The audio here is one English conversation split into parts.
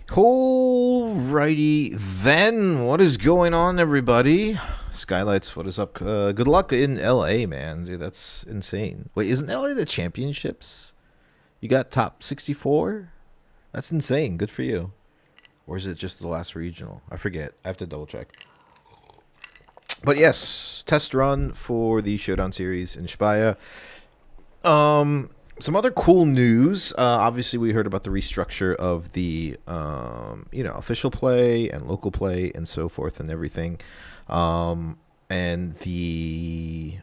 Alrighty then, what is going on, everybody? Skylights, what is up? Good luck in LA, man. Dude, that's insane. Wait, isn't LA the championships? You got top 64? That's insane. Good for you. Or is it just the last regional? I forget. I have to double check. But yes, test run for the Showdown series in Speyer. Some other cool news. Obviously, we heard about the restructure of the official play and local play and so forth and everything. And the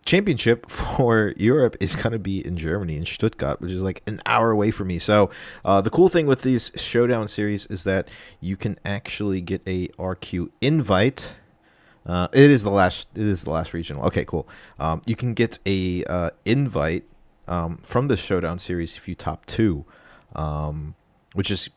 championship for Europe is going to be in Germany, in Stuttgart, which is like an hour away from me. So the cool thing with these Showdown series is that you can actually get a RQ invite. It is the last regional. Okay, cool. You can get a invite from the Showdown series if you top 2, which is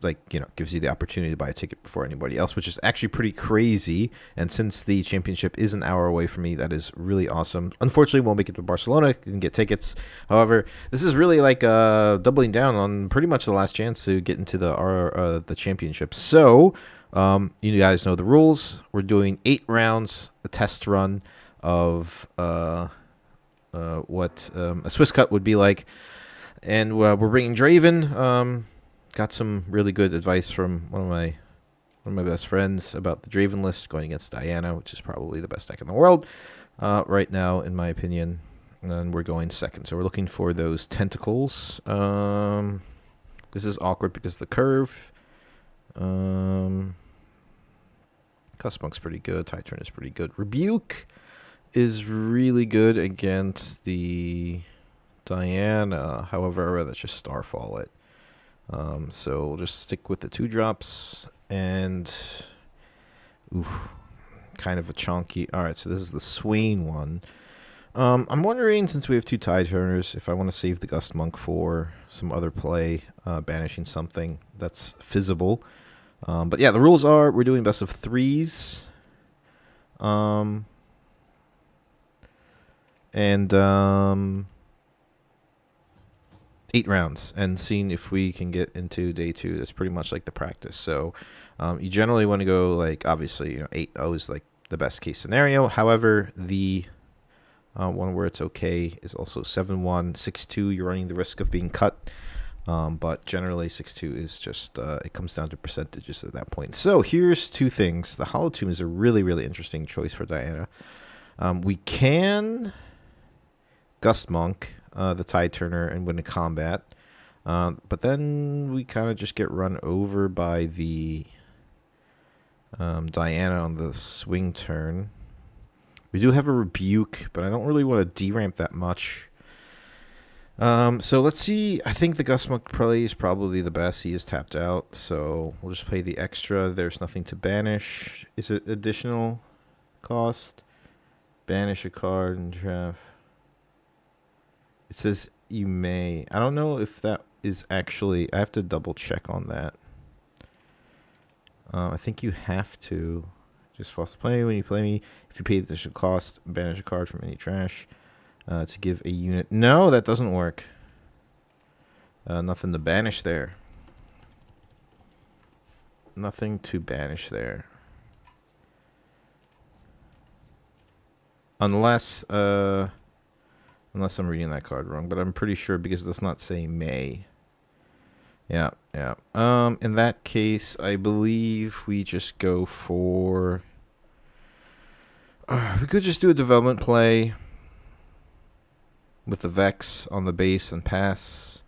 gives you the opportunity to buy a ticket before anybody else, which is actually pretty crazy. And since the championship is an hour away from me, that is really awesome. Unfortunately, won't make it to Barcelona. You can get tickets. However, this is really like doubling down on pretty much the last chance to get into the championship. So you guys know the rules. We're doing 8 rounds, a test run of what a Swiss cut would be like, and we're bringing Draven. Got some really good advice from one of my best friends about the Draven list going against Diana, which is probably the best deck in the world right now, in my opinion. And we're going second, so we're looking for those tentacles. This is awkward because of the curve. Cussmonk's pretty good. Titan is pretty good. Rebuke is really good against the Diana. However, I'd rather just Starfall it. So we'll just stick with the 2 drops and kind of a chunky. All right, so this is the Swain one. I'm wondering, since we have 2 Tide Turners, if I want to save the Gust Monk for some other play, banishing something that's fizzable. But yeah, the rules are we're doing best of 3s. And 8 rounds, and seeing if we can get into day 2. That's pretty much like the practice. So you generally want to go, like, obviously 8-0 is like the best case scenario. However, the one where it's okay is also 7-1. 6-2, you're running the risk of being cut. But generally 6-2 is just it comes down to percentages at that point. So here's 2 things. The Hollow Tomb is a really, really interesting choice for Diana. We can Gust Monk the Tide Turner and win a combat, but then we kind of just get run over by the Diana on the swing turn. We do have a Rebuke, but I don't really want to deramp that much. So let's see. I think the Gust Monk play is probably the best. He is tapped out, so we'll just play the extra. There's nothing to banish. Is it additional cost? Banish a card and draft. It says you may. I don't know if that is actually. I have to double check on that. I think you have to. Just pause the play when you play me. If you pay the additional cost, banish a card from any trash to give a unit. No, that doesn't work. Nothing to banish there. Nothing to banish there. Unless unless I'm reading that card wrong, but I'm pretty sure because it does not say may. Yeah. In that case, I believe we just go for. We could just do a development play with the Vex on the base and pass,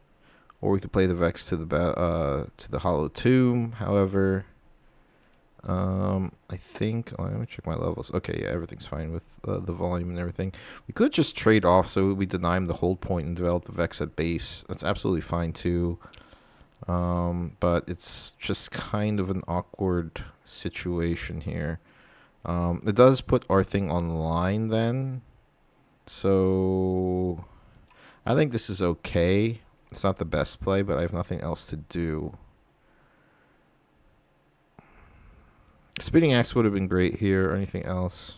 or we could play the Vex to the Hollow Tomb. However, I think let me check my levels. Okay, yeah, everything's fine with the volume and everything. We could just trade off, so we deny him the hold point and develop the Vex at base. That's absolutely fine too. But it's just kind of an awkward situation here. It does put our thing online then, so I think this is okay. It's not the best play, but I have nothing else to do. Speeding Axe would have been great here, or anything else.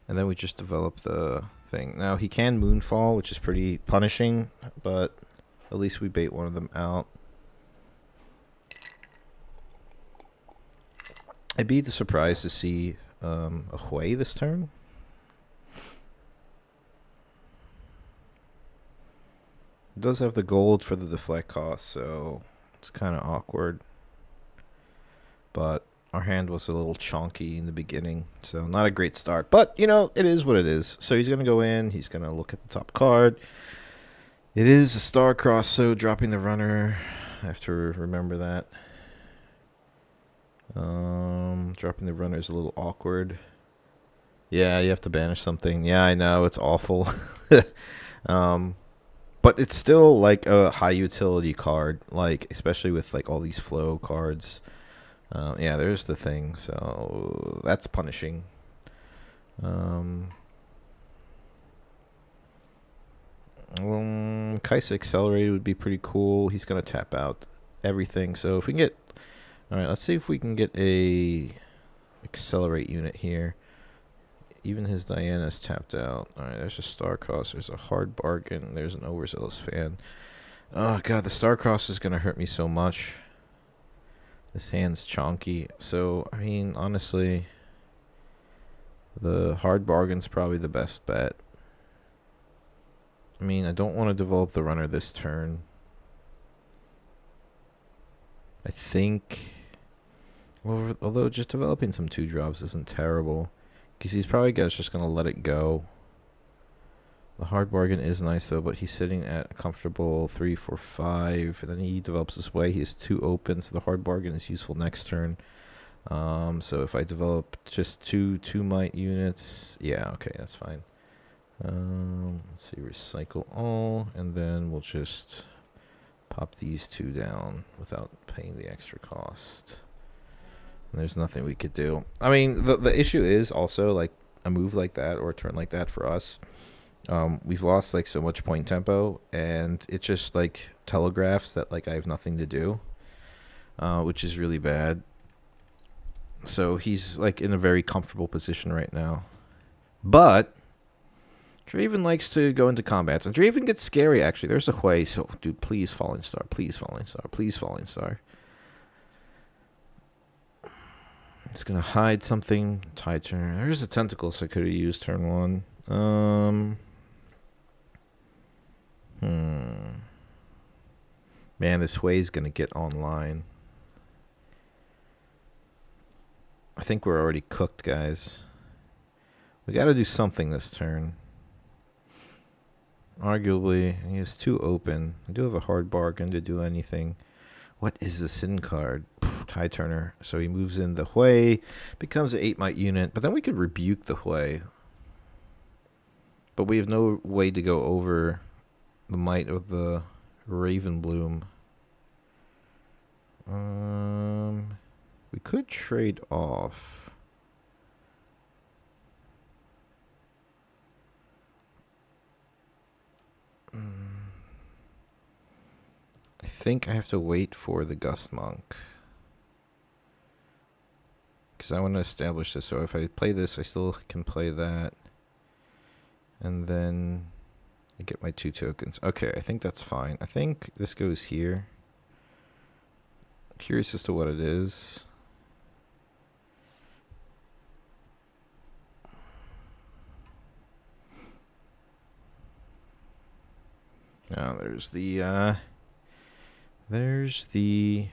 And then we just develop the thing. Now, he can Moonfall, which is pretty punishing, but at least we bait one of them out. I'd be surprised to see a Hui this turn. It does have the gold for the deflect cost, so it's kind of awkward. But our hand was a little chonky in the beginning, so not a great start. But, you know, it is what it is. So he's going to go in. He's going to look at the top card. It is a star cross, so dropping the runner. I have to remember that. Dropping the runner is a little awkward. Yeah, you have to banish something. Yeah, I know. It's awful. But it's still like a high utility card, like especially with like all these flow cards. Yeah, there's the thing. So that's punishing. Kaisa Accelerated would be pretty cool. He's going to tap out everything. So if we can get... Alright, let's see if we can get a Accelerate unit here. Even his Diana's tapped out. Alright, there's a Starcross. There's a Hard Bargain. There's an Overzealous Fan. Oh, God, the Starcross is going to hurt me so much. This hand's chonky. So, I mean, honestly, the Hard Bargain's probably the best bet. I mean, I don't want to develop the runner this turn. I think... Well, although just developing some 2-drops isn't terrible. Because he's probably just going to let it go. The Hard Bargain is nice, though, but he's sitting at a comfortable 3, 4, 5. And then he develops this way. He has 2 open, so the Hard Bargain is useful next turn. So if I develop just 2 might units... Yeah, okay, that's fine. Let's see, recycle all, and then we'll just pop these 2 down without paying the extra cost. And there's nothing we could do. I mean, the issue is also like a move like that or a turn like that for us. We've lost like so much point tempo, and it just like telegraphs that like I have nothing to do, which is really bad. So he's like in a very comfortable position right now, but Draven likes to go into combats, and Draven gets scary, actually. There's a Hui, so, dude, please Falling Star, please Falling Star, please Falling Star. It's going to hide something. Tide turn. There's a Tentacle, so I could have used turn 1. Man, this Hui's going to get online. I think we're already cooked, guys. We got to do something this turn. Arguably, he has 2 open. I do have a Hard Bargain to do anything. What is the Sin card? Tide Turner. So he moves in the Hui, becomes an 8 might unit, but then we could rebuke the Hui. But we have no way to go over the might of the Raven Bloom. We could trade off. I think I have to wait for the Gust Monk, because I want to establish this. So if I play this, I still can play that, and then I get my 2 tokens. Okay, I think that's fine. I think this goes here. Curious as to what it is. Now there's the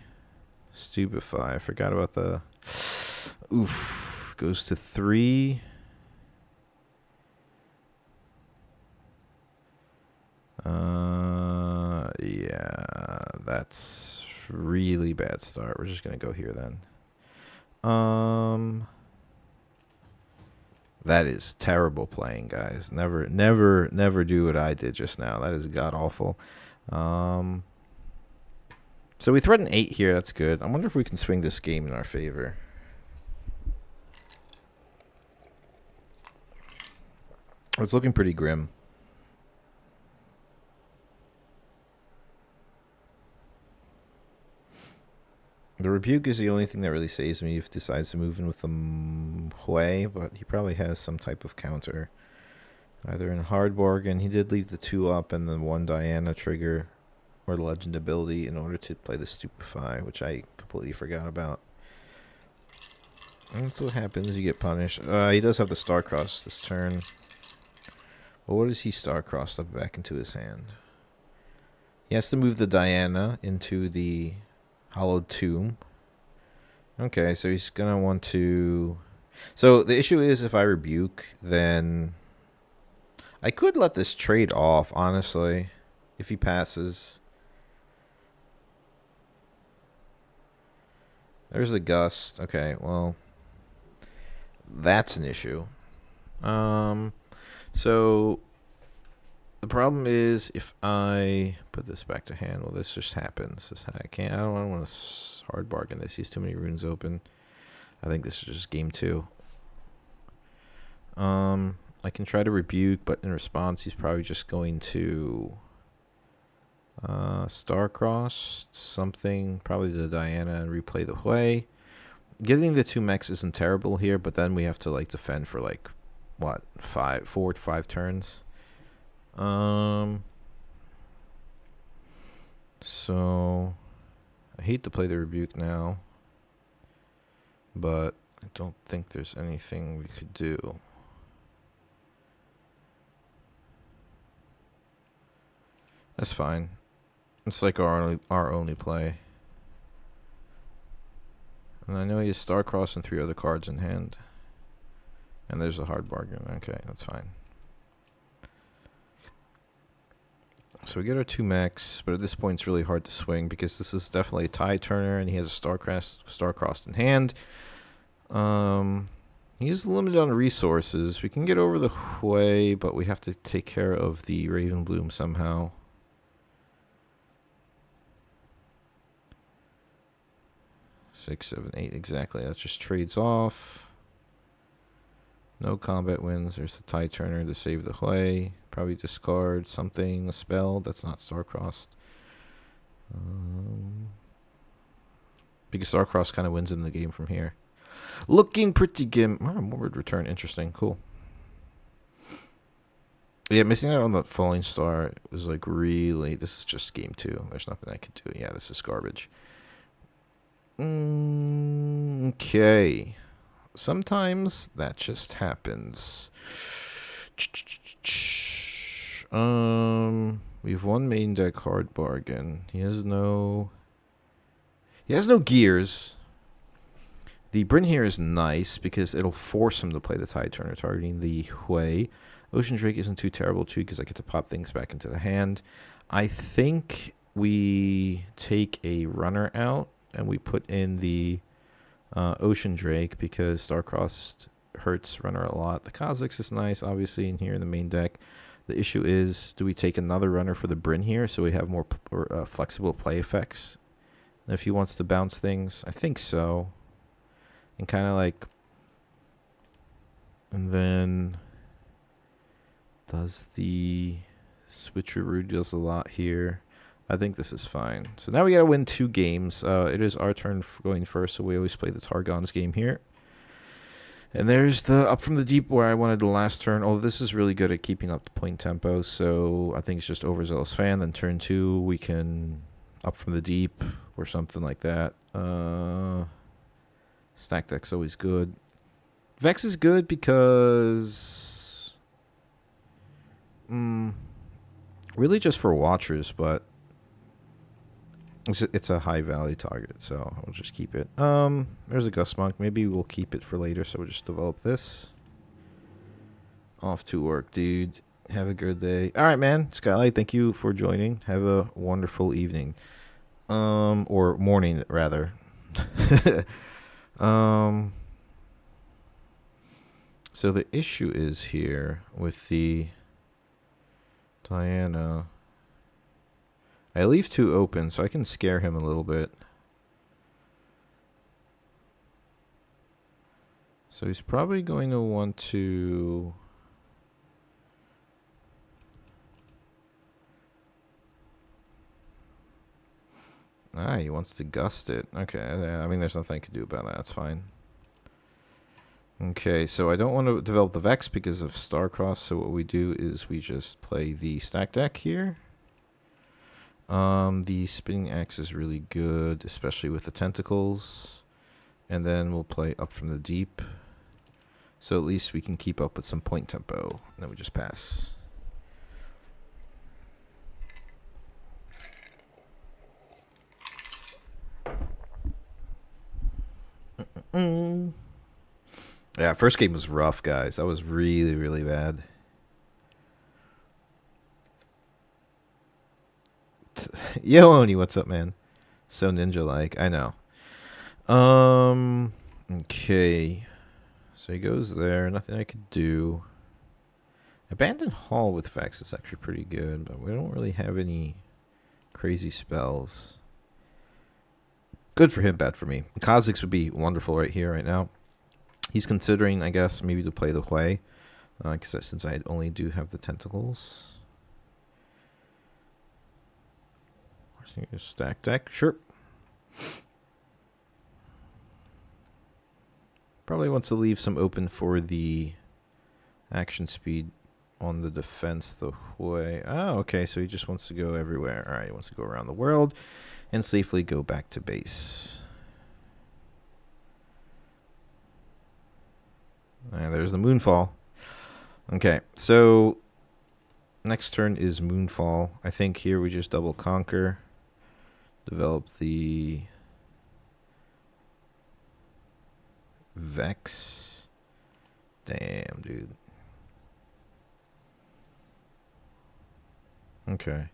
Stupefy. I forgot about the... Oof. Goes to 3. Yeah, that's really bad start. We're just going to go here then. That is terrible playing, guys. Never do what I did just now. That is god-awful. So we threaten 8 here. That's good. I wonder if we can swing this game in our favor. It's looking pretty grim. The Rebuke is the only thing that really saves me if he decides to move in with the Hui, but he probably has some type of counter. Either in Hard Bargain, he did leave the 2 up and then 1 Diana trigger or Legend ability in order to play the Stupefy, which I completely forgot about. That's what happens. You get punished. He does have the star-crossed this turn. Well, what does he star-crossed up back into his hand? He has to move the Diana into the hollowed tomb. Okay, so he's going to want to... So the issue is if I rebuke, then... I could let this trade off, honestly, if he passes. There's the gust. Okay, well, that's an issue. So the problem is if I put this back to hand, well, this just happens. I can't. I don't want to hard bargain this. He's too many runes open. I think this is just game 2. I can try to rebuke, but in response, he's probably just going to star-crossed something, probably the Diana, and replay the Hui. Getting the 2 mechs isn't terrible here, but then we have to like defend for like what 4 to 5 turns. So I hate to play the rebuke now, but I don't think there's anything we could do. That's fine. It's like our only play. And I know he has Star-Cross and 3 other cards in hand. And there's a hard bargain. Okay, that's fine. So we get our 2 mechs, but at this point it's really hard to swing because this is definitely a tie turner and he has a Star-Crossed in hand. He's limited on resources. We can get over the Hui, but we have to take care of the Raven Bloom somehow. Six, 7, 8, exactly. That just trades off. No combat wins. There's the tie turner to save the Hui. Probably discard something, a spell that's not Star-Crossed. Because Star-Crossed kind of wins in the game from here. Looking pretty good. Oh, Morbid Return. Interesting. Cool. Yeah, missing out on the Falling Star was like really... This is just game 2. There's nothing I could do. Yeah, this is garbage. Okay. Sometimes that just happens. We have 1 main deck hard bargain. He has no gears. The Bryn here is nice because it'll force him to play the Tide Turner, targeting the Hui. Ocean Drake isn't too terrible too because I get to pop things back into the hand. I think we take a runner out and we put in the Ocean Drake because Star-Crossed hurts runner a lot. The Kha'Zix is nice, obviously, in here in the main deck. The issue is, do we take another runner for the Bryn here so we have more flexible play effects? And if he wants to bounce things, I think so. And kind of like... And then... Does the switcheroo does a lot here. I think this is fine. So now we got to win 2 games. It is our turn going first, so we always play the Targon's game here. And there's the Up from the Deep where I wanted the last turn. Although this is really good at keeping up the point tempo, so I think it's just Overzealous Fan. Then turn 2, we can Up from the Deep or something like that. Stack Deck's always good. Vex is good because... really just for Watchers, but... It's a high value target, so I'll just keep it. There's a Gust Monk. Maybe we'll keep it for later, so we'll just develop this. Off to work, dude. Have a good day. All right, man. Skylight, thank you for joining. Have a wonderful evening. Or morning, rather. So the issue is here with the Diana... I leave 2 open, so I can scare him a little bit. So he's probably going to want to... he wants to gust it. Okay, I mean, there's nothing I can do about that. That's fine. Okay, so I don't want to develop the Vex because of Starcross, so what we do is we just play the stack deck here. The Spinning Axe is really good, especially with the tentacles. And then we'll play up from the deep. So at least we can keep up with some point tempo. And then we just pass. Yeah, first game was rough, guys. That was really, really bad. Yo, Oni, what's up, man? So ninja-like. I know. Okay. So he goes there. Nothing I could do. Abandoned Hall with Vex is actually pretty good, but we don't really have any crazy spells. Good for him, bad for me. Kha'Zix would be wonderful right here, right now. He's considering, I guess, maybe to play the Hui. Since I only do have the tentacles. Stack deck, sure. Probably wants to leave some open for the action speed on the defense the Hui. Oh, okay, so he just wants to go everywhere. All right, he wants to go around the world and safely go back to base. And there's the Moonfall. Okay, so next turn is Moonfall. I think here we just double conquer. Develop the Vex. Damn, dude. Okay.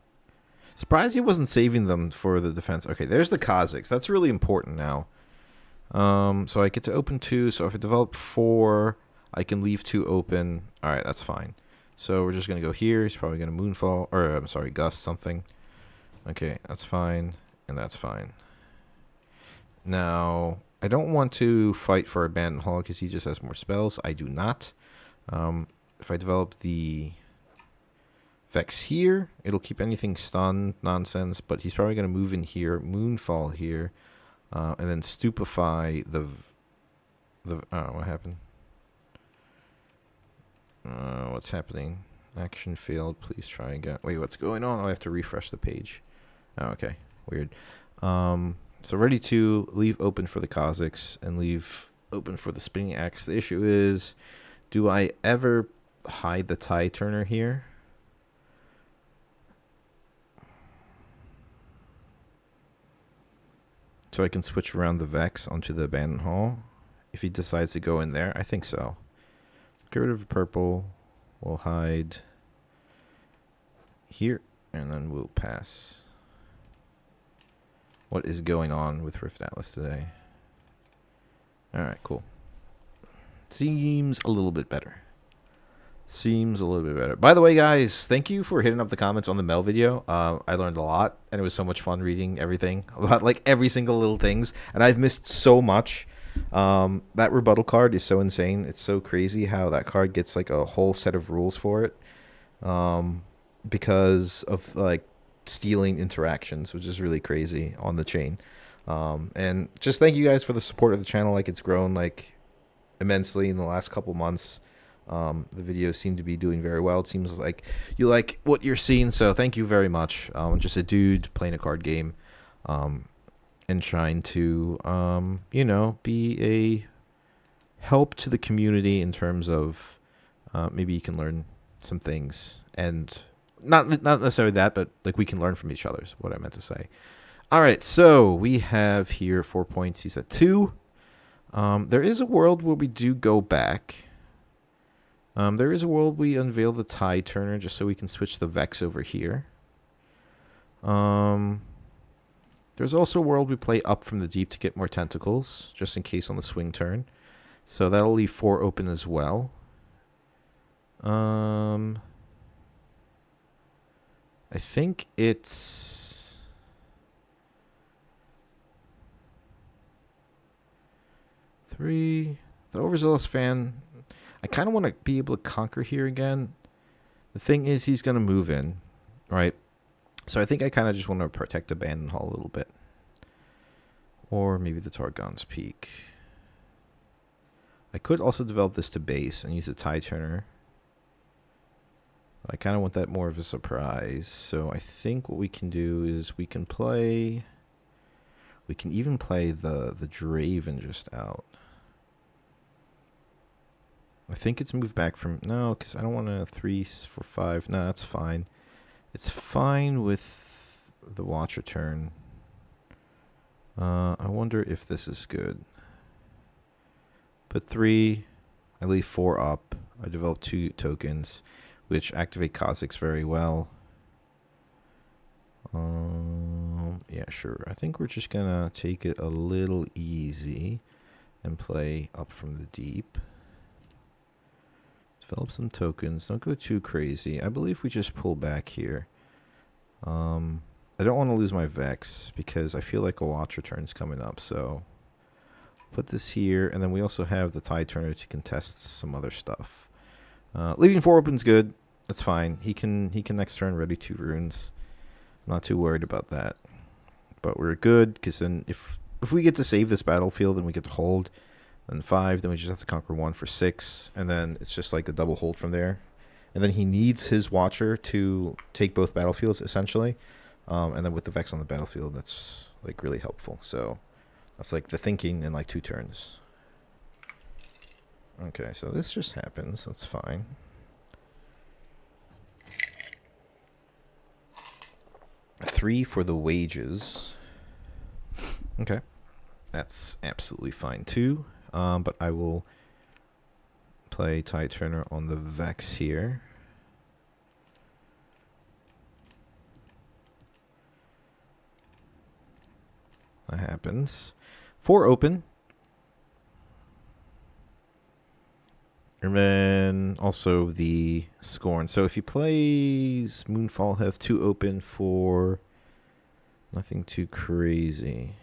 Surprised he wasn't saving them for the defense. Okay, there's the Kha'Zix. That's really important now. So I get to open 2. So if I develop 4, I can leave 2 open. All right, that's fine. So we're just going to go here. He's probably going to Moonfall. Or, I'm sorry, Gust something. Okay, that's fine. And that's fine. Now, I don't want to fight for Abandoned Hall because he just has more spells. I do not. If I develop the Vex here, it'll keep anything stunned, nonsense. But he's probably going to move in here, Moonfall here, and then Stupefy the what happened? What's happening? Action failed. Please try again. Wait, what's going on? Oh, I have to refresh the page. Oh, okay. Weird. So ready to leave open for the Kha'Zix and leave open for the Spinning Axe. The issue is, do I ever hide the Tie Turner here? So I can switch around the Vex onto the Abandoned Hall. If he decides to go in there, I think so. Get rid of purple. We'll hide here, and then we'll pass. What is going on with Rift Atlas today? Alright, cool. Seems a little bit better. Seems a little bit better. By the way, guys, thank you for hitting up the comments on the Mel video. I learned a lot, and it was so much fun reading everything about, like, every single little things. And I've missed so much. That rebuttal card is so insane. It's so crazy how that card gets, like, a whole set of rules for it. Because of, like, stealing interactions, which is really crazy on the chain. And just thank you guys for the support of the channel. Like, it's grown, like, immensely in the last couple months. The videos seem to be doing very well. It seems like you like what you're seeing, so thank you very much. Just a dude playing a card game, and trying to, you know, be a help to the community in terms of maybe you can learn some things, and not necessarily that, but like we can learn from each other is what I meant to say. All right, so we have here 4 points. He's at 2. There is a world where we do go back. There is a world we unveil the Tie Turner just so we can switch the Vex over here. There's also a world we play up from the deep to get more tentacles, just in case on the swing turn. So that'll leave 4 open as well. I think it's... The Overzealous Fan... I kind of want to be able to conquer here again. The thing is, he's going to move in, right? So I think I kind of just want to protect Abandoned Hall a little bit. Or maybe the Targon's Peak. I could also develop this to base and use the Tie Turner. I kind of want that more of a surprise. So I think what we can do is we can We can even play the Draven just out. I think it's moved back from... No, because I don't want to 3 for 5. No, that's fine. It's fine with the Watcher turn. I wonder if this is good. Put 3. I leave 4 up. I develop 2 tokens, which activate Kha'Zix very well. Yeah, sure. I think we're just gonna take it a little easy and play up from the deep. Develop some tokens. Don't go too crazy. I believe we just pull back here. I don't want to lose my Vex because I feel like a Watcher turn's coming up, so put this here, and then we also have the Tide Turner to contest some other stuff. Leaving 4 open's good. That's fine. He can next turn ready 2 runes. I'm not too worried about that. But we're good, because then if we get to save this battlefield and we get to hold, then 5, then we just have to conquer 1 for 6, and then it's just like the double hold from there. And then he needs his Watcher to take both battlefields, essentially. And then with the Vex on the battlefield, that's like really helpful. So that's like the thinking in like 2 turns. Okay, so this just happens. That's fine. Three for the wages. Okay. That's absolutely fine too. But I will play Tide Turner on the Vex here. That happens. 4 open. And then also the Scorn. So if he plays Moonfall, have 2 open for nothing too crazy.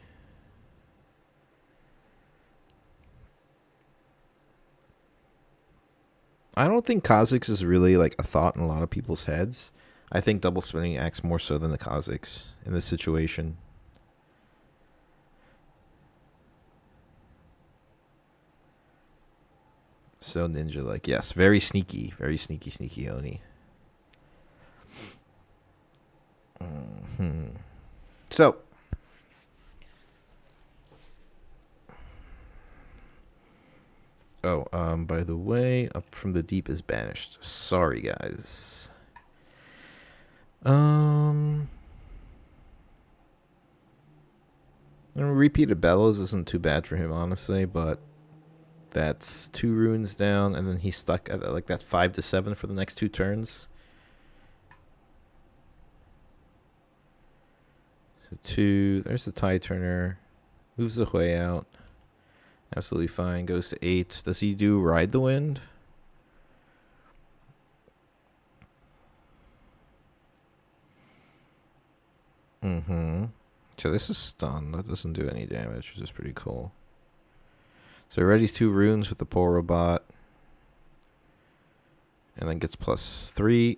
I don't think Kha'Zix is really like a thought in a lot of people's heads. I think double spinning acts more so than the Kha'Zix in this situation. So ninja-like. Yes, very sneaky. Very sneaky Oni. So. Oh, by the way, up from the deep is banished. Sorry, guys. Repeated Bellows isn't too bad for him, honestly, but that's 2 runes down, and then he's stuck at like that 5 to 7 for the next 2 turns. So 2, there's the Tide Turner. Moves the Hui out. Absolutely fine. Goes to 8. Does he do Ride the Wind? So this is stun. That doesn't do any damage, which is pretty cool. So he readies 2 runes with the Pole Robot. And then gets +3.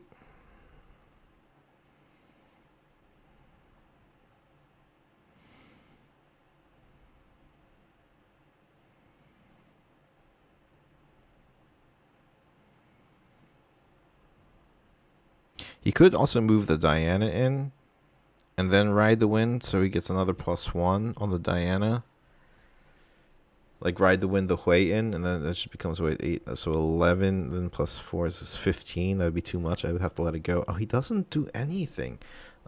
He could also move the Diana in and then Ride the Wind, so he gets another +1 on the Diana. Like Ride the Wind the Hui in, and then that just becomes 8. So 11, then +4 is 15. That would be too much. I would have to let it go. Oh, he doesn't do anything.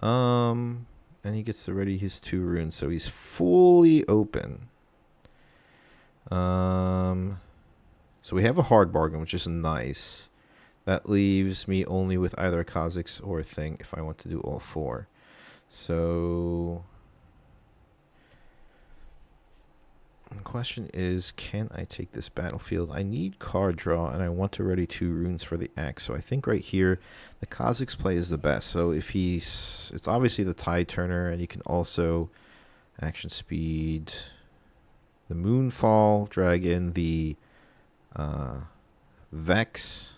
And he gets to ready his 2 runes, so he's fully open. So we have a hard bargain, which is nice. That leaves me only with either a Kha'Zix or a thing if I want to do all 4. So the question is, can I take this battlefield? I need card draw, and I want to ready 2 runes for the axe. So I think right here, the Kha'Zix play is the best. So if he's... It's obviously the Tide Turner, and you can also action speed the Moonfall, drag in the Vex.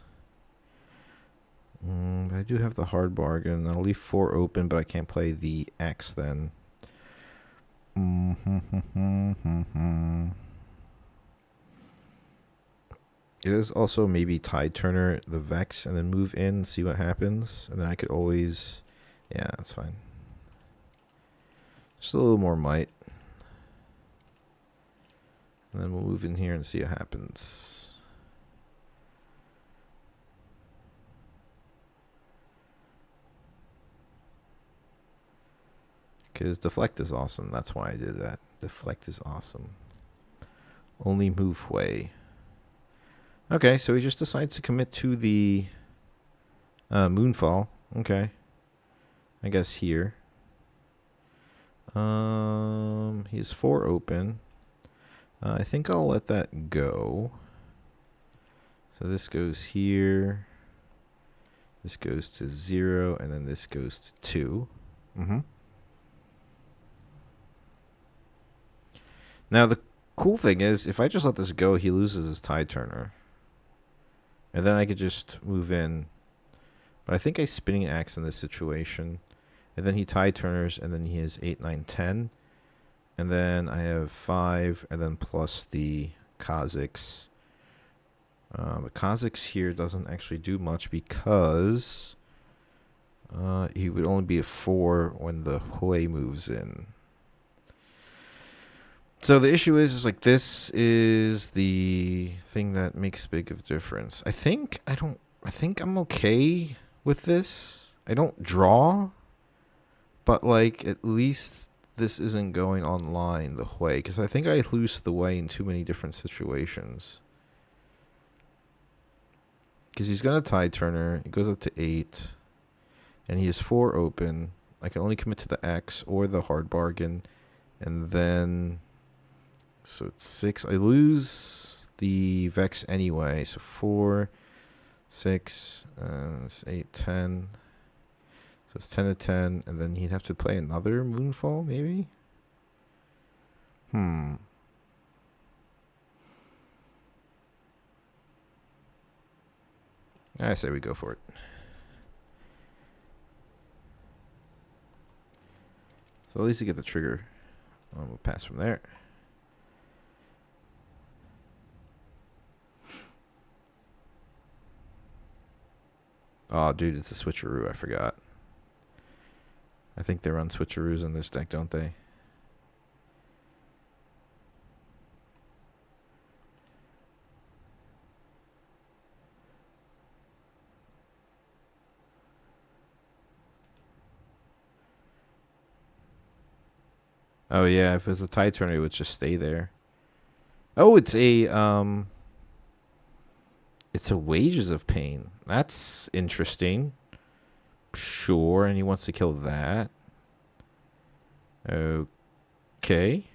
I do have the hard bargain. I'll leave 4 open, but I can't play the axe then. It is also maybe Tide Turner the Vex and then move in, see what happens. And then I could always... Yeah, that's fine. Just a little more might. And then we'll move in here and see what happens. Because deflect is awesome. That's why I did that. Deflect is awesome. Only move way. Okay, so he just decides to commit to the Moonfall. Okay. I guess here. He has 4 open. I think I'll let that go. So this goes here. This goes to 0, and then this goes to 2. Now, the cool thing is, if I just let this go, he loses his tide turner. And then I could just move in. But I think I spinning axe in this situation. And then he tide turners, and then he has 8, 9, 10. And then I have 5, and then plus the Kazakhs. But Kazakhs here doesn't actually do much because he would only be a 4 when the Hui moves in. So the issue is like this is the thing that makes a big of difference. I think I'm okay with this. I don't draw, but like at least this isn't going online the way, because I think I lose the way in too many different situations. Because he's got a tide turner, he goes up to 8, and he has 4 open. I can only commit to the X or the hard bargain, and then so it's 6. I lose the Vex anyway, so 4, 6, it's 8, 10. So it's 10 to 10, and then he'd have to play another Moonfall, maybe? I say we go for it. So at least you get the trigger. We'll pass from there. Oh, dude, it's a switcheroo. I forgot. I think they run switcheroos in this deck, don't they? Oh, yeah. If it was a tide turner, it would just stay there. Oh, it's a Wages of Pain. That's interesting. Sure, and he wants to kill that. Okay.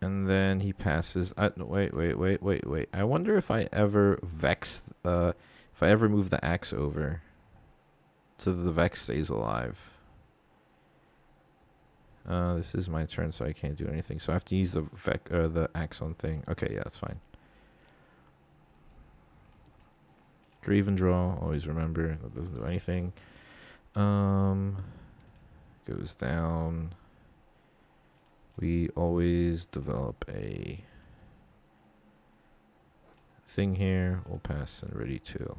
And then he passes. Wait. I wonder if I ever Vex. If I ever move the axe over, so that the Vex stays alive. This is my turn, so I can't do anything. So I have to use the Axon thing. Okay, yeah, that's fine. Grieve and draw. Always remember that doesn't do anything. Goes down. We always develop a thing here. We'll pass and ready to.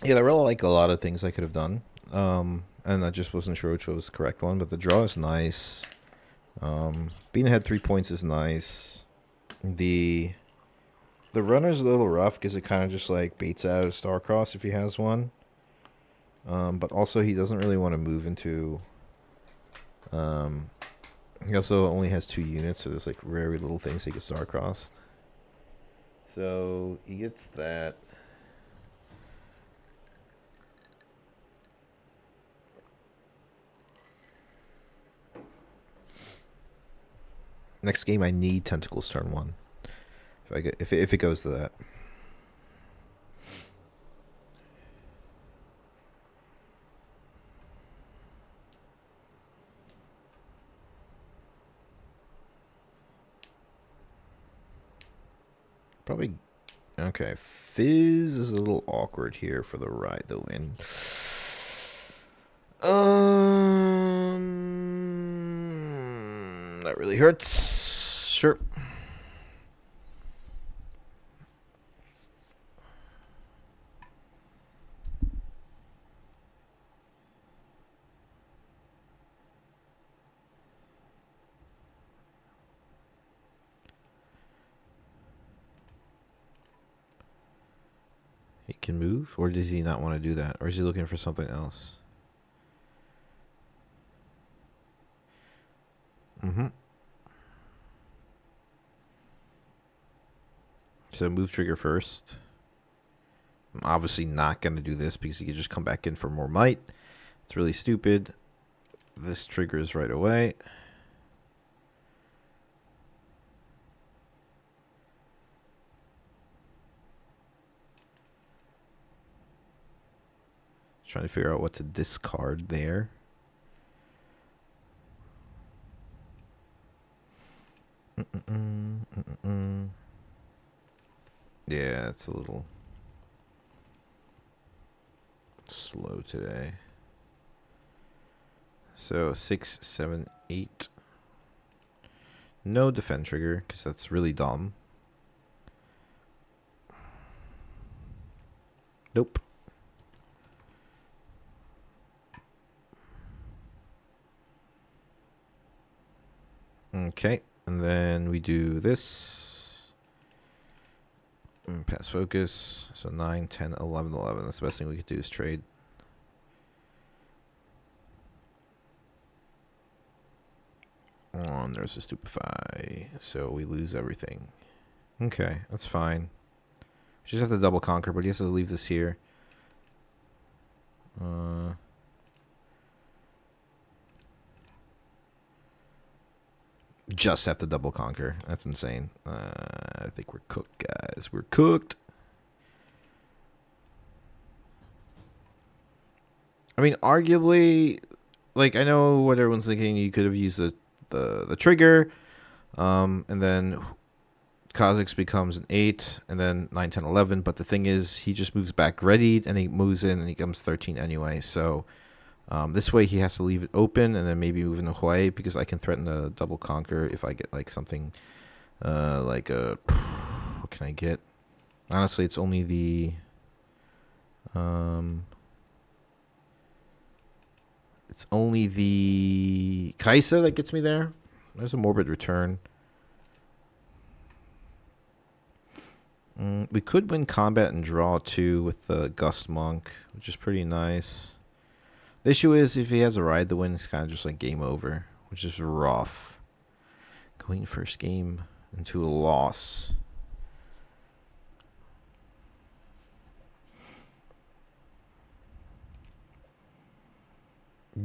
Yeah, I really like a lot of things I could have done. And I just wasn't sure which was the correct one, but the draw is nice. Being ahead 3 points is nice. The runner's a little rough because it kind of just like baits out a Starcross if he has one. But also he doesn't really want to move into. He also only has 2 units, so there's like very little things he can Starcross. So he gets that. Next game, I need Tentacles turn 1. If it goes to that. Probably. Okay, Fizz is a little awkward here for the ride the win. That really hurts. Sure. He can move, or does he not want to do that? Or is he looking for something else? Mm-hmm. So move trigger first. I'm obviously not going to do this because he could just come back in for more might. It's really stupid. This triggers right away. Trying to figure out what to discard there. Yeah, it's a little slow today. So 6, 7, 8. No defend trigger because that's really dumb. Nope. Okay, and then we do this. Pass focus. So 9, 10, 11, 11. That's the best thing we could do is trade. On there's a stupefy. So we lose everything. Okay, that's fine. We just have to double conquer, but he has to leave this here. Just have to double conquer. That's insane. I think we're cooked, guys. We're cooked. I mean, arguably, like, I know what everyone's thinking. You could have used the trigger, and then Kha'Zix becomes an 8, and then 9, 10, 11. But the thing is, he just moves back ready, and he moves in, and he comes 13 anyway. So this way he has to leave it open, and then maybe move in the Huai, because I can threaten a double conquer if I get like something like a... What can I get? Honestly, it's only the... It's only the Kaisa that gets me there. There's a Morbid Return. We could win combat and draw 2 with the Gust Monk, which is pretty nice. The issue is if he has a ride, the win is kind of just like game over, which is rough. Going first game into a loss.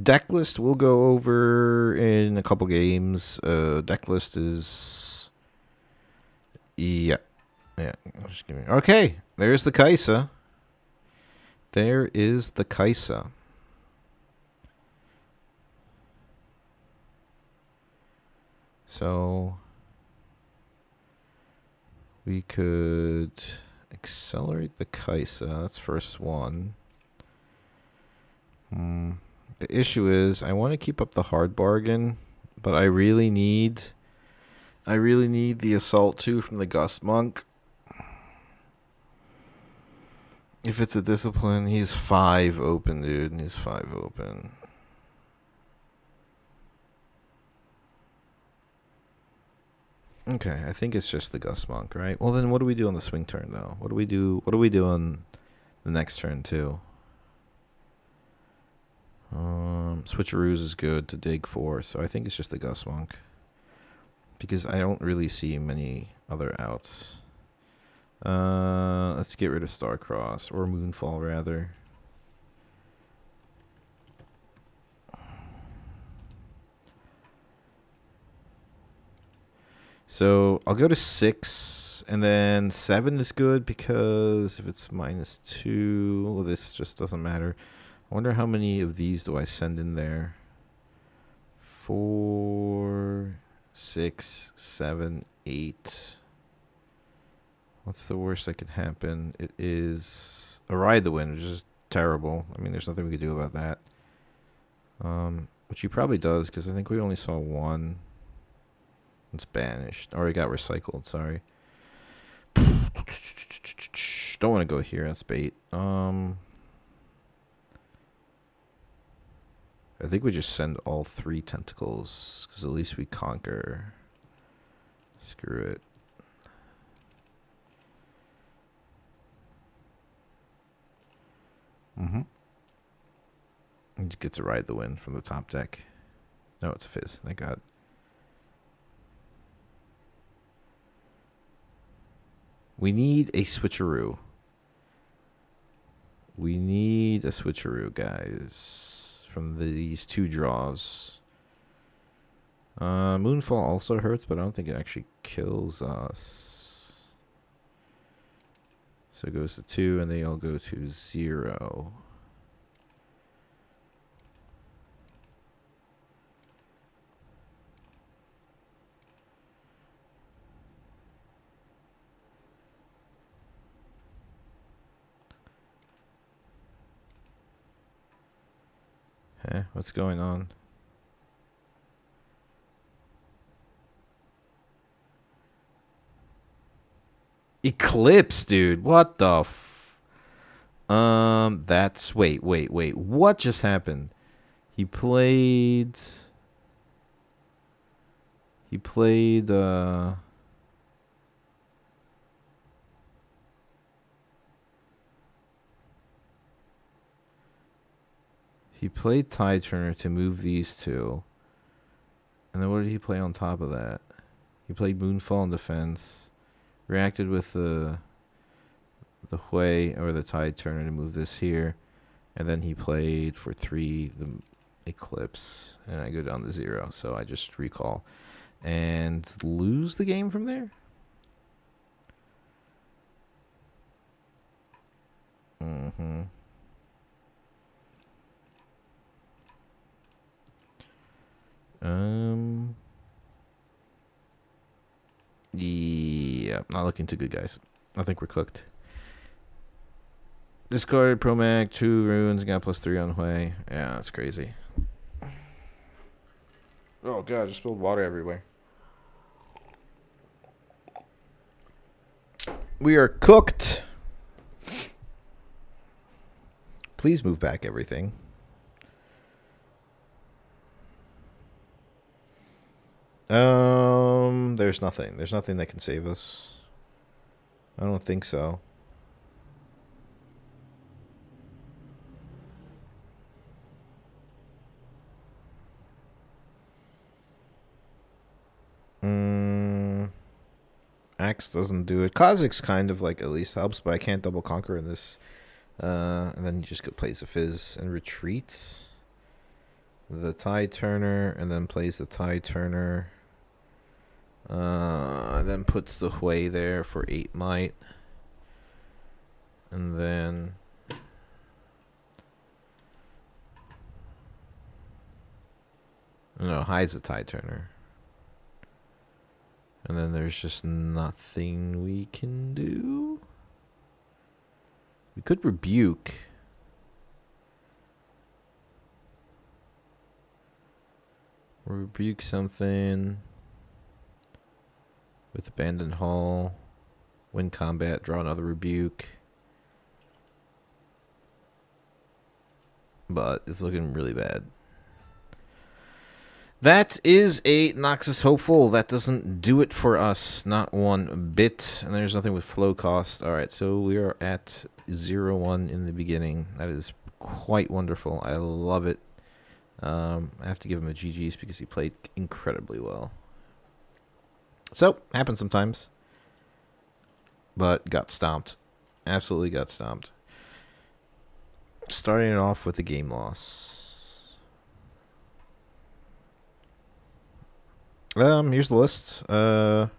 Deck list we'll go over in a couple games. Deck list is... Yeah. Just give me... Okay, there's the Kaisa. There is the Kaisa. So we could accelerate the Kaisa. That's first one. The issue is I want to keep up the hard bargain, but I really need the Assault 2 from the Gust Monk. If it's a discipline, he's 5 open, dude. He's 5 open. Okay, I think it's just the Gust Monk, right? Well, then what do we do on the swing turn, though? What do we do on the next turn, too? Switcheroos is good to dig for, so I think it's just the Gust Monk. Because I don't really see many other outs. Let's get rid of Starcross, or Moonfall, rather. So I'll go to 6, and then 7 is good because if it's -2, well, this just doesn't matter. I wonder how many of these do I send in there? 4, 6, 7, 8. What's the worst that could happen? It is a ride the wind, which is terrible. I mean, there's nothing we could do about that. Which he probably does, because I think we only saw one. It's banished. Or it got recycled, sorry. Don't want to go here, that's bait. I think we just send all 3 tentacles, because at least we conquer. Screw it. He just gets to ride the wind from the top deck. No, it's a fizz, thank God. We need a switcheroo. We need a switcheroo, guys, from these 2 draws. Moonfall also hurts, but I don't think it actually kills us. So it goes to 2, and they all go to 0. What's going on? Eclipse, dude. What the that's... Wait. What just happened? He played... He played Tide Turner to move these 2. And then what did he play on top of that? He played Moonfall in defense. Reacted with the Hui or the Tide Turner to move this here. And then he played for 3 the Eclipse. And I go down to 0. So I just recall. And lose the game from there? Yeah, not looking too good, guys. I think we're cooked. Discarded Promag, 2 runes, got +3 on Hui. Yeah, that's crazy. Oh god, I just spilled water everywhere. We are cooked. Please move back everything. There's nothing. There's nothing that can save us. I don't think so. Axe doesn't do it. Kha'Zix's kind of like at least helps, but I can't double conquer in this. And then he just plays a fizz and retreats. The Tide Turner, and then plays the Tide Turner. Then puts the Hui there for 8 might. And then... No, hides the Tide Turner. And then there's just nothing we can do. We could rebuke. Rebuke something. With Abandoned Hall. Win combat, draw another rebuke. But it's looking really bad. That is a Noxus Hopeful. That doesn't do it for us. Not one bit. And there's nothing with flow cost. Alright, so we are at 0-1 in the beginning. That is quite wonderful. I love it. I have to give him a GG's because he played incredibly well. So, happens sometimes. But got stomped. Absolutely got stomped. Starting it off with a game loss. Here's the list. Oh,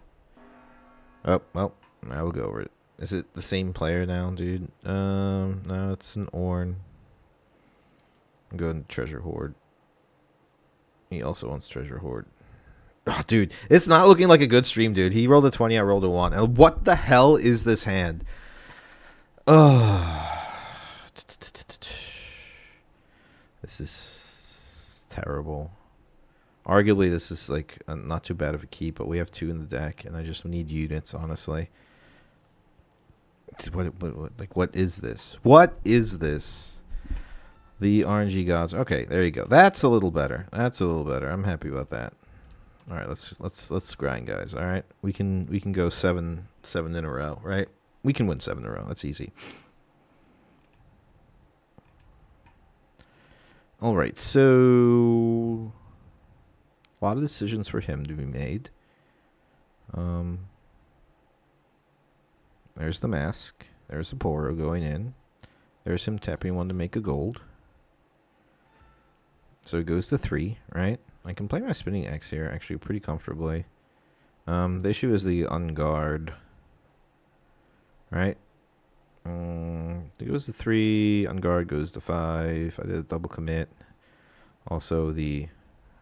well, I will go over it. Is it the same player now, dude? No, it's an Ornn. I'm going to Treasure Hoard. He also wants Treasure Hoard. Oh, dude, it's not looking like a good stream, dude. He rolled a 20, I rolled a 1. And what the hell is this hand? Oh. This is terrible. Arguably, this is like not too bad of a keep, but we have 2 in the deck, and I just need units, honestly. What is this? What is this? The RNG gods. Okay, there you go. That's a little better. That's a little better. I'm happy about that. All right, let's grind, guys. All right, we can go seven in a row, right? We can win 7 in a row. That's easy. All right, so a lot of decisions for him to be made. There's the mask. There's the Poro going in. There's him tapping 1 to make a gold. So it goes to 3, right? I can play my spinning X here actually pretty comfortably. The issue is the unguard, right? It goes to 3, unguard goes to 5. I did a double commit. Also, the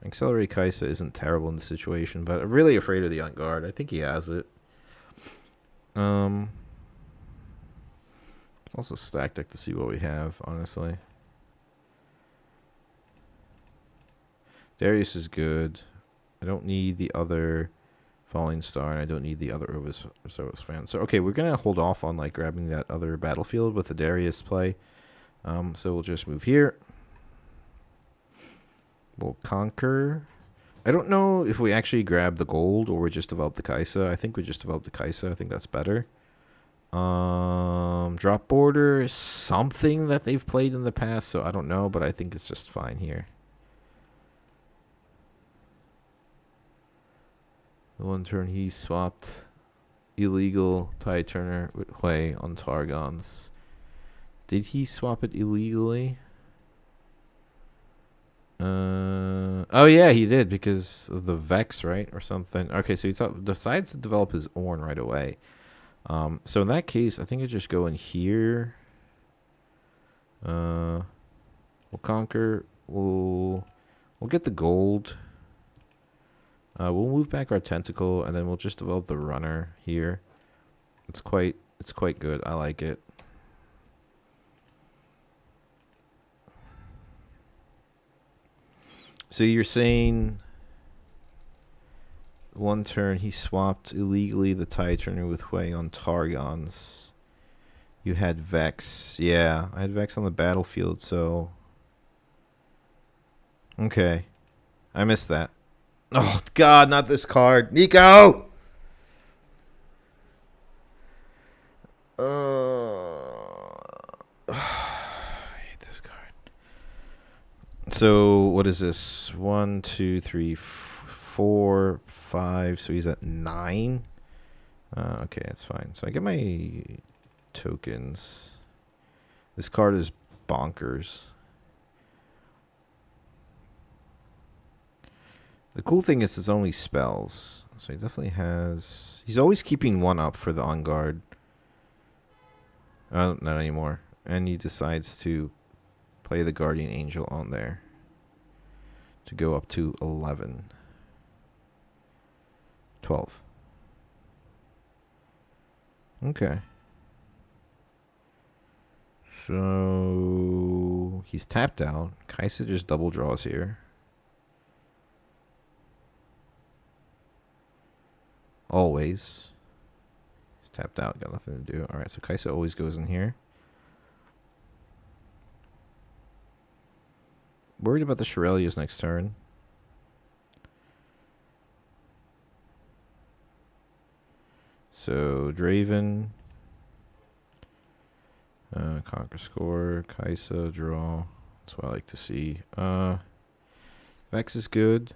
Accelerate Kaisa isn't terrible in the situation, but I'm really afraid of the unguard. I think he has it. Also stack deck to see what we have, honestly. Darius is good. I don't need the other Falling Star, and I don't need the other Oversource fan. So, okay, we're going to hold off on like grabbing that other battlefield with the Darius play. So we'll just move here. We'll conquer. I don't know if we actually grab the gold or we just develop the Kaisa. I think we just developed the Kaisa. I think that's better. Drop border is something that they've played in the past, so I don't know, but I think it's just fine here. The 1 turn he swapped illegal Tide Turner with Hui on Targons. Did he swap it illegally? Oh yeah, he did because of the Vex, right, or something. Okay, so he decides to develop his Ornn right away. So in that case, I think I just go in here. We'll conquer. We'll get the gold. We'll move back our tentacle, and then we'll just develop the runner here. It's quite good. I like it. So you're saying 1 turn he swapped illegally the Tide Turner with Hui on Targons. You had Vex. Yeah, I had Vex on the battlefield, so... Okay. I missed that. Oh, God, not this card. Nico! I hate this card. So, what is this? 1, 2, 3, 4, 5. So he's at 9. Okay, that's fine. So I get my tokens. This card is bonkers. The cool thing is it's only spells. So he definitely has... He's always keeping 1 up for the on guard. Not anymore. And he decides to play the Guardian Angel on there to go up to 11. 12. Okay. So he's tapped out. Kaisa just double draws here. Always. He's tapped out, got nothing to do. Alright, so Kaisa always goes in here. Worried about the Shirelias next turn. So Draven. Conquer score. Kaisa, draw. That's what I like to see. Vex is good.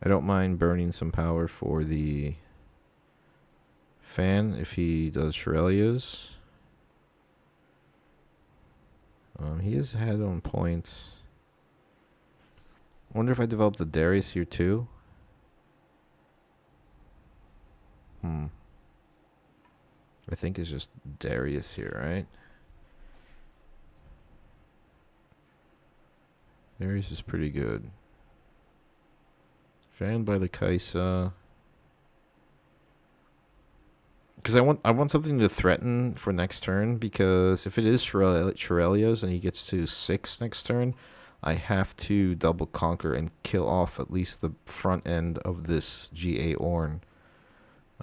I don't mind burning some power for the fan if he does Shirelias. He is ahead on points. Wonder if I develop the Darius here too. I think it's just Darius here, right? Darius is pretty good. Fanned by the Kaisa. Because I want something to threaten for next turn, because if it is Shurelya's and he gets to 6 next turn, I have to double conquer and kill off at least the front end of this GA Ornn.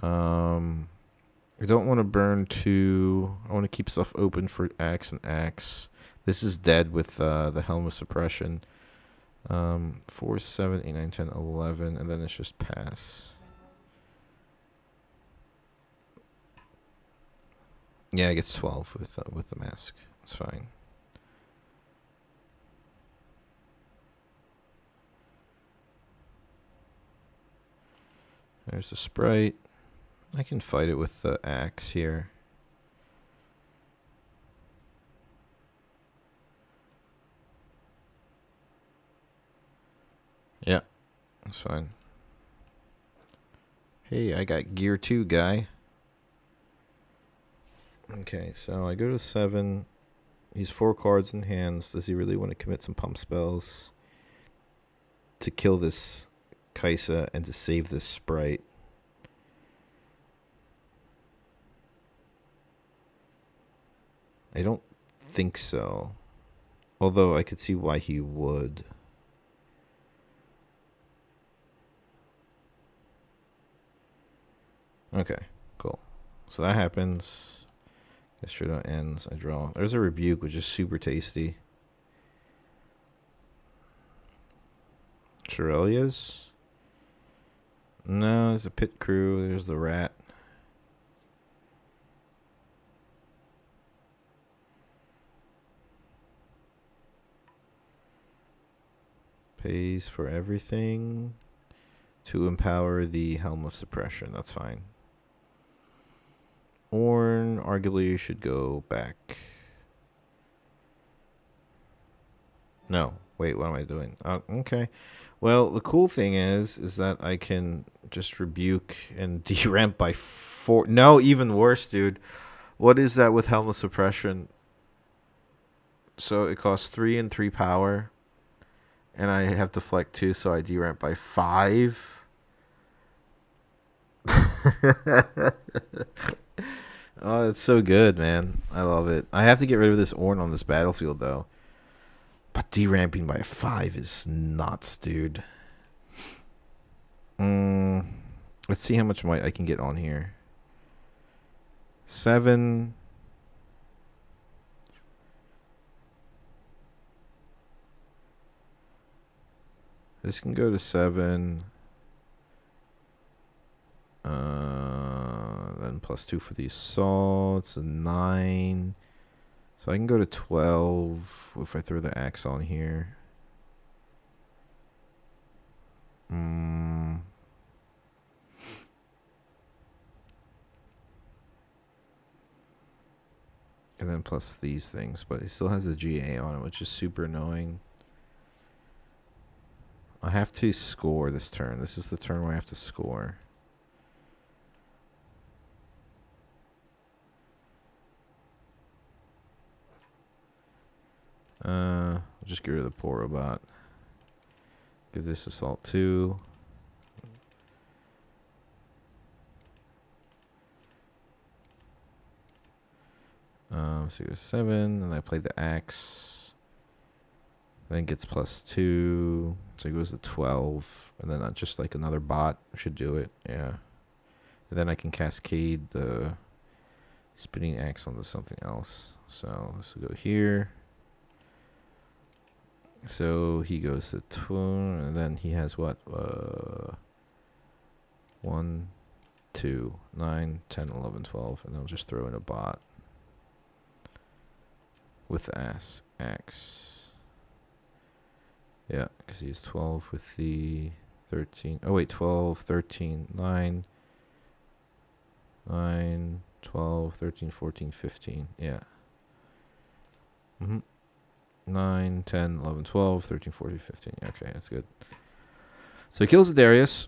I don't want to burn 2. I want to keep stuff open for Axe and Axe. This is dead with the Helm of Suppression. 4, 7, 8, 9, 10, 11, and then it's just pass. Yeah, it gets 12 with the mask. That's fine. There's the Sprite. I can fight it with the Axe here. Yeah, that's fine. Hey, I got gear 2, guy. Okay, so I go to 7. He's 4 cards in hands. Does he really want to commit some pump spells to kill this Kaisa and to save this Sprite? I don't think so. Although I could see why he would. Okay, cool. So that happens. Guess Showdown ends. I draw. There's a Rebuke, which is super tasty. Shurelya's? No, there's a Pit Crew. There's the Rat. Pays for everything to empower the Helm of Suppression. That's fine. Ornn arguably should go back. No, wait, what am I doing? Oh, okay. Well, the cool thing is that I can just Rebuke and deramp by 4. No, even worse, dude. What is that with Helm of Suppression? So it costs 3 and 3 power. And I have to deflect 2, so I deramp by 5. Oh, it's so good, man. I love it. I have to get rid of this Ornn on this battlefield, though. But deramping by 5 is nuts, dude. Let's see how much might I can get on here. 7. This can go to 7. Then plus 2 for the assault. It's a 9. So I can go to 12 if I throw the axe on here. And then plus these things. But it still has a GA on it, which is super annoying. I have to score this turn. This is the turn where I have to score. I'll just get rid of the poor robot. Give this assault 2. So it goes 7, and I play the axe. Then gets plus 2, so it goes to 12, and then just like another bot should do it. Yeah. And then I can cascade the spinning axe onto something else. So let's go here. So he goes to 2, and then he has what? 1, 2, 9, 10, 11, 12, and then I'll just throw in a bot with the axe. Yeah, because he has 12 with the 13. Oh, wait, 12, 13, 9, 9, 12, 13, 14, 15. Yeah. 9, 10, 11, 12, 13, 14, 15. Okay, that's good. So he kills the Darius.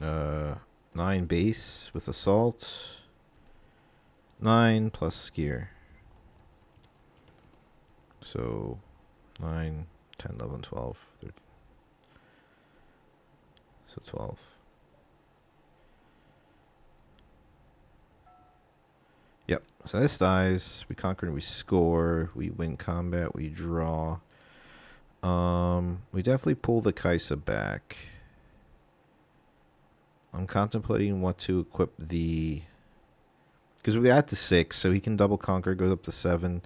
Uh, 9 base with assault. 9 plus gear. So 9, 10, 11, 12. 13. So 12. Yep. So this dies. We conquer and we score. We win combat. We draw. We definitely pull the Kaisa back. I'm contemplating what to equip the... Because we got to 6, so he can double conquer, goes up to 7.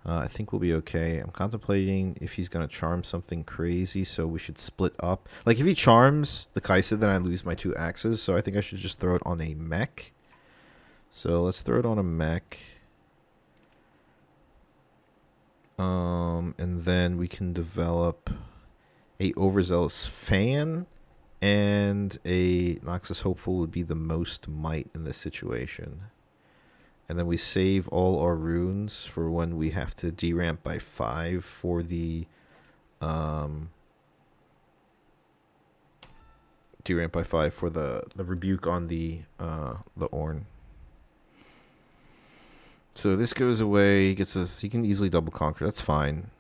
I think we'll be okay. I'm contemplating if he's going to charm something crazy, so we should split up. Like, if he charms the Kaisa, then I lose my 2 axes, so I think I should just throw it on a mech. So let's throw it on a mech. And then we can develop a overzealous fan, and a Noxus Hopeful would be the most might in this situation. And then we save all our runes for when we have to deramp by 5 for the deramp by 5 for the rebuke on the Ornn. So this goes away. He gets us. He can easily double conquer. That's fine.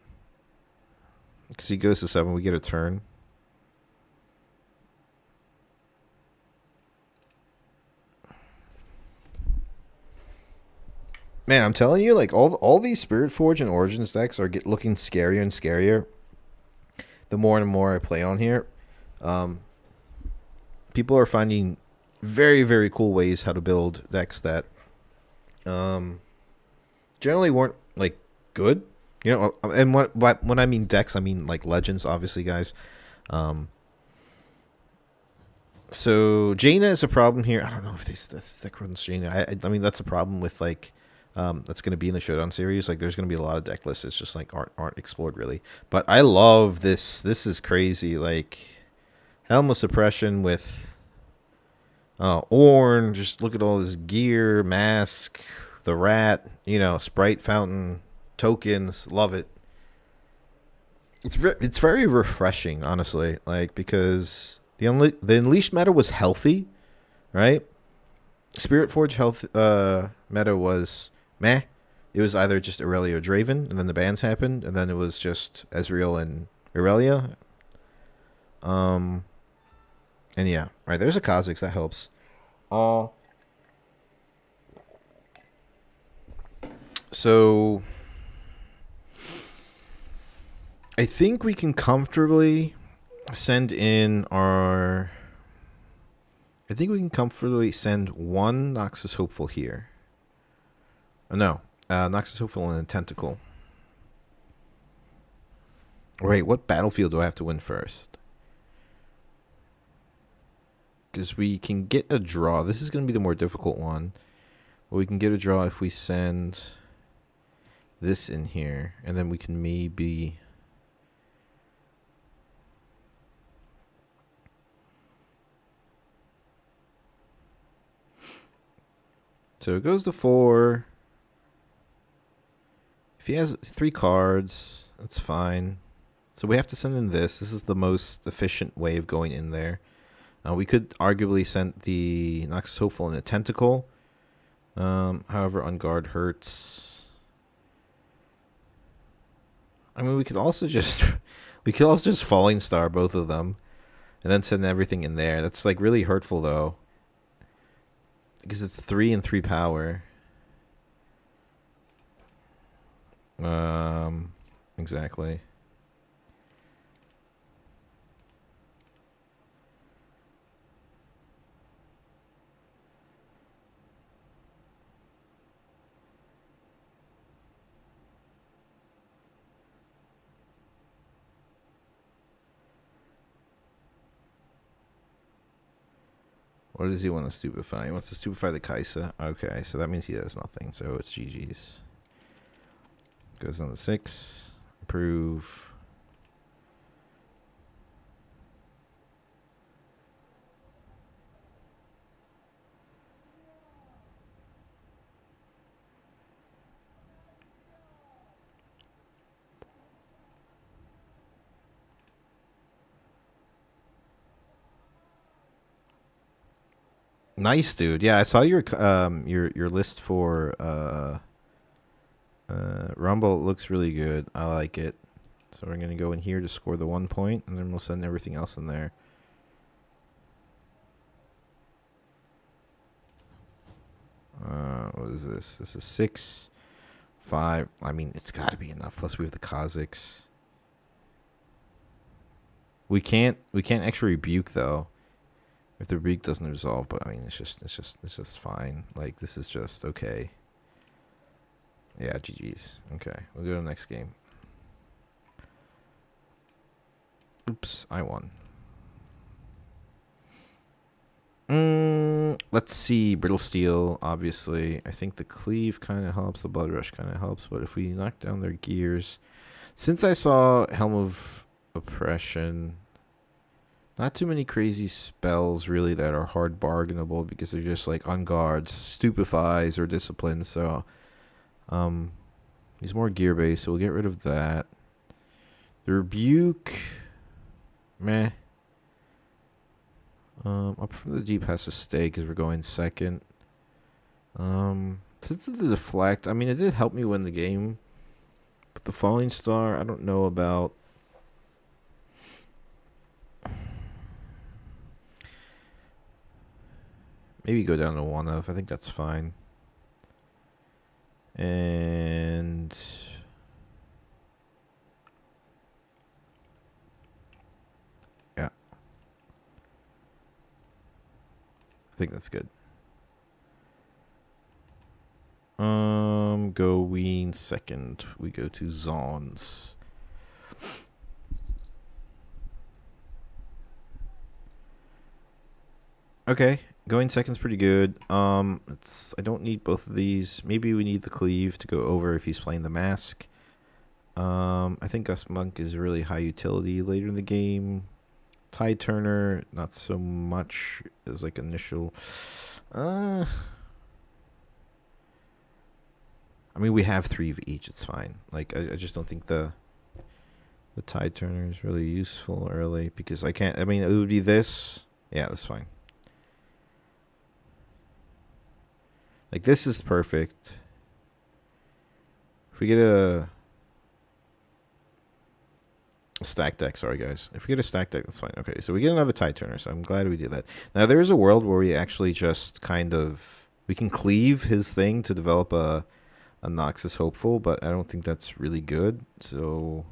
Because he goes to 7, we get a turn. Man, I'm telling you, like all these Spirit Forge and Origins decks are looking scarier and scarier. The more and more I play on here, people are finding very, very cool ways how to build decks that generally weren't like good. You know, and when I mean decks, I mean like Legends, obviously, guys. So Jaina is a problem here. I don't know if this deck runs Jaina. I mean, that's a problem with like that's going to be in the Showdown series. Like, there's going to be a lot of deck lists. It's just like aren't explored really. But I love this. This is crazy. Like Helm of Suppression with Ornn. Just look at all this gear, mask, the rat. You know, sprite fountain, tokens. Love it. It's very refreshing, honestly. Like, because the Unleashed meta was healthy, right? Spirit Forge health meta was meh. It was either just Aurelia or Draven, and then the bans happened, and then it was just Ezreal and Aurelia. And yeah, all right. There's a Kha'Zix that helps. So I think we can comfortably send in our... I think we can comfortably send one Noxus Hopeful here. No, Noxus Hopeful and a Tentacle. Wait, what battlefield do I have to win first? Because we can get a draw. This is going to be the more difficult one. But we can get a draw if we send this in here. And then we can maybe... So it goes to 4. If he has 3 cards, that's fine. So we have to send in this. This is the most efficient way of going in there. We could arguably send the Noxus Hopeful and a Tentacle. However, on guard hurts. I mean, we could also just Falling Star both of them, and then send everything in there. That's like really hurtful though, because it's 3 and 3 power. Exactly. What does he want to stupefy? He wants to stupefy the Kaisa. Okay, so that means he has nothing. So it's GG's. Goes on the 6. Improve. Nice, dude. Yeah, I saw your list for Rumble. It looks really good. I like it. So we're gonna go in here to score the 1 point, and then we'll send everything else in there. What is this? This is 6, 5. I mean, it's got to be enough. Plus, we have the Kazakhs. We can't actually rebuke though. If the rebuke doesn't resolve, but I mean, it's just fine. Like, this is just okay. Yeah, GG's. Okay, we'll go to the next game. Oops, I won. Let's see. Brittle Steel, obviously. I think the Cleave kind of helps. The Blood Rush kind of helps. But if we knock down their gears... Since I saw Helm of Oppression... Not too many crazy spells, really, that are hard bargainable. Because they're just, like, on guards, stupefies, or discipline. So, he's more gear-based. So we'll get rid of that. The Rebuke... Meh. Up from the Deep has to stay because we're going second. Since the Deflect, I mean, it did help me win the game. But the Falling Star, I don't know about. Maybe go down to 1 of. I think that's fine. And... yeah. I think that's good. Going second. We go to Zons. Okay, going second's pretty good. I don't need both of these. Maybe we need the Cleave to go over if he's playing the Mask. I think Gus Monk is really high utility later in the game. Tide Turner, not so much as like initial. I mean, we have 3 of each. It's fine. Like, I just don't think the Tide Turner is really useful early because I can't. I mean, it would be this. Yeah, that's fine. Like, this is perfect. If we get a stack deck, sorry guys. If we get a stack deck, that's fine. Okay, so we get another Tide Turner, so I'm glad we did that. Now, there is a world where we actually just kind of... We can cleave his thing to develop a Noxus Hopeful, but I don't think that's really good. So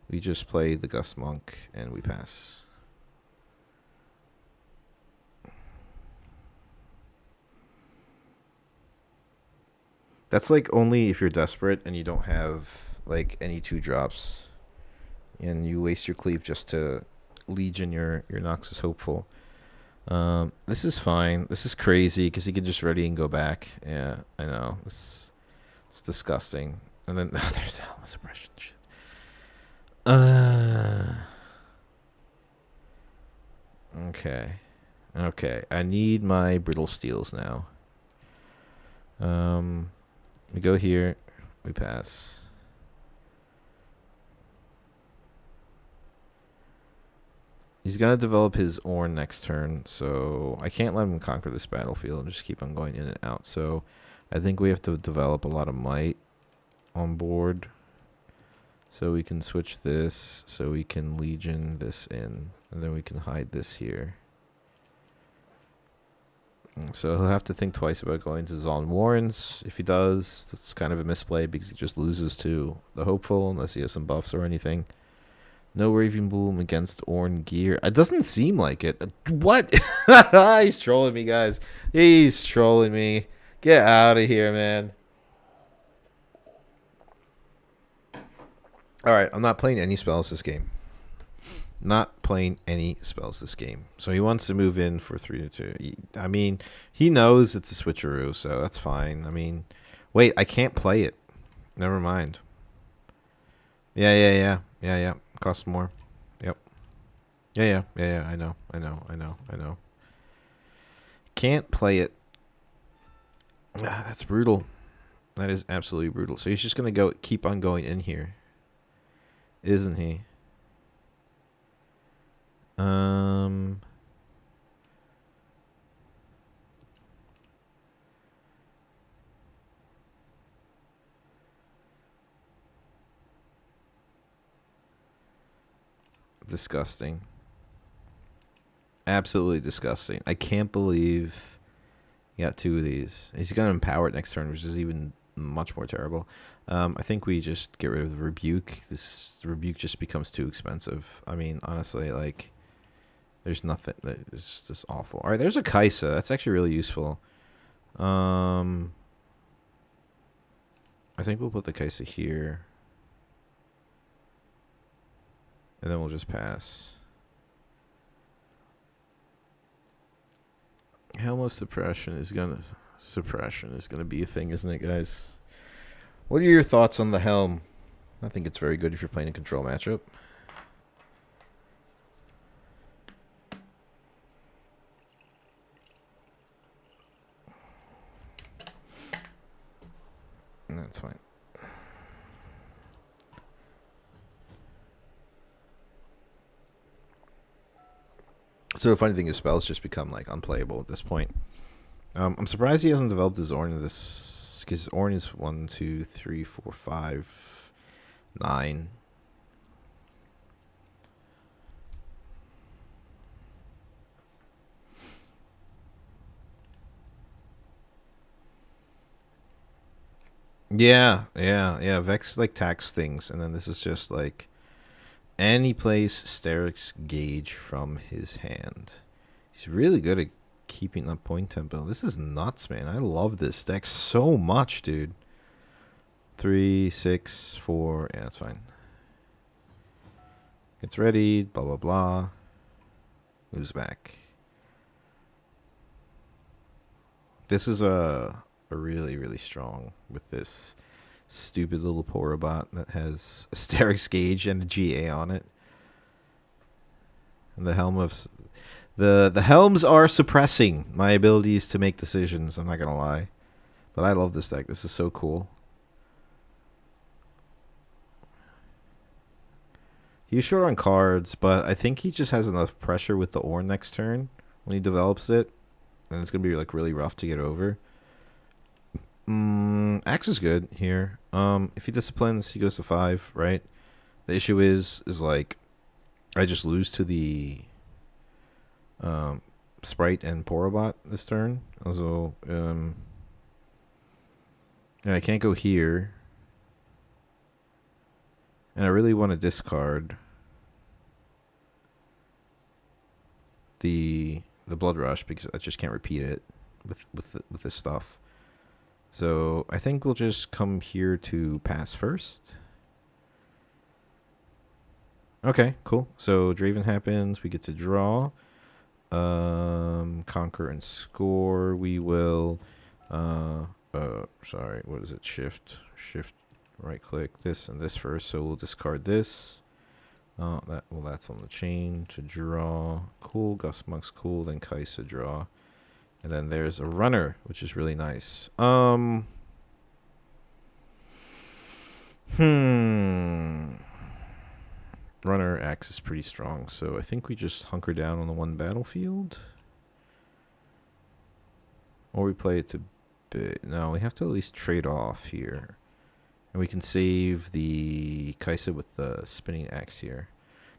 we just play the Gus Monk and we pass. That's like only if you're desperate and you don't have like any 2-drops, and you waste your cleave just to Legion your Noxus Hopeful. This is fine. This is crazy because he can just ready and go back. Yeah, I know. It's disgusting. And then there's Helm of Suppression shit. Okay. Okay. I need my Brittle Steels now. We go here. We pass. He's going to develop his Ornn next turn, so I can't let him conquer this battlefield and just keep on going in and out. So I think we have to develop a lot of might on board. So we can switch this, so we can Legion this in, and then we can hide this here. So he'll have to think twice about going to Zon Warrens. If he does, that's kind of a misplay because he just loses to the Hopeful unless he has some buffs or anything. No Raving Boom against Ornn Gear. It doesn't seem like it. What? He's trolling me, guys. He's trolling me. Get out of here, man. Alright, I'm not playing any spells this game. Not playing any spells this game. So he wants to move in for 3-2. I mean, he knows it's a switcheroo, so that's fine. I mean, wait, I can't play it. Never mind. Yeah. Costs more. Yep. Yeah. I know. Can't play it. That's brutal. That is absolutely brutal. So he's just gonna keep on going in here, isn't he? Disgusting. Absolutely disgusting. I can't believe he got 2 of these. He's going to empower it next turn, which is even much more terrible. I think we just get rid of the Rebuke. This Rebuke just becomes too expensive. I mean, honestly, like, there's nothing. It's just awful. All right, there's a Kaisa. That's actually really useful. I think we'll put the Kaisa here. And then we'll just pass. Helm of Suppression is gonna be a thing, isn't it, guys? What are your thoughts on the Helm? I think it's very good if you're playing a control matchup. That's fine. So the funny thing is, spells just become like unplayable at this point. I'm surprised he hasn't developed his Ornn in this, because Ornn is 1, 2, 3, 4, 5, 9. Yeah. Vex like tax things, and then this is just like, and he plays Steric's Gauge from his hand. He's really good at keeping up point tempo. This is nuts, man. I love this deck so much, dude. 3, 6, 4. Yeah, that's fine. Gets ready. Blah, blah, blah. Moves back. This is a really, really strong with this stupid little Porobot that has a Steric's Gauge and a GA on it. And the Helm of... The Helms are suppressing my abilities to make decisions, I'm not going to lie. But I love this deck. This is so cool. He's short on cards, but I think he just has enough pressure with the Ornn next turn when he develops it. And it's going to be like really rough to get over. Axe is good here. If he disciplines, he goes to 5, right? The issue is like, I just lose to the Sprite and Porobot this turn. Also, and I can't go here. And I really want to discard the Blood Rush because I just can't repeat it with this stuff. So I think we'll just come here to pass first. Okay, cool. So Draven happens. We get to draw. Conquer and score. We will sorry, what is it? Shift right click this and this first. So we'll discard this. That's on the chain to draw. Cool. Gus Monk's cool. Then Kaisa draw. And then there's a runner, which is really nice. Runner Axe is pretty strong, so I think we just hunker down on the one battlefield. Or we play it to bit. No, we have to at least trade off here. And we can save the Kaisa with the spinning axe here.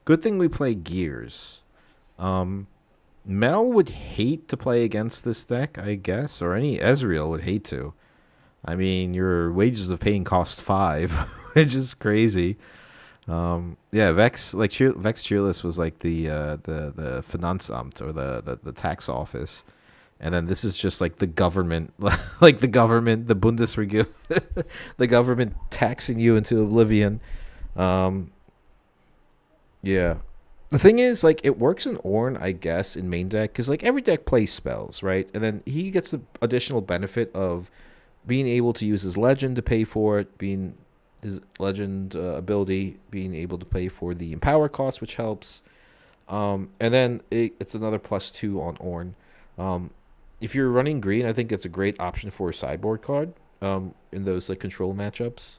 Good thing we play Gears. Mel would hate to play against this deck, I guess, or any Ezreal would hate to. I mean, your wages of paying cost 5, which is crazy. Yeah, Vex Cheerless was like the Finanzamt or the tax office, and then this is just like the government, like the Bundesregierung, the government taxing you into oblivion. Yeah. The thing is, like, it works in Ornn, I guess, in main deck, because, like, every deck plays spells, right? And then he gets the additional benefit of being able to use his legend to pay for it, being his legend ability, being able to pay for the empower cost, which helps. And then it's another +2 on Ornn. If you're running green, I think it's a great option for a sideboard card in those, like, control matchups.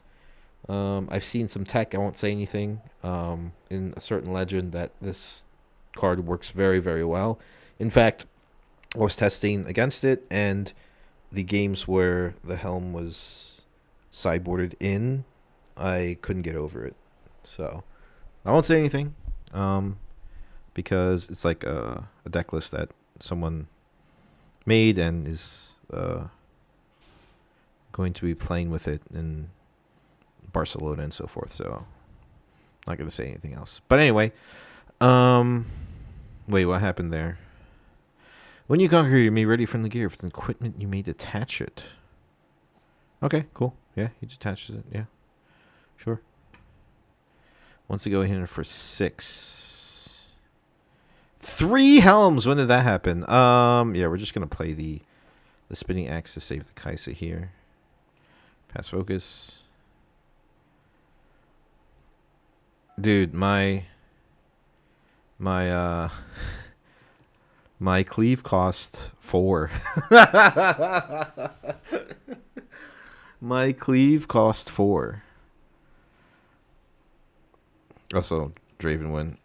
I've seen some tech, I won't say anything, in a certain legend that this card works very, very well. In fact, I was testing against it, and the games where the Helm was sideboarded in, I couldn't get over it. So, I won't say anything. because it's like a deck list that someone made and is going to be playing with it in Barcelona and so forth. So I'm not going to say anything else. But anyway, wait, what happened there? When you conquer, you may ready from the gear. If it's equipment, you may detach it. Okay, cool. Yeah, he detaches it. Yeah, sure. Wants to go in for 6. 3 helms. When did that happen? Yeah, we're just gonna play the spinning axe to save the Kaisa here. Pass focus. Dude, my my cleave cost 4. My cleave cost 4. Also, Draven win.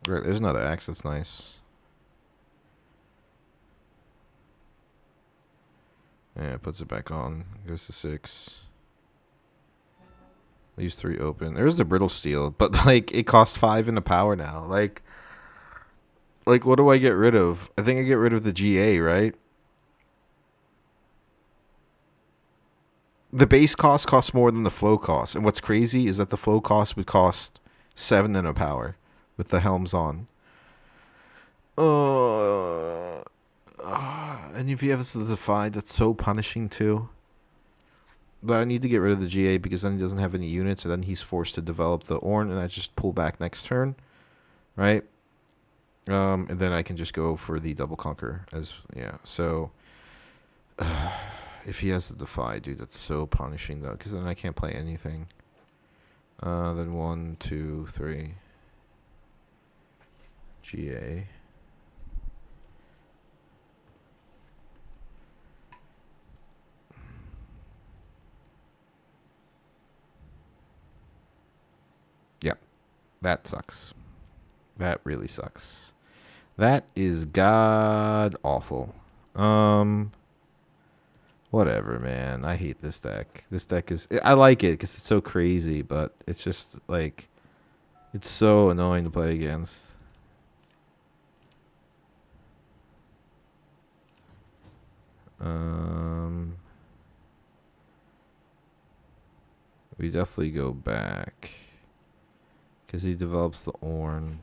Right, there's another axe. That's nice. Yeah, puts it back on. Goes to 6. Leaves 3 open. There's the brittle steel, but like it costs 5 in the power now. Like what do I get rid of? I think I get rid of the GA, right? The base cost costs more than the flow cost. And what's crazy is that the flow cost would cost 7 in a power with the helms on. And if you have the Defy, that's so punishing too. But I need to get rid of the GA because then he doesn't have any units, and then he's forced to develop the Ornn, and I just pull back next turn, right? And then I can just go for the double conquer as So if he has the Defy, dude, that's so punishing though, because then I can't play anything. Then 1, 2, 3. GA. Yep. That sucks. That really sucks. That is god awful. Whatever, man. I hate this deck. This deck is... I like it because it's so crazy, but it's just, like... It's so annoying to play against. We definitely go back. Because he develops the Ornn.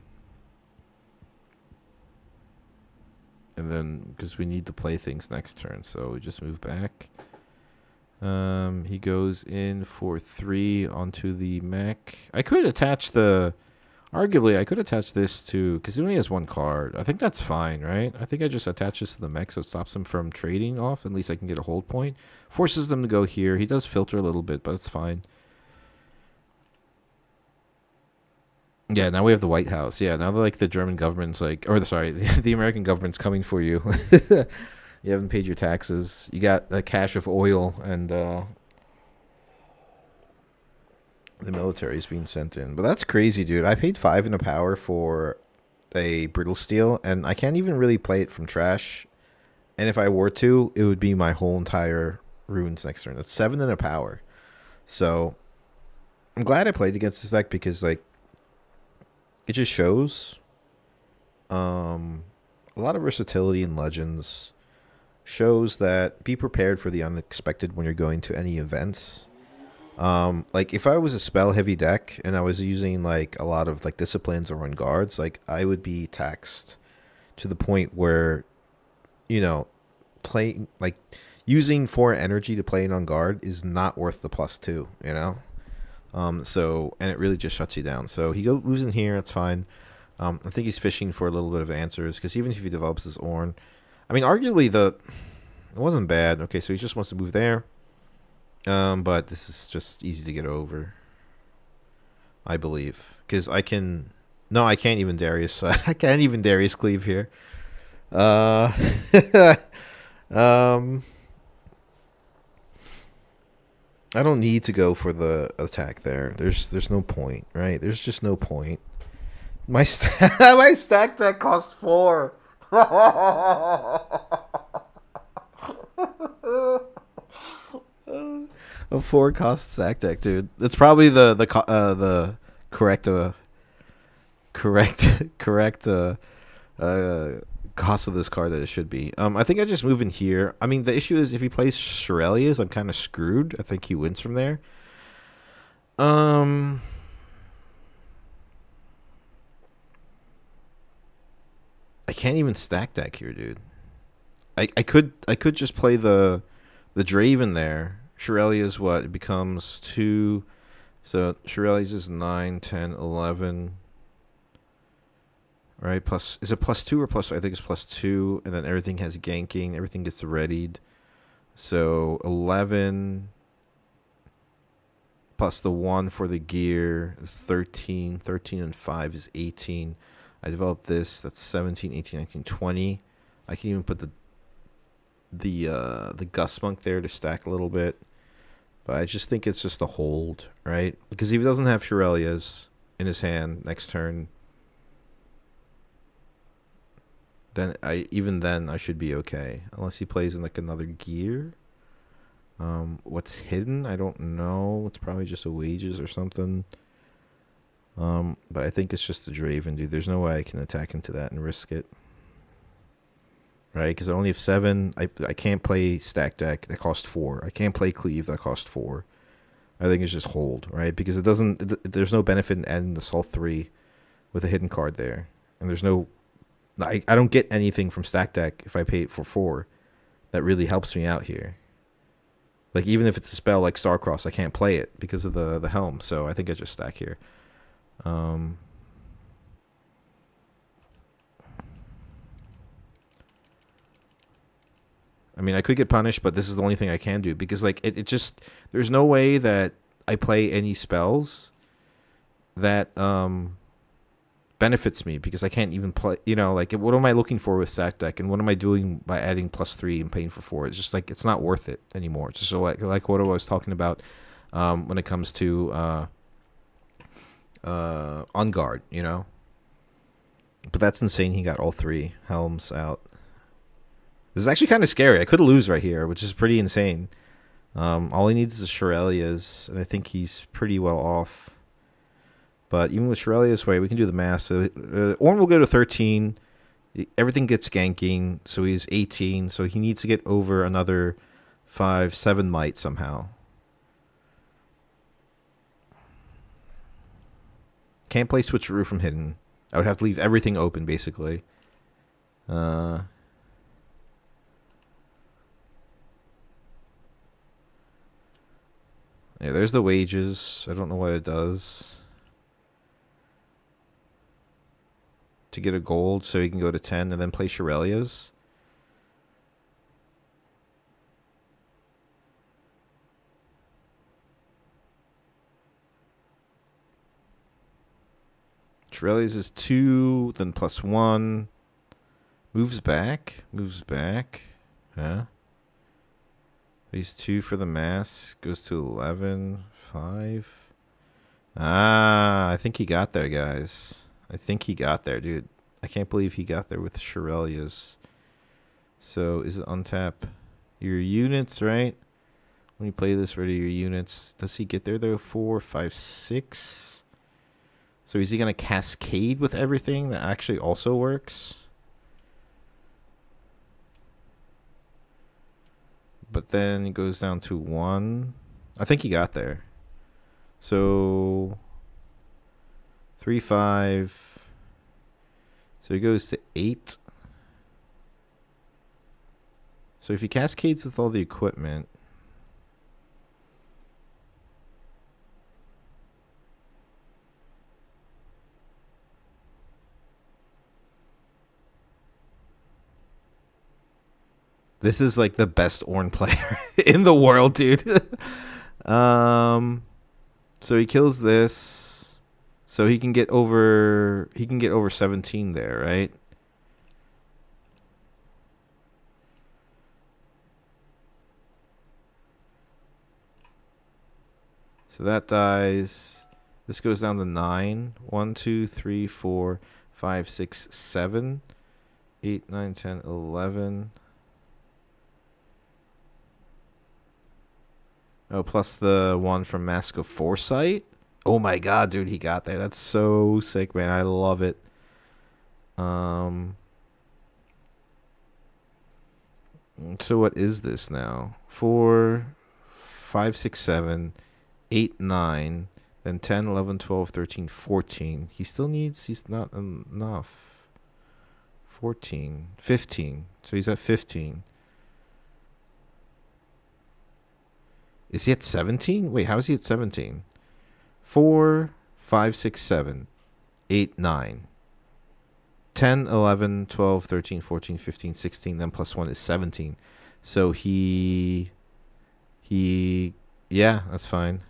And then, because we need to play things next turn, so we just move back. He goes in for 3 onto the mech. I could attach the... Arguably, I could attach this to... Because he only has 1 card. I think that's fine, right? I think I just attach this to the mech so it stops him from trading off. At least I can get a hold point. Forces them to go here. He does filter a little bit, but it's fine. Yeah, now we have the White House. Yeah, now like the German government's like... Or, sorry, the American government's coming for you. You haven't paid your taxes. You got a cache of oil, and the military is being sent in. But that's crazy, dude. I paid 5 in a power for a brittle steel, and I can't even really play it from trash. And if I were to, it would be my whole entire runes next turn. That's 7 in a power. So I'm glad I played against this deck because, like, it just shows a lot of versatility in Legends. Shows that be prepared for the unexpected when you're going to any events. Like if I was a spell heavy deck and I was using like a lot of like disciplines or on guards, like I would be taxed to the point where, you know, playing like using 4 energy to play it on guard is not worth the +2, you know. So and it really just shuts you down. So he goes in here, that's fine. I think he's fishing for a little bit of answers because even if he develops his Ornn, I mean, arguably it wasn't bad. Okay, so he just wants to move there. But this is just easy to get over, I believe, because I can. No, I can't even Darius. I can't even Darius cleave here. I don't need to go for the attack there. There's no point, right? There's just no point. My my stack deck cost 4. A 4 cost stack deck, dude. It's probably the correct correct correct uh cost of this card that it should be. I think I just move in here. I mean, the issue is if he plays Shirelias, I'm kind of screwed. I think he wins from there. Um, I can't even stack deck here, dude. I could just play the Draven there. Shirelia's what? It becomes 2. So Shirelia's is 9, 10, 11. Right, plus is it plus 2 or plus? I think it's plus 2, and then everything has ganking. Everything gets readied. So 11 plus the 1 for the gear is 13. 13 and 5 is 18. I developed this. That's 17, 18, 19, 20. I can even put the Gust Monk there to stack a little bit. But I just think it's just a hold, right? Because if he doesn't have Shirelias in his hand next turn, then I should be okay. Unless he plays in like another gear. What's hidden? I don't know. It's probably just a wages or something. But I think it's just a Draven, dude. There's no way I can attack into that and risk it. Right? Because I only have 7. I can't play stack deck. That cost 4. I can't play cleave. That cost 4. I think it's just hold, right? Because it doesn't. There's no benefit in adding the Salt 3 with a hidden card there, and there's no. I don't get anything from stack deck if I pay it for 4. That really helps me out here. Like even if it's a spell like Starcross, I can't play it because of the helm. So I think I just stack here. I mean, I could get punished, but this is the only thing I can do because like it just there's no way that I play any spells that benefits me because I can't even play. You know, like what am I looking for with stack deck, and what am I doing by adding plus 3 and paying for 4? It's just like it's not worth it anymore. It's just so like what I was talking about when it comes to on guard, you know. But that's insane. He got all 3 helms out. This is actually kind of scary. I could lose right here, which is pretty insane. All he needs is Shirelias, and I think he's pretty well off. But even with Shirelias' way, we can do the math. So Ornn will go to 13. Everything gets ganking, so he's 18. So he needs to get over another 5, 7 might somehow. Can't play Switcheroo from hidden. I would have to leave everything open, basically. Yeah, there's the wages. I don't know what it does. To get a gold so he can go to 10 and then play Shirelias. Shirelias is 2, then plus 1. Moves back. Huh? He's 2 for the mask. Goes to 11. 5. Ah, I think he got there, guys. I think he got there, dude. I can't believe he got there with Shirelias. So, is it untap your units, right? When you play this, ready your units. Does he get there, though? 4, 5, 6. So, is he going to cascade with everything? That actually also works. But then he goes down to 1. I think he got there. So 3, 5. So he goes to 8. So if he cascades with all the equipment, this is like the best Ornn player in the world, dude. So he kills this. So he can get over 17 there, right? So that dies. This goes down to 9. 1, 2, 3, 4, 5, 6, 7, 8, 9, 10, 11. Oh, plus the one from Mask of Foresight. Oh my god, dude, he got there. That's so sick, man. I love it. Um, so what is this now? 4, 5, 6, 7, 8, 9, then 10, 11, 12, 13, 14. He still needs, he's not enough. 14, 15. So he's at 15. Is he at 17? Wait, how is he at 17? 4, 5, 6, 7, 8, 9. 10, 11, 12, 13, 14, 15, 16, then plus 1 is 17. So yeah, that's fine.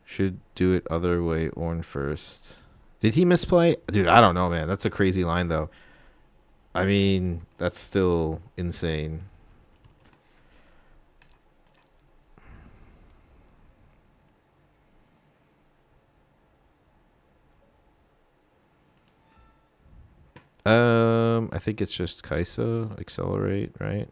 Should do it other way, Orn first. Did he misplay? Dude, I don't know, man. That's a crazy line, though. I mean, that's still insane. I think it's just Kaisa, accelerate, right?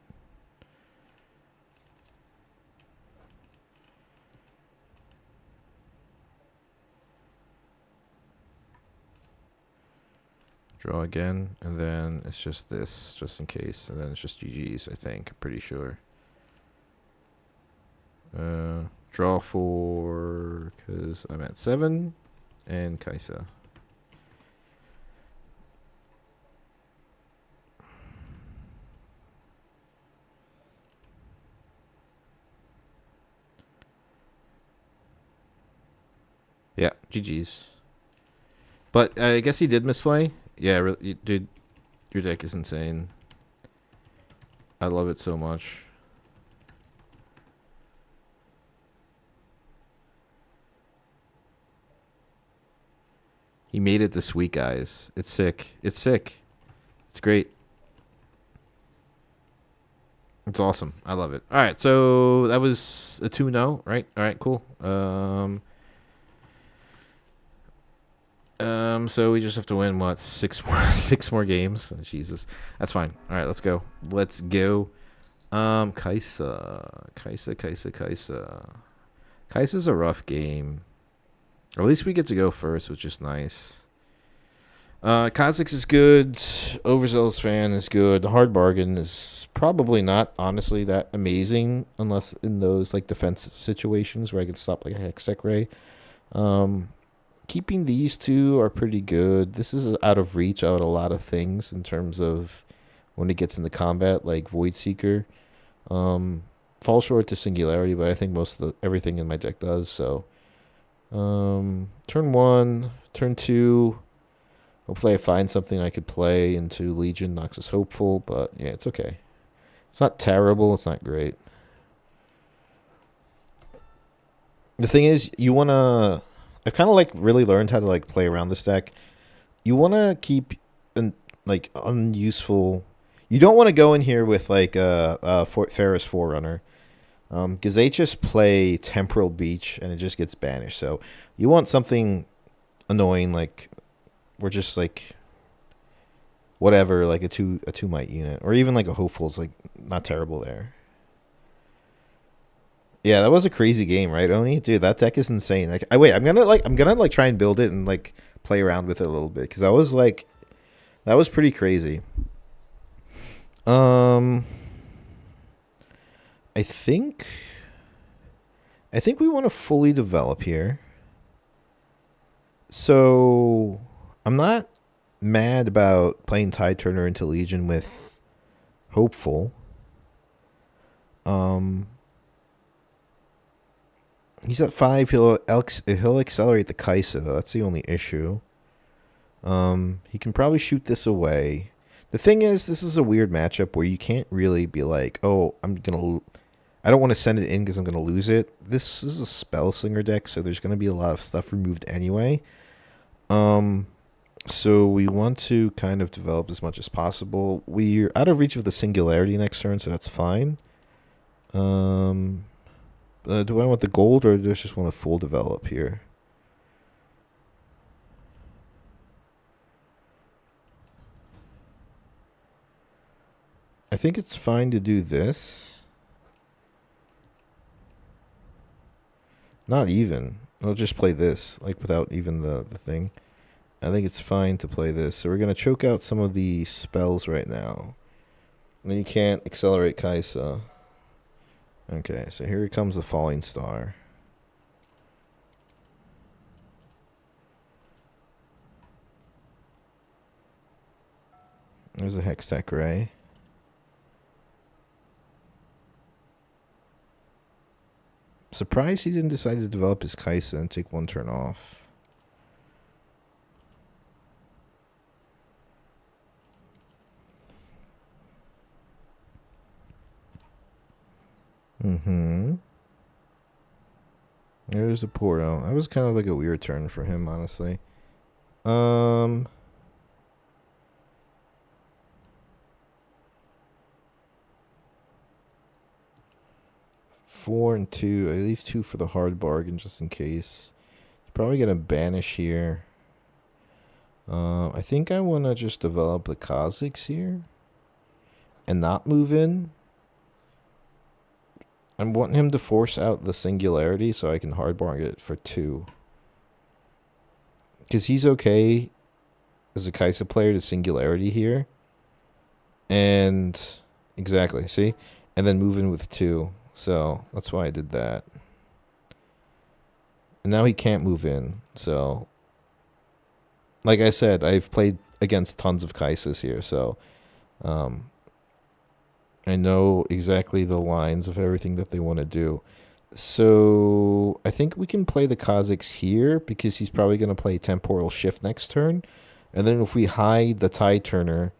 Draw again, and then it's just this, just in case, and then it's just GG's, I think, pretty sure. Draw 4, because I'm at 7, and Kaisa. Yeah, GG's. But I guess he did misplay. Yeah, dude, your deck is insane. I love it so much. He made it this week, guys. It's sick. It's sick. It's great. It's awesome. I love it. All right, so that was a 2-0, right? All right, cool. So we just have to win what, 6 more games? Oh, Jesus, that's fine. All right, let's go. Let's go. Kaisa. Kaisa's a rough game. Or at least we get to go first, which is nice. Kha'Zix is good. Overzealous Fan is good. The Hard Bargain is probably not, honestly, that amazing unless in those like defense situations where I can stop like a Hextech Ray. Keeping these two are pretty good. This is out of reach out a lot of things in terms of when it gets into combat, like Void Seeker. Fall short to Singularity, but I think most of everything in my deck does. So, turn 1, turn 2. Hopefully I find something I could play into Legion. Noxus Hopeful, but yeah, it's okay. It's not terrible. It's not great. The thing is, you want to... I've kind of like really learned how to like play around this deck. You want to keep like unuseful... You don't want to go in here with like Ferris Forerunner. Because they just play Temporal Beach and it just gets banished. So you want something annoying like... We're just like whatever, like a two might unit, or even like a Hopeful's like not terrible there. Yeah, that was a crazy game, right, Oni? Dude, that deck is insane. Like, I'm gonna try and build it and like play around with it a little bit because that was pretty crazy. I think we want to fully develop here. So I'm not mad about playing Tide Turner into Legion with Hopeful. He's at 5. He'll accelerate the Kaisa, though. That's the only issue. He can probably shoot this away. The thing is, this is a weird matchup where you can't really be like, oh, I don't want to send it in because I'm going to lose it. This is a Spell Slinger deck, so there's going to be a lot of stuff removed anyway. So we want to kind of develop as much as possible. We're out of reach of the Singularity next turn, so that's fine. Do I want the gold, or do I just want to full develop here? I think it's fine to do this. Not even. I'll just play this, like, without even the thing. I think it's fine to play this. So we're going to choke out some of the spells right now. And then you can't accelerate Kaisa. Okay, so here comes the Falling Star. There's a Hextech Ray. Surprised he didn't decide to develop his Kaisa and take one turn off. Mm-hmm. There's a Poro. That was kind of like a weird turn for him, honestly. 4 and 2. I leave 2 for the hard bargain just in case. He's probably gonna banish here. I think I want to just develop the Kha'Zix here and not move in. I want him to force out the Singularity so I can hard bargain it for 2. Because he's okay as a Kaisa player to Singularity here. And exactly, see? And then move in with 2. So that's why I did that. And now he can't move in. So, like I said, I've played against tons of Kaisas here. So, I know exactly the lines of everything that they want to do. So I think we can play the Kha'Zix here because he's probably going to play Temporal Shift next turn. And then if we hide the Tide Turner,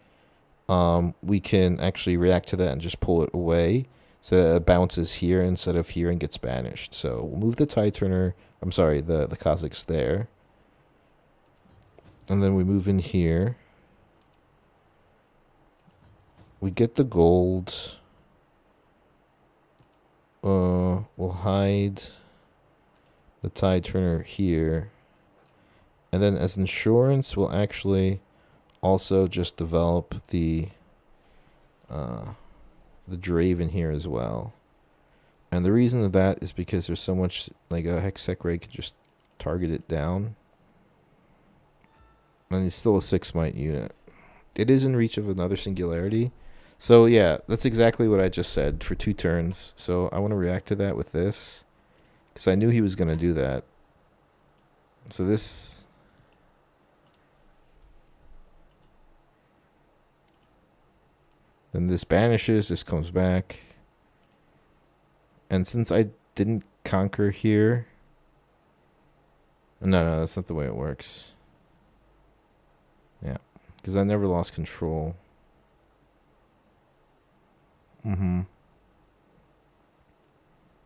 we can actually react to that and just pull it away so that it bounces here instead of here and gets banished. So we'll move the Tide Turner, I'm sorry, the Kha'Zix there. And then we move in here. We get the gold. We'll hide the Tide Turner here. And then as insurance, we'll actually also just develop the Draven here as well. And the reason of that is because there's so much, like a Hextech Ray could just target it down. And it's still a 6-mite unit. It is in reach of another Singularity. So yeah, that's exactly what I just said for 2 turns. So I want to react to that with this. Because I knew he was going to do that. So this... Then this banishes, this comes back. And since I didn't conquer here... No, that's not the way it works. Yeah, because I never lost control.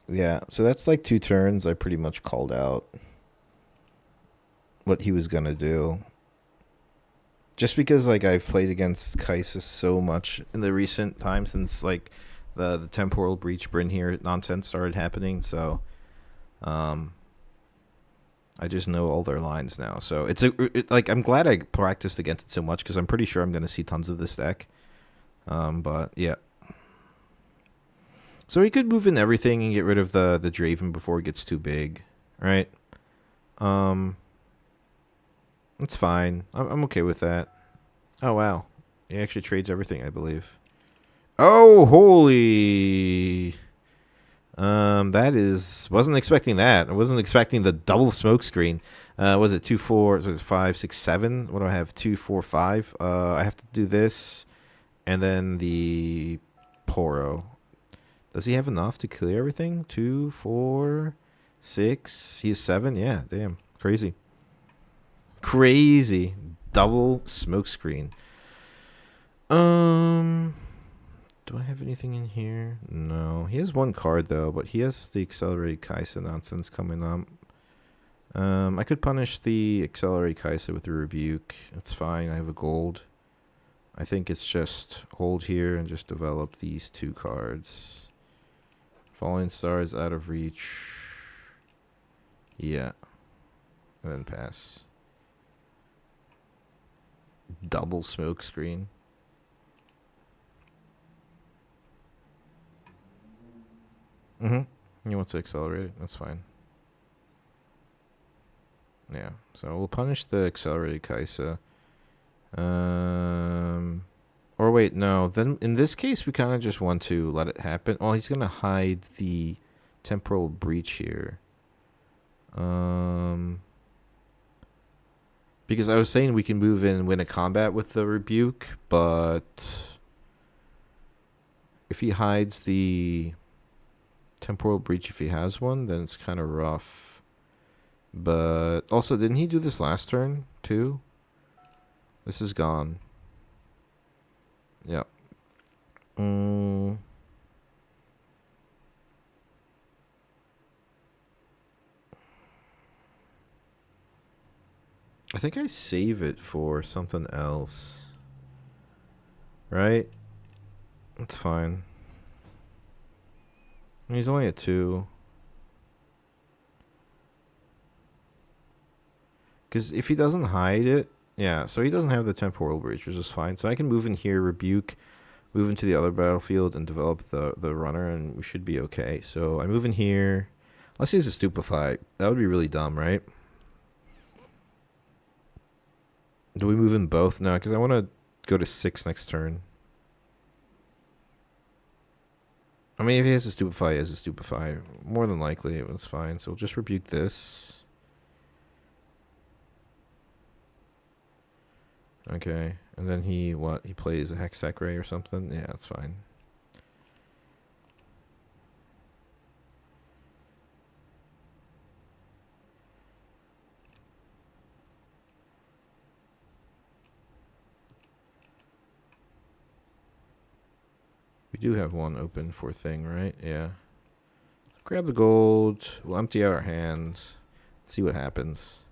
Yeah, so that's like 2 turns. I pretty much called out what he was going to do. Just because, like, I've played against Kaisa so much in the recent time since, like, the Temporal Breach Bryn here nonsense started happening. So, I just know all their lines now. So, like, I'm glad I practiced against it so much because I'm pretty sure I'm going to see tons of this deck. But, yeah. So he could move in everything and get rid of the Draven before it gets too big, right? That's fine. I'm okay with that. Oh, wow. He actually trades everything, I believe. Oh, holy... that is... Wasn't expecting that. I wasn't expecting the double smoke screen. Was it 2, 4, was it 5, 6, 7? What do I have? 2, 4, 5. I have to do this. And then the Poro. Does he have enough to clear everything? 2, 4, 6. He's 7. Yeah, damn. Crazy. Crazy. Double smoke screen. Do I have anything in here? No. He has 1 card, though, but he has the Accelerated Kaisa nonsense coming up. I could punish the Accelerated Kaisa with a Rebuke. That's fine. I have a gold. I think it's just hold here and just develop these 2 cards. Falling Star is out of reach. Yeah. And then pass. Double smoke screen. He wants to accelerate it. That's fine. Yeah, so we'll punish the accelerated Kaisa. Or wait, no. Then in this case, we kind of just want to let it happen. Oh, he's gonna hide the temporal breach here. Because I was saying we can move in and win a combat with the rebuke, but if he hides the temporal breach, if he has one, then it's kind of rough. But also, didn't he do this last turn too? This is gone. Yep. I think I save it for something else. Right? That's fine. He's only at 2. Because if he doesn't hide it, yeah, so he doesn't have the temporal breach, which is fine. So I can move in here, rebuke, move into the other battlefield, and develop the runner, and we should be okay. So I move in here. Let's use a stupefy. That would be really dumb, right? Do we move in both? No, because I want to go to 6 next turn. I mean, if he has a stupefy, he has a stupefy. More than likely, it was fine. So we'll just rebuke this. Okay, and then he plays a Hexac Ray or something? Yeah, that's fine. We do have one open for thing, right? Yeah. Grab the gold. We'll empty out our hand. See what happens.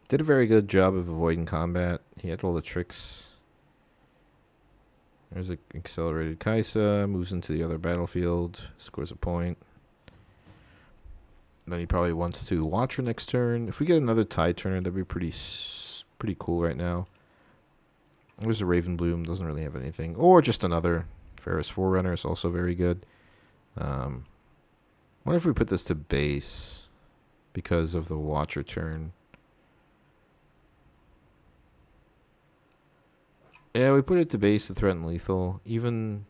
Did a very good job of avoiding combat. He had all the tricks. There's an accelerated Kaisa. Moves into the other battlefield. Scores a point. Then he probably wants to Watcher next turn. If we get another Tide Turner, that'd be pretty cool right now. There's a Raven Bloom. Doesn't really have anything. Or just another Ferris Forerunner is also very good. Wonder if we put this to base because of the Watcher turn. Yeah, we put it to base to threaten lethal. Even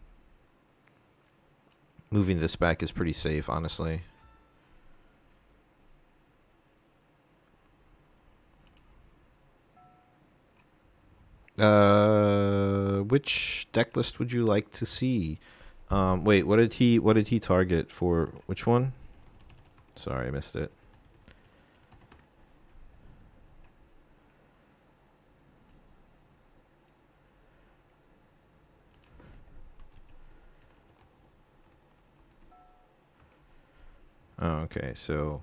moving this back is pretty safe, honestly. Which deck list would you like to see? Wait, what did he target for? Which one? Sorry, I missed it. Oh, okay, so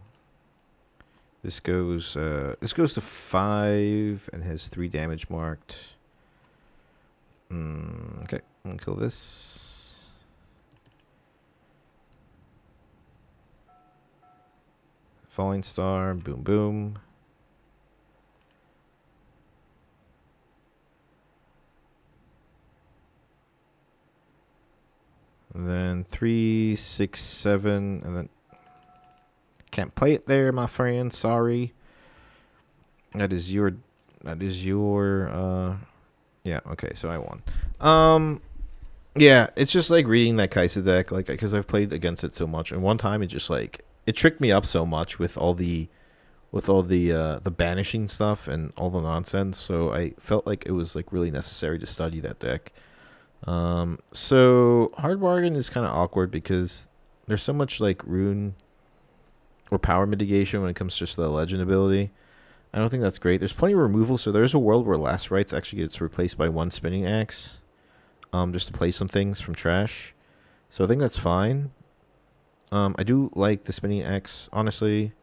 this goes to 5 and has 3 damage marked. Okay, I'm gonna kill this. Falling Star, boom boom. And then 3, 6, 7, and then can't play it there, my friend. Sorry. That is your. Yeah. Okay. So I won. Yeah. It's just like reading that Kaisa deck, like because I've played against it so much, and one time it just like it tricked me up so much with all the banishing stuff and all the nonsense. So I felt like it was like really necessary to study that deck. So Hard Bargain is kind of awkward because there's so much like rune or power mitigation when it comes just to the legend ability. I don't think that's great. There's plenty of removal, so there's a world where Last Rites actually gets replaced by 1 Spinning Axe, just to play some things from trash. So I think that's fine. I do like the Spinning Axe, honestly.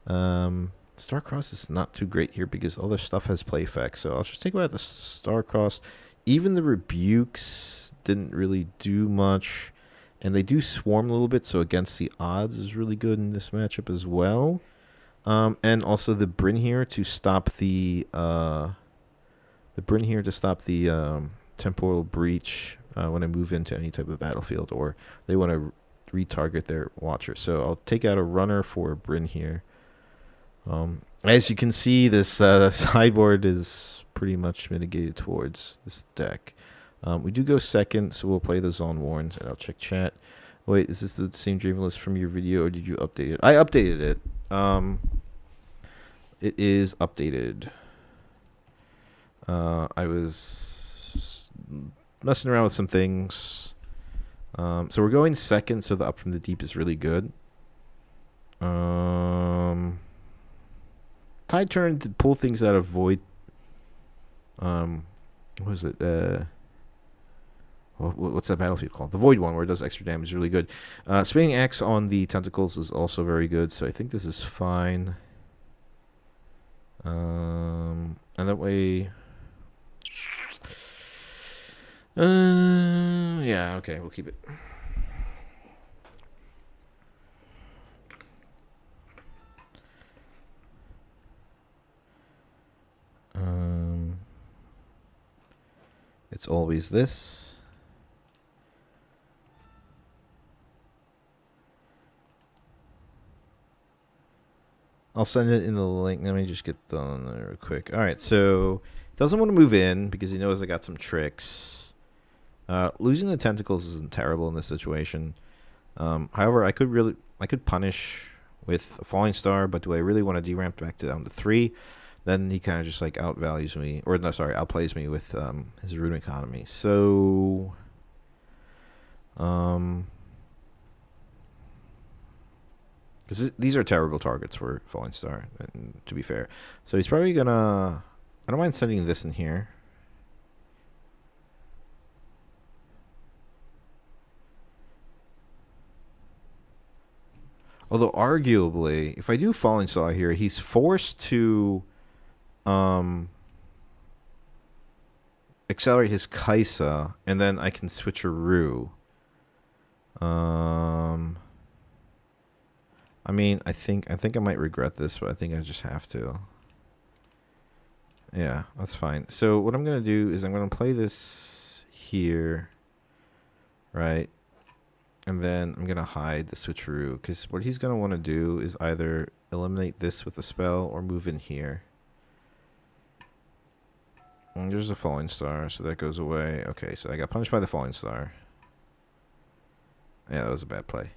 Starcross is not too great here because all their stuff has play effects, so I'll just take away the Starcross. Even the Rebukes didn't really do much. And they do swarm a little bit, so against the odds is really good in this matchup as well. And also the Bryn here to stop the temporal breach when I move into any type of battlefield, or they want to retarget their Watcher. So I'll take out a runner for Bryn here. As you can see, this sideboard is pretty much mitigated towards this deck. We do go second, so we'll play the Zon Warrens, and I'll check chat. Wait, is this the same dream list from your video, or did you update it? I updated it. It is updated. I was messing around with some things. So we're going second, so the up from the deep is really good. Tide turn to pull things out of void. What was it? What's that battlefield called? The void one, where it does extra damage, is really good. Spinning axe on the tentacles is also very good, so I think this is fine. And that way, yeah, okay, we'll keep it. It's always this. I'll send it in the link. Let me just get done there real quick. All right, so doesn't want to move in because he knows I got some tricks. Losing the tentacles isn't terrible in this situation. However, I could punish with a falling star, but do I really want to deramp back down to 3? Then he kind of just like outvalues me, or no, sorry, outplays me with his rune economy. So, because these are terrible targets for falling star, to be fair. So he's probably gonna. I don't mind sending this in here. Although arguably, if I do falling star here, he's forced to accelerate his Kaisa, and then I can switch a Rue. I mean, I think I might regret this, but I think I just have to. Yeah, that's fine. So what I'm gonna do is I'm gonna play this here, right? And then I'm gonna hide the switcheroo, because what he's gonna want to do is either eliminate this with a spell or move in here. And there's a falling star, so that goes away. Okay, so I got punished by the falling star. Yeah, that was a bad play.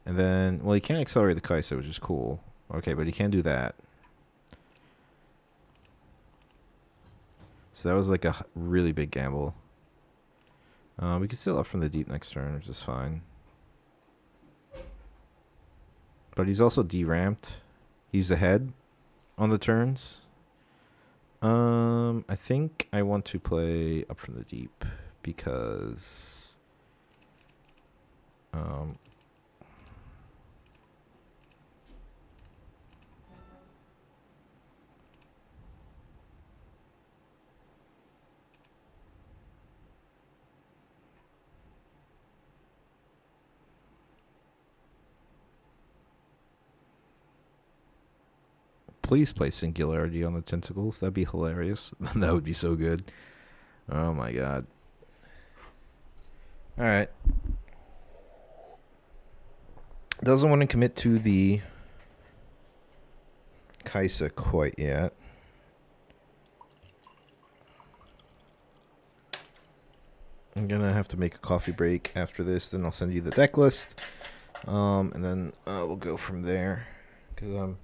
And then, well, he can't accelerate the Kaisa, which is cool. Okay, but he can do that. So that was like a really big gamble. We can still up from the deep next turn, which is fine. But he's also deramped. He's ahead on the turns. I think I want to play up from the deep because please play Singularity on the tentacles. That'd be hilarious. That would be so good. Oh my god. Alright. Doesn't want to commit to the Kaisa quite yet. I'm gonna have to make a coffee break after this. Then I'll send you the deck list. And then we'll go from there. Because I'm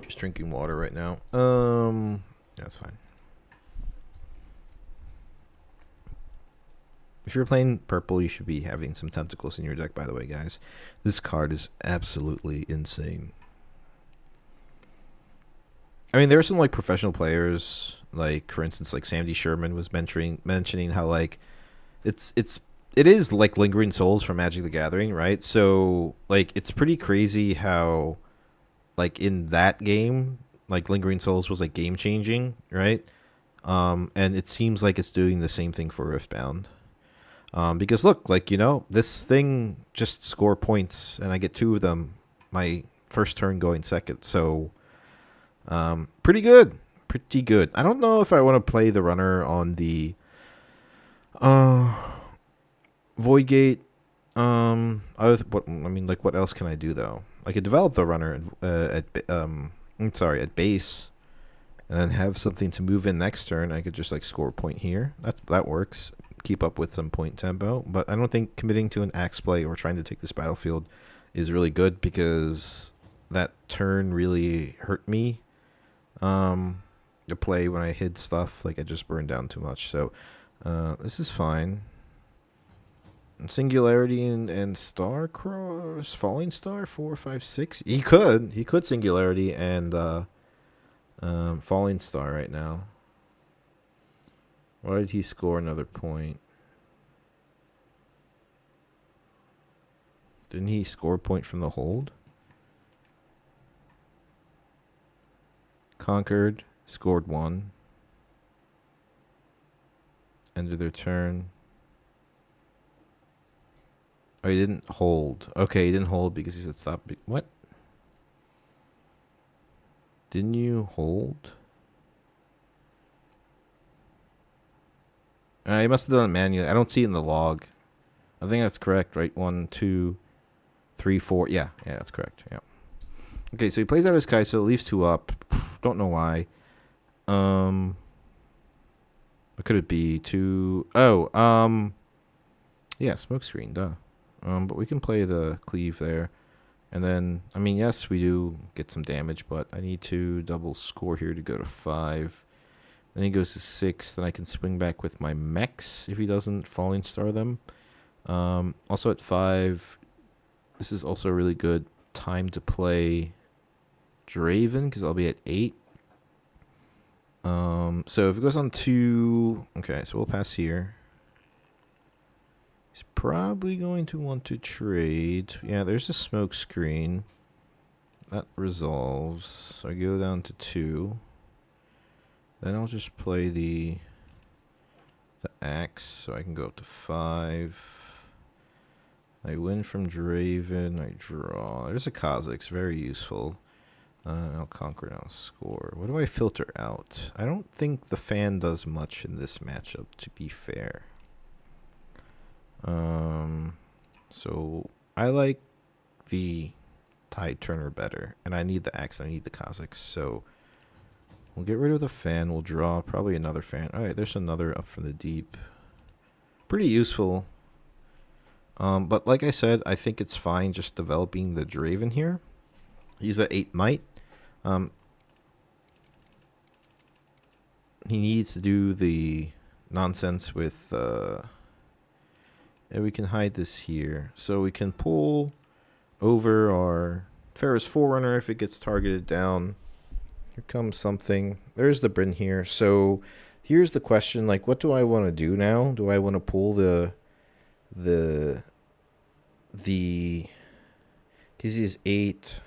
just drinking water right now. That's fine. If you're playing purple, you should be having some tentacles in your deck, by the way, guys. This card is absolutely insane. I mean, there are some like professional players, like for instance, like Sandy Sherman was mentioning how like it is like Lingering Souls from Magic the Gathering, right? So like it's pretty crazy how like in that game, like Lingering Souls was like game changing, right? And it seems like it's doing the same thing for Riftbound. Because look, like, you know, this thing just score points and I get 2 of them my first turn going second. So pretty good. Pretty good. I don't know if I want to play the runner on the Void Gate. What else can I do though? I could develop the runner at base, and then have something to move in next turn. I could just like score a point here. That works. Keep up with some point tempo, but I don't think committing to an axe play or trying to take this battlefield is really good, because that turn really hurt me. The play when I hid stuff, like I just burned down too much. So this is fine. And Singularity and Star Cross, Falling Star, 4, 5, 6. He could Singularity and Falling Star right now. Why did he score another point? Didn't he score a point from the hold? Conquered, scored 1. End of their turn. Oh, he didn't hold. Okay, he didn't hold because he said stop. What? Didn't you hold? He must have done it manually. I don't see it in the log. I think that's correct, right? 1, 2, 3, 4. Yeah, that's correct. Yeah. Okay, so he plays out his Kai'Sa, leaves 2 up. Don't know why. What could it be? 2. Oh, yeah, smoke screen, duh. But we can play the cleave there. And then, I mean, yes, we do get some damage, but I need to double score here to go to 5. Then he goes to 6. Then I can swing back with my mechs if he doesn't Falling Star them. Also at 5, this is also a really good time to play Draven, because I'll be at 8. So if it goes on 2, okay, so we'll pass here. He's probably going to want to trade. Yeah, there's a smoke screen. That resolves. So I go down to 2. Then I'll just play the axe, so I can go up to 5. I win from Draven. I draw. There's a Kha'Zix, very useful. I'll conquer and I'll score. What do I filter out? I don't think the fan does much in this matchup, to be fair. So I like the Tide Turner better, and I need the axe and I need the Kha'Zix, so we'll get rid of the fan. We'll draw probably another fan. Alright, there's another up from the deep. Pretty useful. But like I said, I think it's fine just developing the Draven here. He's at 8 might. He needs to do the nonsense with and we can hide this here. So we can pull over our Ferris Forerunner if it gets targeted down. Here comes something. There's the Bryn here. So here's the question, like, what do I want to do now? Do I want to pull the because he's 8,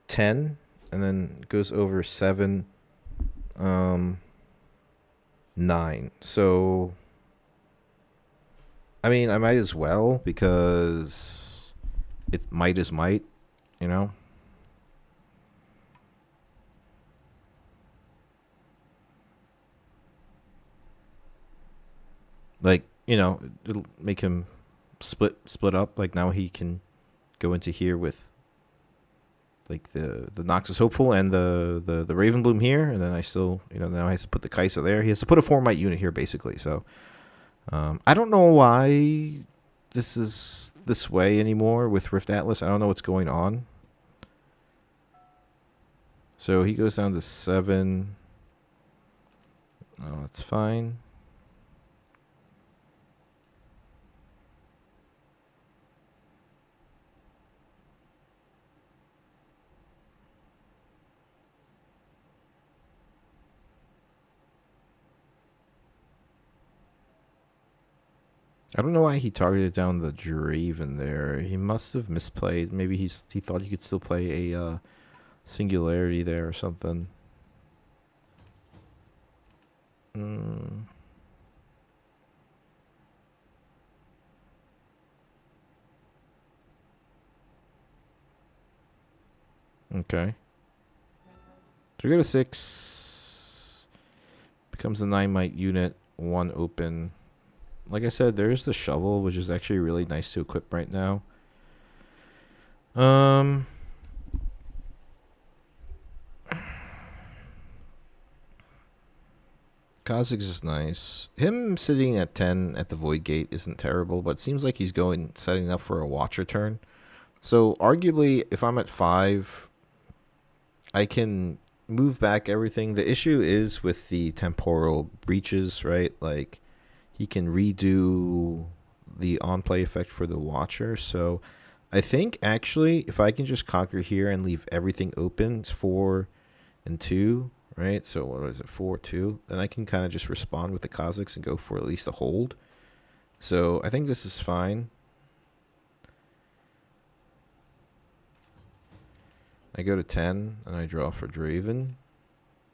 10, and then goes over 7, 9. So I mean, I might as well, because it's might is might, you know? Like, you know, it'll make him split up. Like, now he can go into here with like the Noxus Hopeful and the Ravenbloom here, and then I still, you know, now he has to put the Kai'Sa there. He has to put a 4 might unit here, basically, so I don't know why this is this way anymore with Rift Atlas. I don't know what's going on. So he goes down to 7. Oh, that's fine. I don't know why he targeted down the Draven there. He must have misplayed. Maybe he thought he could still play a Singularity there or something. Okay. So we go to 6. Becomes a 9 might unit. 1 open. Like I said, there's the shovel, which is actually really nice to equip right now. Um, Kha'Zix is nice. Him sitting at 10 at the Void Gate isn't terrible, but it seems like he's setting up for a Watcher turn. So arguably, if I'm at 5, I can move back everything. The issue is with the temporal breaches, right? Like, he can redo the on-play effect for the Watcher. So I think, actually, if I can just conquer here and leave everything open, it's 4 and 2, right? So what is it, 4-2? Then I can kind of just respond with the Kha'Zix and go for at least a hold. So I think this is fine. I go to 10 and I draw for Draven.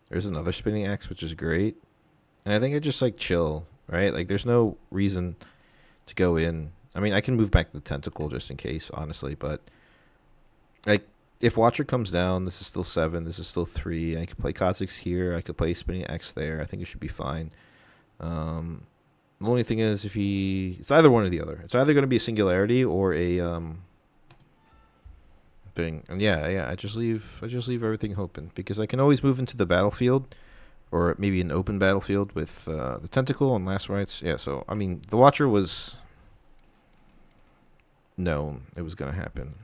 There's another spinning axe, which is great. And I think I just like chill, right? Like there's no reason to go in. I mean, I can move back the tentacle just in case, honestly, but like if Watcher comes down, this is still 7, this is still 3. I could play Kha'Zix here, I could play spinning axe there. I think it should be fine. The only thing is it's either one or the other. It's either going to be a singularity or a thing. And yeah, I just leave everything open because I can always move into the battlefield or maybe an open battlefield with the tentacle and last rites. Yeah, so I mean, the Watcher was known it was going to happen.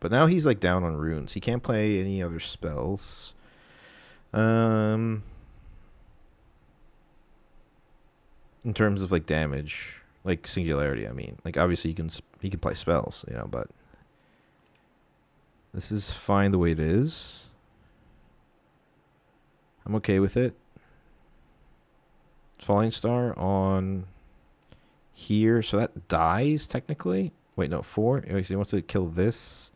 But now he's like down on runes. He can't play any other spells. In terms of like damage, like singularity, I mean, like obviously he can play spells, but this is fine the way it is. I'm okay with it. Falling Star on here, so that dies technically. Wait, no, 4. So he wants to kill this,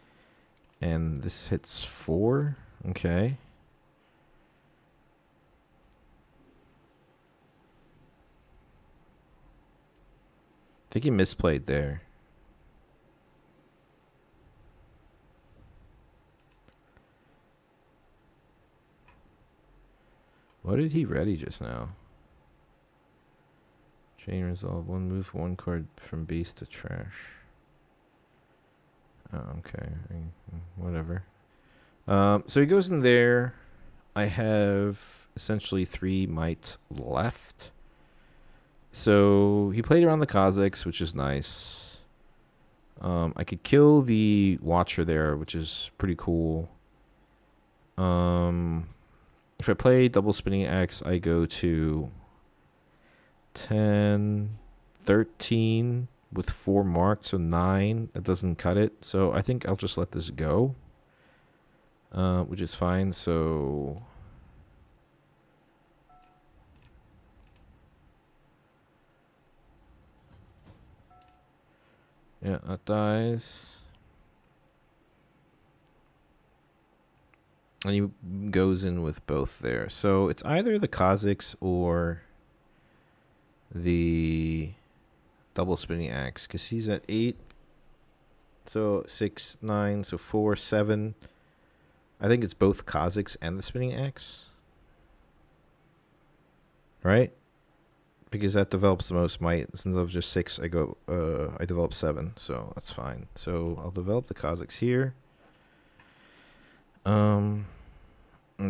and this hits 4. Okay. I think he misplayed there. What did he ready just now? Chain resolve. Move one card from base to trash. Oh, okay. Whatever. So he goes in there. I have essentially 3 mites left. So he played around the Kha'Zix, which is nice. I could kill the Watcher there, which is pretty cool. If I play double spinning axe, I go to 10, 13 with 4 marked, so 9. That doesn't cut it. So I think I'll just let this go, which is fine. So yeah, that dies. And he goes in with both there. So it's either the Kha'Zix or the double spinning axe, because he's at 8. So 6, 9, so 4, 7. I think it's both Kha'Zix and the spinning axe. Right? Because that develops the most might. Since I was just 6, I develop 7. So that's fine. So I'll develop the Kha'Zix here. And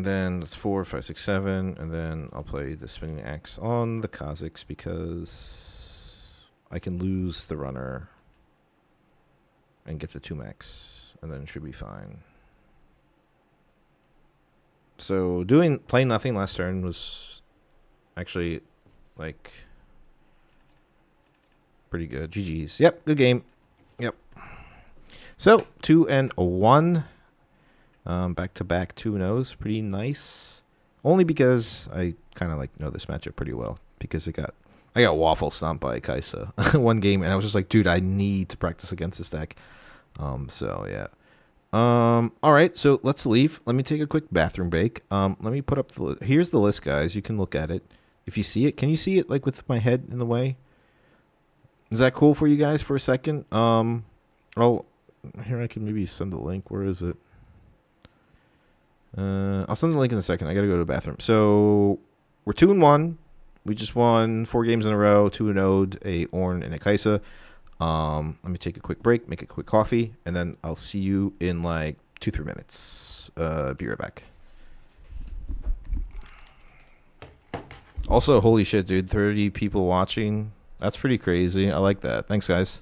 then it's 4, 5, 6, 7, and then I'll play the spinning axe on the Kha'Zix because I can lose the runner and get the 2 max, and then it should be fine. So playing nothing last turn was actually like pretty good. GG's. Yep, good game. Yep. So 2-1. Back-to-back 2-0s. Pretty nice. Only because I kind of like know this matchup pretty well. Because I got waffle stomped by Kaisa one game, and I was just like, dude, I need to practice against this deck. So yeah. All right, so let's leave. Let me take a quick bathroom break. Let me put up here's the list, guys. You can look at it. If you see it, can you see it like with my head in the way? Is that cool for you guys for a second? Here I can maybe send the link. Where is it? I'll send the link in a second. I gotta go to the bathroom. So we're 2-1. We just won 4 games in a row. 2-0'd a Ornn and a Kaisa. Let me take a quick break, make a quick coffee, and then I'll see you in like 2-3 minutes. Be right back. Also, holy shit, dude, 30 people watching. That's pretty crazy. I like that. Thanks, guys.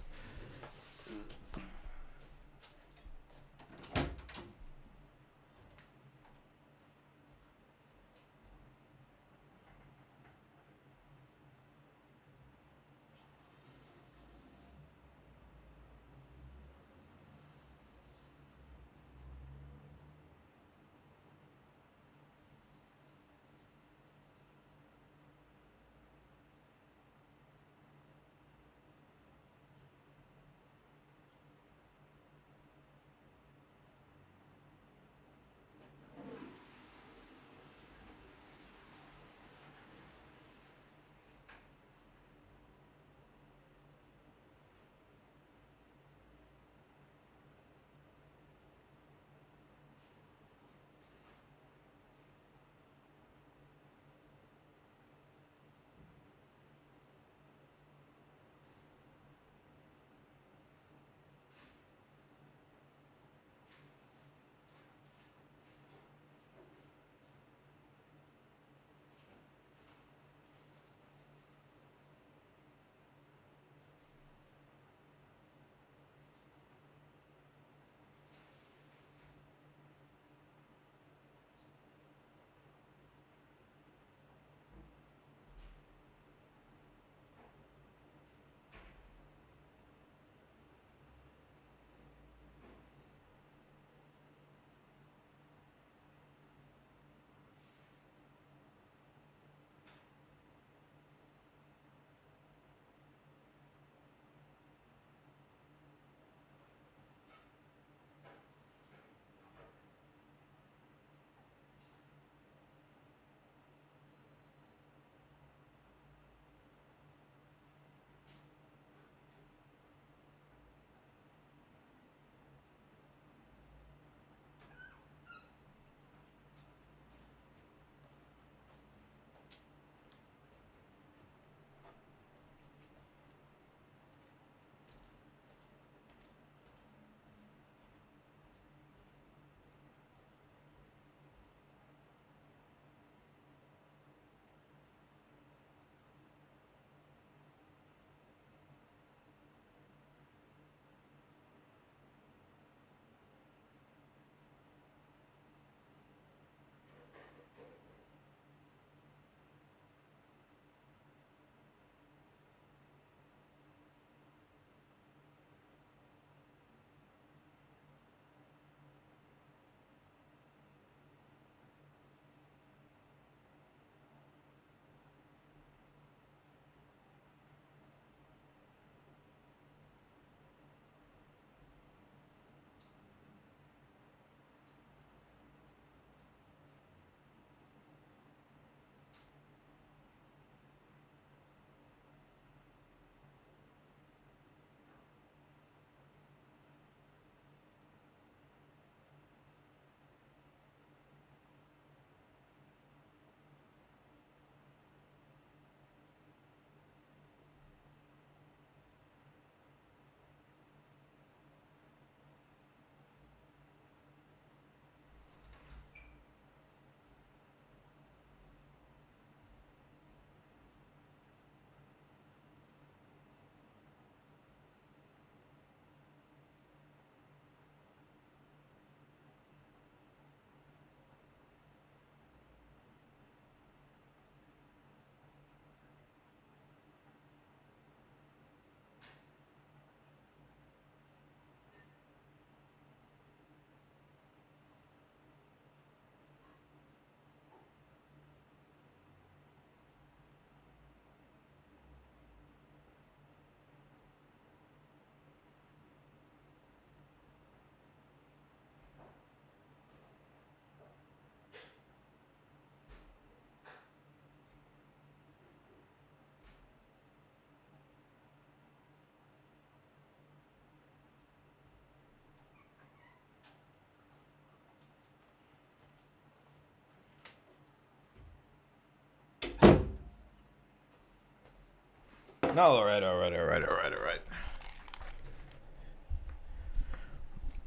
No, all right.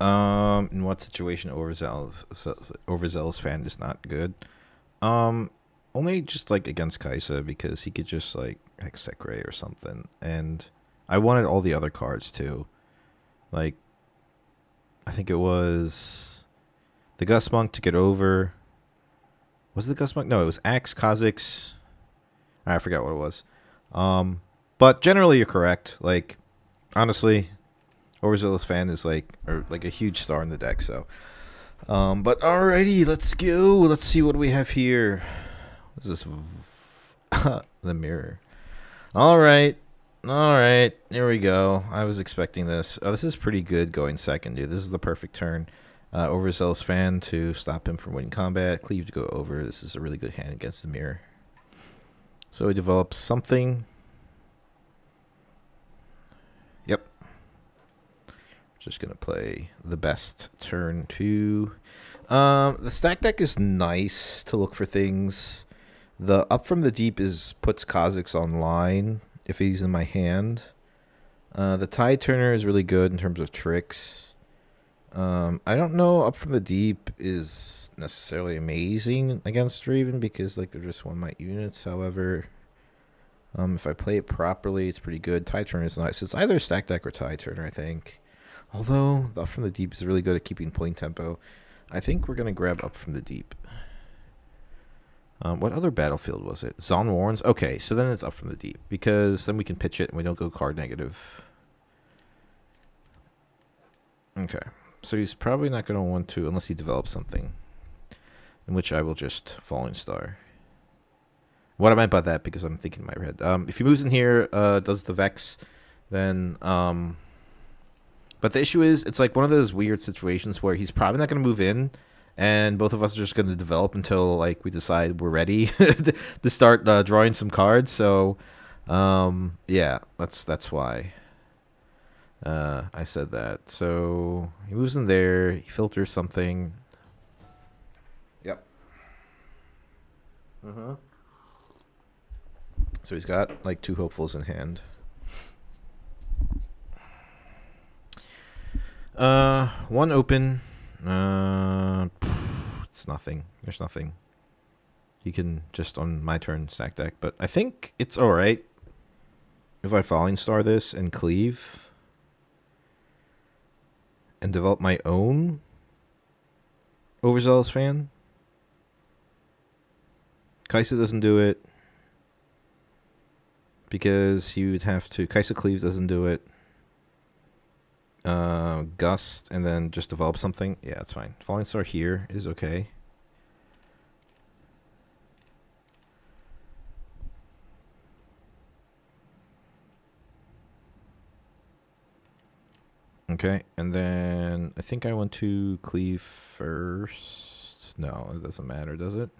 In what situation overzealous fan is not good? Um, Only just like against Kaisa because he could just like Hextech Ray or something, and I wanted all the other cards too. Like, I think it was the Gust Monk to get over. Was it the Gust Monk? No, it was Axe Kha'Zix. I forgot what it was. But generally you're correct. Like, honestly, Overzealous fan is like a huge star in the deck. So, but alrighty, let's go. Let's see what we have here. What is this? The mirror. All right. Here we go. I was expecting this. Oh, this is pretty good going second, dude. This is the perfect turn. Overzealous fan to stop him from winning combat. Cleave to go over. This is a really good hand against the mirror. So he develops something. Yep. Just going to play the best turn 2. The stack deck is nice to look for things. The Up from the Deep puts Kha'Zix online if he's in my hand. The Tide Turner is really good in terms of tricks. I don't know Up from the Deep is necessarily amazing against Raven because like they're just 1-might units. However, if I play it properly, it's pretty good. Tide Turner is nice. It's either Stack Deck or Tide Turner, I think. Although the Up from the Deep is really good at keeping point tempo. I think we're gonna grab Up from the Deep. What other battlefield was it? Zon Warrens? Okay, so then it's Up from the Deep because then we can pitch it and we don't go card negative. Okay. So he's probably not going to want to unless he develops something, in which I will just Falling Star. What I meant by that, because I'm thinking in my head. If he moves in here, does the Vex, then... But the issue is, it's like one of those weird situations where he's probably not going to move in, and both of us are just going to develop until like we decide we're ready to start drawing some cards. So, yeah, that's why. I said that. So he moves in there. He filters something. Yep. So he's got like 2 hopefuls in hand. One open. It's nothing. There's nothing. You can just on my turn stack deck, but I think it's all right if I Falling Star this and cleave. And develop my own Overzealous fan. Kaisa doesn't do it because he would have to. Kaisa Cleave doesn't do it. Gust and then just develop something. Yeah, that's fine. Falling Star here is okay. Okay, and then I think I want to cleave first. No, it doesn't matter, does it?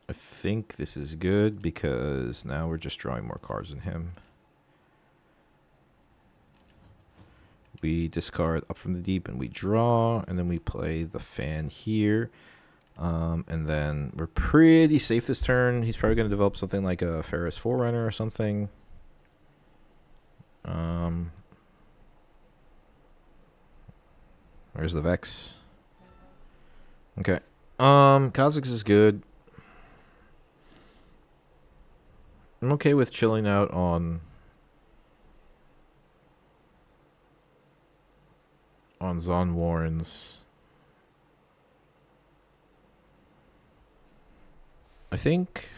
I think this is good because now we're just drawing more cards than him. We discard Up from the Deep and we draw, and then we play the fan here. And then we're pretty safe this turn. He's probably going to develop something like a Ferris Forerunner or something. Where's the Vex? Okay. Kha'Zix is good. I'm okay with chilling out on Zon Warrens. I think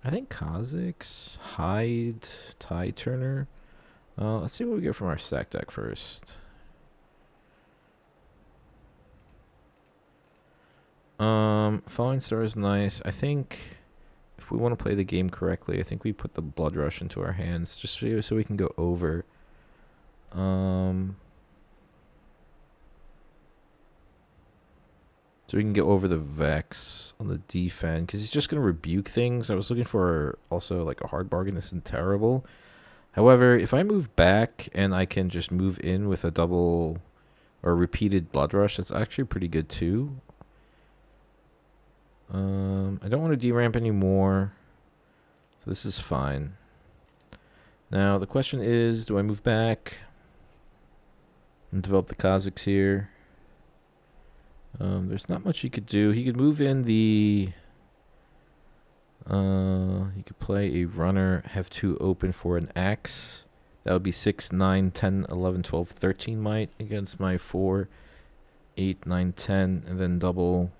Kha'Zix, Hyde, Tide Turner. Let's see what we get from our stack deck first. Falling Star is nice. I think if we want to play the game correctly, I think we put the Blood Rush into our hands just so we can go over. So we can get over the Vex on the defense, because he's just going to rebuke things. I was looking for also like a hard bargain. This isn't terrible. However, if I move back and I can just move in with a double or repeated Blood Rush, that's actually pretty good too. I don't want to deramp anymore. So this is fine. Now the question is, do I move back and develop the Kazakhs here? There's not much he could do. He could move in the... he could play a runner, have 2 open for an axe. That would be 6, 9, 10, 11, 12, 13 might against my 4, 8, 9, 10, and then double.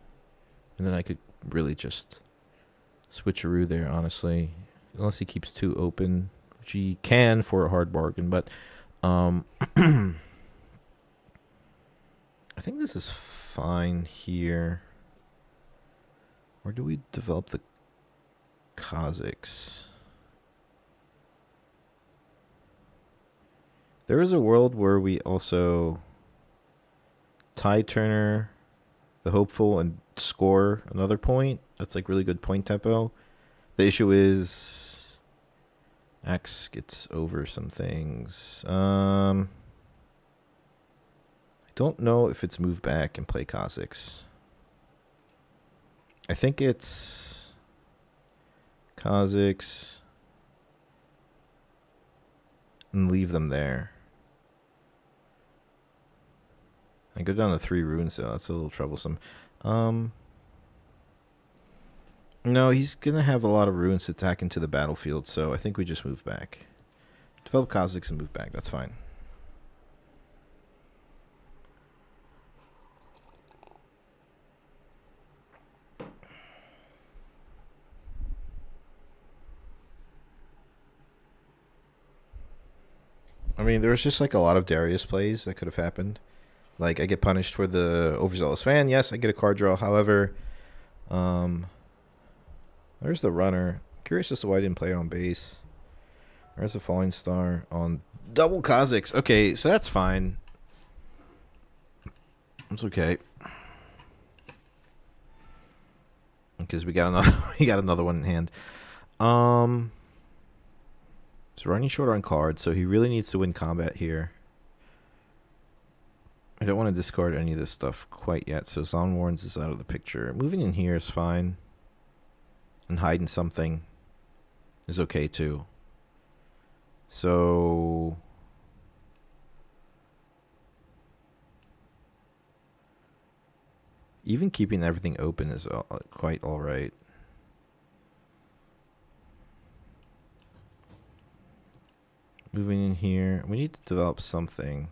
And then I could really just switcheroo there, honestly. Unless he keeps 2 open, which he can for a hard bargain. But I think this is fine here. Or do we develop the Kazakhs? There is a world where we also tie Turner, the hopeful, and score another point. That's like really good point tempo. The issue is Axe gets over some things. I don't know if it's move back and play Kazakhs. I think it's Kazakhs and leave them there. I go down to 3 runes, so that's a little troublesome. No, he's going to have a lot of runes to attack into the battlefield, so I think we just move back. Develop Kazakhs and move back, that's fine. I mean, there was just like a lot of Darius plays that could have happened. Like, I get punished for the overzealous fan. Yes, I get a card draw. However, there's the runner. Curious as to why I didn't play it on base. There's the falling star on double Kazakhs. Okay, so that's fine. It's okay. Because we got another one in hand. So running short on cards, so he really needs to win combat here. I don't want to discard any of this stuff quite yet, so Zon Warrens is out of the picture. Moving in here is fine. And hiding something is okay too. So... even keeping everything open is quite alright. Moving in here, we need to develop something.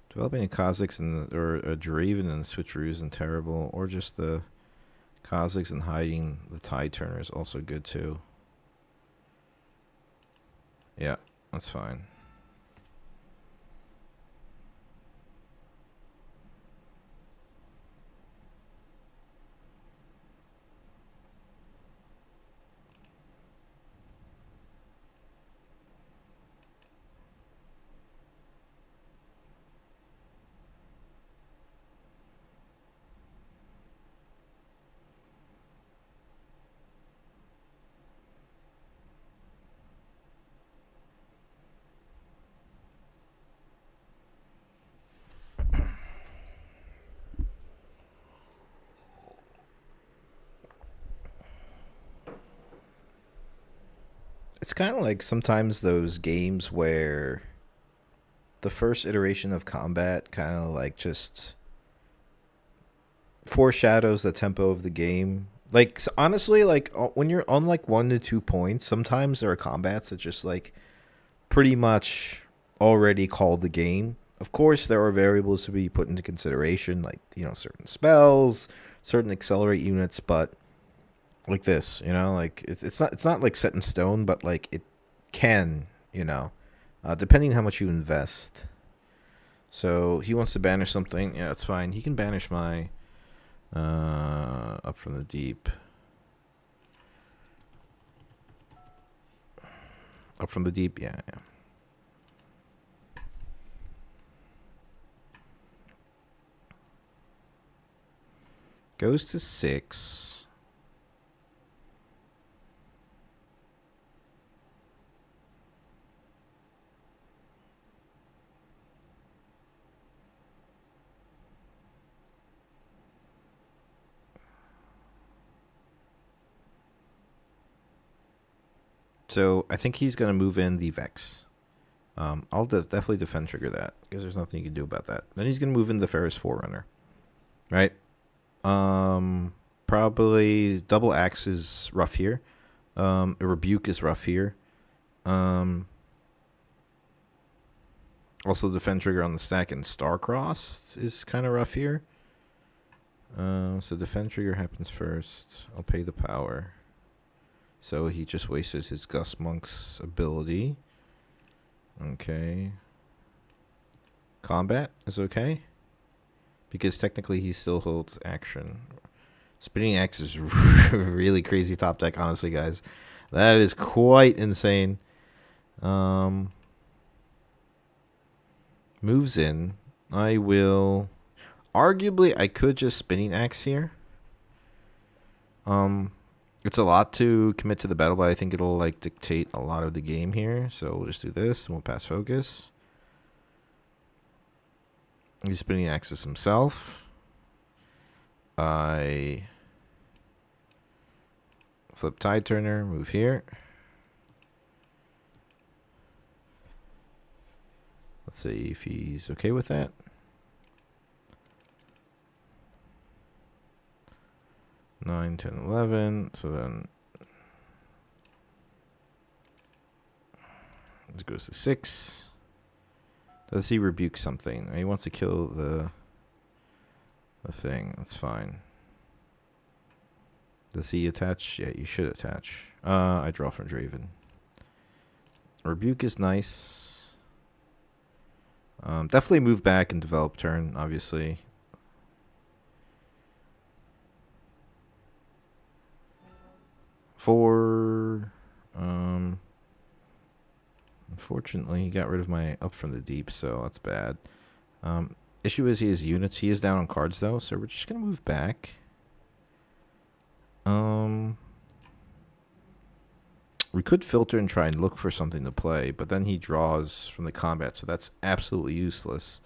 Developing a Kazakhs or a Draven and switcheroo isn't terrible, or just the Kazakhs and hiding the Tide Turner is also good too. Yeah, that's fine. It's kind of like sometimes those games where the first iteration of combat kind of like just foreshadows the tempo of the game. Like, honestly, like when you're on like 1 to 2 points, sometimes there are combats that just like pretty much already call the game. Of course, there are variables to be put into consideration, like, you know, certain spells, certain accelerate units, but like this, you know, like it's not like set in stone, but like it can, you know, depending on how much you invest. So he wants to banish something. Yeah, that's fine. He can banish my up from the deep. Up from the deep, yeah. Goes to 6. So I think he's gonna move in the Vex. I'll definitely defend trigger that because there's nothing you can do about that. Then he's gonna move in the Ferris Forerunner, right? Probably double axe is rough here. A rebuke is rough here. Also defend trigger on the stack and Starcross is kind of rough here. So defend trigger happens first. I'll pay the power. So he just wasted his Gus Monk's ability. Okay. Combat is okay. Because technically he still holds action. Spinning Axe is really crazy top deck, honestly, guys. That is quite insane. Moves in. I will... Arguably, I could just Spinning Axe here. It's a lot to commit to the battle, but I think it'll like dictate a lot of the game here. So we'll just do this, and we'll pass focus. He's Spinning Axis himself. I flip Tide Turner, move here. Let's see if he's okay with that. Nine, 10, 11. So then this goes to 6. Does he rebuke something? He wants to kill the thing. That's fine. Does he attach? Yeah, you should attach. I draw from Draven. Rebuke is nice. Definitely move back and develop turn, obviously. Unfortunately, he got rid of my up from the deep, so that's bad. Issue is he has units. He is down on cards, though, so we're just going to move back. We could filter and try and look for something to play, but then he draws from the combat, so that's absolutely useless.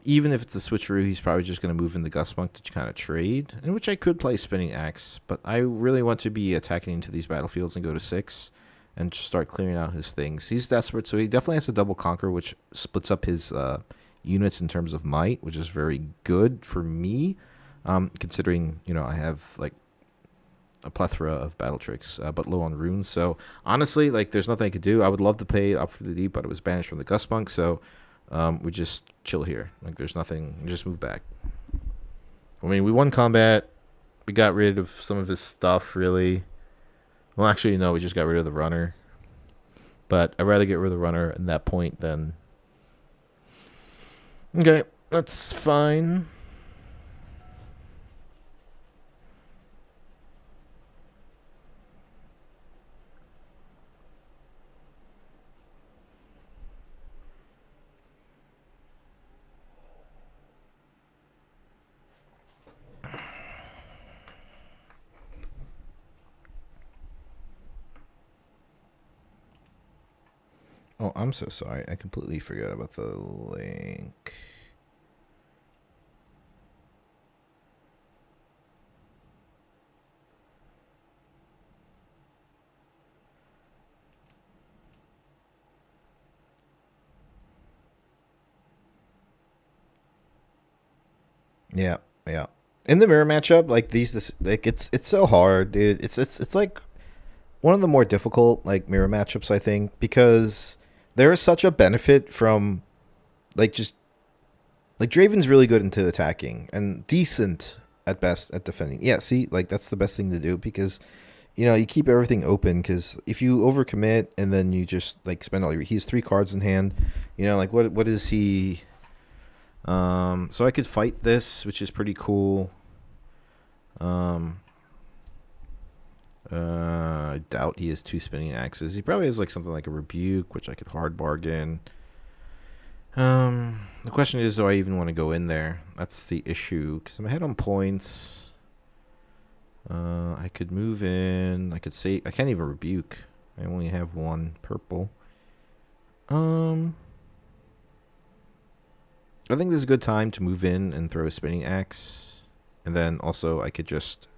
Even if it's a switcheroo, he's probably just going to move in the Gus Monk to kind of trade, in which I could play Spinning Axe, but I really want to be attacking into these battlefields and go to 6 and just start clearing out his things. He's desperate, so he definitely has a double conquer, which splits up his units in terms of might, which is very good for me, considering, you know, I have like a plethora of battle tricks, but low on runes. So honestly, like, there's nothing I could do. I would love to pay up for the deep, but it was banished from the Gus Monk, so we just chill here. Like, there's nothing. We just move back. I mean, we won combat. We got rid of some of his stuff, really. Well, actually, no, we just got rid of the runner. But I'd rather get rid of the runner at that point than... Okay, that's fine. Oh, I'm so sorry. I completely forgot about the link. Yeah, yeah. In the mirror matchup, like like it's so hard, dude. It's like one of the more difficult like mirror matchups, I think, because there is such a benefit from like just like Draven's really good into attacking and decent at best at defending. Yeah, see, like that's the best thing to do because you know you keep everything open because if you overcommit and then you just like spend all your he has 3 cards in hand, you know, like what is he? So I could fight this, which is pretty cool. I doubt he has 2 Spinning Axes. He probably has like something like a rebuke, which I could hard bargain. The question is, do I even want to go in there? That's the issue, because I'm ahead on points. I could move in. I could say I can't even rebuke. I only have 1 purple. I think this is a good time to move in and throw a Spinning Axe. And then also I could just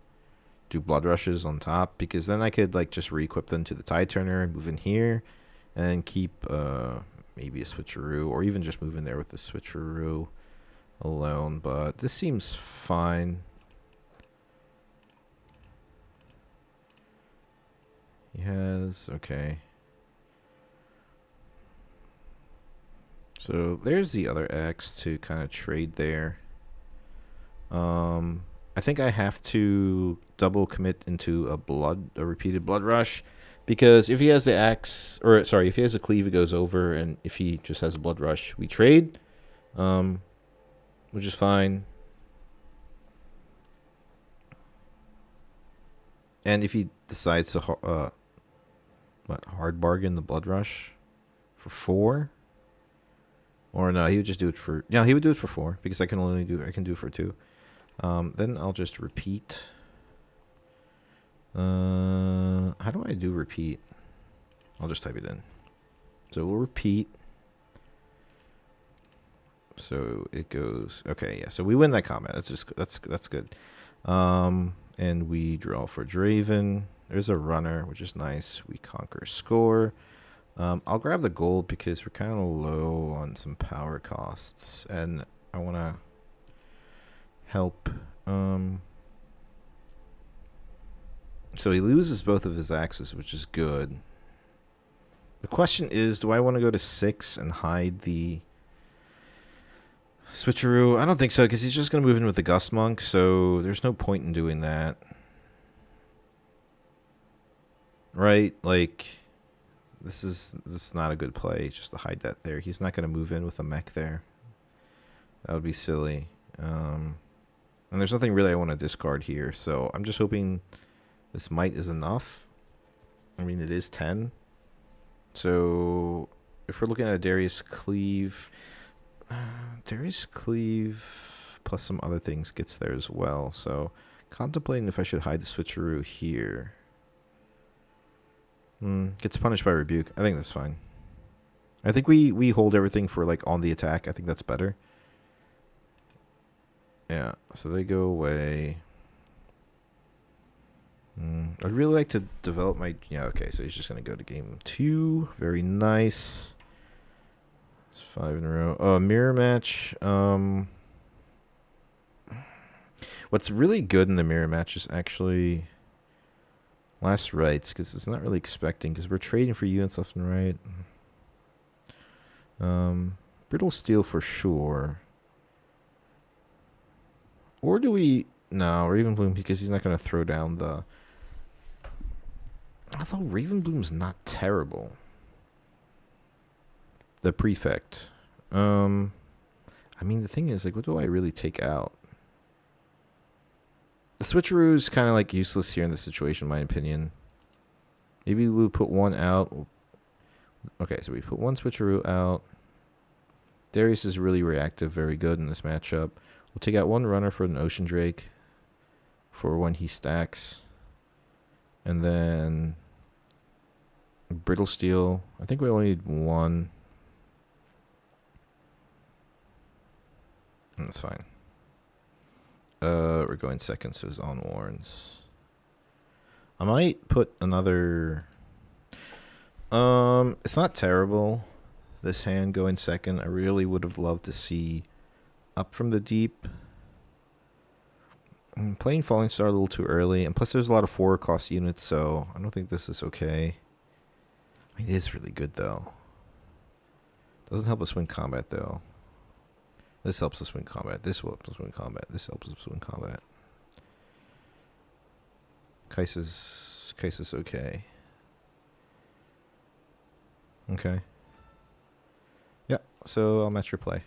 do blood rushes on top, because then I could like just re-equip them to the tide turner and move in here, and keep maybe a switcheroo, or even just move in there with the switcheroo alone. But this seems fine. He has, okay. So there's the other X to kind of trade there. I think I have to double commit into a repeated blood rush, because if he has the axe, or sorry, if he has a cleave, it goes over, and if he just has a blood rush, we trade, which is fine. And if he decides to hard bargain the blood rush for 4, or no, he would just do it for, yeah, he would do it for 4, because I can do it for 2. Then I'll just repeat. How do I do repeat? I'll just type it in. So we'll repeat. So it goes, okay, yeah. So we win that combat. That's good. And we draw for Draven. There's a runner, which is nice. We conquer score. I'll grab the gold because we're kind of low on some power costs, and I want to help. So he loses both of his axes, which is good. The question is, do I want to go to 6 and hide the switcheroo? I don't think so, because he's just going to move in with the Gust Monk, so there's no point in doing that. Right? Like, this is not a good play, just to hide that there. He's not going to move in with a mech there. That would be silly. And there's nothing really I want to discard here, so I'm just hoping this might is enough. I mean, it is 10. So if we're looking at a Darius Cleave, Darius Cleave plus some other things gets there as well. So contemplating if I should hide the switcheroo here. Gets punished by rebuke. I think that's fine. I think we hold everything for like on the attack. I think that's better. Yeah, so they go away. I'd really like to develop my... Yeah, okay, so he's just going to go to game 2. Very nice. It's 5 in a row. Mirror match. What's really good in the mirror match is actually last rites, because it's not really expecting, because we're trading for units left and right. Brittle Steel for sure. Or do we... No, Ravenbloom, because he's not going to throw down the... Although Ravenbloom's not terrible. The Prefect. I mean, the thing is, like, what do I really take out? The switcheroo's kind of, like, useless here in this situation, in my opinion. Maybe we'll put one out. Okay, so we put one switcheroo out. Darius is really reactive, very good in this matchup. We'll take out one runner for an Ocean Drake for when he stacks. And then Brittle Steel. I think we only need one. That's fine. We're going second, so it's on Warrens. I might put another... It's not terrible, this hand going second. I really would have loved to see Up from the Deep. Playing Falling Star a little too early, and plus there's a lot of 4-cost units, so I don't think this is okay. I mean, it is really good, though. Doesn't help us win combat, though. This helps us win combat. This will help us win combat. This helps us win combat. Kaisa's okay. Okay. Yeah, so I'll match your play.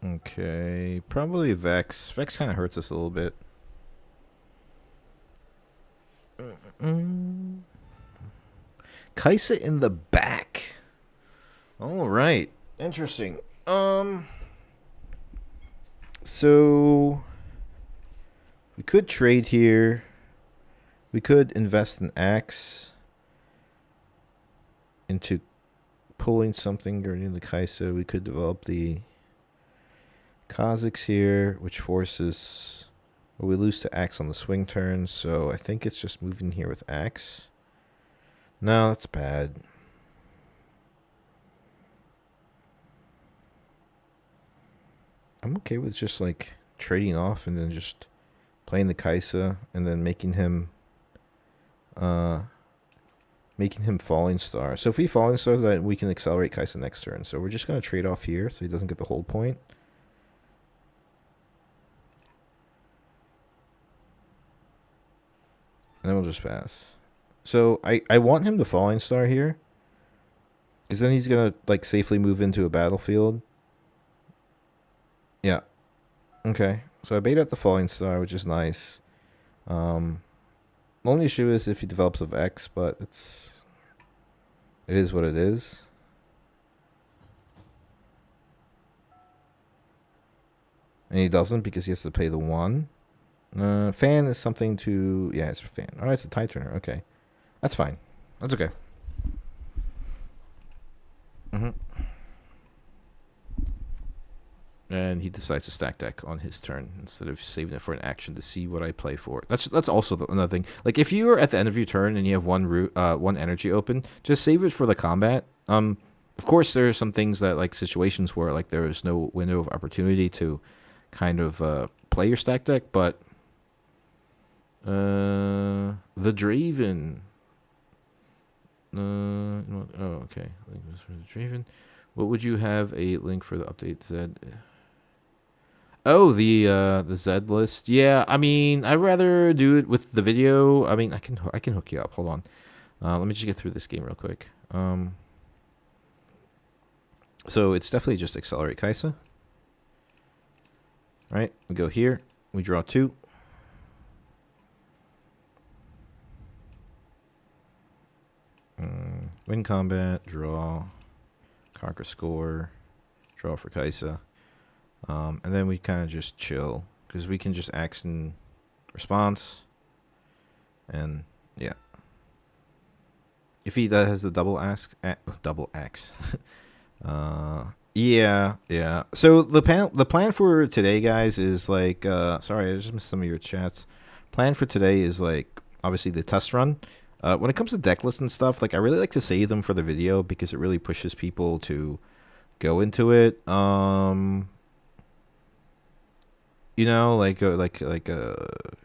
Okay, probably Vex. Vex kind of hurts us a little bit. Kaisa in the back. All right, interesting. So We could trade here. We could invest an axe into pulling something during the Kaisa. We could develop the Kazakhs here, which forces... Well, we lose to axe on the swing turn, so I think it's just moving here with axe. No, that's bad. I'm okay with just like trading off and then just playing the Kaisa and then making him Falling Star. So if he Falling Stars, then we can accelerate Kaisa next turn. So we're just gonna trade off here so he doesn't get the hold point. And then we'll just pass. So I want him to Falling Star here. Because then he's going to like safely move into a battlefield. Yeah. Okay. So I bait out the Falling Star, which is nice. The only issue is if he develops of X, but it is what it is. And he doesn't because he has to pay the 1. Fan is something to... Yeah, it's a fan. Alright, it's a tie turner. Okay. That's fine. That's okay. And he decides to stack deck on his turn instead of saving it for an action to see what I play for. That's also another thing. Like if you are at the end of your turn and you have one energy open, just save it for the combat. Of course, there are some things that like situations where like there is no window of opportunity to kind of play your stack deck, but the Draven. Oh, okay. Link was for the Draven. What would you have a link for the update Zed? Oh, the Zed list. Yeah, I mean, I'd rather do it with the video. I mean, I can hook you up. Hold on. Let me just get through this game real quick. So it's definitely just accelerate Kaisa. Right? We go here. We draw 2. Win combat, draw, conquer score, draw for Kaisa. And then we kind of just chill because we can just action response. And yeah. If he has the double axe. Yeah. So the plan for today, guys, is like sorry, I just missed some of your chats. Plan for today is like obviously the test run. When it comes to deck lists and stuff, like I really like to save them for the video because it really pushes people to go into it. You know, like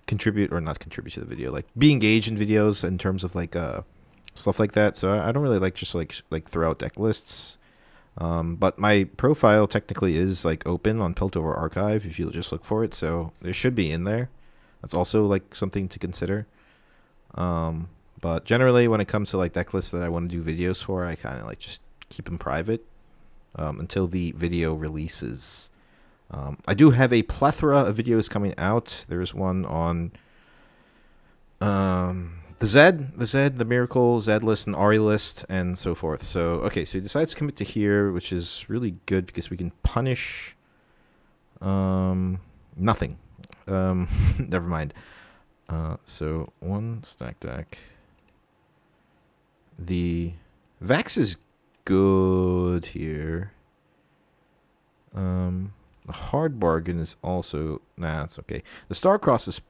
contribute or not contribute to the video, like be engaged in videos in terms of like stuff like that. So I don't really like just like throw out deck lists. But my profile technically is like open on Piltover Archive if you just look for it, so it should be in there. That's also like something to consider. But generally, when it comes to like deck lists that I want to do videos for, I kind of like just keep them private until the video releases. I do have a plethora of videos coming out. There's one on the Miracle, Zed list, and Ari list, and so forth. So, okay, so he decides to commit to here, which is really good because we can punish nothing. Never mind. So, 1 stack deck. The Vax is good here. The hard bargain is also... Nah, it's okay. The Starcross is...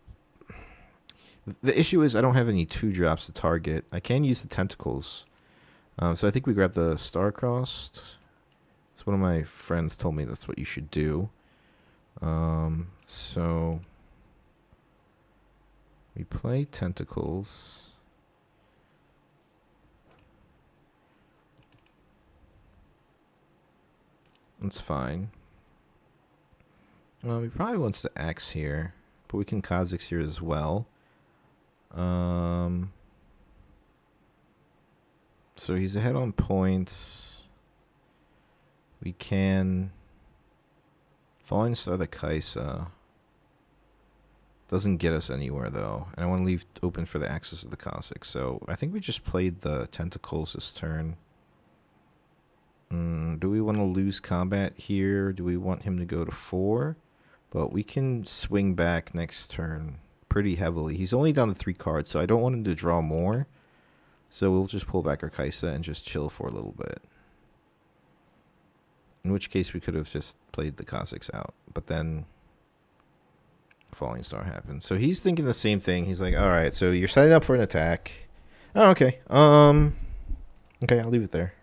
The issue is I don't have any 2-drops to target. I can use the tentacles. So I think we grab the Starcrossed. It's one of my friends told me that's what you should do. So... We play tentacles. That's fine. He probably wants to axe here, but we can Kazakhs here as well. So he's ahead on points. We can Falling Star the Kaisa. Doesn't get us anywhere though, and I want to leave open for the axis of the Cossack. So I think we just played the tentacles this turn. Do we want to lose combat here? Do we want him to go to 4? But we can swing back next turn pretty heavily. He's only down to 3 cards, so I don't want him to draw more. So we'll just pull back our Kaisa and just chill for a little bit. In which case we could have just played the Kha'Zix out. But then Falling Star happened. So he's thinking the same thing. He's like, alright, so you're setting up for an attack. Oh, okay. Okay, I'll leave it there.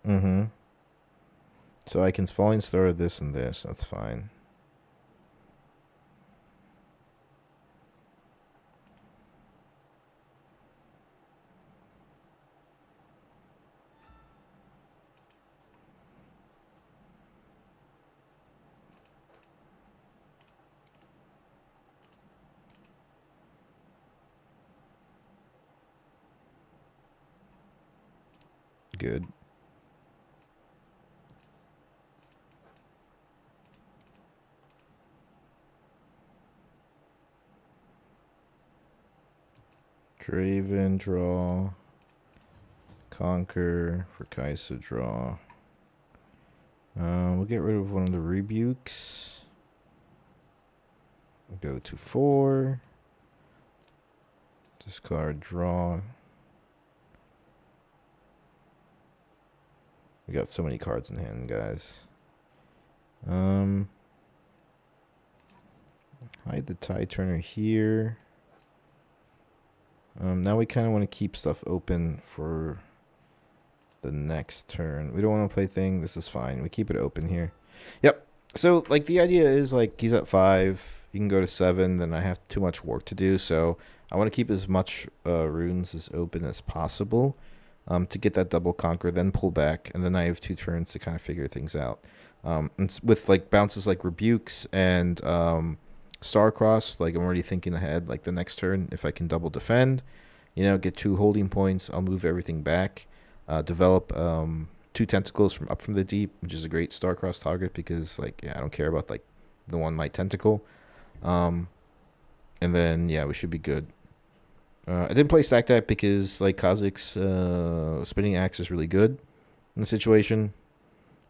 Mm-hmm. So I can Falling Star this and this. That's fine. Good. Draven, draw. Conquer for Kaisa, draw. We'll get rid of one of the rebukes. Go to 4. Discard, draw. We got so many cards in hand, guys. Hide the Tide Turner here. Now we kind of want to keep stuff open for the next turn. We don't want to play thing. This is fine. We keep it open here. Yep. So, like, the idea is, like, he's at 5. You can go to 7. Then I have too much work to do. So, I want to keep as much runes as open as possible to get that double conquer, then pull back. And then I have 2 turns to kind of figure things out. And with, like, bounces like Rebukes and Starcross, like, I'm already thinking ahead. Like, the next turn, if I can double defend, get 2 holding points, I'll move everything back. Develop 2 tentacles from up from the deep, which is a great Starcross target because, like, I don't care about, like, the one might tentacle. And then, we should be good. I didn't play Stack Deck because, like, Kha'Zix Spinning Axe is really good in the situation.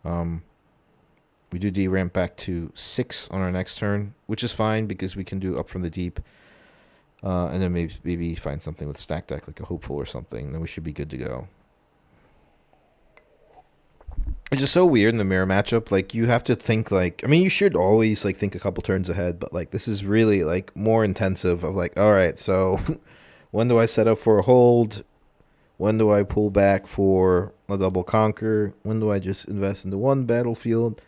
We do deramp back to 6 on our next turn, which is fine because we can do up from the deep. And then maybe find something with Stack Deck, like a Hopeful or something. Then we should be good to go. It's just so weird in the mirror matchup. Like, you have to think, like, I mean, you should always, like, think a couple turns ahead, but, like, this is really, like, more intensive of, like, all right, so when do I set up for a hold? When do I pull back for a double conquer? When do I just invest into one battlefield?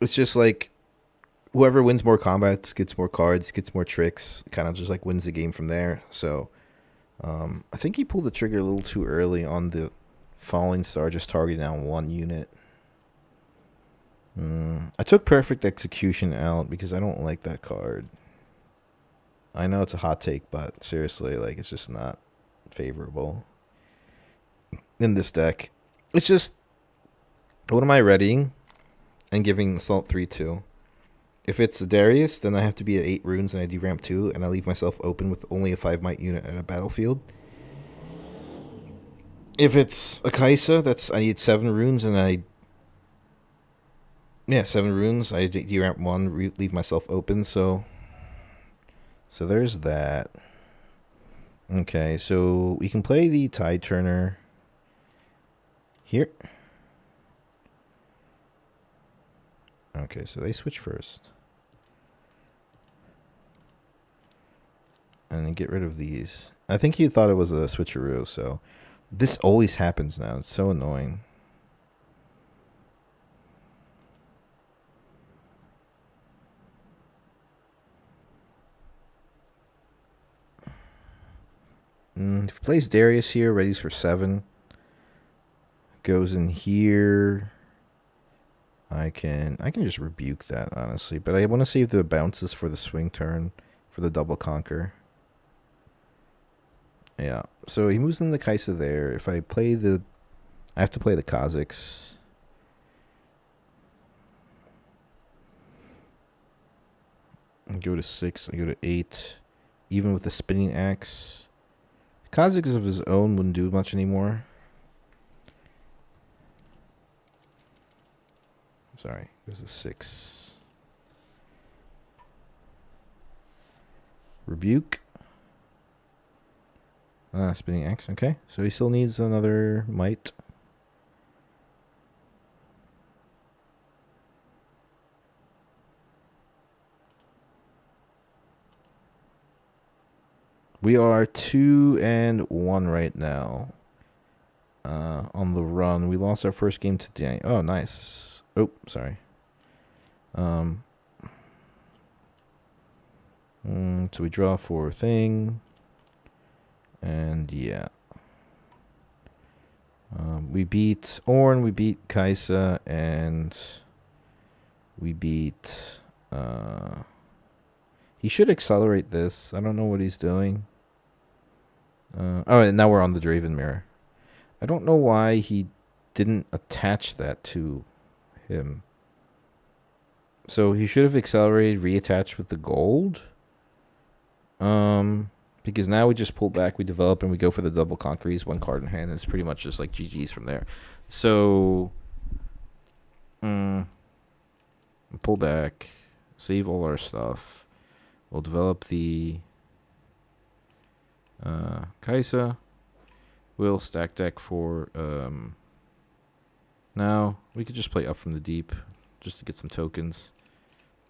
It's just, like, whoever wins more combats gets more cards, gets more tricks, kind of just, like, wins the game from there. So, I think he pulled the trigger a little too early on the Falling Star, just targeting down 1 unit. I took Perfect Execution out because I don't like that card. I know it's a hot take, but seriously, like, it's just not favorable in this deck. It's just, what am I readying and giving Assault 3-2? If it's a Darius, then I have to be at 8 runes and I deramp 2, and I leave myself open with only a 5 might unit at a battlefield. If it's a Kaisa, I need 7 runes and 7 runes. I deramp 1, leave myself open. So there's that. Okay, so we can play the Tide Turner here. Okay, so they switch first. And then get rid of these. I think he thought it was a switcheroo, so this always happens now. It's so annoying. If he plays Darius here, readies for 7. Goes in here. I can just rebuke that, honestly. But I want to save the bounces for the swing turn for the double conquer. Yeah. So he moves in the Kaisa there. If I play I have to play the Kha'Zix. I go to 6. I go to 8. Even with the Spinning Axe, Kha'Zix of his own wouldn't do much anymore. Sorry, there's a 6. Rebuke. Spinning X. Okay, so he still needs another might. We are 2-1 right now. On the run, we lost our first game today. Oh, nice. Oh, sorry. So we draw for a thing, and yeah. We beat Ornn, we beat Kaisa, and we beat. He should accelerate this. I don't know what he's doing. And now we're on the Draven Mirror. I don't know why he didn't attach that to him. So he should have accelerated, reattached with the gold. Because now we just pull back, we develop, and we go for the double conqueries, 1 card in hand. It's pretty much just like GG's from there. So, pull back, save all our stuff. We'll develop the Kaisa. We'll stack deck for now. We could just play Up from the Deep just to get some tokens.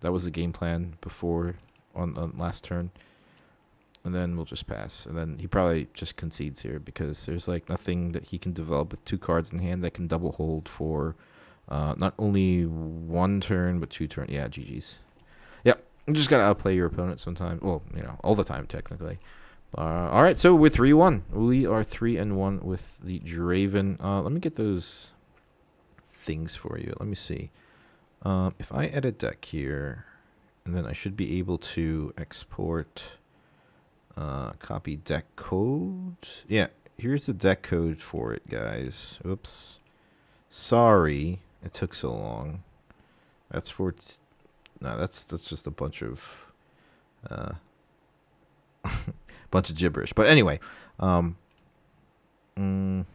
That was the game plan before on last turn. And then we'll just pass. And then he probably just concedes here because there's like nothing that he can develop with 2 cards in hand that can double hold for not only 1 turn, but 2 turns. Yeah, GG's. Yep. You just got to outplay your opponent sometimes. Well, all the time, technically. All right, so we're 3-1. We are 3-1 with the Draven. Let me get those things for you. Let me see. If I edit deck here, and then I should be able to export... copy deck code. Yeah, here's the deck code for it, guys. Oops. Sorry it took so long. That's for... no, that's just a bunch of... bunch of gibberish. But anyway. Alright, and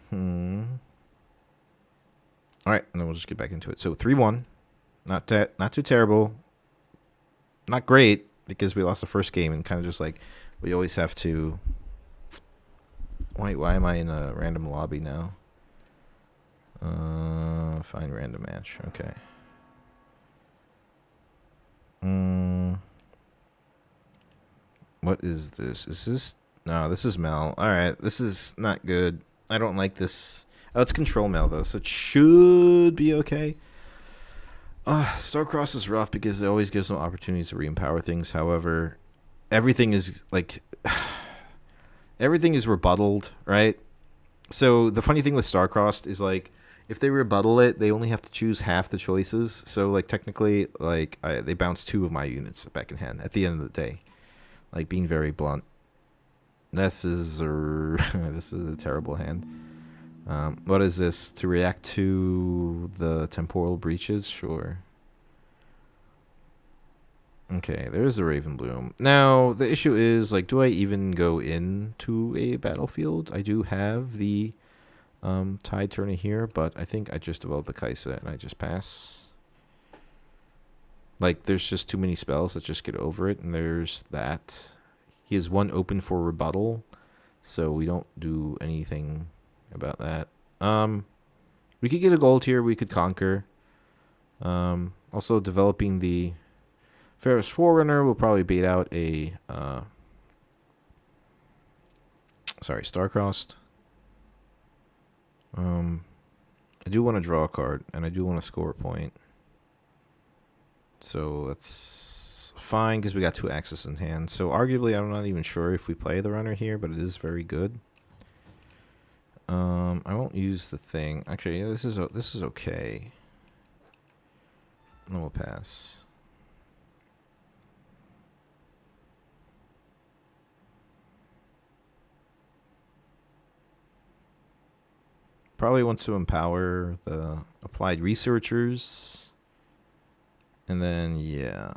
then we'll just get back into it. So 3-1. Not too terrible. Not great, because we lost the first game and kind of just like... we always have to... wait, why am I in a random lobby now? Find random match. Okay. What is this? Is this... no, this is Mel. Alright, this is not good. I don't like this. Oh, it's control Mel, though, so it should be okay. Starcross is rough because it always gives them opportunities to re-empower things. However... everything is like everything is rebuttaled, right? So the funny thing with Starcrossed is like if they rebuttal it, they only have to choose half the choices. So like technically, like they bounce 2 of my units back in hand at the end of the day. Like being very blunt, this is this is a terrible hand. What is this? To react to the temporal breaches? Sure. Okay, there's the Raven Bloom. Now, the issue is, like, do I even go into a battlefield? I do have the Tide Turner here, but I think I just developed the Kaisa and I just pass. Like, there's just too many spells that just get over it, and there's that. He has 1 open for rebuttal, so we don't do anything about that. We could get a gold here, we could conquer. Also, developing the... Ferris Forerunner will probably bait out a... Starcrossed. I do want to draw a card, and I do want to score a point. So that's fine, because we got 2 axes in hand. So arguably, I'm not even sure if we play the runner here, but it is very good. I won't use the thing. Actually, yeah, this is okay. And we'll pass. Probably wants to empower the applied researchers. And then, yeah.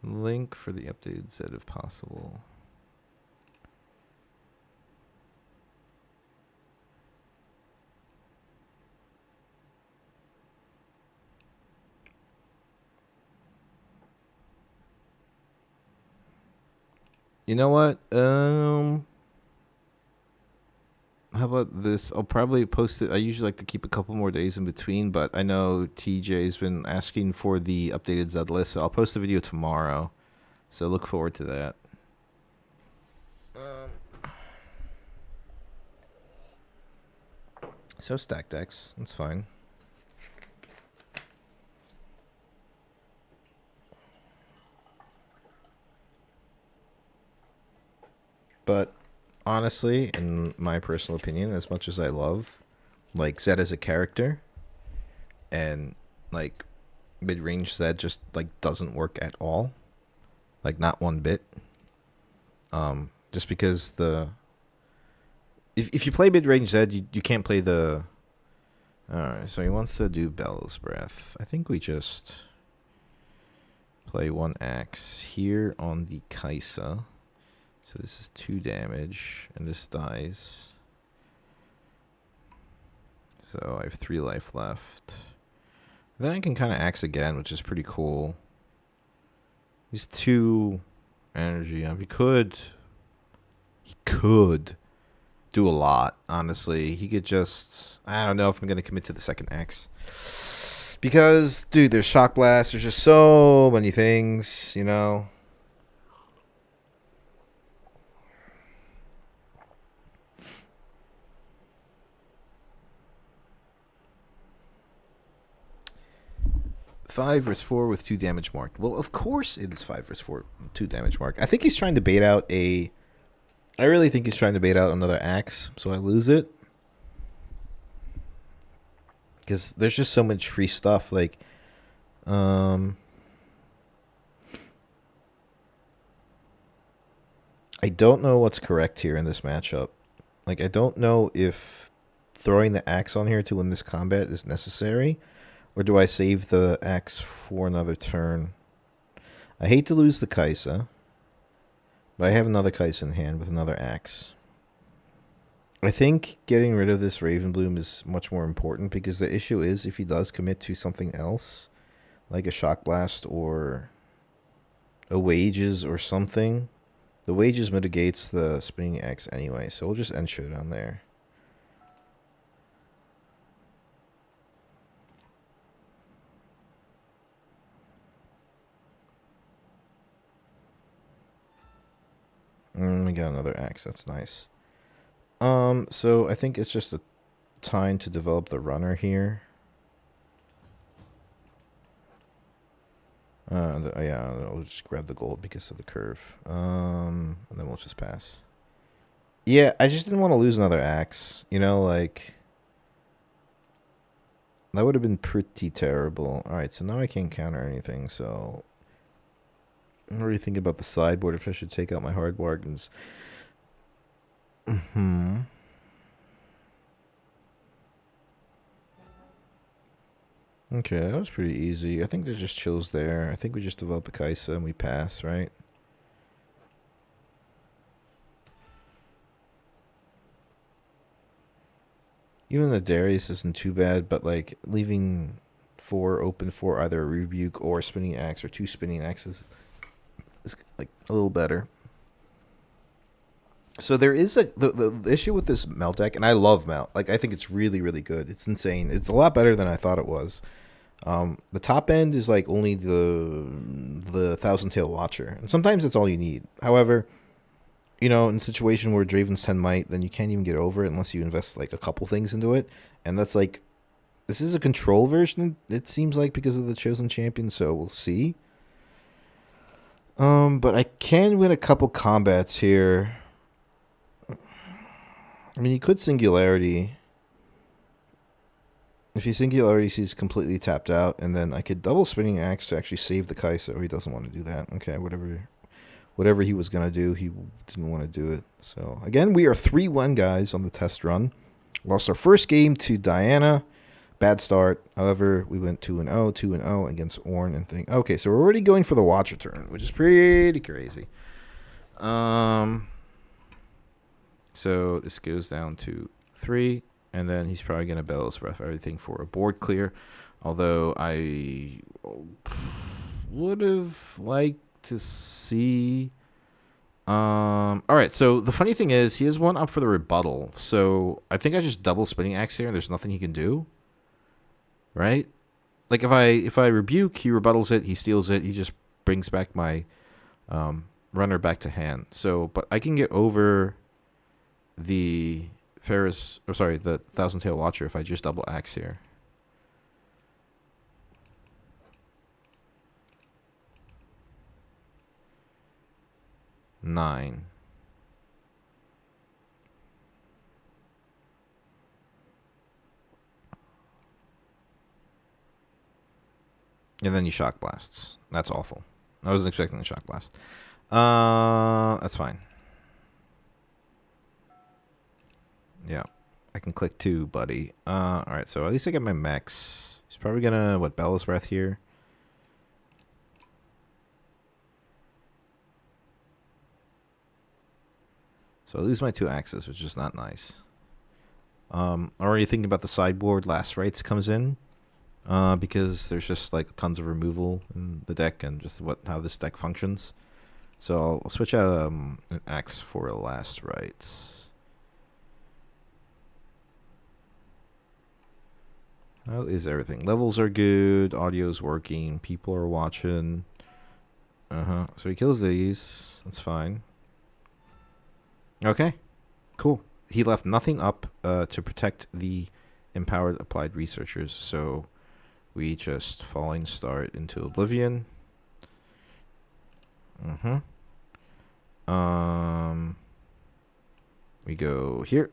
Link for the updated set if possible. You know what? How about this? I'll probably post it. I usually like to keep a couple more days in between, but I know TJ's been asking for the updated Z list, so I'll post the video tomorrow. So look forward to that. So stack decks. That's fine. But honestly, in my personal opinion, as much as I love like Zed as a character, and like mid range Zed just like doesn't work at all. Like not one bit. Just because if you play mid range Zed, you can't play the. Alright, so he wants to do Bellows Breath. I think we just play one axe here on the Kaisa. So this is 2 damage, and this dies. So I have 3 life left. Then I can kind of axe again, which is pretty cool. He's 2 energy. He could do a lot, honestly. He could just... I don't know if I'm going to commit to the second axe. Because, dude, there's Shock Blast. There's just so many things, you know. Five versus 4 with 2 damage marked. Well, of course it is 5 versus 4 with 2 damage marked. I think he's trying to bait out a... I really think he's trying to bait out another axe, so I lose it. Because there's just so much free stuff. Like, I don't know what's correct here in this matchup. Like, I don't know if throwing the axe on here to win this combat is necessary, or do I save the axe for another turn? I hate to lose the Kaisa, but I have another Kaisa in hand with another axe. I think getting rid of this Ravenbloom is much more important, because the issue is if he does commit to something else, like a Shock Blast or a Wages or something, the Wages mitigates the Spinning Axe anyway, so we'll just end Showdown there. We got another axe. That's nice. So I think it's just a time to develop the runner here. Yeah, we'll just grab the gold because of the curve. And then we'll just pass. Yeah, I just didn't want to lose another axe. You know, like... That would have been pretty terrible. Alright, so now I can't counter anything, so... I'm already thinking about the sideboard if I should take out my hard bargains. Okay, that was pretty easy. I think there's just chills there. I think we just develop a Kaisa and we pass, right? Even the Darius isn't too bad, but like leaving 4 open for either a Rebuke or a Spinning Axe or 2 Spinning Axes is like a little better. So there is the issue with this Melt deck, and I love Melt. Like, I think it's really, really good. It's insane. It's a lot better than I thought it was. The top end is like only the Thousand Tail Watcher, and sometimes that's all you need. However, you know, in a situation where Draven's 10 might, then you can't even get over it unless you invest like a couple things into it, and that's like, this is a control version, it seems like, because of the Chosen Champion, so we'll see. But I can win a couple combats here. I mean, he could Singularity. If he Singularity, he's completely tapped out, and then I could double Spinning Axe to actually save the Kaisa, or he doesn't want to do that. Okay, whatever he was going to do, he didn't want to do it. So, again, we are 3-1, guys, on the test run. Lost our first game to Diana. Bad start. However, we went 2-0, 2-0 against Ornn and thing. Okay, so we're already going for the Watcher turn, which is pretty crazy. So this goes down to 3, and then he's probably going to Bellows Breath everything for a board clear. Although I would have liked to see All right. So the funny thing is, he has one up for the rebuttal. So I think I just double spinning axe here, and there's nothing he can do. Right? Like if I rebuke, he rebuttals it, he steals it, he just brings back my runner back to hand. So, but I can get over the the Thousand Tail Watcher if I just double axe here. Nine. And then he shock blasts. That's awful. I wasn't expecting the shock blast. That's fine. Yeah. I can click 2, buddy. Alright, so at least I get my max. He's probably gonna, Bellows Breath here. So I lose my 2 axes, which is not nice. Already thinking about the sideboard. Last Rites comes in. Because there's just like tons of removal in the deck and just how this deck functions. So I'll switch out an axe for a Last Rites. How is everything? Levels are good. Audio's working. People are watching. So he kills these. That's fine. Okay. Cool. He left nothing up to protect the empowered applied researchers. So we just Falling Start into Oblivion. We go here.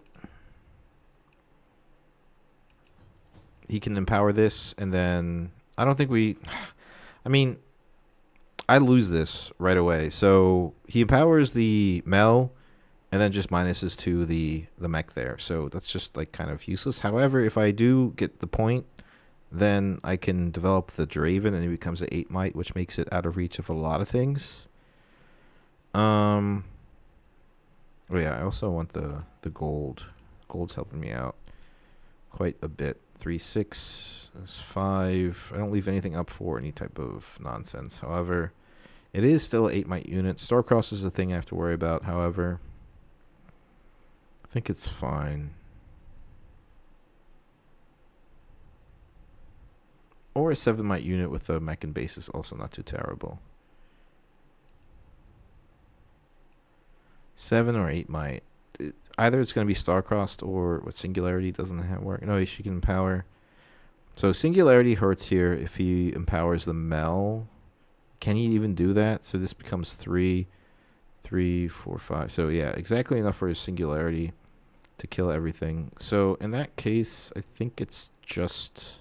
He can empower this, and then I don't think we... I mean, I lose this right away. So he empowers the Mel, and then just minuses to the mech there. So that's just like kind of useless. However, if I do get the point, then I can develop the Draven, and it becomes an 8 might, which makes it out of reach of a lot of things. Oh yeah, I also want the gold. Gold's helping me out quite a bit. 3/6 is 5. I don't leave anything up for any type of nonsense. However, it is still an 8 might unit. Starcross is the thing I have to worry about. However, I think it's fine. Or a 7 might unit with a mech and base is also not too terrible. 7 or 8 might. Either it's going to be Starcrossed or what Singularity doesn't work. No, she can empower. So Singularity hurts here if he empowers the Mel. Can he even do that? So this becomes 3, 4, 5. So yeah, exactly enough for his Singularity to kill everything. So in that case, I think it's just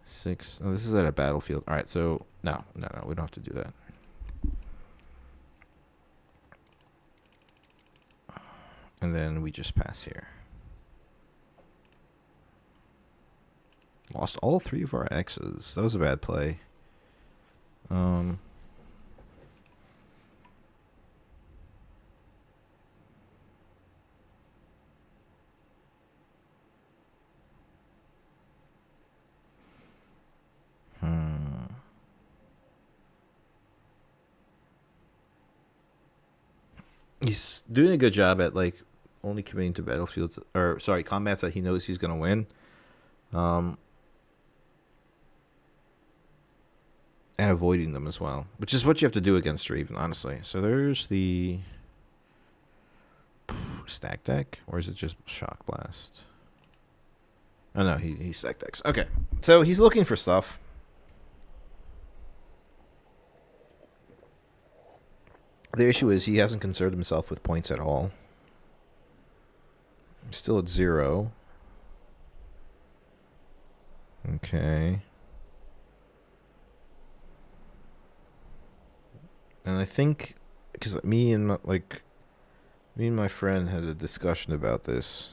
6. Oh, this is at a battlefield. All right, so no, we don't have to do that. And then we just pass here. Lost all 3 of our X's. That was a bad play. He's doing a good job at like only committing to battlefields, or sorry, combats that he knows he's gonna win. And avoiding them as well, which is what you have to do against Draven, honestly. So there's the stack deck, or is it just Shock Blast? Oh no, he stack decks. Okay, so he's looking for stuff. The issue is he hasn't concerned himself with points at all. He's still at 0. Okay. And I think, because me and my friend had a discussion about this.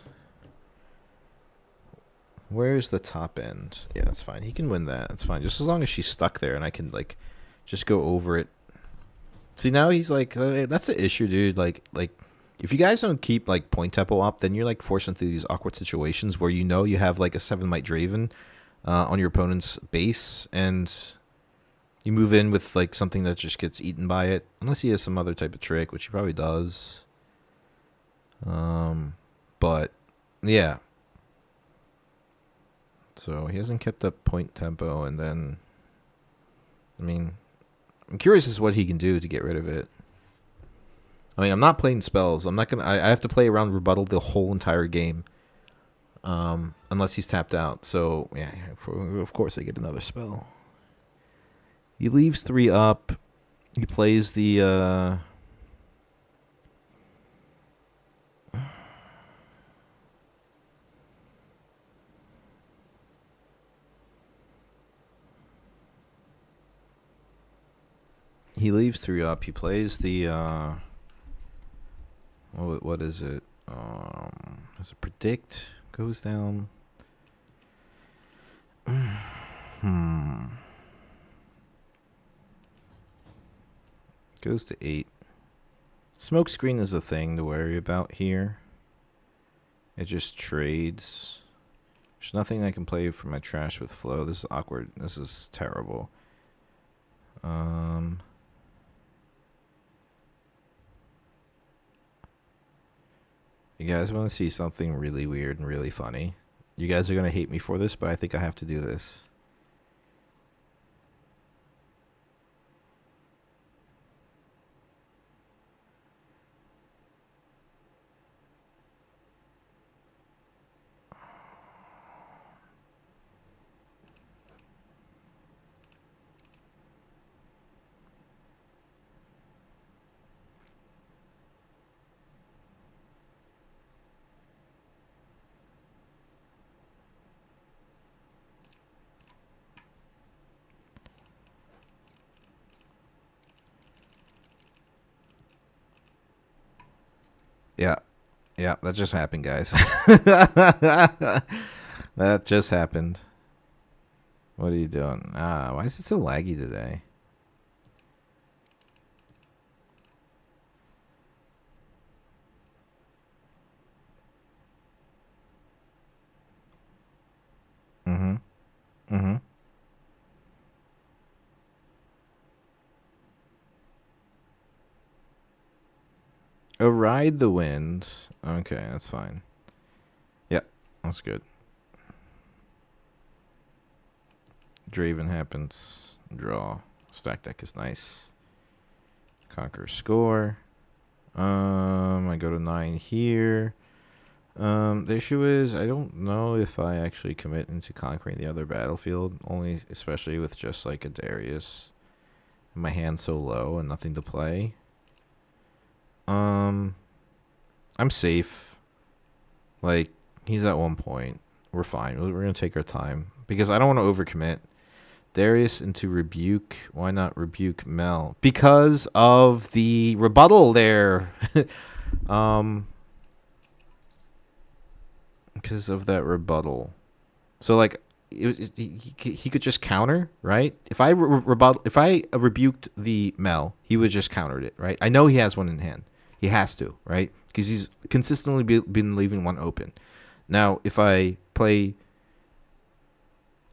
Where's the top end? Yeah, that's fine. He can win that. That's fine. Just as long as she's stuck there and I can like just go over it. See, now he's like, that's the issue, dude. Like if you guys don't keep like point tempo up, then you're like forced into these awkward situations where you have like a 7 might Draven on your opponent's base, and You move in with like something that just gets eaten by it, unless he has some other type of trick, which he probably does. But yeah. So he hasn't kept up point tempo, and then, I mean, I'm curious as to what he can do to get rid of it. I mean, I'm not playing spells. I'm not gonna. I have to play around rebuttal the whole entire game, unless he's tapped out. So yeah, of course I get another spell. He leaves 3 up. He plays the. He leaves 3 up. He plays the. What is it? Does it predict? Goes down. Goes to 8. Smoke screen is a thing to worry about here. It just trades. There's nothing I can play for my trash with flow. This is awkward. This is terrible. You guys want to see something really weird and really funny? You guys are going to hate me for this, but I think I have to do this. Yeah. Yeah, that just happened, guys. That just happened. What are you doing? Why is it so laggy today? Mm-hmm. Mm-hmm. Oh, ride the wind. Okay, that's fine. Yep, that's good. Draven happens. Draw. Stack deck is nice. Conquer score. I go to 9 here. The issue is I don't know if I actually commit into conquering the other battlefield, only especially with just like a Darius. My hand's so low and nothing to play. I'm safe. Like, he's at 1 point. We're fine. We're gonna take our time because I don't want to overcommit. Darius into rebuke. Why not rebuke Mel? Because of the rebuttal there. Because of that rebuttal. So like, he could just counter, right? If I rebuked the Mel, he would just countered it, right? I know he has one in hand. He has to, right? Because he's consistently been leaving one open. Now, if I play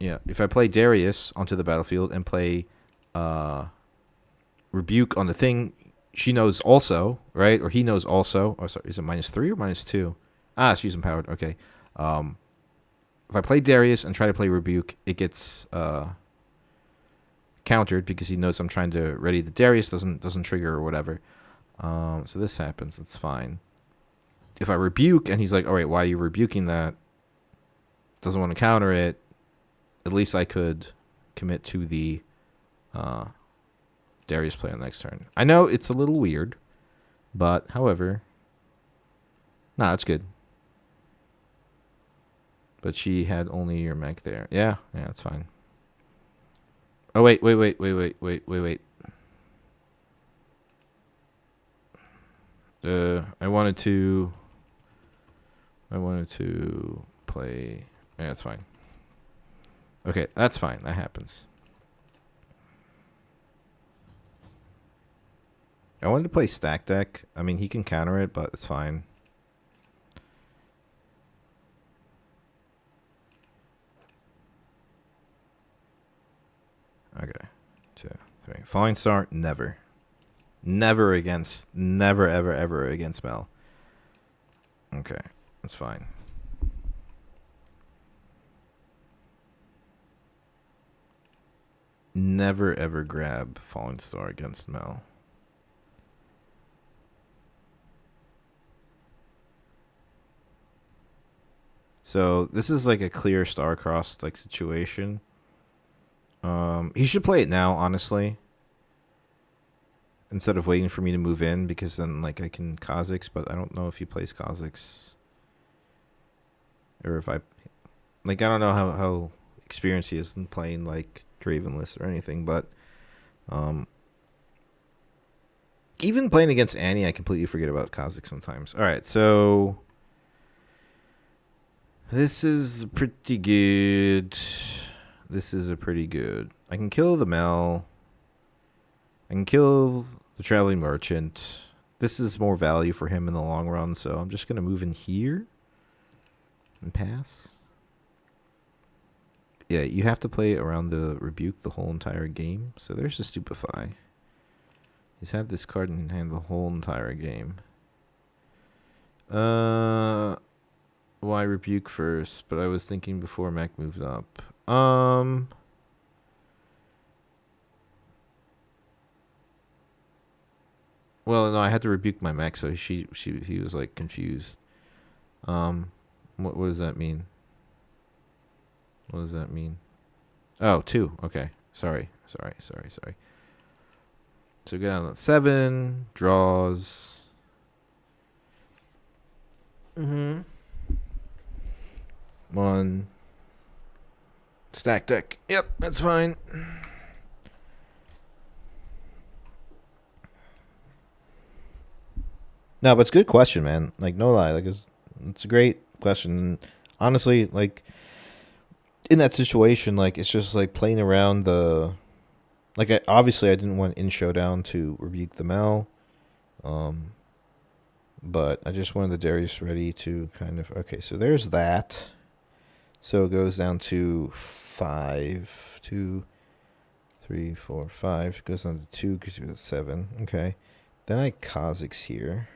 Darius onto the battlefield and play rebuke on the thing she knows also, right? Or he knows also. Oh, sorry, is it -3 or -2? She's empowered. Okay. If I play Darius and try to play rebuke, it gets countered because he knows I'm trying to ready the Darius doesn't trigger or whatever. So this happens. It's fine. If I rebuke and he's like, all right, why are you rebuking that? Doesn't want to counter it. At least I could commit to the Darius play on the next turn. I know it's a little weird, but however, it's good. But she had only your mech there. Yeah, that's fine. Oh wait. I wanted to play. Yeah, that's fine. Okay, that's fine. That happens. I wanted to play stack deck. I mean, he can counter it, but it's fine. Okay, 2. Falling Star, never. Never against. Never, ever, ever against Mel. Okay, that's fine. Never, ever grab Falling Star against Mel. So this is like a clear star-crossed like situation. He should play it now, honestly, instead of waiting for me to move in, because then like I can Kha'Zix, but I don't know if he plays Kha'Zix, or if I don't know how experienced he is in playing like Dravenless or anything, but even playing against Annie, I completely forget about Kha'Zix sometimes. All right, so this is pretty good. This is a pretty good. I can kill the Mel. I can kill the Traveling Merchant. This is more value for him in the long run, so I'm just going to move in here and pass. Yeah, you have to play around the Rebuke the whole entire game. So there's the Stupefy. He's had this card in hand the whole entire game. Why Rebuke first? But I was thinking before Mac moved up. Well, no, I had to rebuke my Mac, so he was like confused. What does that mean? What does that mean? Oh, 2. Okay. Sorry. So go down to 7 draws. 1 stack deck. Yep, that's fine. No, but it's a good question, man. Like, no lie, like it's a great question. And honestly, like in that situation, like it's just like playing around the. Like, obviously, I didn't want in Showdown to rebuke the Mel, but I just wanted the Darius ready to kind of. Okay, so there's that. So it goes down to 5, 2, 3, 4, 5. It goes down to 2 because you have 7. Okay, then I Kha'Zix here.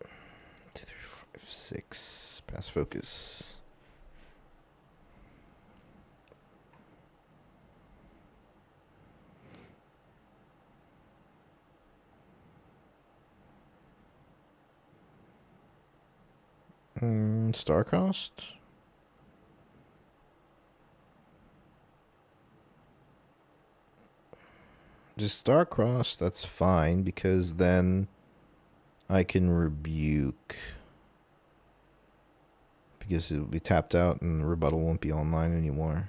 2, 3, 4, 5, 6. Pass focus. Starcrossed. Just Star-Crossed, that's fine, because then I can rebuke. Because it'll be tapped out and the rebuttal won't be online anymore.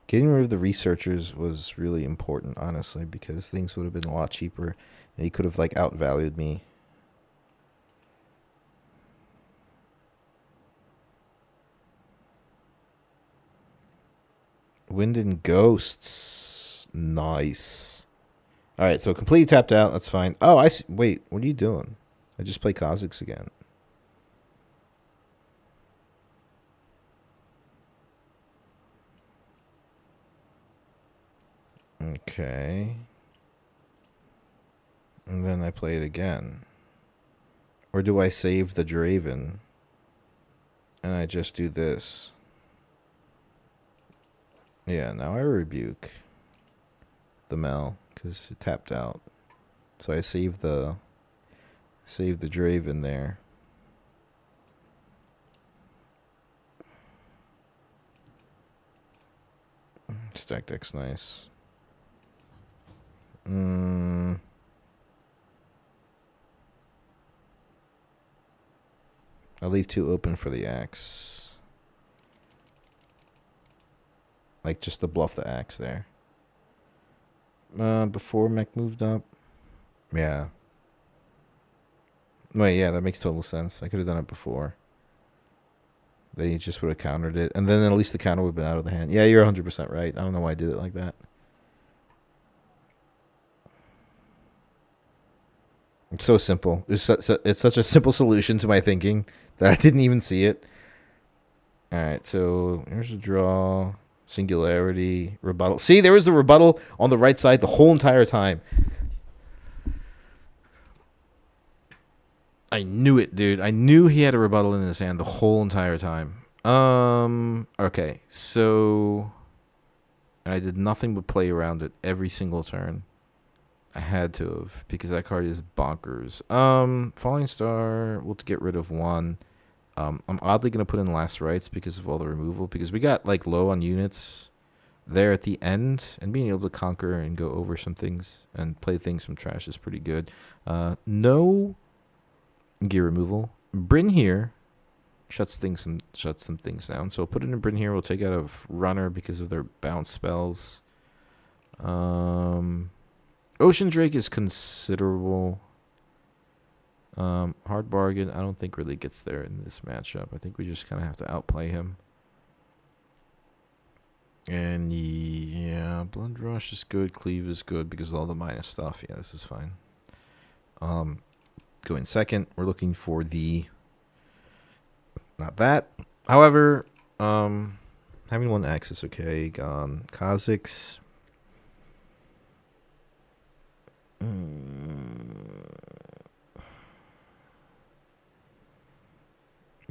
Getting rid of the researchers was really important, honestly, because things would have been a lot cheaper and he could have like outvalued me. Wind and Ghosts. Nice. Alright, so completely tapped out. That's fine. Oh, I see. Wait, what are you doing? I just play Kha'Zix again. Okay. And then I play it again. Or do I save the Draven? And I just do this. Yeah, now I rebuke the Mel because it tapped out. So I save the Draven there. Stack deck's nice. I'll leave 2 open for the axe. Like, just to bluff the axe there. Before mech moved up. Yeah. Wait, yeah, that makes total sense. I could have done it before. They just would have countered it. And then at least the counter would have been out of the hand. Yeah, you're 100% right. I don't know why I did it like that. It's so simple. It's such a simple solution to my thinking that I didn't even see it. Alright, so here's a draw. Singularity, rebuttal. See, there was a rebuttal on the right side the whole entire time. I knew it, dude. I knew he had a rebuttal in his hand the whole entire time. Okay, so I did nothing but play around it every single turn. I had to have, because that card is bonkers. Falling Star, we'll get rid of one. I'm oddly going to put in Last Rites because of all the removal, because we got like low on units there at the end, and being able to conquer and go over some things and play things from trash is pretty good. No gear removal. Bryn here shuts some things down. So we'll put it in Bryn here. We'll take out a runner because of their bounce spells. Ocean Drake is considerable. Hard Bargain, I don't think really gets there in this matchup. I think we just kind of have to outplay him. And yeah, Blood Rush is good. Cleave is good because of all the minus stuff. Yeah, this is fine. Going second, we're looking for the... Not that. However, having one X is okay. Gone. Kha'Zix.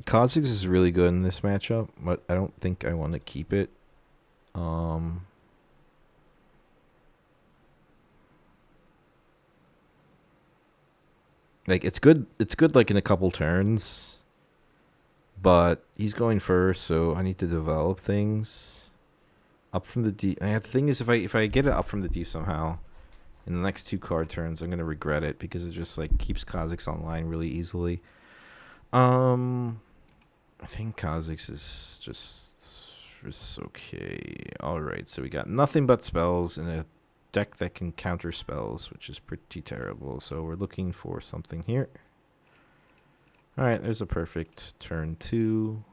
Kha'Zix is really good in this matchup, but I don't think I want to keep it. Like it's good like in a couple turns, but he's going first, so I need to develop things up from the deep. And the thing is, if I get it up from the deep somehow in the next 2 card turns, I'm gonna regret it because it just like keeps Kha'Zix online really easily. I think Kha'Zix is just okay. All right, so we got nothing but spells in a deck that can counter spells, which is pretty terrible. So we're looking for something here. All right, there's a perfect turn 2.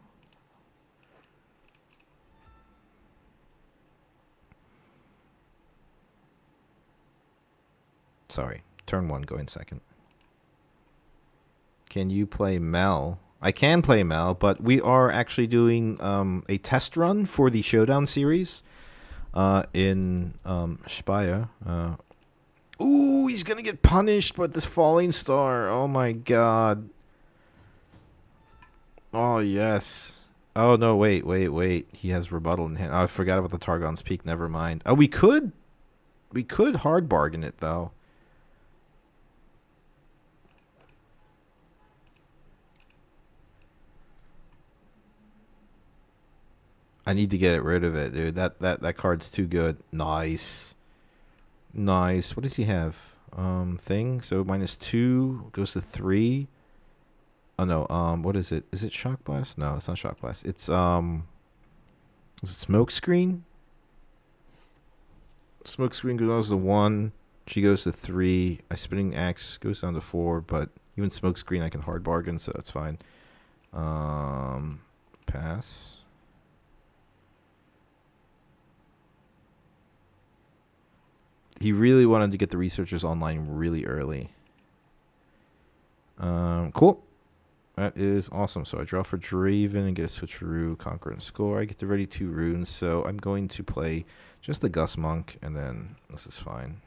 Sorry, turn 1 going second. Can you play Mel? I can play Mel, but we are actually doing a test run for the Showdown series in Speyer. Ooh, he's going to get punished by this Falling Star. Oh, my God. Oh, yes. Oh, no, wait. He has rebuttal in hand. Oh, I forgot about the Targon's Peak. Never mind. Oh, we could hard bargain it, though. I need to get rid of it, dude. That card's too good. Nice. What does he have? Thing. So -2 goes to 3. Oh no. What is it? Is it Shock Blast? No, it's not Shock Blast. It's Is it Smoke Screen? Smoke Screen goes to 1. She goes to 3. I Spinning Axe goes down to 4. But even Smoke Screen I can hard bargain, so that's fine. Pass. He really wanted to get the researchers online really early. Cool. That is awesome. So I draw for Draven and get a switcheroo, conquer and score. I get to ready 2 runes, so I'm going to play just the Gus Monk, and then this is fine.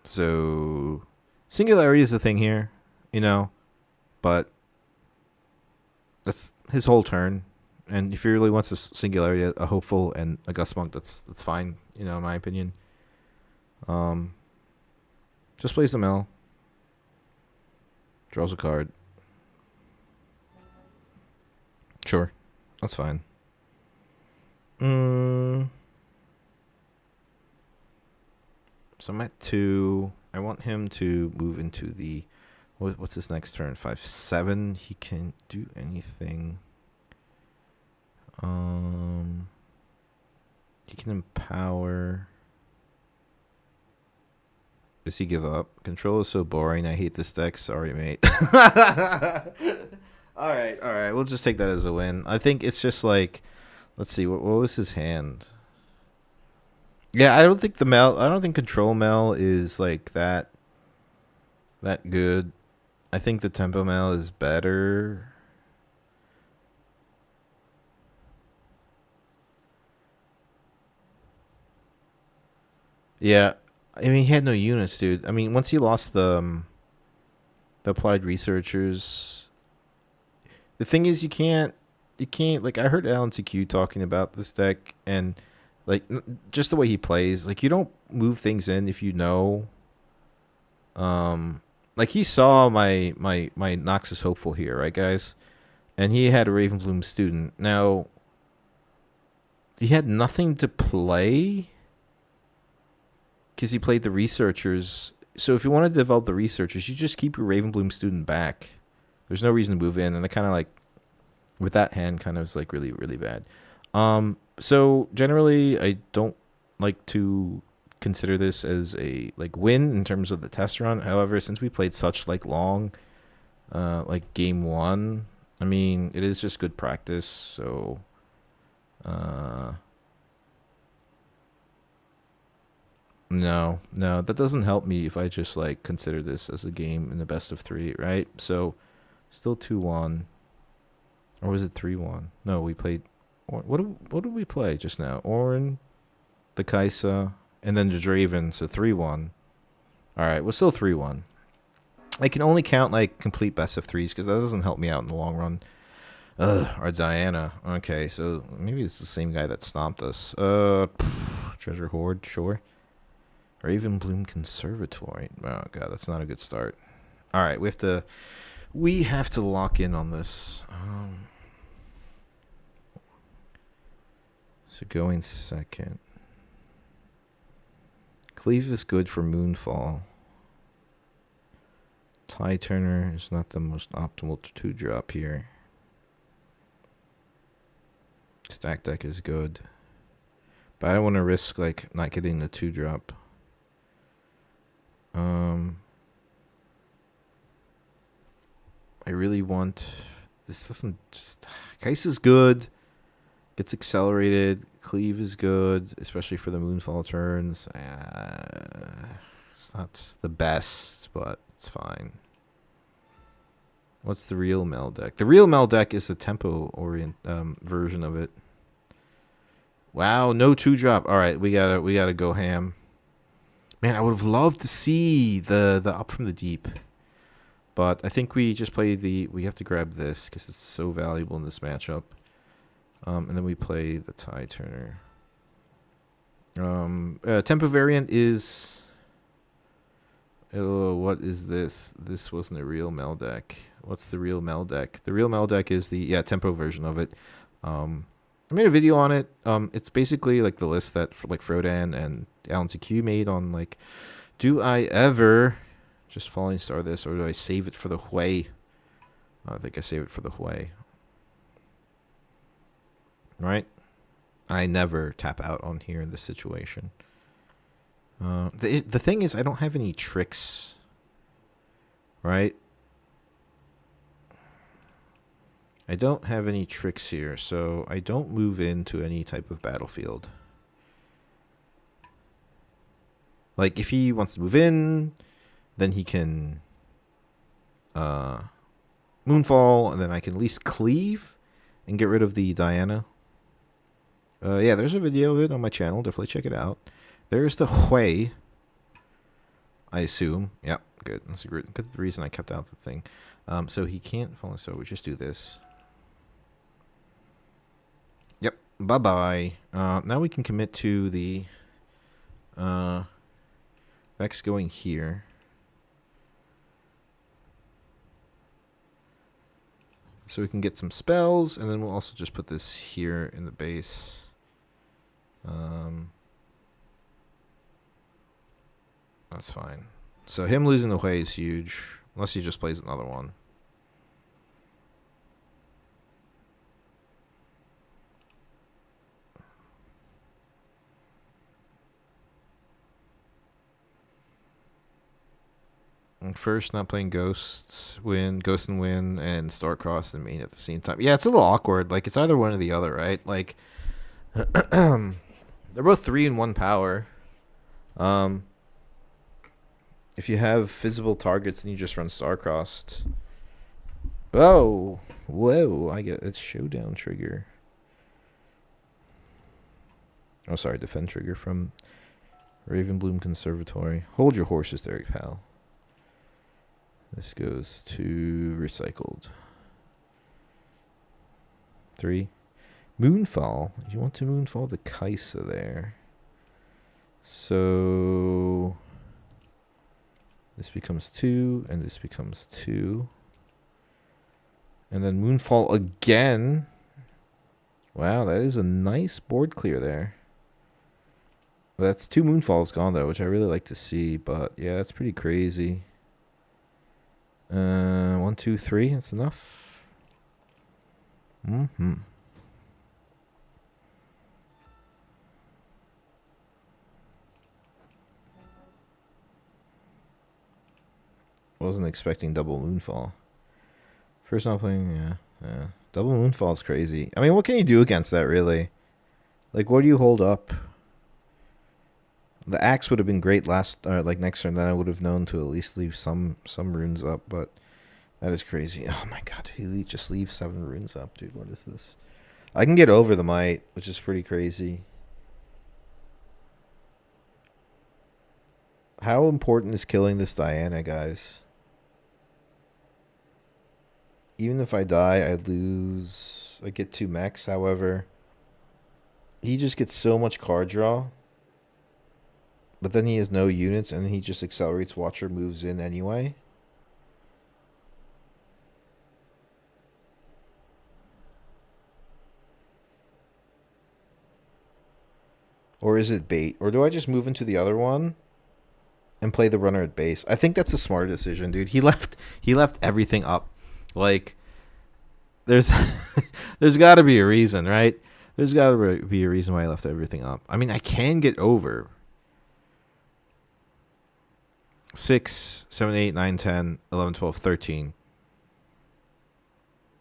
So Singularity is the thing here, you know, but that's his whole turn. And if he really wants a Singularity, a Hopeful, and a Gus Monk, that's fine, you know, in my opinion. Just plays the Mel. Draws a card. Sure. That's fine. So I'm at 2. I want him to move into the... What's his next turn? 5/7. He can't do anything. He can empower. Does he give up? Control is so boring. I hate this deck. Sorry, mate. All right. We'll just take that as a win. I think it's just like, let's see, what was his hand? Yeah, I don't think Control Mel is like that good. I think the Tempo Mel is better. Yeah, I mean, he had no units, dude. I mean, once he lost the applied researchers, the thing is, you can't. Like, I heard Alan TQ talking about this deck, and like just the way he plays, like you don't move things in if you know. Like he saw my Noxus Hopeful here, right, guys? And he had a Ravenbloom student. Now he had nothing to play because he played the researchers. So if you want to develop the researchers, you just keep your Ravenbloom student back. There's no reason to move in, and they kind of like with that hand kind of is like really really bad. So generally, I don't like to consider this as a like win in terms of the test run. However, since we played such like long, like game one, I mean it is just good practice. So, no, that doesn't help me if I just like consider this as a game in the best of three, right? So, still 2-1, or was it 3-1? No, we played. What did we play just now? Orin, the Kaisa, and then the Draven. So 3-1. All right, we're still 3-1. I can only count like complete best of threes because that doesn't help me out in the long run. Our Diana. Okay, so maybe it's the same guy that stomped us. Treasure Hoard, sure. Ravenbloom Conservatory. Oh god, that's not a good start. All right, we have to lock in on this. So going second. Cleave is good for Moonfall. Tie Turner is not the most optimal to 2-drop here. Stack deck is good. But I don't want to risk like not getting the 2-drop. I really want this doesn't just Kais is good. Gets accelerated. Cleave is good, especially for the Moonfall turns. It's not the best, but it's fine. What's the real Mel deck? The real Mel deck is the tempo version of it. Wow, no 2-drop. All right, we gotta go ham. Man, I would have loved to see the up from the deep, but I think we just play we have to grab this because it's so valuable in this matchup. And then we play the Tie Turner. Tempo variant is. Oh, what is this? This wasn't a real Mel deck. What's the real Mel deck? The real Mel deck is the tempo version of it. I made a video on it. It's basically like the list that like Frodan and Alan CQ made on like, do I ever just Falling Star this or do I save it for the Hui? I think I save it for the Hui. Right? I never tap out on here in this situation. The thing is, I don't have any tricks. Right? I don't have any tricks here, so I don't move into any type of battlefield. Like, if he wants to move in, then he can Moonfall, and then I can at least cleave and get rid of the Diana. Yeah, there's a video of it on my channel. Definitely check it out. There's the Hui, I assume. Yep, good. That's a good reason I kept out the thing. So he can't fall, so we just do this. Yep, bye-bye. Now we can commit to the Vex going here. So we can get some spells, and then we'll also just put this here in the base. That's fine. So him losing the Hui is huge, unless he just plays another one. And first, not playing Ghost and Win, and Starcross and Main at the same time. Yeah, it's a little awkward. Like, it's either one or the other, right? Like, they're both 3 and 1 power. If you have visible targets, then you just run Starcrossed. Oh, whoa! I get it's Showdown trigger. Oh, sorry, defend trigger from Ravenbloom Conservatory. Hold your horses there, pal. This goes to recycled. 3. Moonfall. You want to Moonfall the Kaisa there. So this becomes 2, and this becomes 2. And then Moonfall again. Wow, that is a nice board clear there. Well, that's 2 Moonfalls gone, though, which I really like to see. But, yeah, that's pretty crazy. 1, 2, 3. That's enough. Mm-hmm. Wasn't expecting double Moonfall. First time playing, yeah. Double Moonfall is crazy. I mean, what can you do against that, really? Like, what do you hold up? The axe would have been great next turn. Then I would have known to at least leave some runes up, but that is crazy. Oh my god, did he just leave 7 runes up, dude? What is this? I can get over the might, which is pretty crazy. How important is killing this Diana, guys? Even if I die, I lose. I get 2 mechs, however. He just gets so much card draw. But then he has no units, and he just accelerates Watcher moves in anyway. Or is it bait? Or do I just move into the other one and play the runner at base? I think that's a smart decision, dude. He left everything up. Like, there's there's got to be a reason, right? There's got to be a reason why I left everything up. I mean, I can get over 6, 7, 8, 9, 10, 11, 12, 13.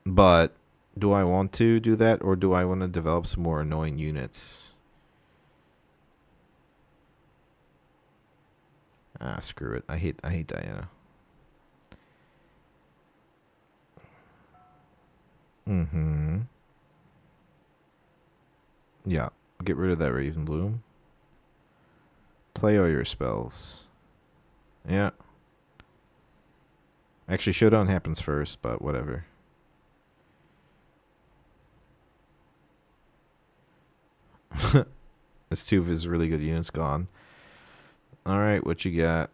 But do I want to do that, or do I want to develop some more annoying units? Ah, screw it. I hate Diana. Mm-hmm. Yeah. Get rid of that Ravenbloom. Play all your spells. Yeah. Actually, Showdown happens first, but whatever. That's 2 of his really good units gone. Alright, what you got?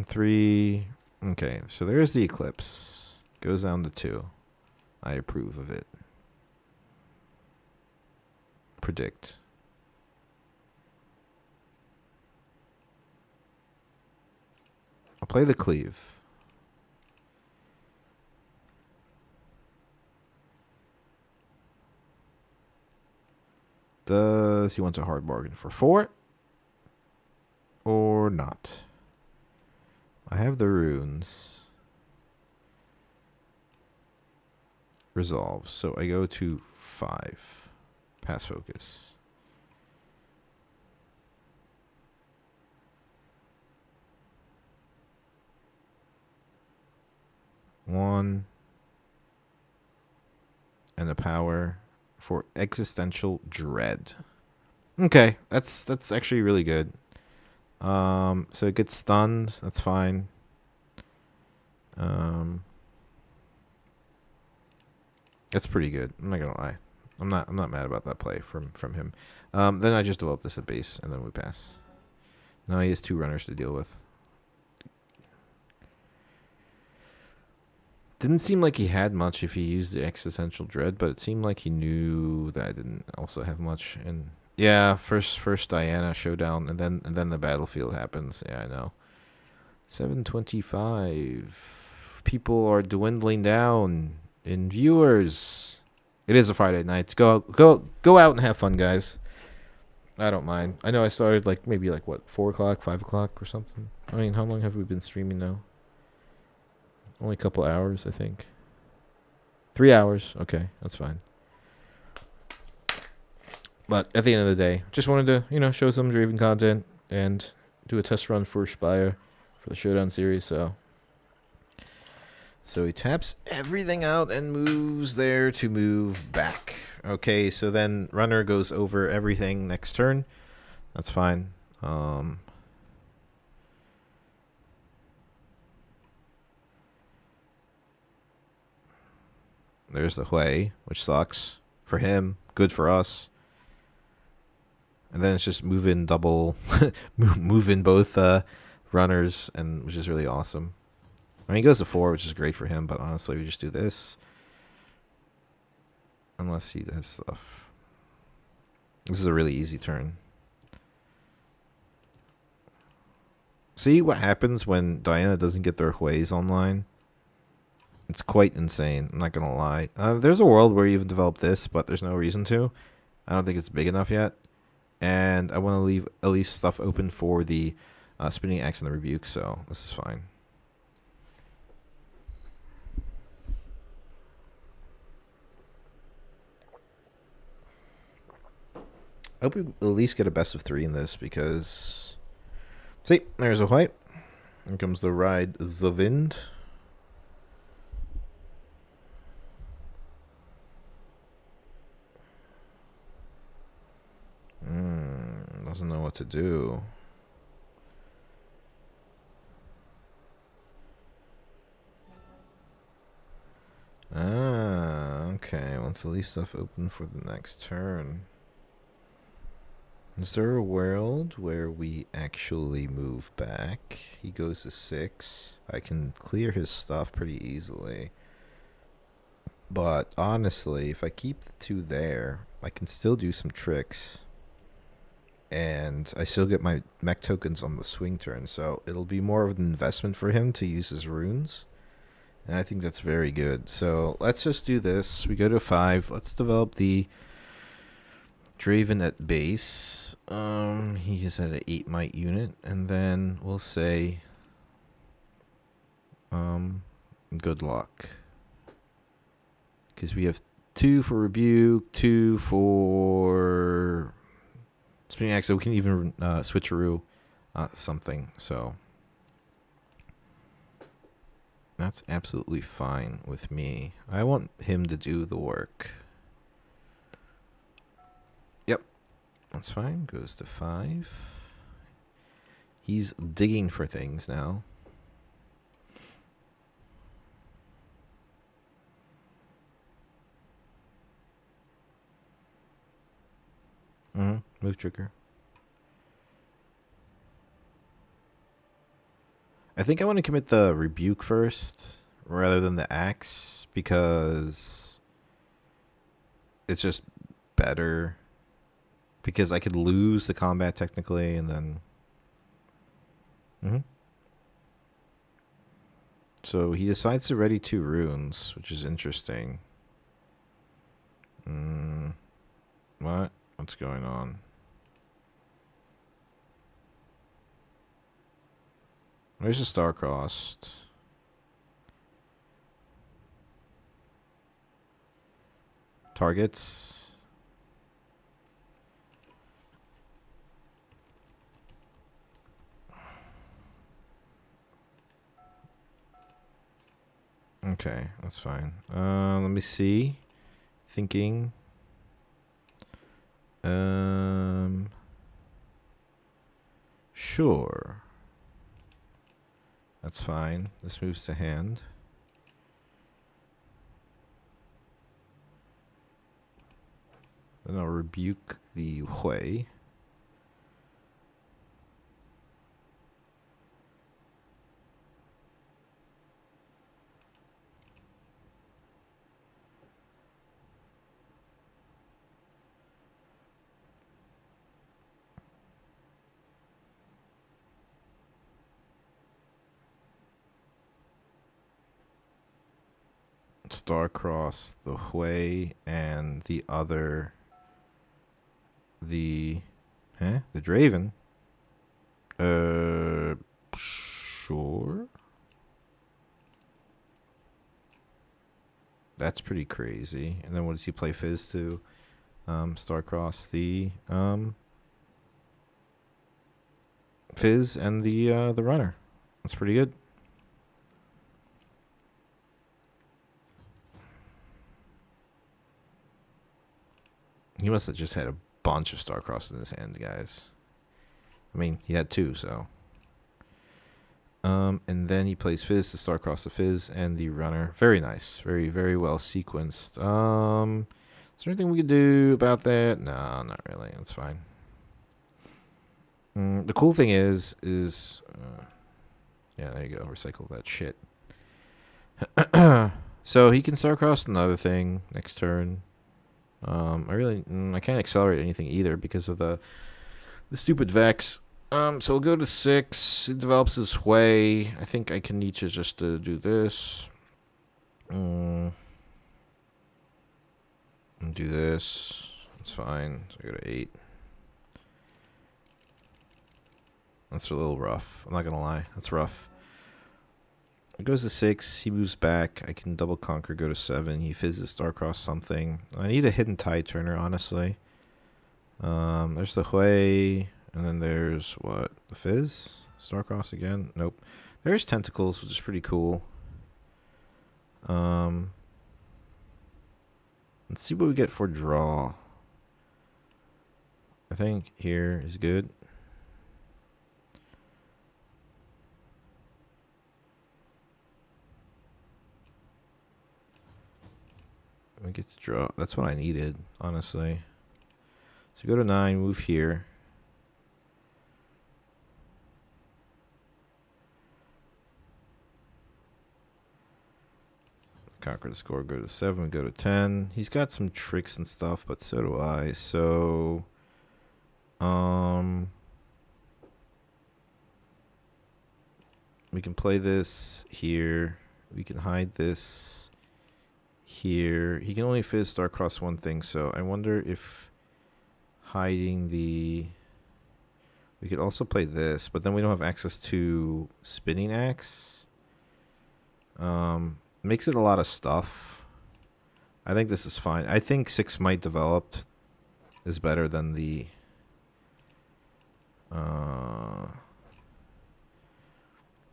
3. Okay, so there's the Eclipse. Goes down to 2. I approve of it. Predict. I'll play the Cleave. Does he want a hard bargain for 4? Or not? I have the runes. Resolve. So I go to 5. Pass focus. One. And a power for existential dread. Okay, that's actually really good. So it gets stunned. That's fine. That's pretty good. I'm not gonna lie. I'm not mad about that play from him. Then I just develop this at base, and then we pass. Now he has 2 runners to deal with. Didn't seem like he had much if he used the existential dread, but it seemed like he knew that I didn't also have much. And yeah, first Diana Showdown, and then the battlefield happens. Yeah, I know. 725. People are dwindling down in viewers. It is a Friday night. Go out and have fun, guys. I don't mind. I know I started maybe 4 o'clock, 5 o'clock or something. I mean, how long have we been streaming now? Only a couple hours, I think. 3 hours. Okay, that's fine. But at the end of the day, just wanted to, show some Draven content and do a test run for Speyer for the Showdown series. So he taps everything out and moves there to move back. Okay, so then runner goes over everything next turn. That's fine. There's the Hui, which sucks for him. Good for us. And then it's just move in double, move in both runners, and which is really awesome. I mean, he goes to 4, which is great for him. But honestly, we just do this, unless he does stuff. This is a really easy turn. See what happens when Diana doesn't get their Huis online? It's quite insane. I'm not going to lie. There's a world where you even develop this, but there's no reason to. I don't think it's big enough yet. And I want to leave at least stuff open for the spinning axe and the rebuke, so this is fine. I hope we at least get a best of 3 in this, because... See, there's a white. Here comes the ride the wind. Doesn't know what to do. Okay. Wants to leave stuff open for the next turn. Is there a world where we actually move back? He goes to 6. I can clear his stuff pretty easily. But honestly, if I keep the 2 there, I can still do some tricks. And I still get my mech tokens on the swing turn. So it'll be more of an investment for him to use his runes. And I think that's very good. So let's just do this. We go to 5. Let's develop the Draven at base. He is at an 8 might unit. And then we'll say good luck. Because we have 2 for rebuke, 2 for spinning axe. So we can even switcheroo something. So that's absolutely fine with me. I want him to do the work. Yep. That's fine. Goes to 5. He's digging for things now. Move trigger. I think I want to commit the rebuke first rather than the axe, because it's just better. Because I could lose the combat technically, and then... So he decides to ready 2 runes, which is interesting. What? What's going on? There's a star-crossed. Targets. Okay, that's fine. Let me see. Thinking. Sure. That's fine. This moves to hand. Then I'll rebuke the Hui. Star-cross the Hui and the other... The Draven. Sure. That's pretty crazy. And then what does he play Fizz to? Star-cross the Fizz and the runner. That's pretty good. He must have just had a bunch of star-crossed in his hand, guys. I mean, he had 2, so. And then he plays Fizz to Starcross the Fizz and the runner. Very nice. Very, very well sequenced. Is there anything we could do about that? No, not really. That's fine. The cool thing is, yeah, there you go. Recycle that shit. So he can Starcross another thing next turn. I can't accelerate anything either because of the stupid Vex. So we'll go to 6. It develops this way. I think I can need to just do this. And do this. That's fine. So I go to 8. That's a little rough. I'm not gonna lie. That's rough. It goes to 6. He moves back. I can double conquer. Go to 7. He fizzes Starcross something. I need a hidden Tide Turner, honestly. There's the Hui. And then there's what? The Fizz? Starcross again? Nope. There's Tentacles, which is pretty cool. Let's see what we get for draw. I think here is good. We get to draw. That's what I needed, honestly. So go to 9, move here. Conquer the score, go to 7, go to 10. He's got some tricks and stuff, but so do I. So, we can play this here. We can hide this here. He can only fizz Starcross one thing, so I wonder if hiding the... We could also play this, but then we don't have access to Spinning Axe. Makes it a lot of stuff. I think this is fine. I think 6 might develop is better than the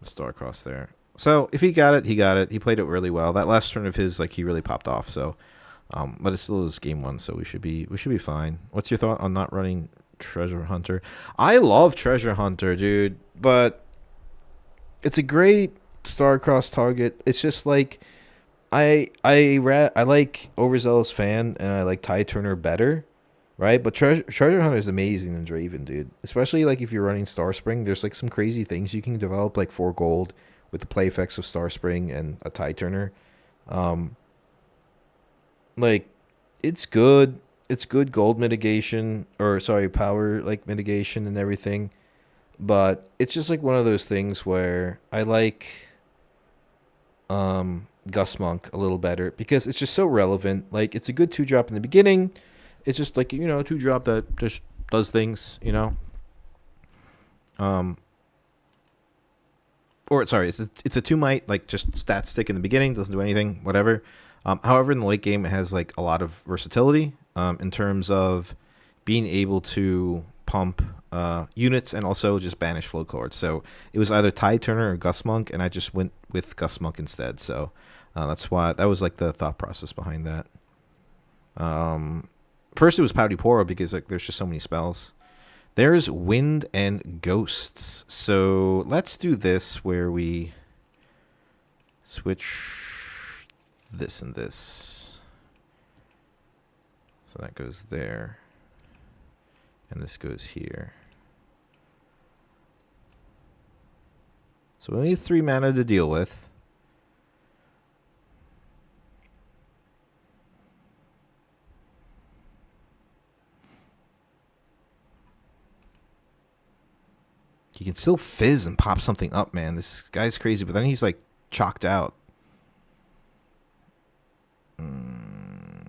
Starcross there. So if he got it, he got it. He played it really well. That last turn of his, like, he really popped off. So, but it still is game 1, so we should be fine. What's your thought on not running Treasure Hunter? I love Treasure Hunter, dude, but it's a great Starcross target. It's just like I like Overzealous Fan and I like Tide Turner better, right? But Treasure Hunter is amazing in Draven, dude. Especially like if you're running Star Spring, there's like some crazy things you can develop, like 4 gold with the play effects of Star Spring and a Tide Turner. Like it's good. It's good gold mitigation, or sorry, power like mitigation and everything. But it's just like one of those things where I like Gus Monk a little better because it's just so relevant. Like it's a good 2-drop in the beginning. It's just like, you know, 2-drop that just does things, you know. Or sorry, it's a 2-might, like just stat stick in the beginning, doesn't do anything, whatever. However, in the late game, it has like a lot of versatility in terms of being able to pump units and also just banish flow cards. So it was either Tide Turner or Gus Monk, and I just went with Gus Monk instead. So that's why that was like the thought process behind that. First, it was Pouty Poro because like there's just so many spells. There's Wind and Ghosts. So let's do this where we switch this and this. So that goes there. And this goes here. So we need 3 mana to deal with. He can still fizz and pop something up, man. This guy's crazy, but then he's like chalked out.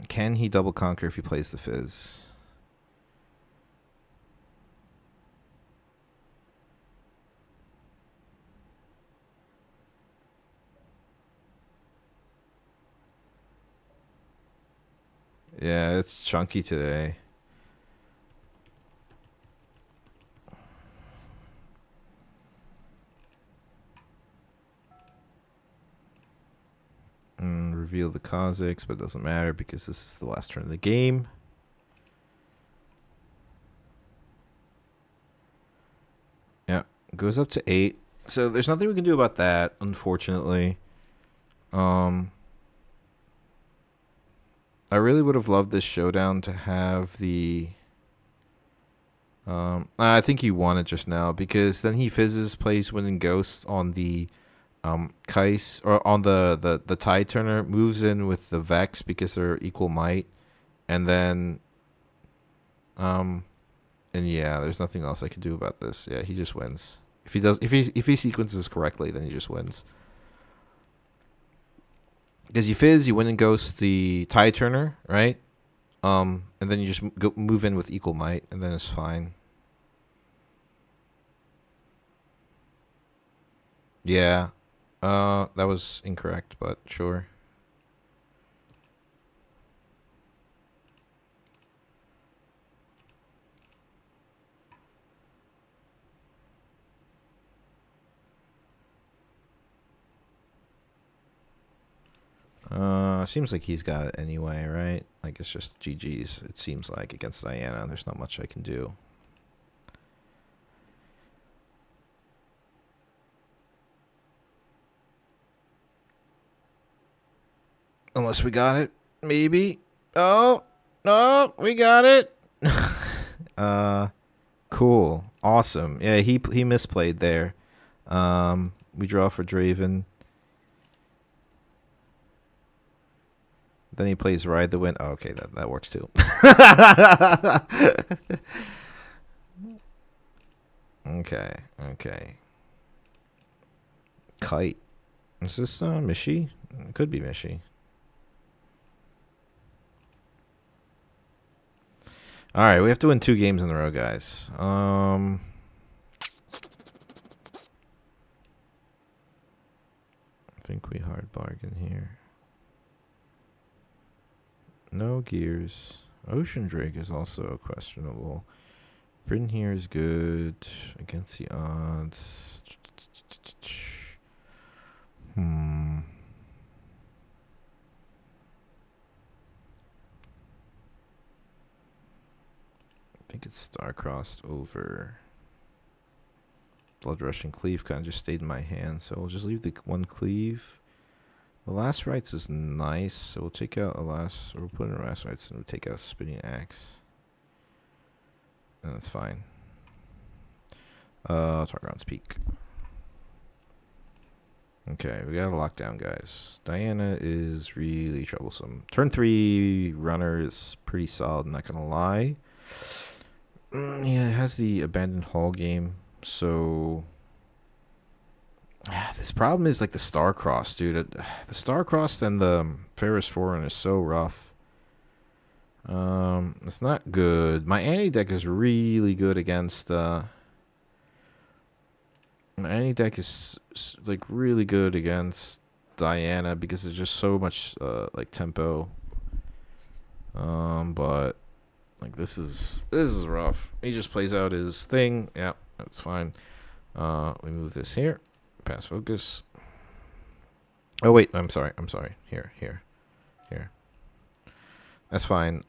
Can he double conquer if he plays the fizz? Yeah, it's chunky today. Reveal the Kha'Zix, but it doesn't matter because this is the last turn of the game. Yeah, goes up to 8. So there's nothing we can do about that, unfortunately. Um, I really would have loved this showdown to have the. I think he won it just now because then he fizzes, plays winning ghosts on the Kais or on the Tide Turner, moves in with the Vex because they're equal might, and then um and yeah, there's nothing else I can do about this. Yeah, he just wins. If he sequences correctly, then he just wins. Because you fizz, you win and ghost the Tide Turner, right? And then you just move in with equal might, and then it's fine. Yeah. That was incorrect, but sure. Seems like he's got it anyway, right? Like it's just GG's. It seems like against Diana, there's not much I can do. Unless we got it, maybe. Oh no, we got it. Cool, awesome. Yeah, he misplayed there. We draw for Draven. Then he plays Ride the Wind. Oh, okay, that works too. Okay. Kite. Is this Mishi? It could be Mishi. All right, we have to win 2 games in a row, guys. I think we hard bargain here. No gears. Ocean Drake is also questionable. Britain here is good against the odds. I think it's star-crossed over. Blood Rush and Cleave kind of just stayed in my hand, so we'll just leave the 1 Cleave. The Last Rites is nice, so we'll take out we'll put in a Last Rites and we'll take out a Spinning Axe. And that's fine. Targon's Peak. Okay, we got a lockdown, guys. Diana is really troublesome. Turn 3 runner is pretty solid, not gonna lie. Yeah, it has the Abandoned Hall game, so this problem is like the Star-Cross, dude. The Star-Cross and the Ferris Forerunner is so rough. It's not good. My anti-deck is really good against my anti-deck is like really good against Diana because there's just so much like tempo. But like this is rough. He just plays out his thing. Yeah, that's fine. We move this here. Pass focus. Oh wait, I'm sorry. Here. That's fine.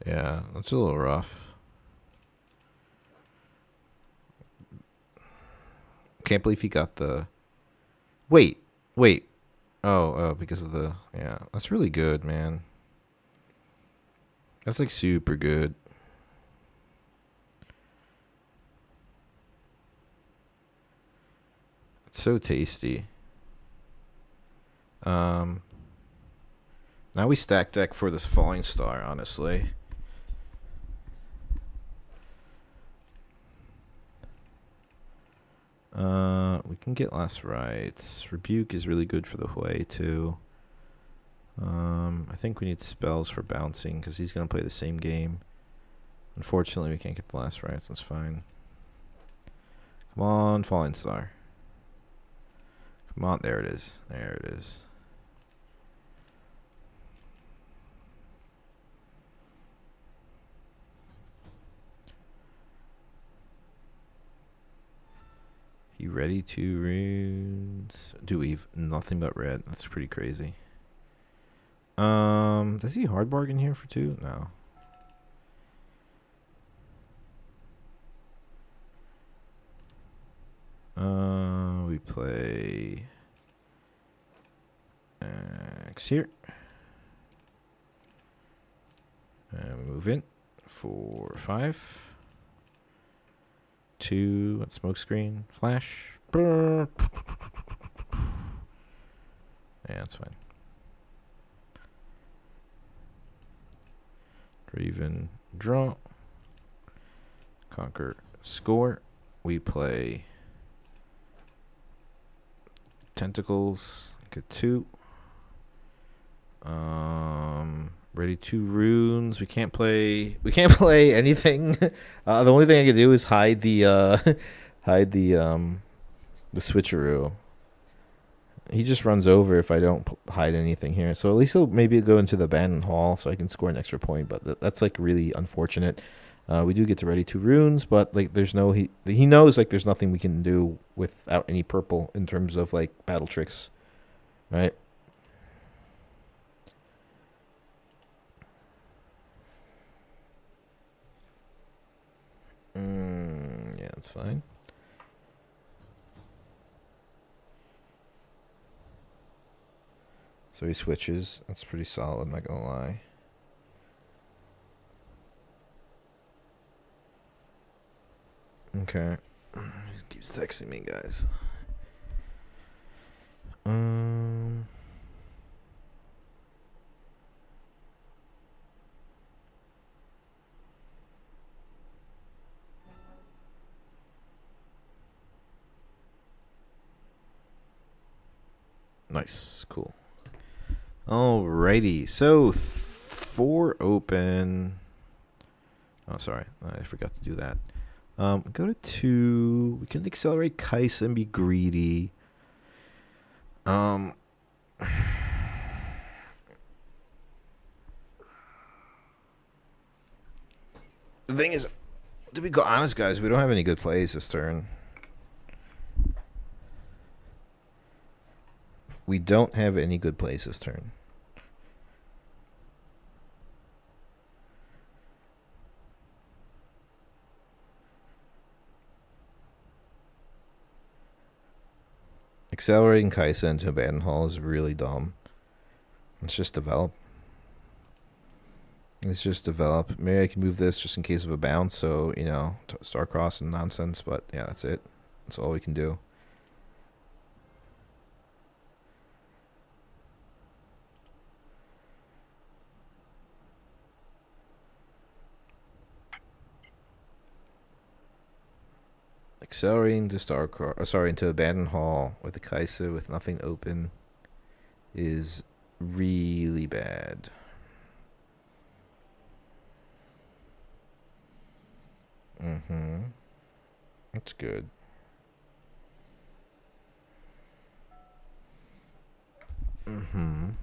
Yeah, that's a little rough. Can't believe he got the. Wait. Oh, because of the. Yeah, that's really good, man. That's like super good. It's so tasty. Now we stack deck for this Falling Star, honestly. We can get Last Rites. Rebuke is really good for the Hui, too. I think we need spells for bouncing, because he's going to play the same game. Unfortunately, we can't get the Last Rites. That's fine. Come on, Falling Star. Come on, there it is. You ready to runes? Do we've nothing but red. That's pretty crazy. Does he hard bargain here for 2? No. We play X here. And we move in. 4, 5. 2, smoke screen, flash. Yeah, that's fine. Draven, draw. Conquer, score. We play tentacles, get 2. Ready 2 runes. We can't play anything. The only thing I can do is hide the switcheroo. He just runs over if I don't hide anything here. So at least he'll maybe go into the abandoned hall so I can score an extra point. But that's like really unfortunate. We do get to ready 2 runes, but like there's no he knows like there's nothing we can do without any purple in terms of like battle tricks, right? Yeah, that's fine. So he switches. That's pretty solid, I'm not gonna lie. Okay. He keeps texting me, guys. Nice, cool. Alrighty, so 4 open. Oh, sorry, I forgot to do that. Go to 2. We can accelerate Kais and be greedy. The thing is, to be honest, guys, we don't have any good plays this turn. We don't have any good plays this turn. Accelerating Kaisa into Abandoned Hall is really dumb. Let's just develop. Maybe I can move this just in case of a bounce, so, you know, Starcross and nonsense, but yeah, that's it. That's all we can do. Accelerating to Starcross, into Abandoned Hall with the Kaisa with nothing open is really bad. That's good. I'm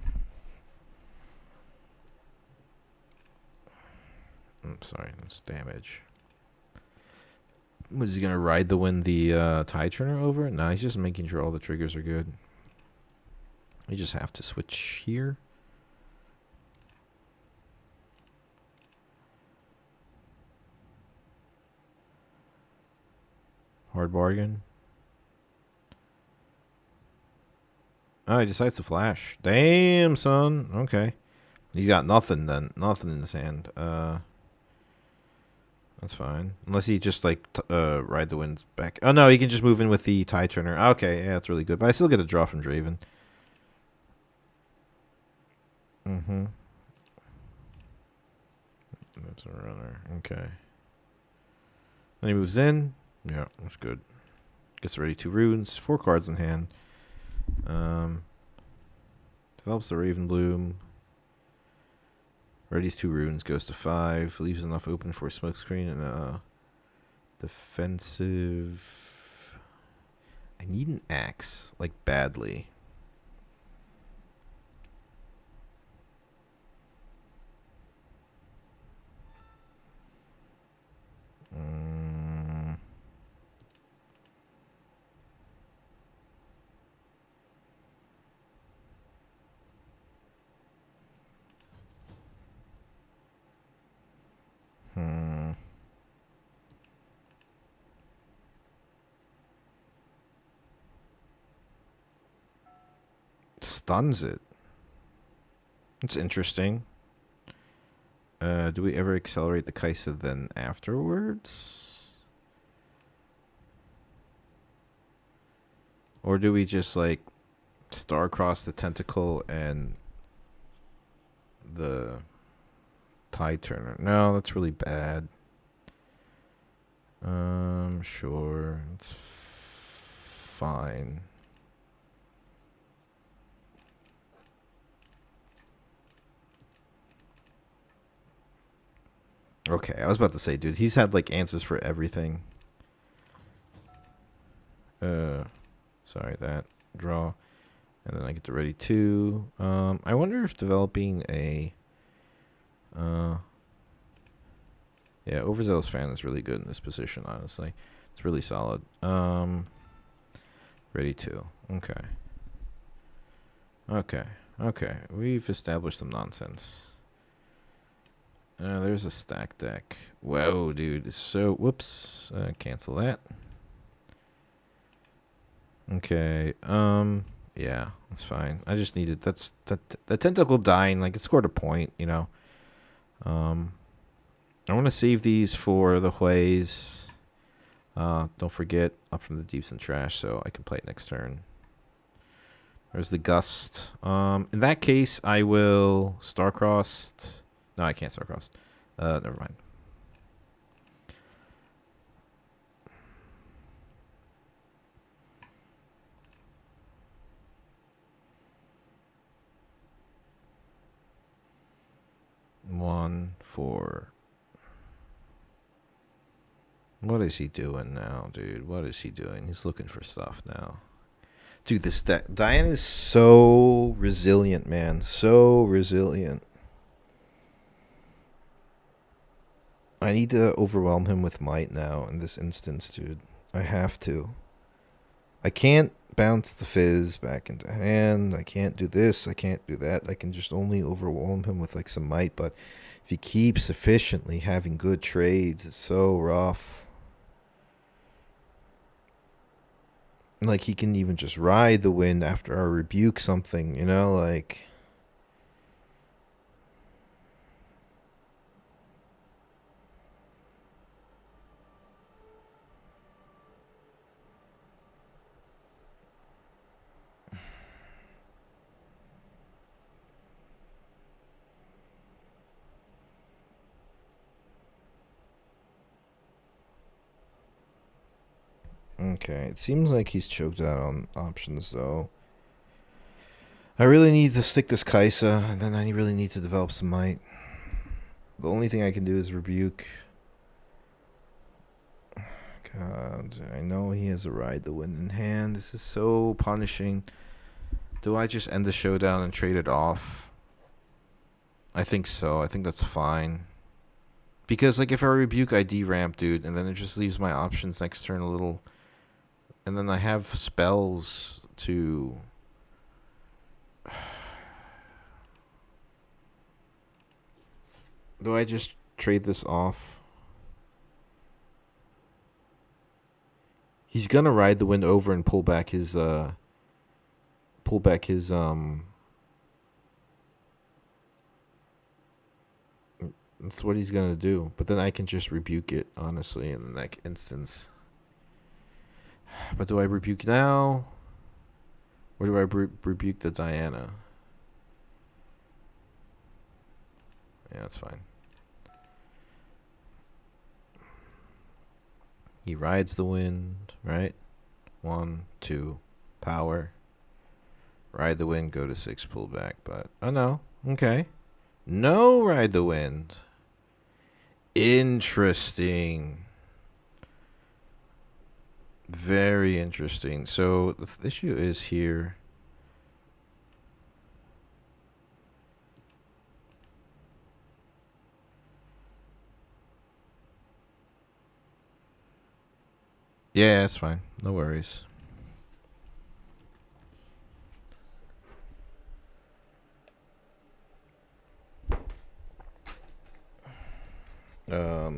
sorry, that's damage. Was he gonna ride the wind the Tide Turner over? No, he's just making sure all the triggers are good. We just have to switch here. Hard bargain. Oh, he decides to flash. Damn, son. Okay. He's got nothing then. Nothing in his hand. That's fine. Unless he just like ride the winds back. Oh no, he can just move in with the Tide Turner. Okay, yeah, that's really good. But I still get a draw from Draven. That's a runner. Okay. Then he moves in. Yeah, that's good. Gets ready 2 runes. 4 cards in hand. Develops the Raven Bloom. Ready's 2 runes. Goes to 5. Leaves enough open for a smokescreen and defensive. I need an axe, like badly. stuns it. It's interesting. Do we ever accelerate the Kaisa then afterwards? Or do we just like star-cross the tentacle and the Tide Turner? No, that's really bad. Sure. It's fine. Okay, I was about to say, dude, he's had like answers for everything. Sorry, that draw, and then I get to ready 2. I wonder if developing a, yeah, Overzealous Fan is really good in this position. Honestly, it's really solid. Ready 2. Okay. Okay. We've established some nonsense. There's a stack deck. Whoa, dude. So, whoops. Cancel that. Okay. Yeah, that's fine. I just needed the tentacle dying. Like, it scored a point, you know. I want to save these for the Hueys. Don't forget, up from the deeps and trash, so I can play it next turn. There's the Gust. In that case, I will Starcrossed. No, I can't Starcrossed. Never mind. One for. What is he doing now, dude? What is he doing? He's looking for stuff now. Dude, this Diana is so resilient, man. So resilient. I need to overwhelm him with might now in this instance, dude. I have to. I can't bounce the Fizz back into hand. I can't do this. I can't do that. I can just only overwhelm him with like some might. But if he keeps efficiently having good trades, it's so rough. Like, he can even just ride the wind after I rebuke something, you know, like. Okay, it seems like he's choked out on options, though. I really need to stick this Kaisa, and then I really need to develop some might. The only thing I can do is rebuke. God, I know he has a ride the wind in hand. This is so punishing. Do I just end the showdown and trade it off? I think so. I think that's fine. Because, like, if I rebuke, I deramp, dude, and then it just leaves my options next turn a little. And then I have spells to. Do I just trade this off? He's gonna ride the wind over and pull back his That's what he's gonna do. But then I can just rebuke it, honestly, in that instance. But do I rebuke now? Or do I rebuke the Diana? Yeah, that's fine. He rides the wind, right? 1, 2, power. Ride the wind, go to 6, pull back. But, oh no. Okay. No ride the wind. Interesting. Very interesting. So the issue is here. Yeah, it's fine. No worries.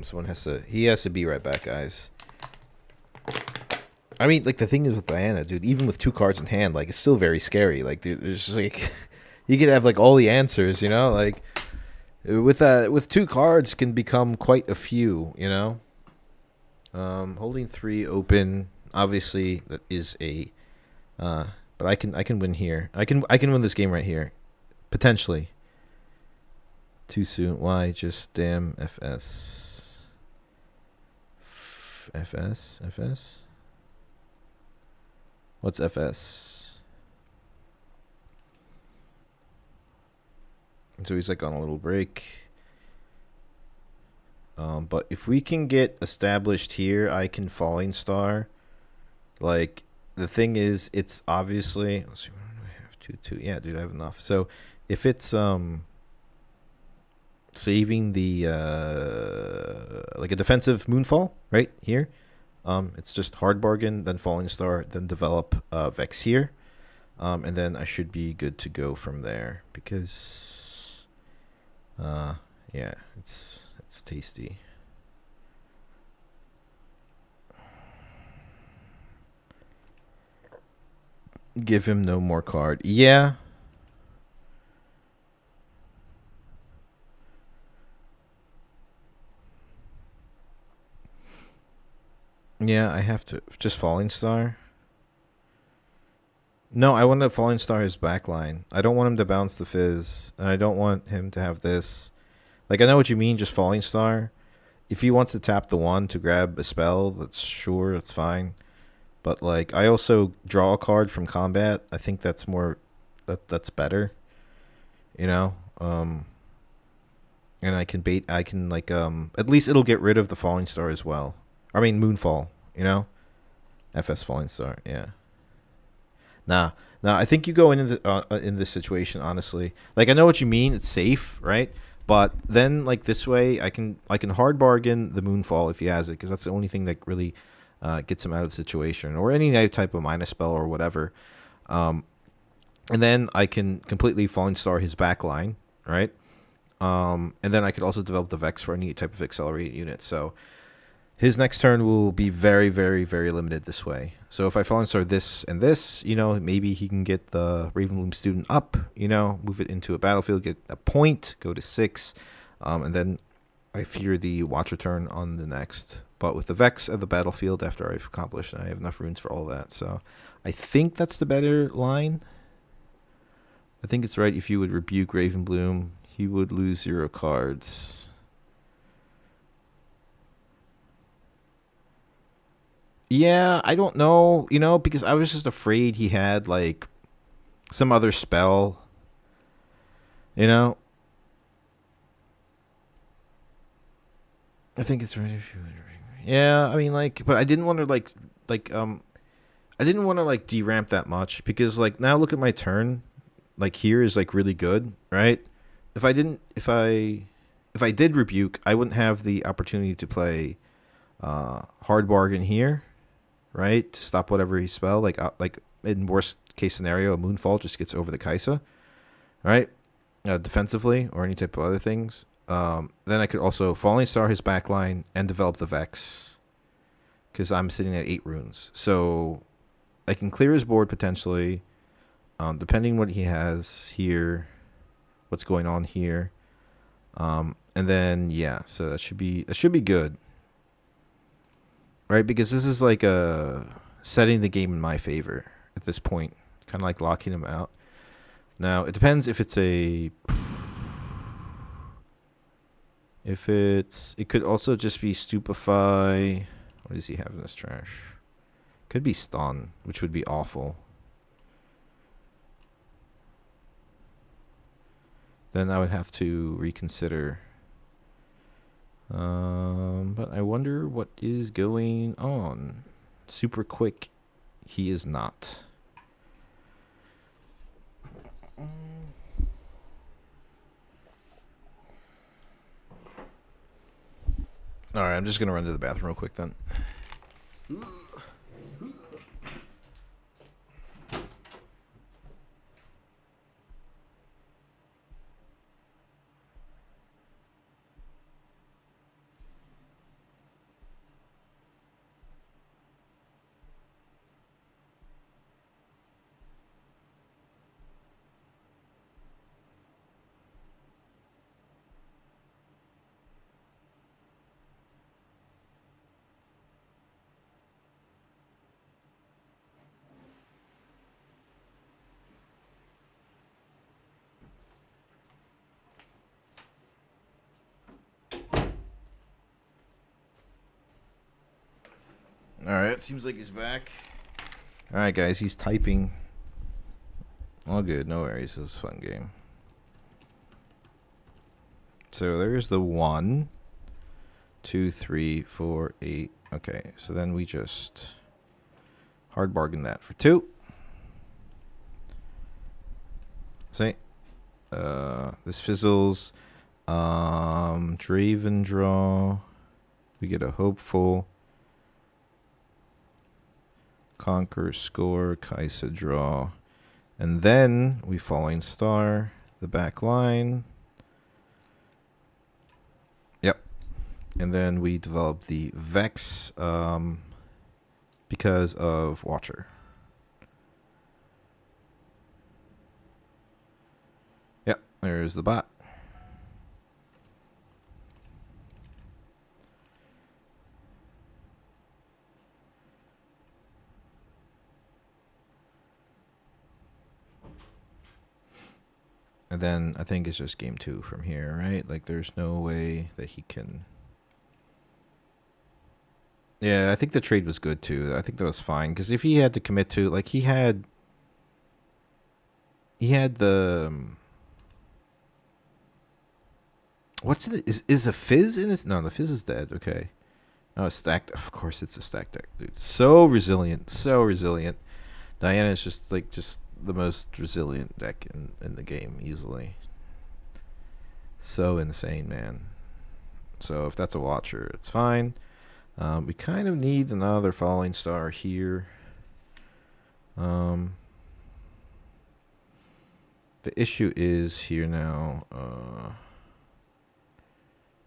Someone has to. He has to be right back, guys. I mean, like the thing is with Diana, dude. Even with two cards in hand, like it's still very scary. Like there's just, like you could have like all the answers, you know. Like with two cards can become quite a few, you know. Holding three open, obviously that is a. But I can win here. I can win this game right here, potentially. Too soon. Why? Just damn FS. FS. What's FS? So he's like on a little break. But if we can get established here, I can Falling Star. Like the thing is, it's obviously. Let's see, what do I have? 2-2. Yeah, dude, I have enough. So if it's saving the like a defensive Moonfall right here, it's just hard bargain, then Falling Star, then develop Vex here, and then I should be good to go from there because, yeah, it's tasty. Give him no more card. Yeah. Yeah, I have to just Falling Star. No, I want to Falling Star his backline. I don't want him to bounce the Fizz, and I don't want him to have this. Like I know what you mean, just Falling Star. If he wants to tap the one to grab a spell, that's fine. But like I also draw a card from combat. I think that's more that's better. You know? And I can bait I can like at least it'll get rid of the Falling Star as well. I mean Moonfall, you know? FS Falling Star, yeah. Nah. Nah, I think you go in this situation honestly. Like I know what you mean, it's safe, right? But then like this way I can hard bargain the Moonfall if he has it because that's the only thing that really gets him out of the situation, or any type of minus spell or whatever. And then I can completely Falling Star his back line, right? And then I could also develop the Vex for any type of accelerated unit. So his next turn will be very, very, very limited this way. So if I Falling Star this and this, you know, maybe he can get the Ravenloom student up, you know, move it into a battlefield, get a point, go to 6, and then I fear the Watcher turn on the next. But with the Vex at the battlefield after I've accomplished, I have enough runes for all that. So I think that's the better line. I think it's right if you would rebuke Ravenbloom. He would lose 0 cards. Yeah, I don't know, you know, because I was just afraid he had, like, some other spell, you know? I think it's right if you would. Yeah, I mean, like, but I didn't want to, I didn't want to, like, deramp that much, because, like, now look at my turn. Like, here is, like, really good, right? If I did rebuke, I wouldn't have the opportunity to play hard bargain here, right? To stop whatever he spell. Like in worst case scenario, a Moonfall just gets over the Kaisa, right? Defensively or any type of other things. Then I could also Falling Star his backline and develop the Vex, because I'm sitting at 8 runes. So I can clear his board potentially, depending what he has here, what's going on here. And then yeah, so that should be good, right? Because this is like setting the game in my favor at this point, kind of like locking him out. Now it depends if it's it could also just be Stupefy. What does he have in this trash? Could be Stun, which would be awful. Then I would have to reconsider. But I wonder what is going on. Super quick, he is not. All right, I'm just gonna run to the bathroom real quick then. Alright, seems like he's back. Alright, guys, he's typing. All good, no worries. This is a fun game. So there's the 1, 2, 3, 4, 8. Okay, so then we just hard bargain that for 2. See? This fizzles. Draven draw. We get a hopeful. Conquer, score, Kaisa draw. And then we Falling Star, the back line. Yep. And then we develop the Vex because of Watcher. Yep, there's the bot. And then I think it's just game 2 from here, right? Like, there's no way that he can... Yeah, I think the trade was good, too. I think that was fine. Because if he had to commit to... Like, he had... He had the... What's it? Is a Fizz in his... No, the Fizz is dead. Okay. Oh, it's stacked. Of course it's a stacked deck, dude. So resilient. So resilient. Diana is just, like, just the most resilient deck in the game, easily. So insane, man. So if that's a Watcher, it's fine. We kind of need another Falling Star here. The issue is here now.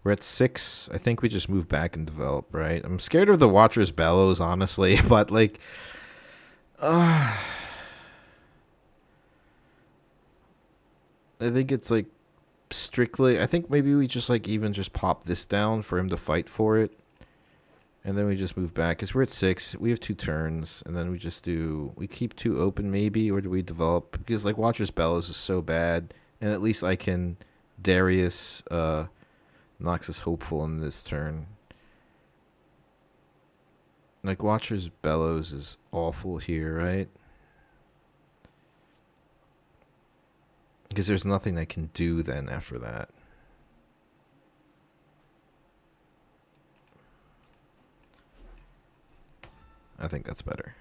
We're at 6. I think we just move back and develop, right? I'm scared of the Watcher's Bellows, honestly, but like... I think it's like strictly... I think maybe we just like even just pop this down for him to fight for it. And then we just move back. Because we're at 6. We have 2 turns. And then we just do... We keep 2 open maybe. Or do we develop... Because like Watcher's Bellows is so bad. And at least I can... Darius knocks us hopeful in this turn. Like Watcher's Bellows is awful here, right? Because there's nothing I can do then after that. I think that's better.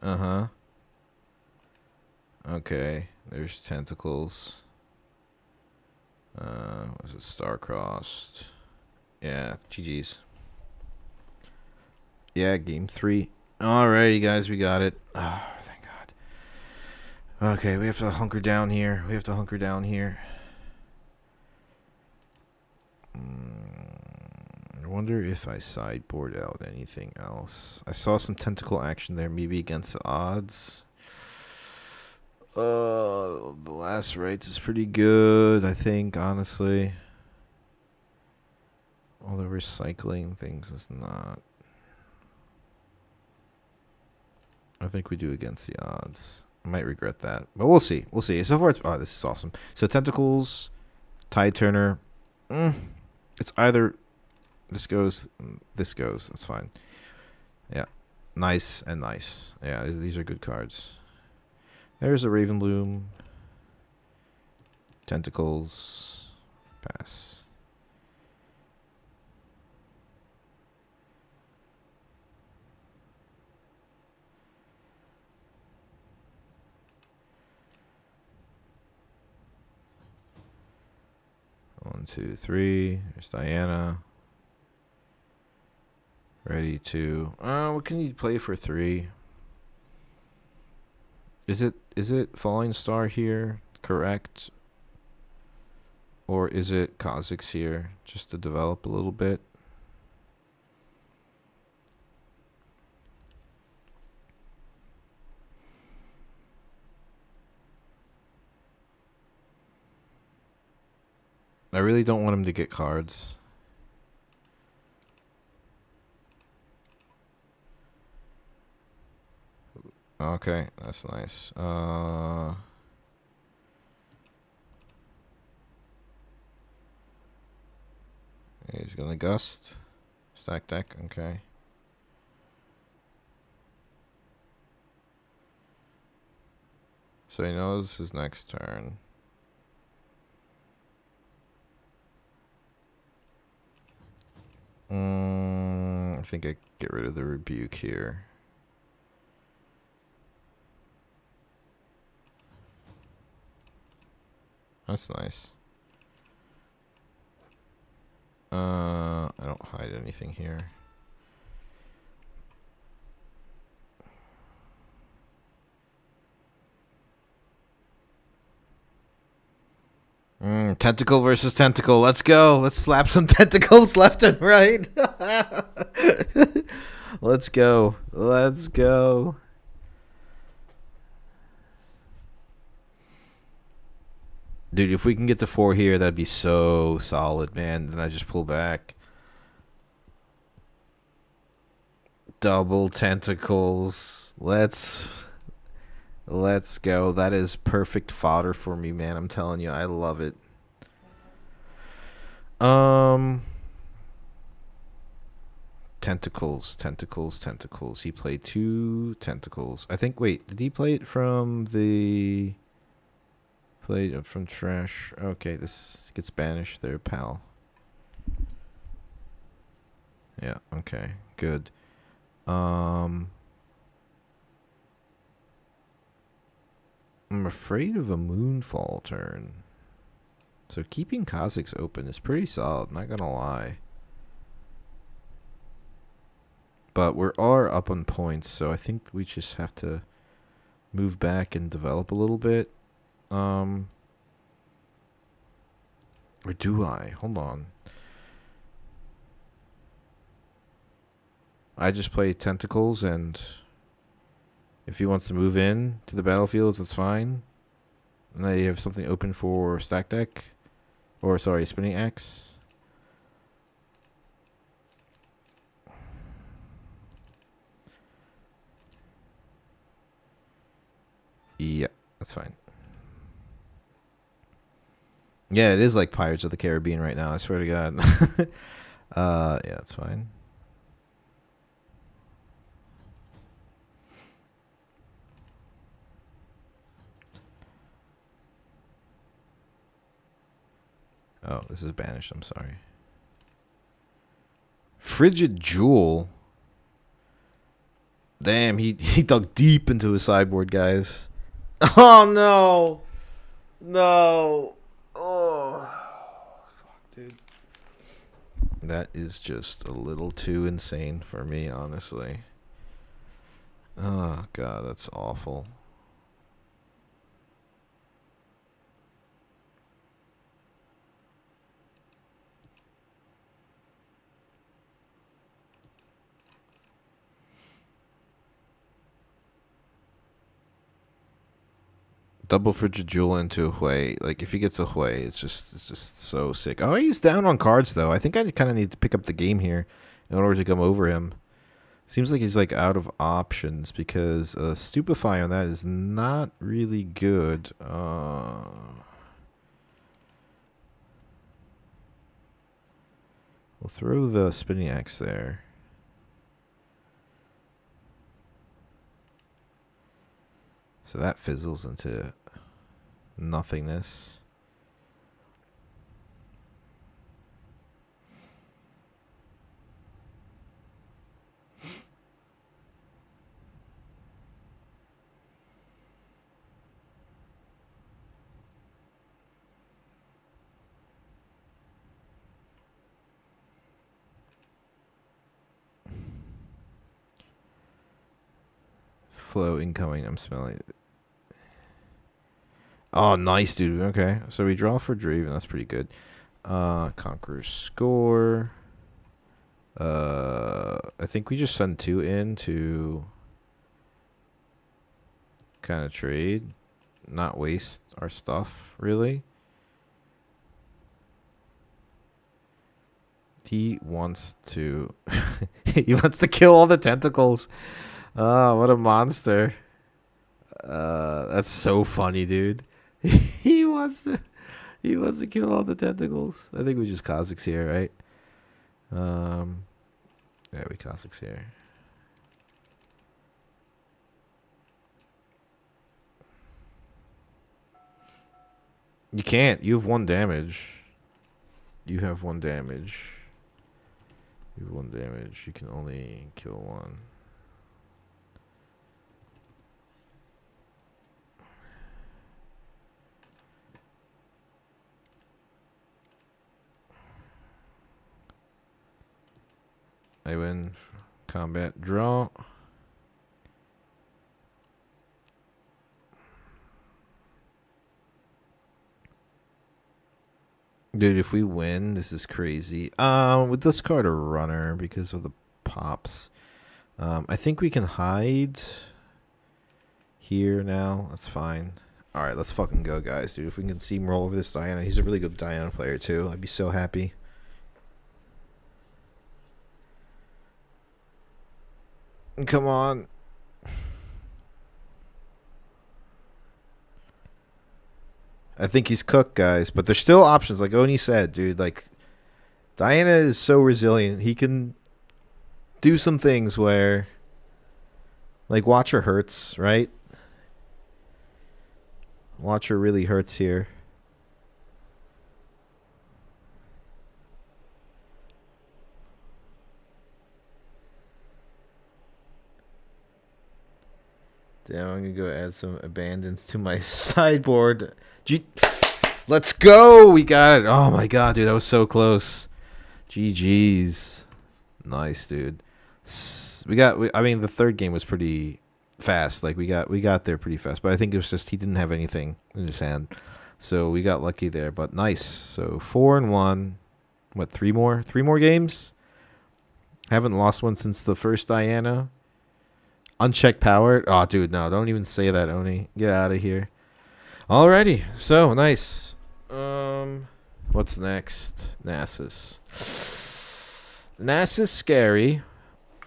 Uh-huh. Okay, there's tentacles. Was it star-crossed? Yeah, GG's. Yeah, game 3. Alrighty, guys, we got it. Oh, thank God. Okay, we have to hunker down here. We have to hunker down here. I wonder if I sideboard out anything else. I saw some tentacle action there, maybe against the odds. The last rites is pretty good, I think, honestly. All the recycling things is not. I think we do against the odds. I might regret that, but we'll see. We'll see. So far, it's... Oh, this is awesome. So tentacles, Tide Turner. It's either this goes, this goes. That's fine. Yeah, nice and nice. Yeah, these are good cards. There's a Ravenloom. Tentacles. Pass. One, 2, 3. There's Diana. Ready to... what can you play for 3? Is it Falling Star here? Correct? Or is it Kha'Zix here? Just to develop a little bit. I really don't want him to get cards. Okay, that's nice. He's gonna gust. Stack deck, okay. So he knows his next turn. I think I get rid of the rebuke here. That's nice. I don't hide anything here. Tentacle versus tentacle. Let's go. Let's slap some tentacles left and right. Let's go. Let's go. Dude, if we can get to 4 here, that'd be so solid, man. Then I just pull back. Double tentacles. Let's go. That is perfect fodder for me, man. I'm telling you, I love it. Tentacles, tentacles, tentacles. He played 2 tentacles. I think. Wait, did he play it from the? Played it from trash. Okay, this gets banished there, pal. Yeah. Okay. Good. I'm afraid of a moonfall turn. So keeping Kha'Zix open is pretty solid, not gonna lie. But we are up on points, so I think we just have to move back and develop a little bit. Or do I? Hold on. I just play tentacles, and if he wants to move in to the battlefields, that's fine. And they have something open for stack deck. Or, sorry, spinning axe. Yeah, that's fine. Yeah, it is like Pirates of the Caribbean right now, I swear to God. Yeah, that's fine. Oh, this is banished, I'm sorry. Frigid Jewel. Damn, he dug deep into his sideboard, guys. Oh, no. No. Oh. Fuck, dude. That is just a little too insane for me, honestly. Oh, God, that's awful. Double Frigid Jewel into a Hui. Like, if he gets a Hui, it's just so sick. Oh, he's down on cards, though. I think I kind of need to pick up the game here in order to come over him. Seems like he's, like, out of options because Stupefy on that is not really good. We'll throw the Spinning Axe there. So that fizzles into nothingness. Flow incoming, I'm smelling it. Oh, nice, dude. Okay, so we draw for Draven. That's pretty good. Conqueror's Score. I think we just send 2 in to kind of trade, not waste our stuff, really. He wants to... he wants to kill all the tentacles. Oh, what a monster. That's so funny, dude. he wants to he wants to kill all the tentacles. I think we just Kha'Zix here, right? Yeah, we Kha'Zix here. You can't. You have 1 damage. You have 1 damage. You have 1 damage. You can only kill 1. I win. Combat draw. Dude, if we win, this is crazy. With this card a runner because of the pops. I think we can hide here now. That's fine. Alright, let's fucking go, guys, dude. If we can steamroll over this Diana. He's a really good Diana player, too. I'd be so happy. Come on. I think he's cooked, guys. But there's still options, like Oni said, dude. Like, Diana is so resilient. He can do some things where, like, Watcher hurts, right? Watcher really hurts here. Damn, I'm gonna go add some abandons to my sideboard. Let's go! We got it. Oh my god, dude, that was so close. GG's. Nice, dude. I mean, the third game was pretty fast. Like we got there pretty fast, but I think it was just he didn't have anything in his hand, so we got lucky there. But nice. So 4-1. What? 3 more? 3 more games. Haven't lost one since the first Diana. Unchecked power. Oh, dude, no, don't even say that, Oni. Get out of here. Alrighty, so nice. What's next? Nasus. Nasus scary.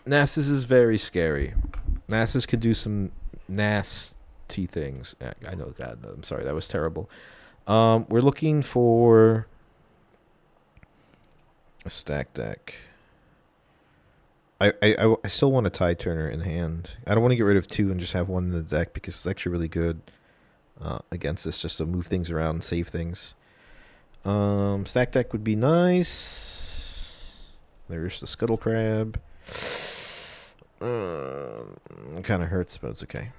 Nasus is very scary. Nasus can do some nasty things. I know, God, I'm sorry, that was terrible. We're looking for a stack deck. I still want a Tide Turner in hand. I don't want to get rid of 2 and just have 1 in the deck because it's actually really good against this, just to move things around and save things. Stack deck would be nice. There's the Scuttle Crab. It kind of hurts, but it's okay.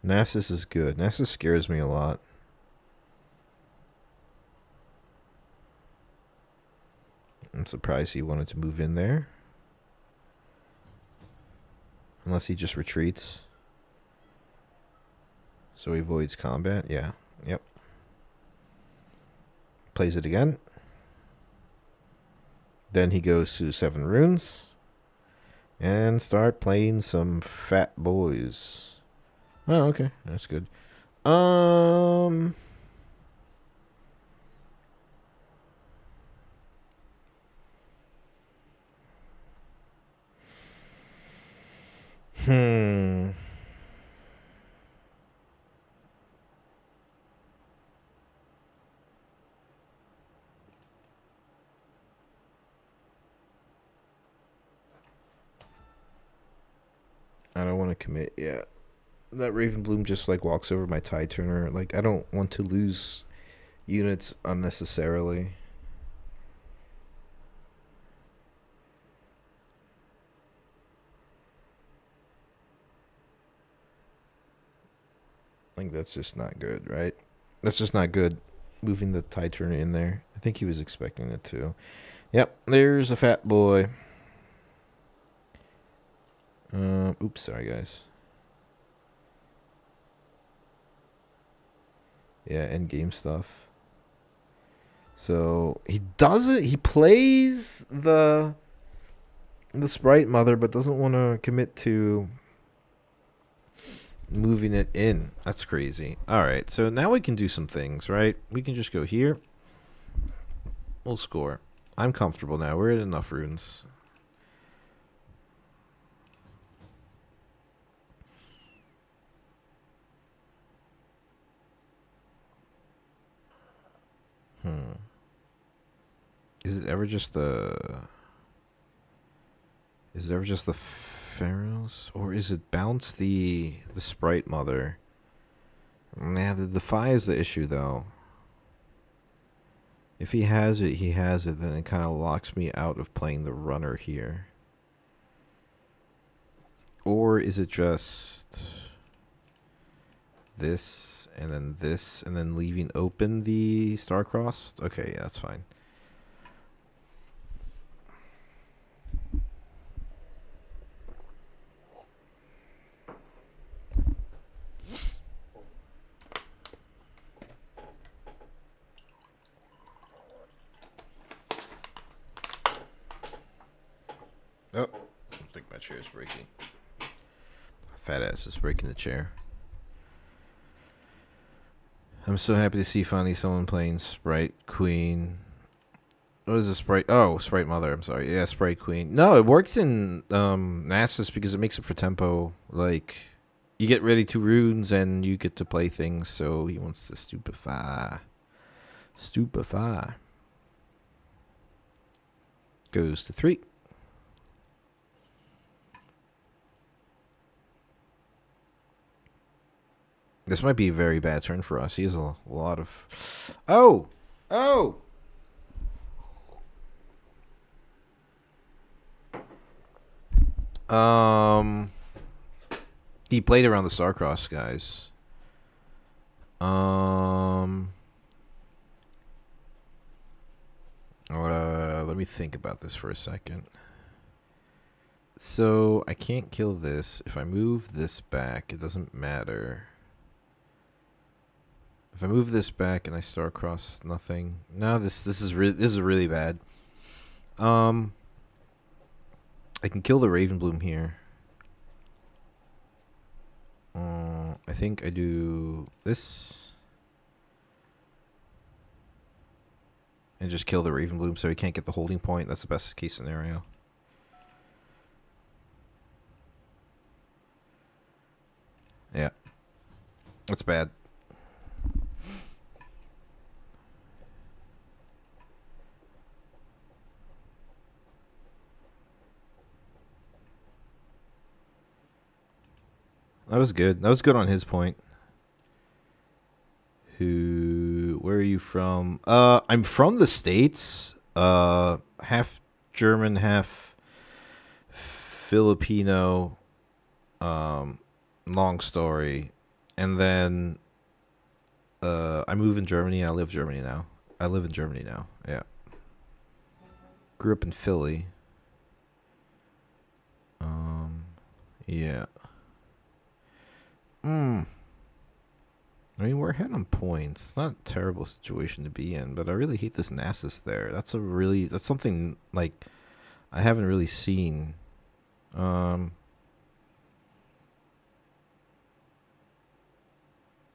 Nasus is good. Nasus scares me a lot. I'm surprised he wanted to move in there. Unless he just retreats. So he avoids combat. Yeah. Yep. Plays it again. Then he goes to 7 runes. And start playing some fat boys. Oh, okay. That's good. I don't want to commit yet. That Raven Bloom just like walks over my Tide Turner. Like, I don't want to lose units unnecessarily. I think that's just not good, right? That's just not good. Moving the Tide Turner in there. I think he was expecting it too. Yep, there's a fat boy. Oops, sorry guys. Yeah, end game stuff. So he does it. He plays the Sprite Mother, but doesn't want to commit to moving it in. That's crazy. All right, so now we can do some things, right? We can just go here. We'll score. I'm comfortable now. We're at enough runes. Hmm. Is it ever just the... Is it ever just the Pharaohs? Or is it bounce the Sprite Mother? Nah, the Defy is the issue, though. If he has it, he has it. Then it kind of locks me out of playing the runner here. Or is it just this, and then leaving open the Star-Crossed? Okay, yeah, that's fine. Oh, I think my chair is breaking. Fat ass is breaking the chair. I'm so happy to see finally someone playing Sprite Queen. What is a Sprite? Oh, Sprite Mother. I'm sorry. Yeah, Sprite Queen. No, it works in Nasus because it makes it for tempo. Like, you get ready 2 runes and you get to play things. So he wants to stupefy. Stupefy. Goes to 3. This might be a very bad turn for us. He has a lot of... Oh! Oh! He played around the Starcross, guys. Let me think about this for a second. So, I can't kill this. If I move this back, it doesn't matter. If I move this back and I Starcross, nothing. No, this is really bad. I can kill the Ravenbloom here. I think I do this. And just kill the Ravenbloom so he can't get the holding point. That's the best case scenario. Yeah. That's bad. That was good. That was good on his point. Where are you from? I'm from the States. Half German, half Filipino. Long story. And then I move in Germany. I live in Germany now. Yeah. Grew up in Philly. Yeah. I mean, we're ahead on points. It's not a terrible situation to be in, but I really hate this Nasus there. That's something like I haven't really seen.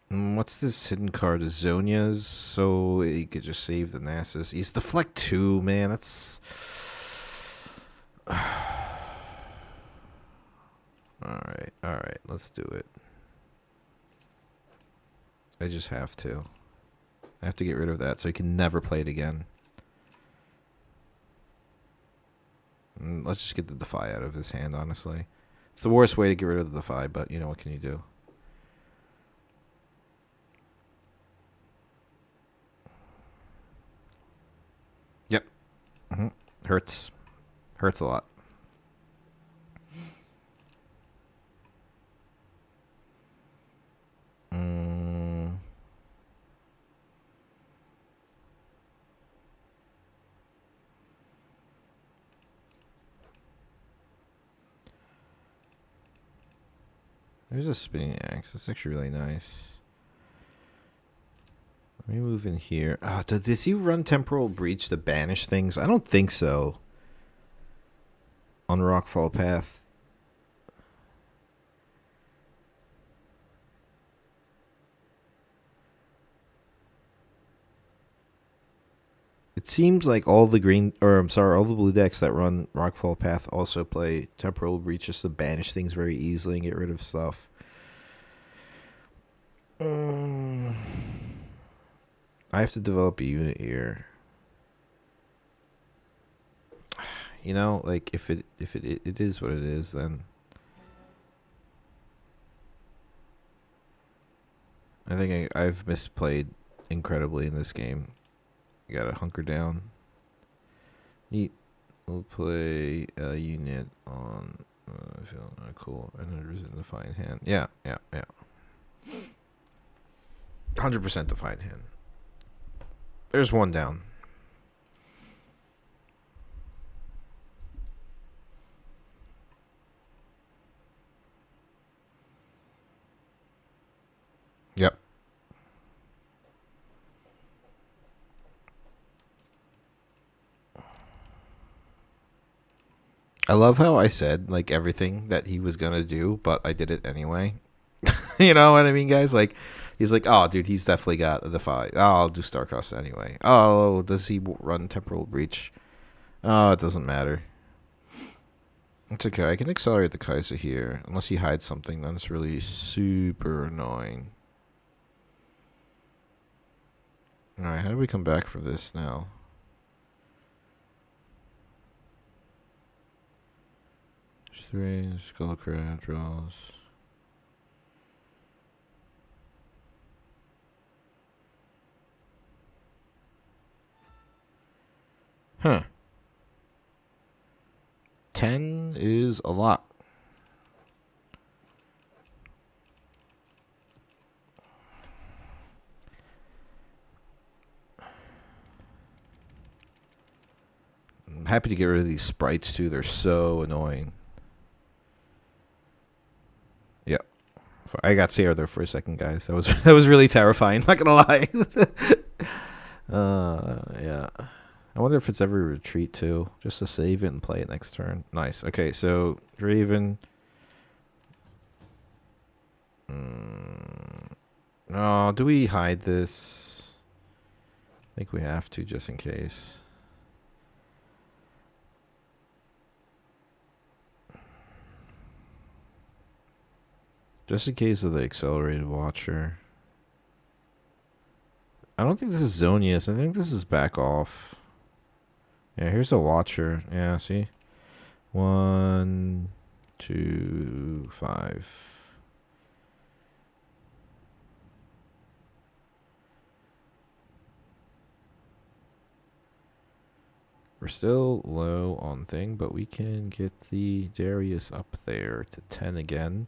What's this hidden card? Zonia's, so he could just save the Nasus. He's deflect 2, man. That's Alright, let's do it. I just have to. I have to get rid of that so he can never play it again. Let's just get the Defy out of his hand, honestly. It's the worst way to get rid of the Defy, but you know, what can you do? Yep. Hurts. Hurts a lot. There's a spinning axe. That's actually really nice. Let me move in here. Does he run Temporal Breach to banish things? I don't think so. On Rockfall Path. It seems like all the all the blue decks that run Rockfall Path also play Temporal Breach just to banish things very easily and get rid of stuff. I I have to develop a unit here. You know, like if it is what it is, then I think I've misplayed incredibly in this game. You gotta hunker down. Neat. We'll play a unit on. I feel cool. And then in the defined hand. Yeah. 100% defined hand. There's one down. Yep. I love how I said like everything that he was gonna do, but I did it anyway. You know what I mean, guys? Like, he's like, oh, dude, he's definitely got a defy. Oh, I'll do Starcross anyway. Oh, does he run Temporal Breach? Oh, it doesn't matter. It's okay. I can accelerate the Kaiser here, unless he hides something. Then it's really super annoying. All right, how do we come back from this now? Three Skull Crab draws. Huh. 10 is a lot. I'm happy to get rid of these sprites too. They're so annoying. Yep. I got Speyer there for a second, guys. That was really terrifying. Not gonna lie. Yeah. I wonder if it's every retreat too, just to save it and play it next turn. Nice. Okay, so Draven. Oh, do we hide this? I think we have to, just in case. Just in case of the accelerated watcher. I don't think this is Zonius. I think this is back off. Yeah, here's the watcher. Yeah, see? 1, 2, 5. We're still low on thing, but we can get the Darius up there to 10 again.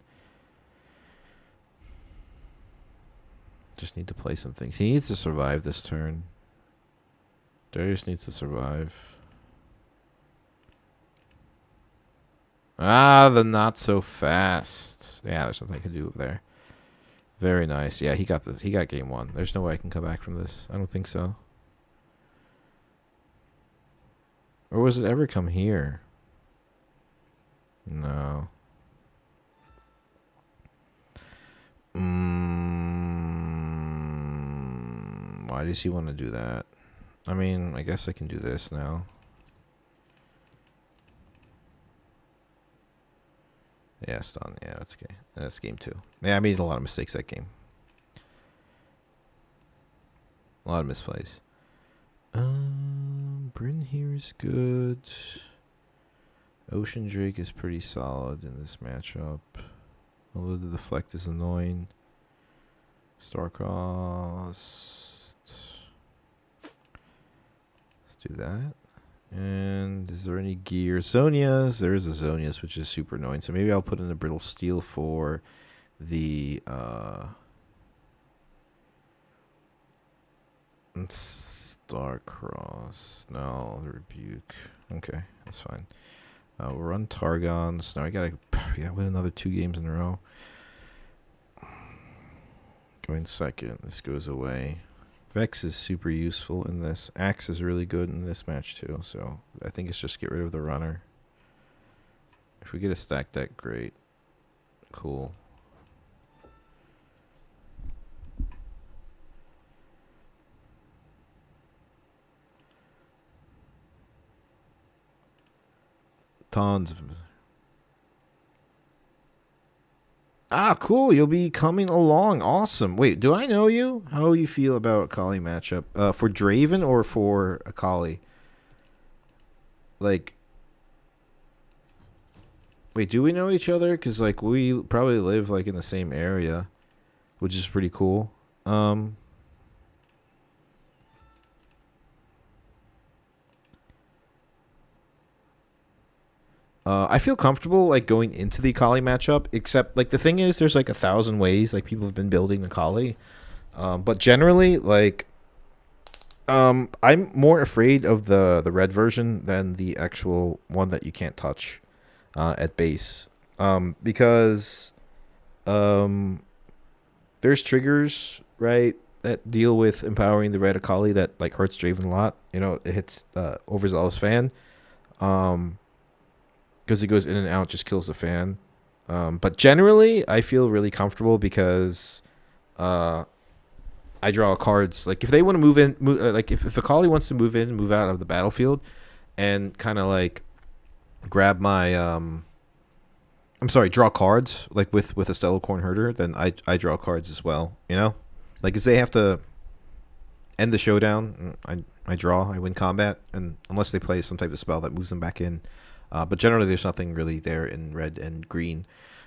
Just need to play some things. He needs to survive this turn. Darius needs to survive. Ah, the not so fast. Yeah, there's nothing I can do there. Very nice. Yeah, he got this. He got game one. There's no way I can come back from this. I don't think so. Or was it ever come here? No. Why does he want to do that? I mean, I guess I can do this now. Yeah, it's done. Yeah, that's okay. That's game 2. Yeah, I made a lot of mistakes that game. A lot of misplays. Bryn here is good. Ocean Drake is pretty solid in this matchup. Although the deflect is annoying. Starcross. Let's do that. And is there any gear? Zonias. There is a Zonias, which is super annoying. So maybe I'll put in a Brittle Steel for the Starcross. No, the Rebuke. Okay, that's fine. We'll run Targons. Now I gotta win another 2 games in a row. Going second. This goes away. Vex is super useful in this. Axe is really good in this match too. So I think it's just get rid of the runner. If we get a stack deck, great. Cool. Tons of Ah, cool. You'll be coming along. Awesome. Wait, do I know you? How you feel about a Kali matchup? For Draven or for a Kali? Like, wait, do we know each other? Because, like, we probably live, like, in the same area, which is pretty cool. Um, I feel comfortable, like, going into the Kali matchup, except, like, the thing is, there's, like, 1,000 ways, like, people have been building the Kali. But generally, like, I'm more afraid of the red version than the actual one that you can't touch at base. Because um, there's triggers, right, that deal with empowering the red Akali that like hurts Draven a lot. You know, it hits overzealous fan. Um, because it goes in and out, just kills the fan. But generally, I feel really comfortable because uh, I draw cards. Like if they want to like if Akali wants to move in, move out of the battlefield, and kind of like grab my I'm sorry, draw cards like with a Stellar Corn Herder, then I draw cards as well. You know, like if they have to end the showdown, I draw, I win combat, and unless they play some type of spell that moves them back in. But generally, there's nothing really there in red and green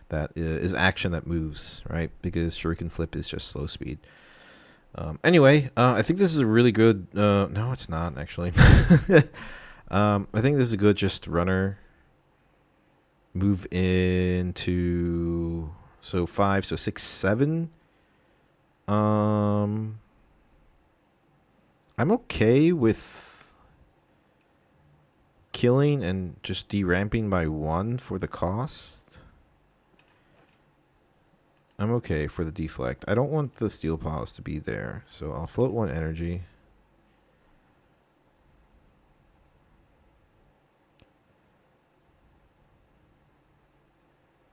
that is action that moves, right? Because Shuriken Flip is just slow speed. Anyway, I think this is a really good. No, it's not actually. I think this is a good just runner move into so 5, so 6, 7. Um, I'm okay with killing and just deramping by 1 for the cost. I'm okay for the deflect. I don't want the steel piles to be there, so I'll float 1 energy.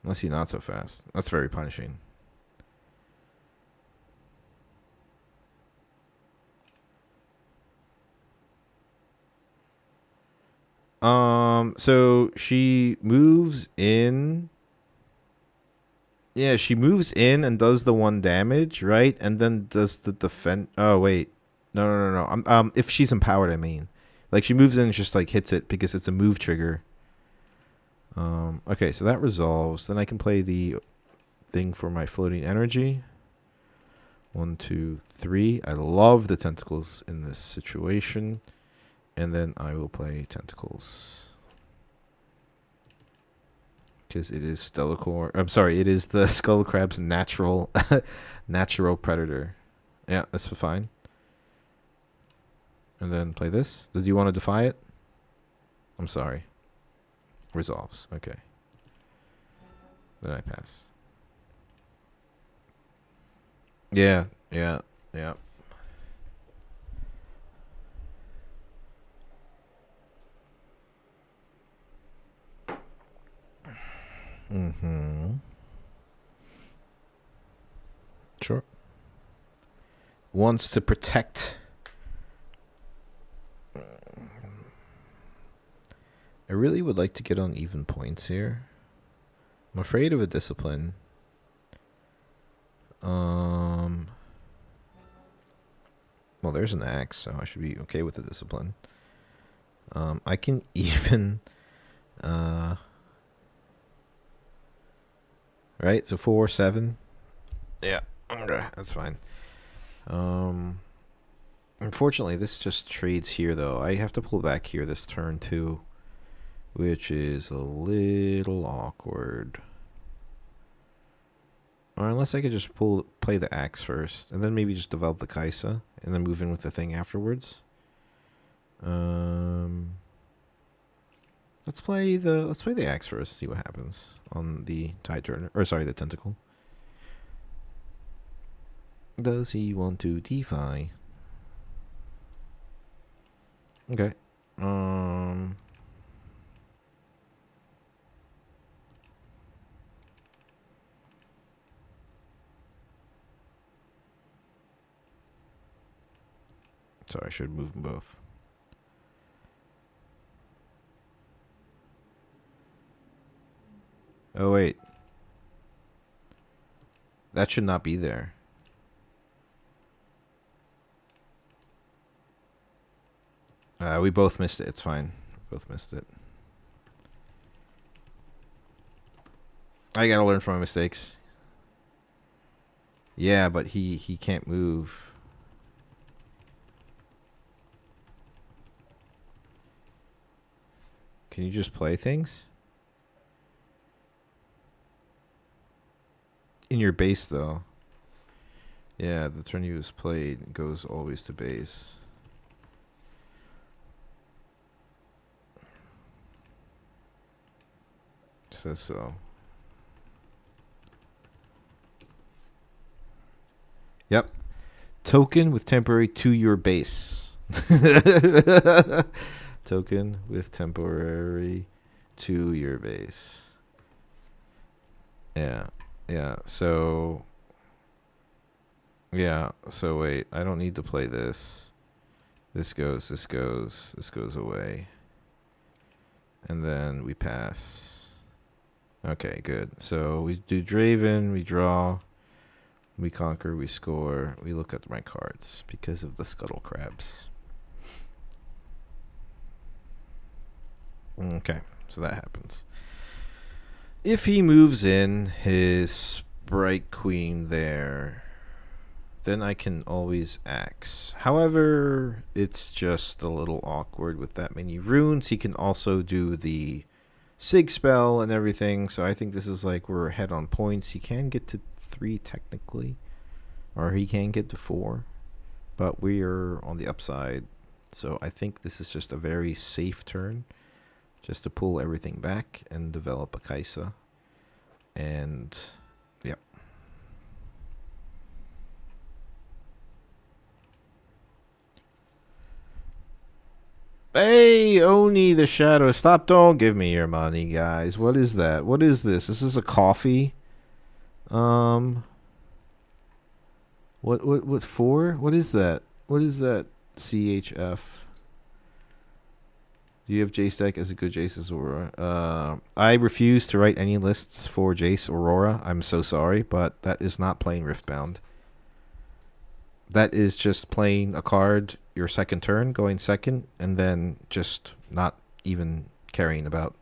Unless he's not so fast. That's very punishing. So she moves in. Yeah, she moves in and does the 1 damage, right? And then does the defend. Oh wait, no. If she's empowered, I mean, like she moves in and just like hits it because it's a move trigger. Okay, so that resolves. Then I can play the thing for my floating energy. 1, 2, 3. I love the tentacles in this situation. And then I will play tentacles. Because it is Stellacore. I'm sorry, it is the Skull Crab's natural natural predator. Yeah, that's fine. And then play this. Does he want to defy it? I'm sorry. Resolves. Okay. Then I pass. Yeah. Mm-hmm. Sure. Wants to protect. I really would like to get on even points here. I'm afraid of a discipline. Well, there's an axe, so I should be okay with the discipline. I can even, right? So 4, 7. Yeah, okay, that's fine. Unfortunately, this just trades here, though. I have to pull back here this turn, too, which is a little awkward. Or unless I could just play the axe first, and then maybe just develop the Kaisa, and then move in with the thing afterwards. Let's play the axe first. See what happens on the tide turn, or sorry, the tentacle. Does he want to defy? Okay. So I should move them both. Oh wait. That should not be there. We both missed it. It's fine. Both missed it. I gotta learn from my mistakes. Yeah, but he can't move. Can you just play things? In your base, though. Yeah, the turn you was played goes always to base. Says so. Yep. Token with temporary to your base. Token with temporary to your base. Yeah. Yeah. So. Yeah. So wait. I don't need to play this. This goes. This goes. This goes away. And then we pass. Okay, good. So we do Draven. We draw. We conquer, we score, we look at my cards because of the scuttle crabs. Okay, so that happens. If he moves in his Sprite Queen there, then I can always axe. However, it's just a little awkward with that many runes. He can also do the Sig spell and everything, so I think this is like we're ahead on points. He can get to 3 technically, or he can get to 4, but we are on the upside, so I think this is just a very safe turn, just to pull everything back and develop a Kaisa. And yep. Hey, Oni the Shadow. Stop. Don't give me your money, guys. What is that? What is this? This is a coffee? What for? What is that? What is that? CHF. Do you have Jace deck as a good Jace's Aurora? I refuse to write any lists for Jace Aurora. I'm so sorry, but that is not playing Riftbound. That is just playing a card your second turn, going second, and then just not even caring about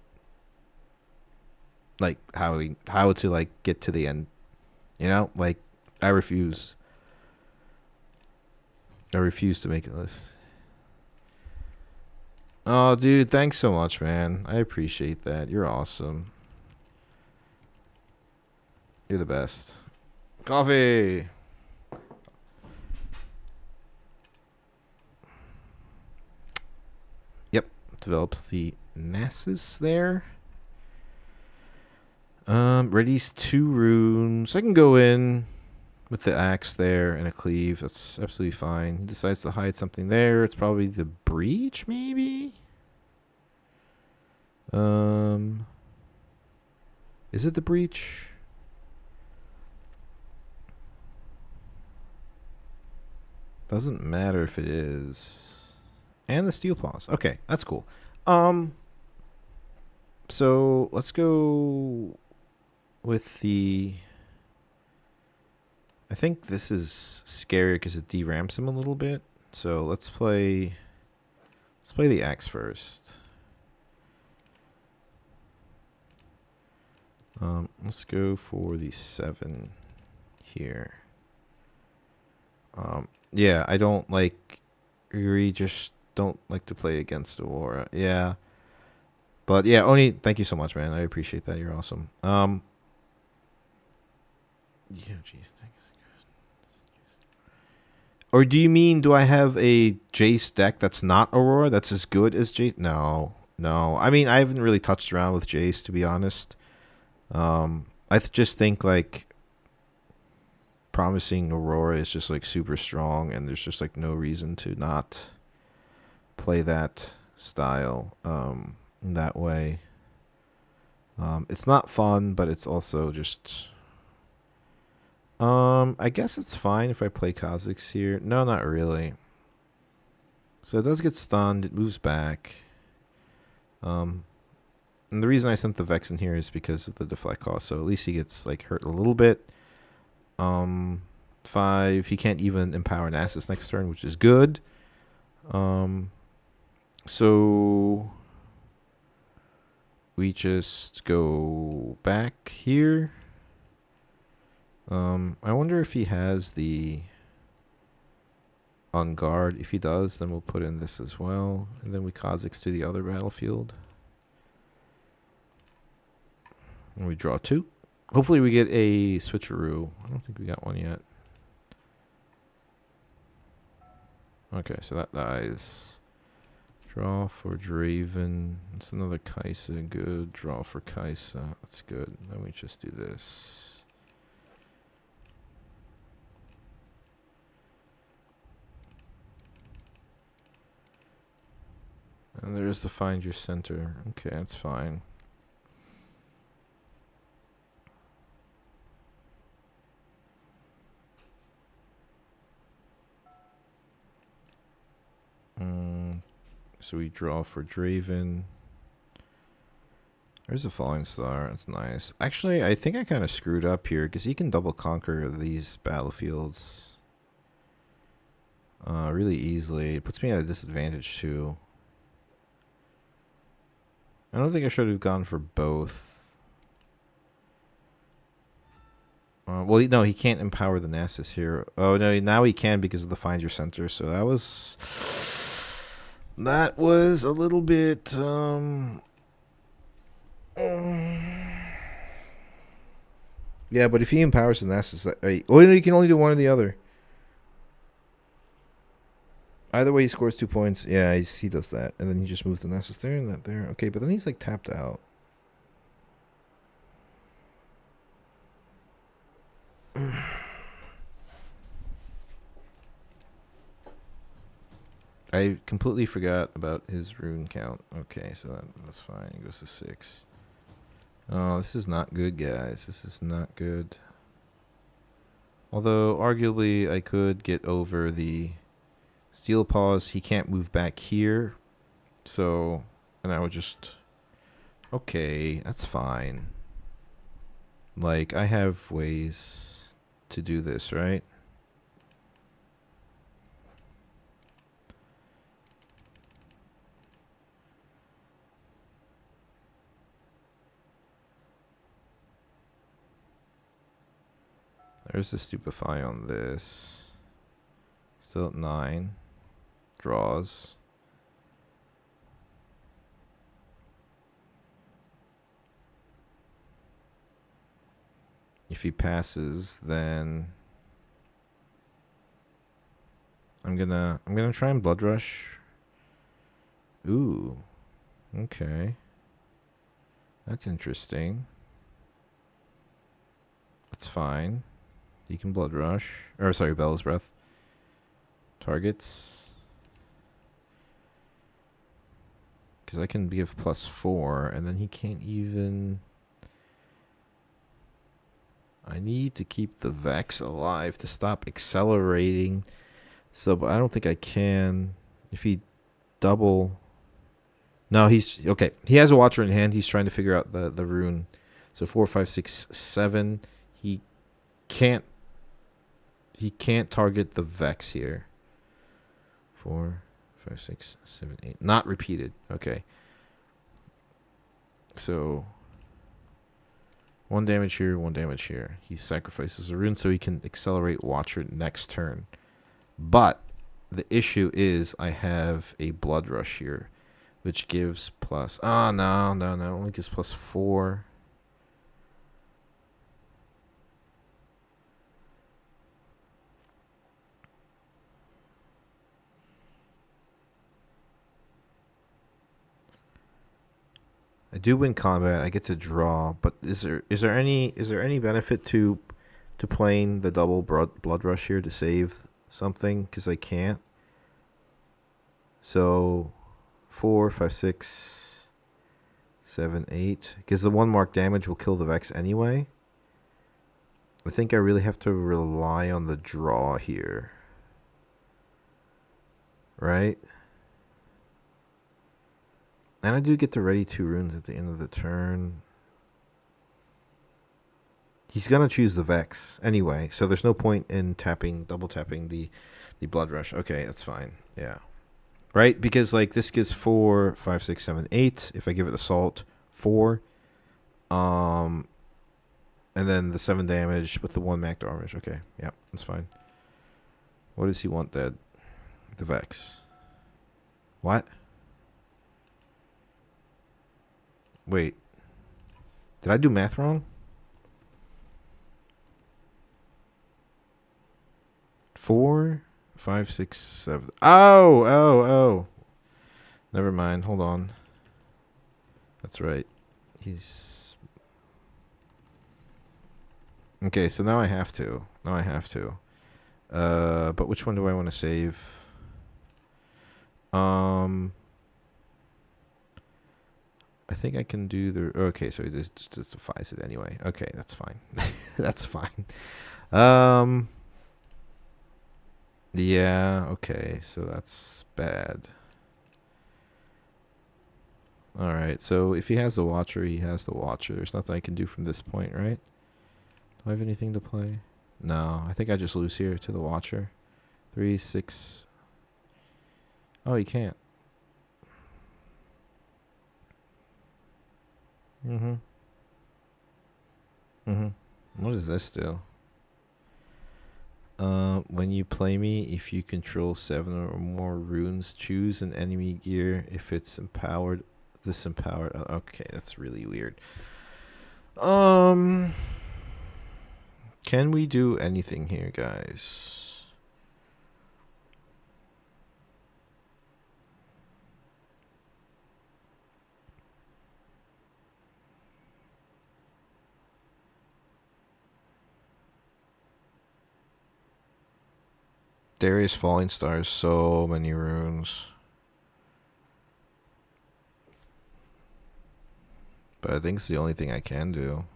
like how to like get to the end. You know, like I refuse. I refuse to make a list. Oh, dude, thanks so much, man. I appreciate that. You're awesome. You're the best. Coffee. Yep, develops the Nasus there. Readies 2 runes. I can go in with the axe there and a cleave. That's absolutely fine. He decides to hide something there. It's probably the breach, maybe? Is it the breach? Doesn't matter if it is. And the steel paws. Okay, that's cool. So let's go with the... I think this is scary because it deramps him a little bit. So let's play the axe first. Let's go for the 7 here. Yeah, I don't like... We just don't like to play against Aurora. Yeah. But yeah, Oni, thank you so much, man. I appreciate that. You're awesome. Yeah, jeez, thanks. Or do you mean, do I have a Jace deck that's not Aurora, that's as good as Jace? No. I mean, I haven't really touched around with Jace, to be honest. I just think, like, promising Aurora is just, like, super strong, and there's just, like, no reason to not play that style in that way. It's not fun, but it's also just... I guess it's fine if I play Kha'Zix here. No, not really. So it does get stunned. It moves back. And the reason I sent the Vex in here is because of the deflect cost. So at least he gets like hurt a little bit. Um, 5. He can't even empower Nasus next turn, which is good. So we just go back here. I wonder if he has the on guard. If he does, then we'll put in this as well. And then we Kha'Zix to the other battlefield. And we draw 2. Hopefully we get a switcheroo. I don't think we got one yet. Okay, so that dies. Draw for Draven. It's another Kaisa. Good. Draw for Kaisa. That's good. Then we just do this. And there's the find your center. Okay, that's fine. So we draw for Draven. There's a falling star. That's nice. Actually, I think I kind of screwed up here because he can double conquer these battlefields really easily. It puts me at a disadvantage too. I don't think I should have gone for both. Well, no, he can't empower the Nasus here. Oh, no, now he can because of the Find Your Center. So that was a little bit... yeah, but if he empowers the Nasus... oh, no, you can only do one or the other. Either way, he scores 2 points. Yeah, he does that. And then he just moves the Nasus there and that there. Okay, but then he's like tapped out. I completely forgot about his rune count. Okay, so that's fine. He goes to 6. Oh, this is not good, guys. This is not good. Although, arguably, I could get over the Steel Paws. He can't move back here. So, and I would just... Okay, that's fine. Like, I have ways to do this, right? There's the Stupefy on this. Still at 9. Draws. If he passes, then I'm gonna try and Blood Rush. Ooh. Okay. That's interesting. That's fine. You can Blood Rush. Or, sorry, Bell's Breath. Targets. Because I can give +4, and then he can't even... I need to keep the Vex alive to stop accelerating. So, but I don't think I can. If he double... No, he's... Okay, he has a Watcher in hand. He's trying to figure out the rune. So 4, 5, 6, 7. He can't target the Vex here. 4, 5, 6, 7, 8. Not repeated. Okay. So 1 damage here, 1 damage here. He sacrifices a rune so he can accelerate Watcher next turn. But the issue is I have a Blood Rush here, which gives plus... Oh, no. Only gives +4. I do win combat. I get to draw, but is there any benefit to playing the double blood rush here to save something? Because I can't. So 4, 5, 6, 7, 8. Because the 1 mark damage will kill the Vex anyway. I think I really have to rely on the draw here. Right? And I do get to ready 2 runes at the end of the turn. He's gonna choose the Vex anyway, so there's no point in double tapping the Blood Rush. Okay, that's fine. Yeah, right. Because like this gives 4, 5, 6, 7, 8. If I give it Assault, 4. Um, and then the 7 damage with the 1 Mac damage. Okay, yeah, that's fine. What does he want dead? The Vex. What? Wait, did I do math wrong? 4, 5, 6, 7. Oh. Never mind. Hold on. That's right. He's okay. So now I have to. But which one do I want to save? I think I can do the. Okay, so it justifies it anyway. Okay, that's fine. That's fine. Um. Yeah. Okay. So that's bad. All right. So if he has the Watcher, he has the Watcher. There's nothing I can do from this point, right? Do I have anything to play? No. I think I just lose here to the Watcher. 3, 6. Oh, he can't. Mm-hmm. Mm-hmm. What does this do? When you play me, if you control 7 or more runes, choose an enemy gear if it's empowered. Disempowered. Okay, that's really weird. Can we do anything here, guys? Darius Falling Stars, so many runes. But I think it's the only thing I can do.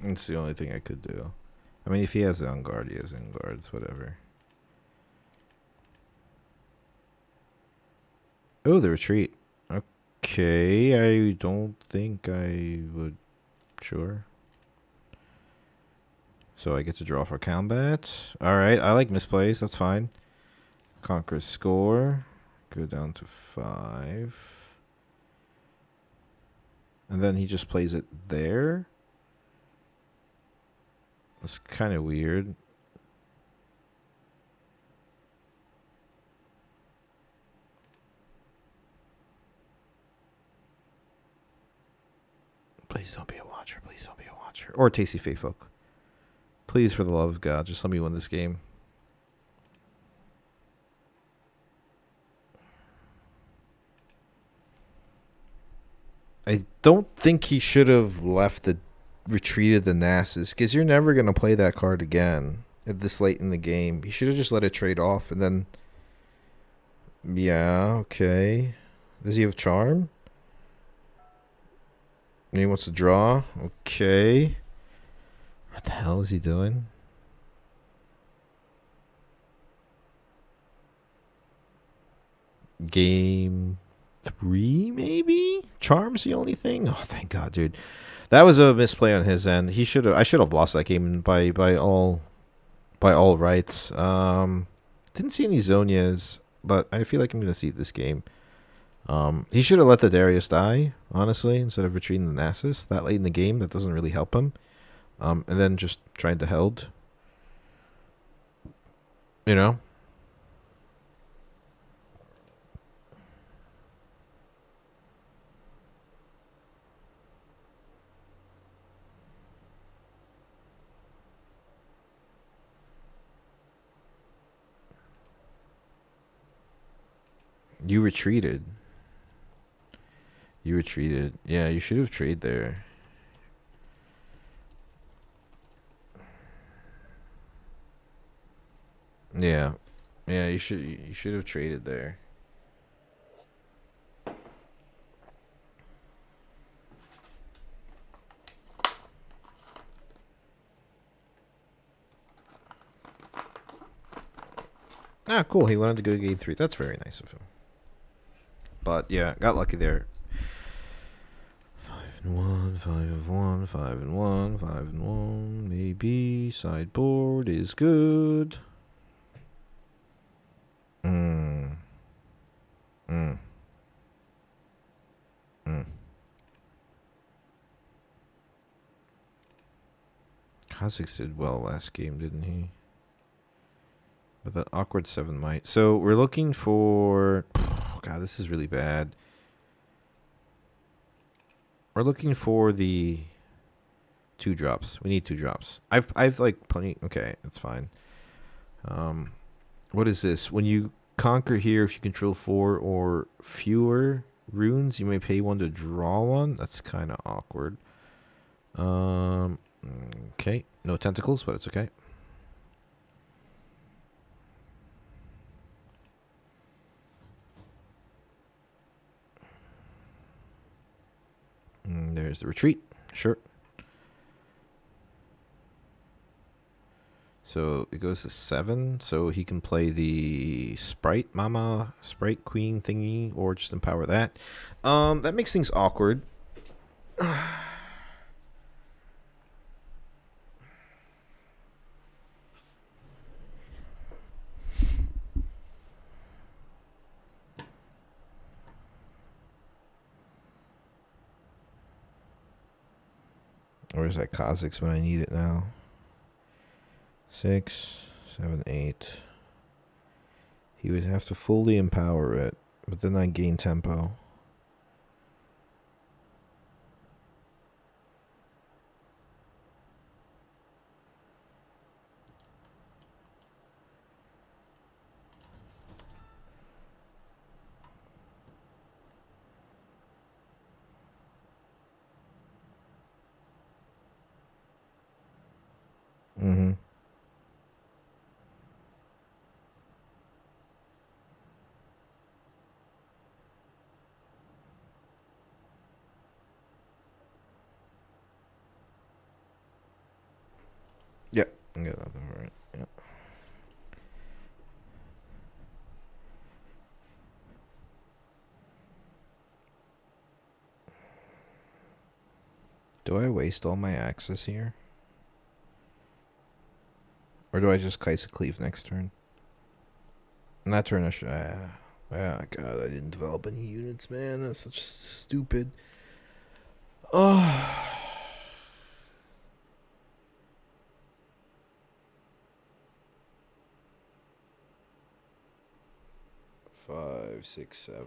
It's the only thing I could do. I mean, if he has on guard, he has on guards, whatever. Oh, the retreat. Okay, I don't think I would. Sure. So I get to draw for combat. Alright, I like misplays, that's fine. Conquer score. Go down to 5. And then he just plays it there. That's kind of weird. Please don't be a watcher. Please don't be a watcher. Or Tasty Fey Folk. Please, for the love of God, just let me win this game. I don't think he should have retreated the Nasus, because you're never going to play that card again at this late in the game. He should have just let it trade off and then. Yeah, okay. Does he have Charm? And he wants to draw? Okay. What the hell is he doing? Game 3, maybe? Charm's the only thing? Oh, thank God, dude. That was a misplay on his end. I should have lost that game by all rights. Didn't see any Zonias, but I feel like I'm gonna see this game. He should have let the Darius die, honestly, instead of retreating the Nasus that late in the game. That doesn't really help him. And then just tried to held. You know? You retreated. You retreated. Yeah, you should have traded there. Yeah. Yeah, you should have traded there. Ah, cool. He wanted to go to game 3. That's very nice of him. But yeah, got lucky there. 5-1, 5-1, 5-1, 5-1. Maybe sideboard is good. Mm. Mm. Mm. Kha'Zix did well last game, didn't he? But that awkward 7 might. So we're looking for. Oh, God, this is really bad. We're looking for the 2 drops. We need 2 drops. I've like plenty. Okay, that's fine. What is this? When you conquer here, if you control 4 or fewer runes, you may pay 1 to draw 1. That's kind of awkward. Okay, no tentacles, but it's okay. There's the retreat. Sure. So it goes to 7. So he can play the Sprite Mama, Sprite Queen thingy, or just empower that. That makes things awkward. Where's that Kha'Zix when I need it now? 6, 7, 8. He would have to fully empower it, but then I gain tempo. Mm-hmm. Yep. I got nothing for it. Yep. Do I waste all my axes here? Or do I just Kaisa Cleave next turn? And that turn I should... God, I didn't develop any units, man. That's such stupid... Oh... 5, 6, 7.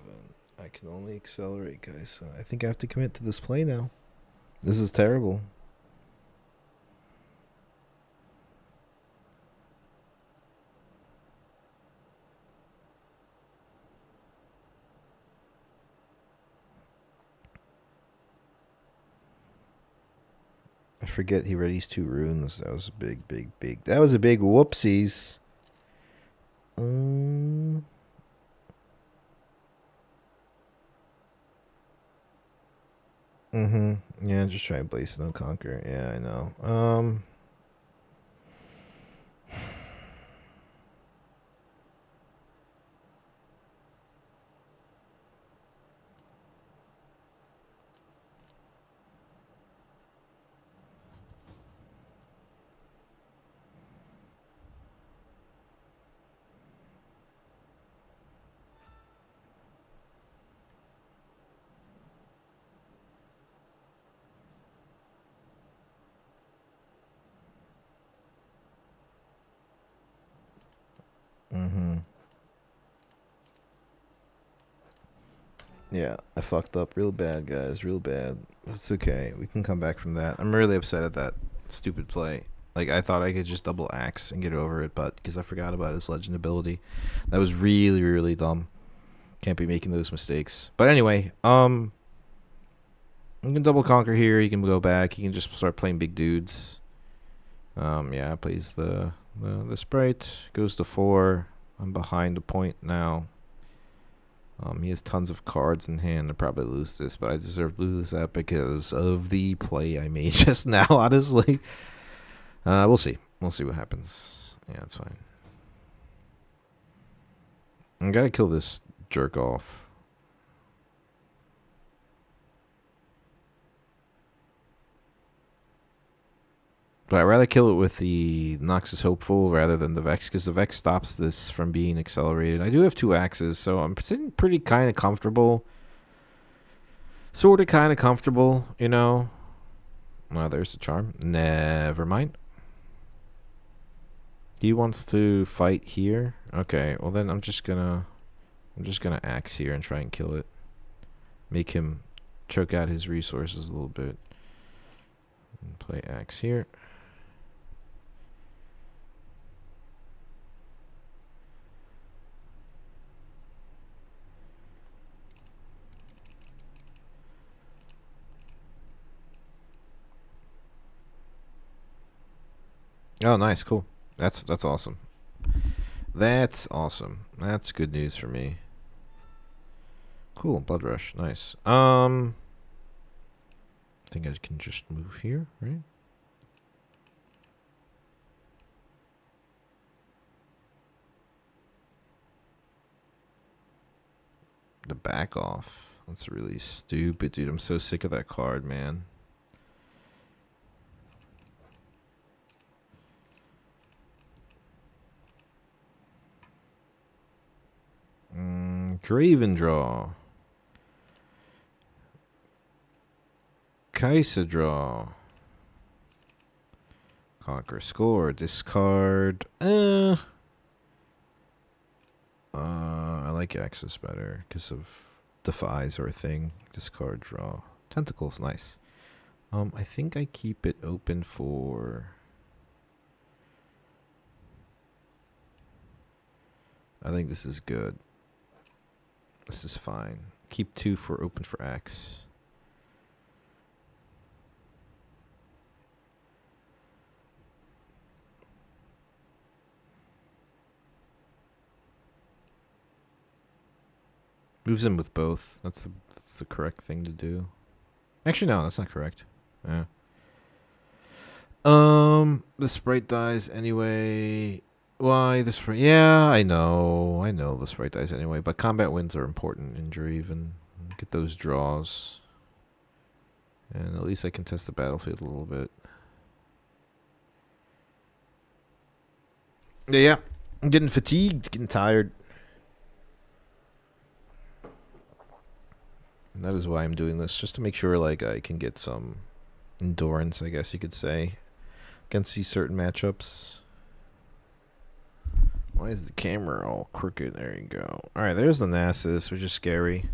I can only accelerate, guys. So I think I have to commit to this play now. This is terrible. I forget he readies 2 runes. That was a big. That was a big whoopsies. Yeah, just try and Blaze No Conquer. Yeah, I know. Yeah, I fucked up real bad, guys. Real bad. It's okay. We can come back from that. I'm really upset at that stupid play. Like, I thought I could just double axe and get over it, but because I forgot about his legend ability. That was really, really dumb. Can't be making those mistakes. But anyway, you can double conquer here. You can go back. You can just start playing big dudes. Yeah, plays the sprite. Goes to 4. I'm behind a point now. He has tons of cards in hand to probably lose this, but I deserve to lose that because of the play I made just now, honestly. We'll see. We'll see what happens. Yeah, that's fine. I gotta kill this jerk off. But I'd rather kill it with the Noxus Hopeful rather than the Vex, because the Vex stops this from being accelerated. I do have 2 axes, so I'm sitting pretty kind of comfortable. Sort of kind of comfortable, you know. Oh, there's the charm. Never mind. He wants to fight here. Okay, well then I'm just gonna axe here and try and kill it. Make him choke out his resources a little bit. And play axe here. Oh, nice, cool. That's awesome. That's awesome. That's good news for me. Cool, Blood Rush, nice. I think I can just move here, right? The back off. That's really stupid, dude. I'm so sick of that card, man. Draven draw. Kaisa draw. Conquer score. Discard. I like Axis better because of Defies or a thing. Discard draw. Tentacles, nice. I think I keep it open for... I think this is good. This is fine. Keep 2 for open for Axe. Moves in with both. That's the correct thing to do. Actually, no, that's not correct. Yeah. The sprite dies anyway. Why the sprite? Yeah, I know the sprite dies anyway. But combat wins are important in Draven. Get those draws, and at least I can test the battlefield a little bit. Yeah, I'm getting fatigued, getting tired. And that is why I'm doing this, just to make sure like I can get some endurance, I guess you could say, against these certain matchups. Why is the camera all crooked? There you go. Alright, there's the Nasus, which is scary.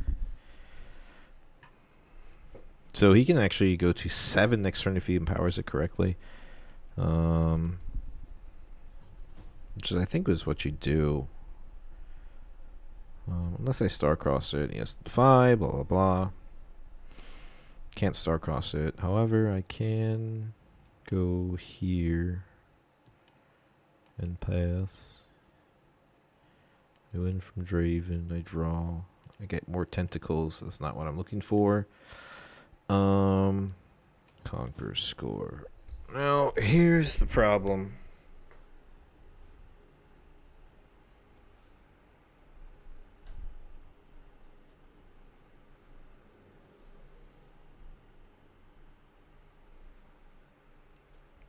So he can actually go to 7 next turn if he empowers it correctly. Which I think was what you do. Unless I star-cross it. Yes, defy, blah, blah, blah. Can't star-cross it. However, I can go here and pass. I win from Draven. I draw. I get more tentacles. That's not what I'm looking for. Conquer score. Now, here's the problem.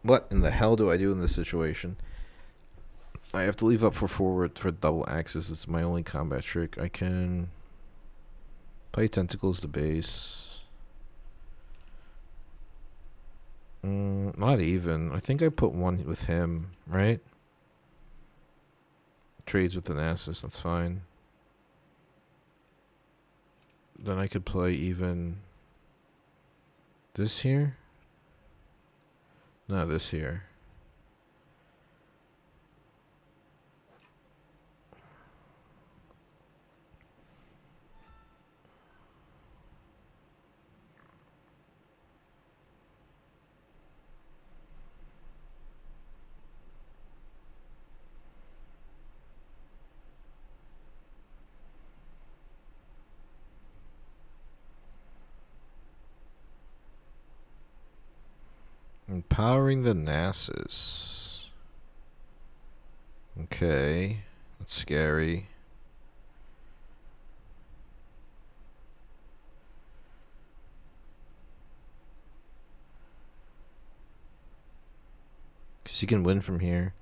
What in the hell do I do in this situation? I have to leave up for forward for double axis. It's my only combat trick. I can play tentacles to base. Not even. I think I put 1 with him, right? Trades with the Nasus. That's fine. Then I could play even this here. No, this here. Empowering the NASAs. Okay. That's scary. Because you can win from here.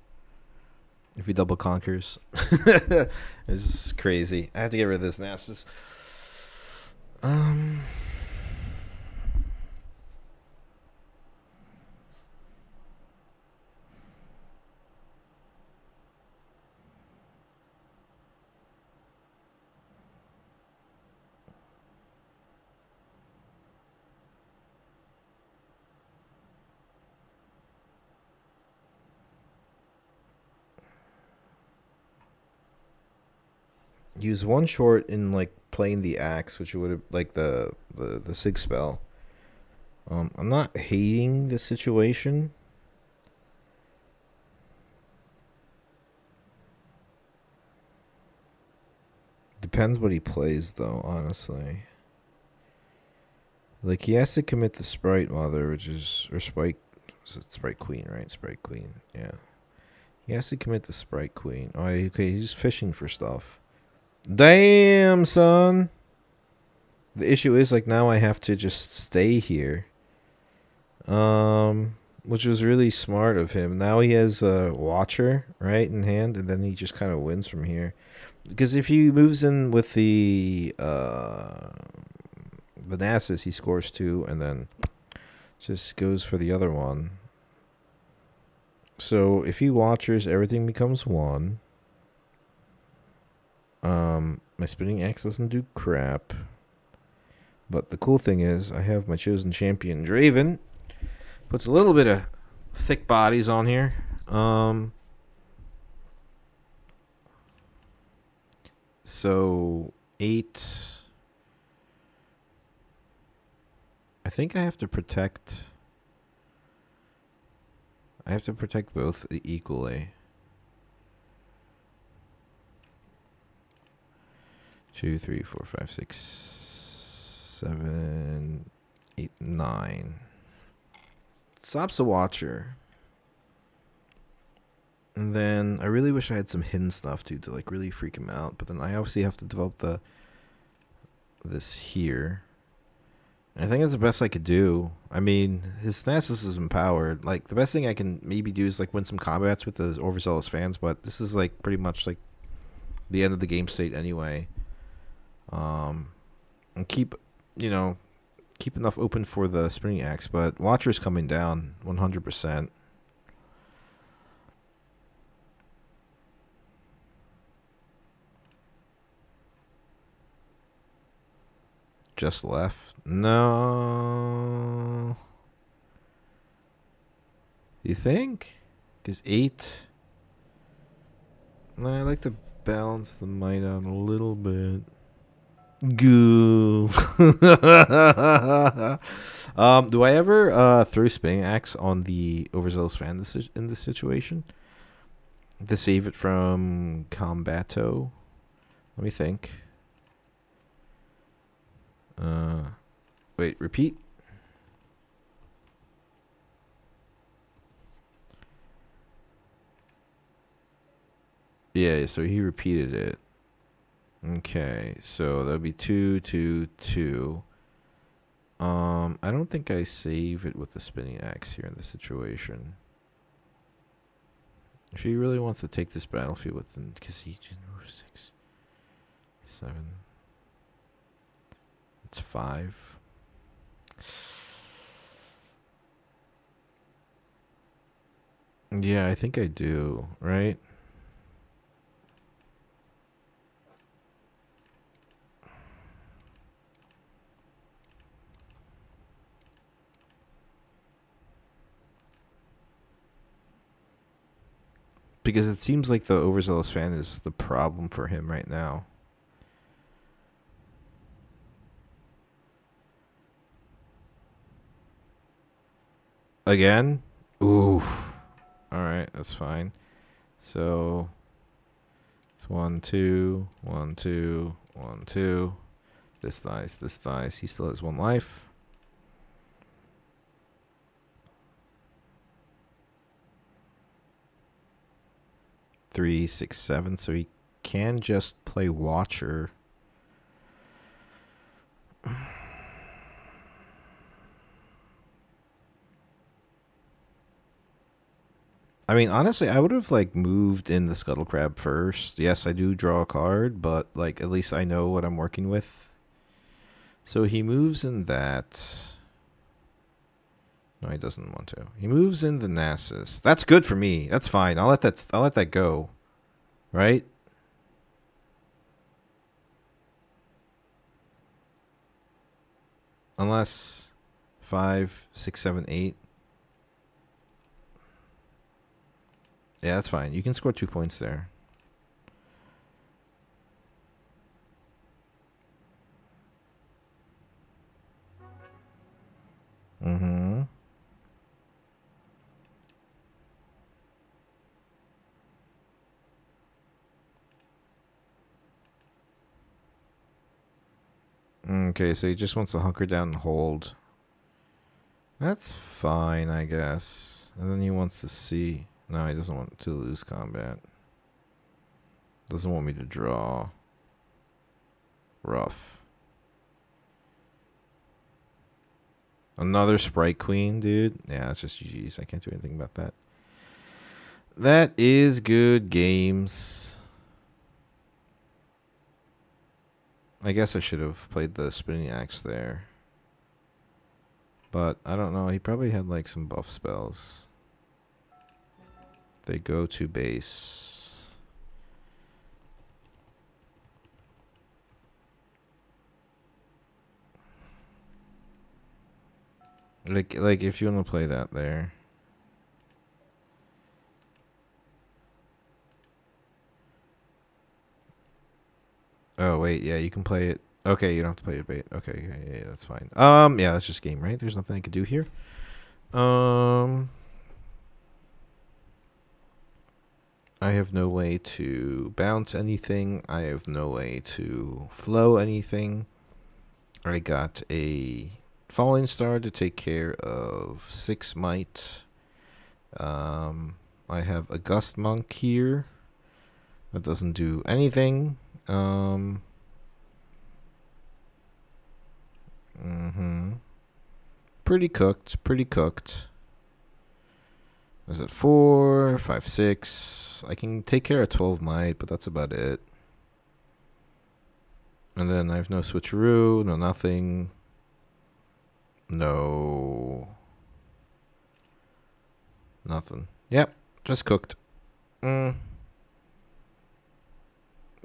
If he double conquers. This is crazy. I have to get rid of this NASAs. Use one short in like playing the axe, which would have like the sig spell. I'm not hating the situation. Depends what he plays though, honestly. Like he has to commit the Sprite Mother, which is or Sprite Sprite Queen, right? Sprite Queen, yeah. He has to commit the Sprite Queen. Oh, okay, he's fishing for stuff. Damn, son. The issue is like now I have to just stay here. Which was really smart of him. Now he has a Watcher, right, in hand, and then he just kind of wins from here. Because if he moves in with the NASAs, he scores 2, and then just goes for the other one. So if he Watchers, everything becomes 1. My spinning axe doesn't do crap. But the cool thing is, I have my chosen champion, Draven. Puts a little bit of thick bodies on here. So 8. I think I have to protect. I have to protect both equally. 2, 3, 4, 5, 6, 7, 8, 9. Stops a Watcher. And then I really wish I had some hidden stuff to like really freak him out. But then I obviously have to develop this here. And I think that's the best I could do. I mean, his Nasus is empowered. Like the best thing I can maybe do is like win some combats with the overzealous fans. But this is like pretty much like the end of the game state anyway. And keep enough open for the spinning axe. But Watcher's coming down 100%. Just left? No. You think? Because 8. No, I like to balance the might out a little bit. Goo. Do I ever throw spinning axe on the overzealous fan in this situation? To save it from combato? Let me think. Wait, repeat. Yeah, so he repeated it. Okay, so that would be 2, 2, 2. I don't think I save it with the spinning axe here in this situation. If he really wants to take this battlefield with them, because he just moved 6, 7. It's 5. Yeah, I think I do, right? Because it seems like the overzealous fan is the problem for him right now. Again? Oof. Alright, that's fine. So it's 1, 2, 1, 2, 1, 2. This dies, this dies. He still has 1 life. 3, 6, 7. So he can just play Watcher. I mean, honestly, I would have like moved in the Scuttle Crab first. Yes, I do draw a card, but like at least I know what I'm working with. So he moves in that. No, he doesn't want to. He moves in the Nasus. That's good for me. That's fine. I'll let that go. Right? Unless 5, 6, 7, 8. Yeah, that's fine. You can score 2 points there. Mm-hmm. Okay, so he just wants to hunker down and hold. That's fine, I guess. And then he wants to see. No, he doesn't want to lose combat. Doesn't want me to draw. Rough. Another Sprite Queen, dude. Yeah, it's just GG's. I can't do anything about that. That is good games. I guess I should have played the Spinning Axe there. But I don't know. He probably had like some buff spells. They go to base. Like if you want to play that there. Oh wait, yeah, you can play it. Okay, you don't have to play it bait. Okay, yeah, that's fine. Yeah, that's just game, right? There's nothing I could do here. I have no way to bounce anything. I have no way to flow anything. I got a Falling Star to take care of 6 might. I have a Gust Monk here. That doesn't do anything. Pretty cooked. Pretty cooked. Is it 4, 5, 6? I can take care of 12 might, but that's about it. And then I have no switcheroo, no nothing. No. Nothing. Yep, just cooked. I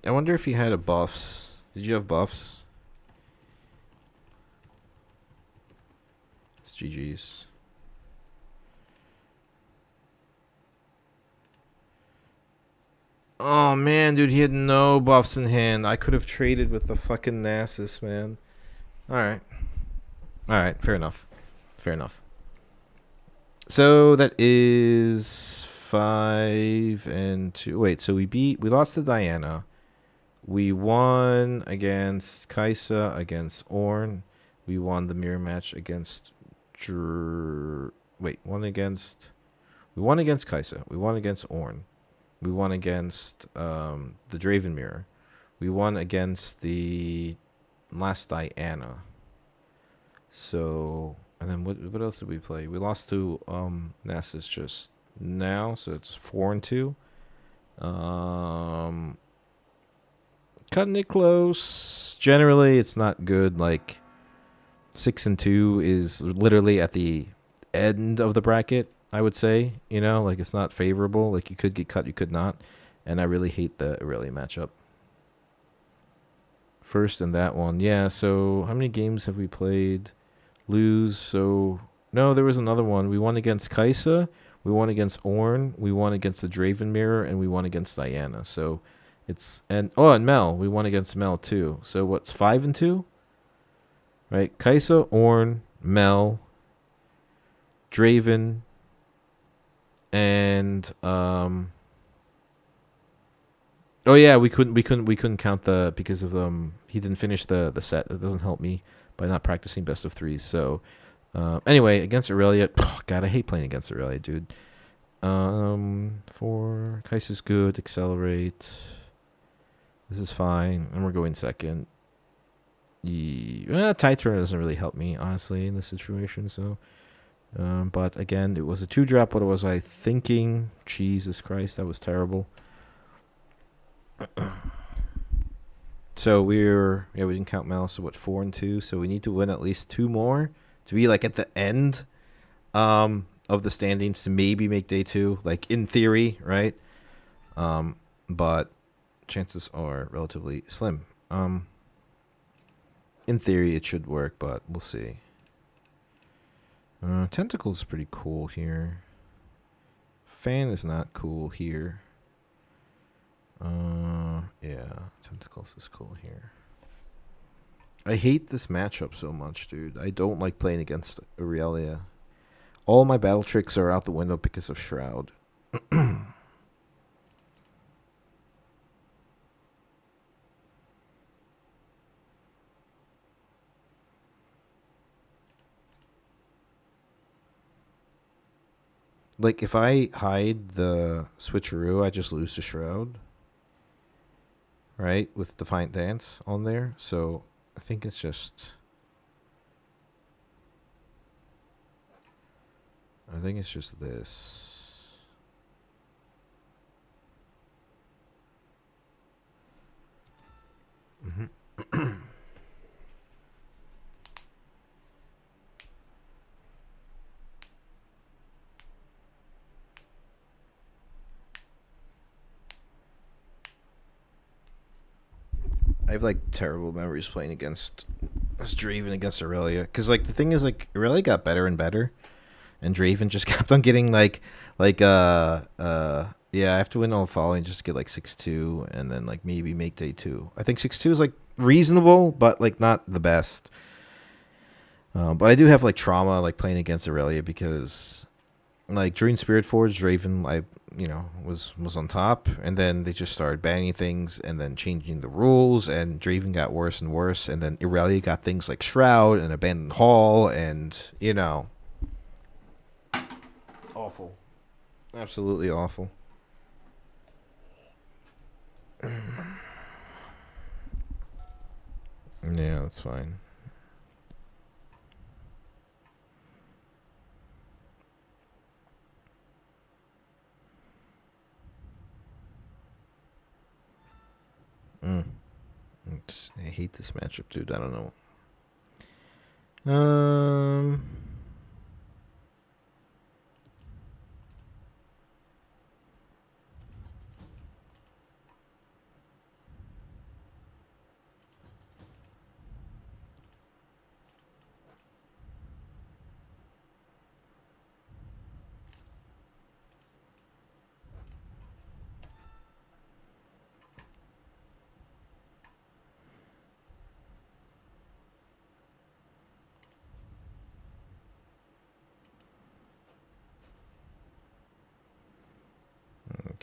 wonder if he had a buffs. Did you have buffs? It's GG's. Oh man, dude, he had no buffs in hand. I could have traded with the fucking Nasus, man. Alright. Alright, fair enough. Fair enough. So that is 5 and 2. Wait, so we lost to Diana. We won against Kaisa, against Ornn. We won the mirror match against We won against Kaisa. We won against Ornn. We won against the Draven Mirror. We won against the last Diana. So, and then what else did we play? We lost to Nasus just now, so it's 4 and 2. Cutting it close. Generally, it's not good. Like 6 and 2 is literally at the end of the bracket, I would say. You know, like it's not favorable. Like you could get cut, you could not. And I really hate the Aurelia matchup. First in that one. Yeah, so how many games have we played? Lose. So, no, there was another one. We won against Kaisa. We won against Ornn. We won against the Draven Mirror. And we won against Diana. So, and Mel. We won against Mel too. So, what's 5 and 2? Right? Kaisa, Ornn, Mel, Draven, and oh yeah, we couldn't count the because of he didn't finish the set. It doesn't help me by not practicing best of 3s. So anyway, against Aurelia, God, I hate playing against Aurelia, dude. For Kais is good. Accelerate. This is fine, and we're going second. Tide turn doesn't really help me, honestly, in this situation. So, but again, it was a 2-drop. What was I thinking? Jesus Christ, that was terrible. So we didn't count Mouse. So what, 4 and 2? So we need to win at least 2 more to be like at the end, of the standings to maybe make day 2. Like in theory, right? But chances are relatively slim. In theory, it should work, but we'll see. Tentacles is pretty cool here. Fan is not cool here. Yeah, Tentacles is cool here. I hate this matchup so much, dude. I don't like playing against Aurelia. All my battle tricks are out the window because of Shroud. Like, if I hide the switcheroo, I just lose to Shroud. Right? With Defiant Dance on there. So, I think it's just... this. Mm-hmm. I have like terrible memories playing against Draven against Aurelia, because like the thing is, like, Aurelia got better and better, and Draven just kept on getting yeah, I have to win all following just to get like 6-2 and then like maybe make day 2. I think 6-2 is like reasonable, but like not the best. But I do have like trauma like playing against Aurelia, because like during Spirit Forge, Draven was on top, and then they just started banning things and then changing the rules, and Draven got worse and worse, and then Aurelia got things like Shroud and Abandoned Hall, and awful, absolutely awful. Yeah, that's fine. I hate this matchup, dude. I don't know.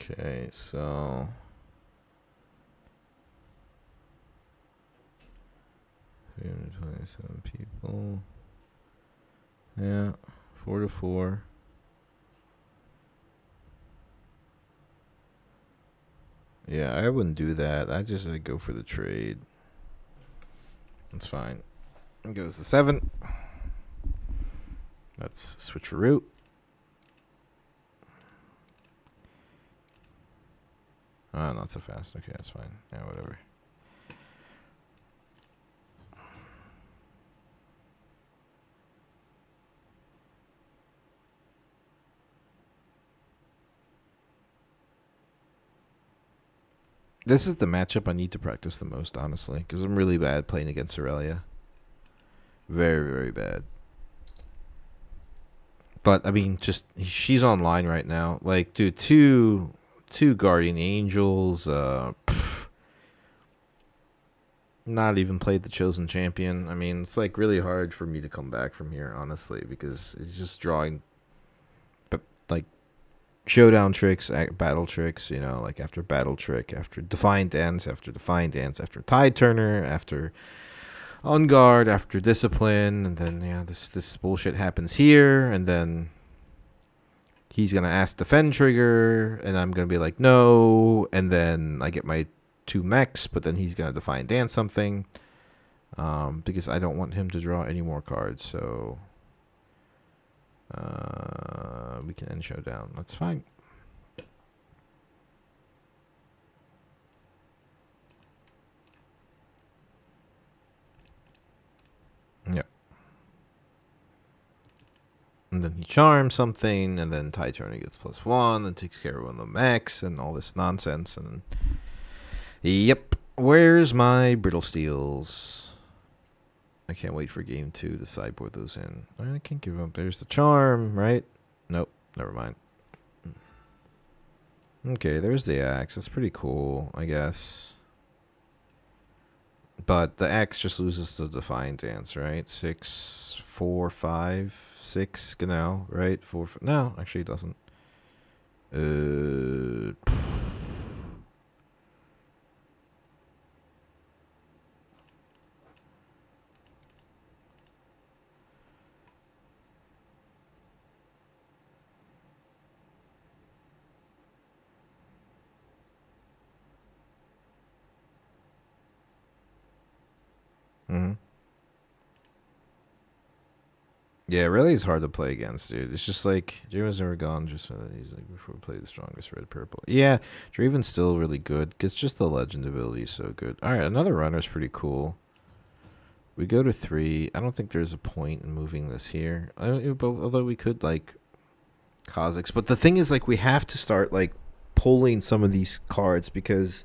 Okay, so 327 people. Yeah, 4-4. Yeah, I wouldn't do that. I just go for the trade. That's fine. It goes to 7. That's switcheroo. Not so fast. Okay, that's fine. Yeah, whatever. This is the matchup I need to practice the most, honestly, because I'm really bad playing against Aurelia. Very, very bad. But I mean, just she's online right now. Like, dude, two Guardian Angels. Not even played the Chosen Champion. I mean, it's like really hard for me to come back from here, honestly, because it's just drawing, but like showdown tricks, battle tricks. Like after battle trick, after Defiant Dance, after Defiant Dance, after Tide Turner, after On Guard, after Discipline, and then this bullshit happens here, and then he's gonna ask defend trigger, and I'm gonna be like no, and then I get my 2 mechs, but then he's gonna Defiant Dance something, because I don't want him to draw any more cards. So we can end Showdown. That's fine. Yep. And then he charms something, and then Tai Turner gets +1, then takes care of one of the mechs, and all this nonsense, and then... Yep. Where's my Brittle Steels? I can't wait for game 2 to sideboard those in. I can't give up. There's the charm, right? Nope. Never mind. Okay, there's the axe. That's pretty cool, I guess. But the axe just loses the Defiant Dance, right? 6, 4, 5, 6, genau, right? 4, no, actually it doesn't. Mm-hmm. Yeah, it really is hard to play against, dude. It's just like Draven's never gone just so that he's like before we play the strongest red purple. Yeah, Draven's still really good. It's just the legend ability is so good. Alright, another runner's pretty cool. We go to 3. I don't think there's a point in moving this here. Although we could like Kazakhs. But the thing is, like, we have to start like pulling some of these cards, because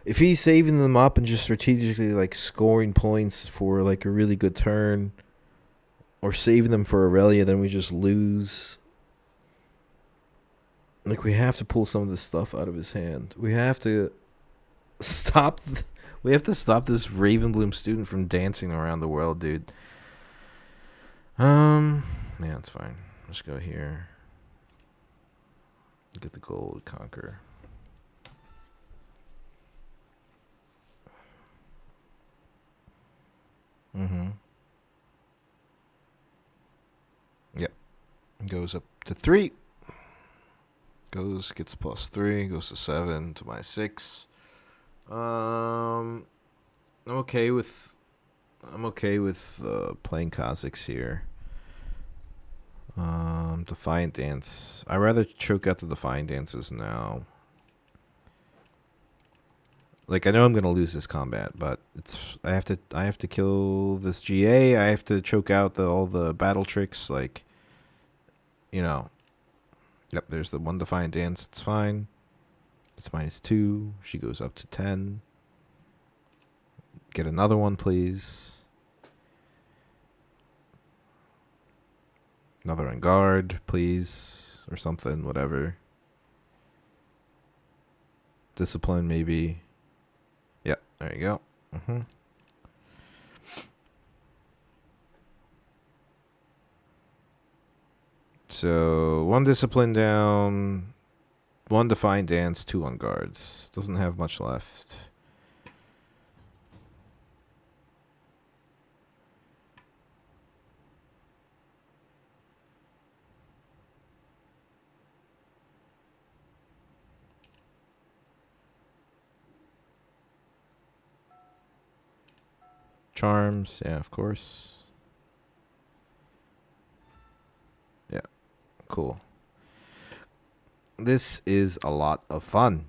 if he's saving them up and just strategically like scoring points for like a really good turn, or saving them for Aurelia, then we just lose. Like, we have to pull some of this stuff out of his hand. We have to stop. We have to stop this Ravenbloom student from dancing around the world, dude. Yeah, it's fine. Let's go here. Get the gold, conquer. Mm-hmm. Yep. Goes up to 3. Gets +3. Goes to 7 to my 6. I'm okay with playing Kazakhs here. Defiant Dance. I'd rather choke out the Defiant Dances now. Like, I know I'm gonna lose this combat, but I have to kill this GA. I have to choke out all the battle tricks. Like, you know. Yep, there's the 1 Defiant Dance. It's fine. It's -2. She goes up to 10. Get another one, please. Another on guard, please. Or something, whatever. Discipline, maybe. Yep, there you go. Mm-hmm. So, 1 discipline down, 1 Defiant Dance, 2 on guards. Doesn't have much left. Charms, yeah, of course. Yeah, cool. This is a lot of fun.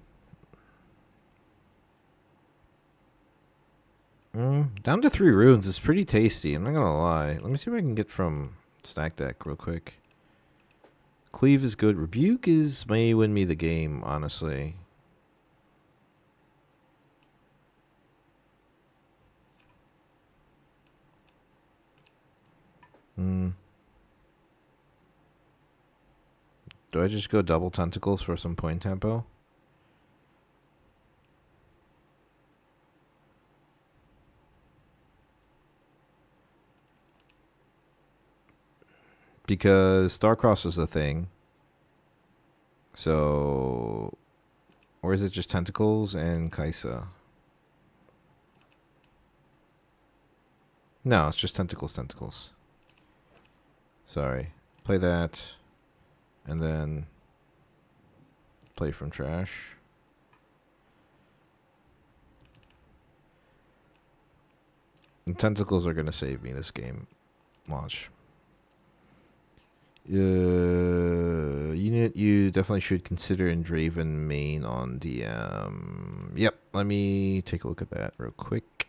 Down to 3 runes is pretty tasty, I'm not gonna lie. Let me see what I can get from Stack Deck real quick. Cleave is good. Rebuke may win me the game, honestly. Do I just go double tentacles for some point tempo? Because Starcross is a thing. So... Or is it just tentacles and Kaisa? No, it's just tentacles. Sorry. Play that. and then play from trash. And tentacles are gonna save me this game. Watch. Unit you definitely should consider in Draven main on DM. Yep, let me take a look at that real quick.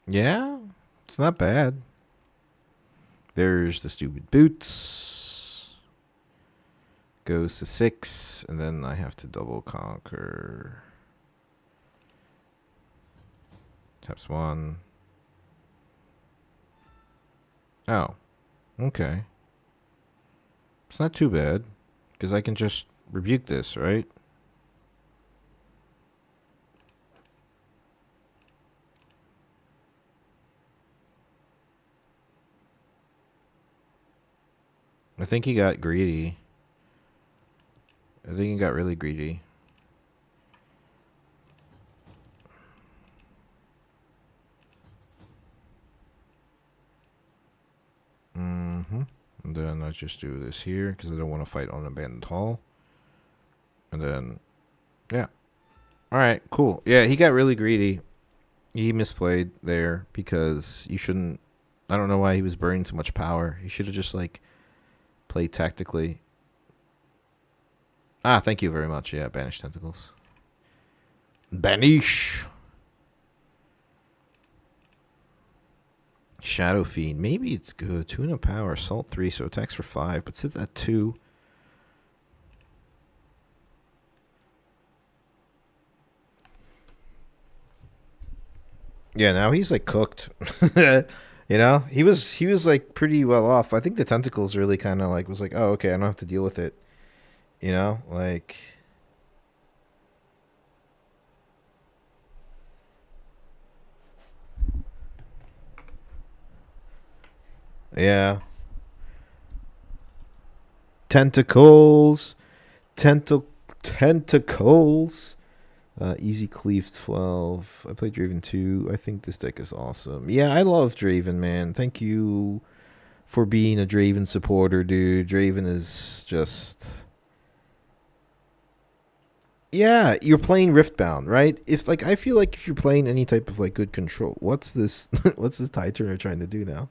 Yeah, it's not bad. There's the stupid boots. Goes to 6, and then I have to double conquer. Taps 1. Oh, okay. It's not too bad, because I can just rebuke this, right? I think he got greedy. I think he got really greedy. And then I just do this here because I don't want to fight on abandoned hall. And then, yeah. All right, cool. Yeah, he got really greedy. He misplayed there because you shouldn't. I don't know why he was burning so much power. He should have just like played tactically. Ah, thank you very much. Yeah, banish tentacles. Banish. Shadow Fiend. Maybe it's good. 2 in power. Assault 3, so attacks for 5, but sits at 2. Yeah, now he's like cooked. You know, he was like pretty well off. But I think the tentacles really kind of like was like, oh, okay, I don't have to deal with it. You know, like. Yeah. Tentacles. Tentacles. Easy Cleave 12. I played Draven 2. I think this deck is awesome. Yeah, I love Draven, man. Thank you for being a Draven supporter, dude. Draven is just... Yeah, you're playing Riftbound, right? If like I feel like if you're playing any type of like good control, what's this what's this Tide Turner trying to do now?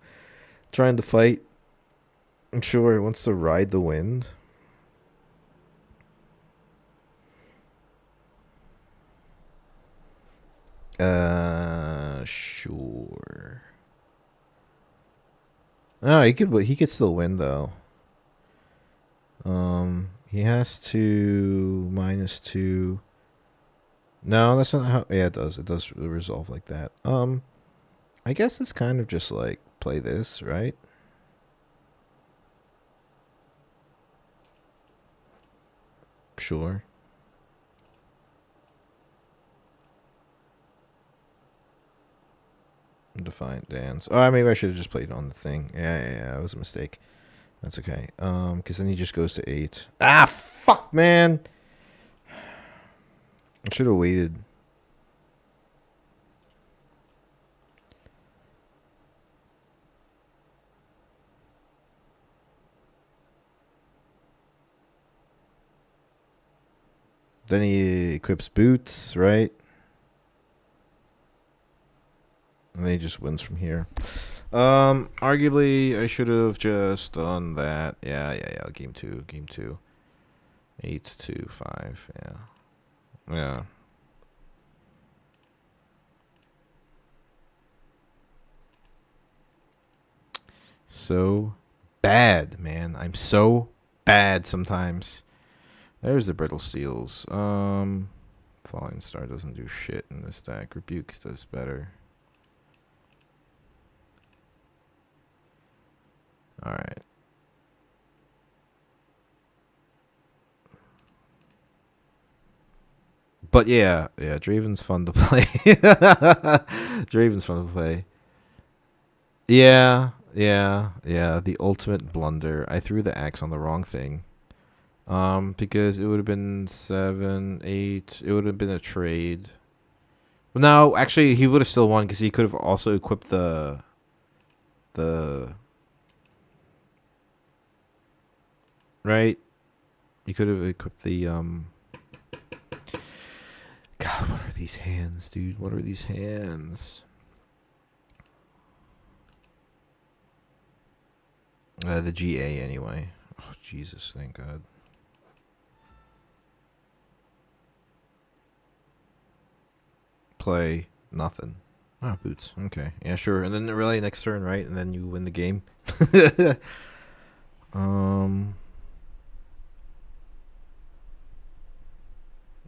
Trying to fight. I'm sure it wants to ride the wind. Sure. No, he could still win though. He has to -2. No, that's not how. Yeah, it does. It does resolve like that. I guess it's kind of just like play this, right? Sure. Defiant Dance. Oh, maybe I should have just played on the thing. Yeah, it was a mistake. That's okay. Because then he just goes to 8. Ah, fuck, man. I should have waited. Then he equips boots, right? And then he just wins from here. Arguably, I should have just done that. Yeah. Game 2. 8 to 5. Yeah. So bad, man. I'm so bad sometimes. There's the Brittle Seals. Falling Star doesn't do shit in this deck. Rebuke does better. Alright. But yeah, Draven's fun to play. Draven's fun to play. Yeah. The ultimate blunder. I threw the axe on the wrong thing. Because it would have been 7, 8. It would have been a trade. Well, no, actually, he would have still won because he could have also equipped the right. He could have equipped the God, what are these hands, dude? What are these hands? The GA anyway. Oh Jesus, thank God. Play nothing. Ah, boots. Okay, yeah, sure. And then really next turn, right? And then you win the game.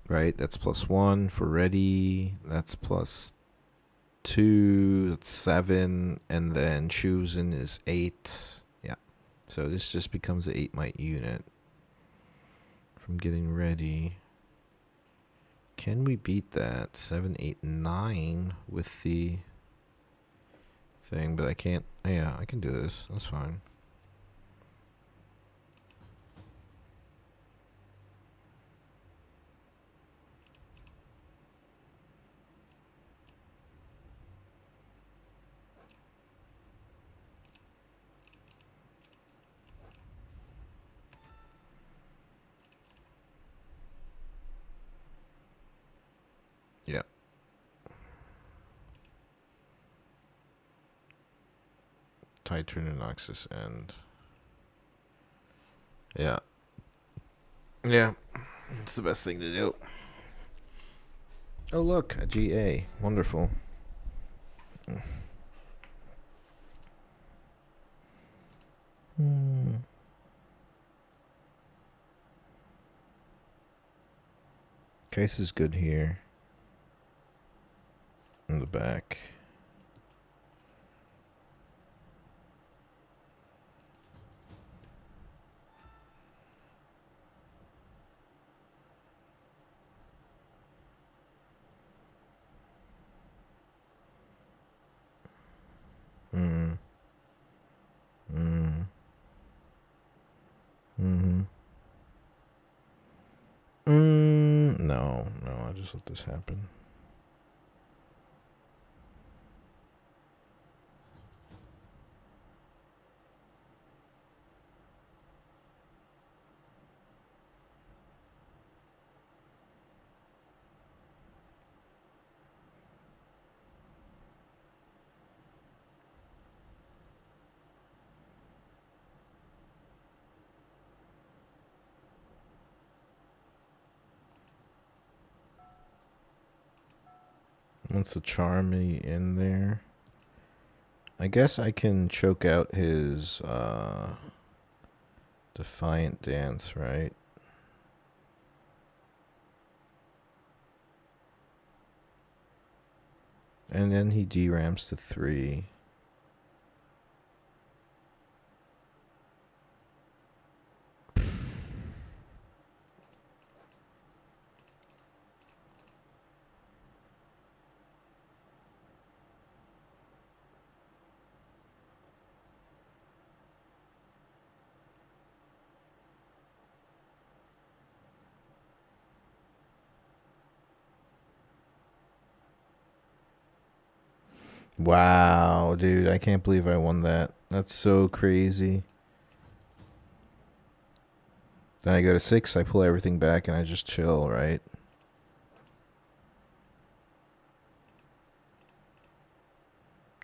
Right. That's +1 for ready. That's +2. That's 7, and then choosing is 8. Yeah. So this just becomes an 8 might unit from getting ready. Can we beat that 7, 8, 9 with the thing? But I can't. Yeah, I can do this. That's fine. Yeah. Titan and Noxus and yeah. Yeah. It's the best thing to do. Oh look, a GA. Wonderful. Case is good here. In the back. Mm. Mm. Mm-hmm. No, I'll just let this happen. Wants to charm me in there. I guess I can choke out his Defiant Dance, right? And then he derams to 3. Wow, dude, I can't believe I won that. That's so crazy. Then I go to 6, I pull everything back, and I just chill, right?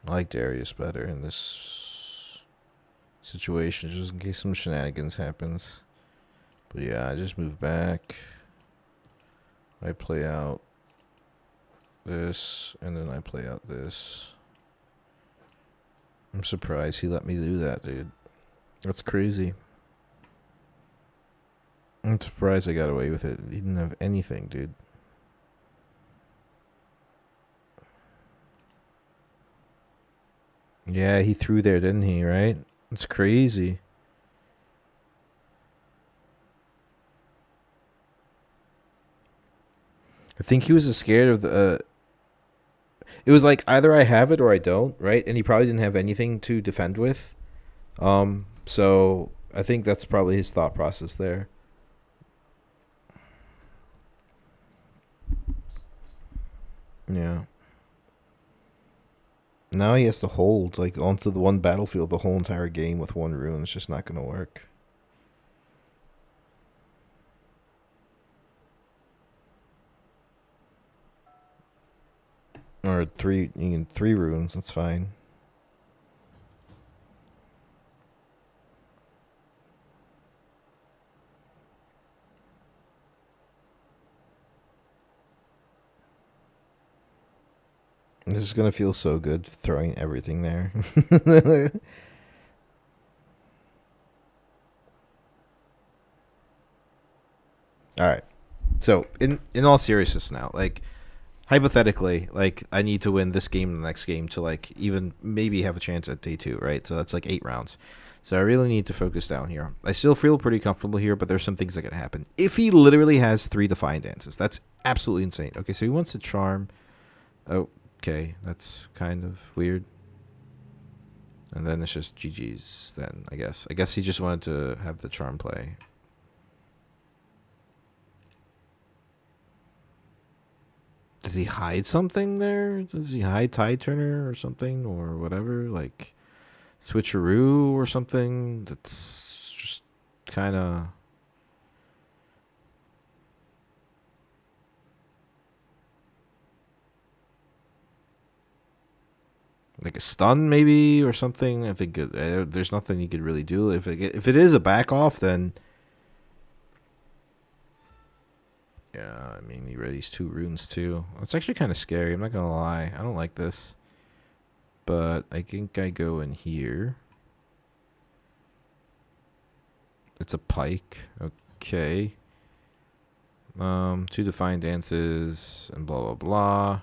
I like Darius better in this situation, just in case some shenanigans happens. But yeah, I just move back. I play out this, and then I play out this. I'm surprised he let me do that, dude. That's crazy. I'm surprised I got away with it. He didn't have anything, dude. Yeah, he threw there, didn't he, right? It's crazy. I think he was scared of the. It was like either I have it or I don't, right? And he probably didn't have anything to defend with. So I think that's probably his thought process there. Yeah. Now he has to hold like onto the one battlefield the whole entire game with one rune. It's just not gonna work. Or three, you can 3 runes. That's fine. This is gonna feel so good throwing everything there. All right. So in all seriousness now, like hypothetically, like I need to win this game and the next game to like even maybe have a chance at day 2, right? So that's like 8 rounds. So I really need to focus down here. I still feel pretty comfortable here, but there's some things that can happen. If he literally has 3 defiant dances, that's absolutely insane. Okay, so he wants to charm. Okay, that's kind of weird. And then it's just GG's then, I guess. I guess he just wanted to have the charm play. Does he hide something there? Does he hide Tide Turner or something or whatever? Like switcheroo or something? That's just kind of. Like a stun maybe or something. I think there's nothing you could really do. If it is a back off, then yeah. I mean, he readies 2 runes too. It's actually kind of scary. I'm not gonna lie. I don't like this, but I think I go in here. It's a pike. Okay. 2 defined dances and blah blah blah.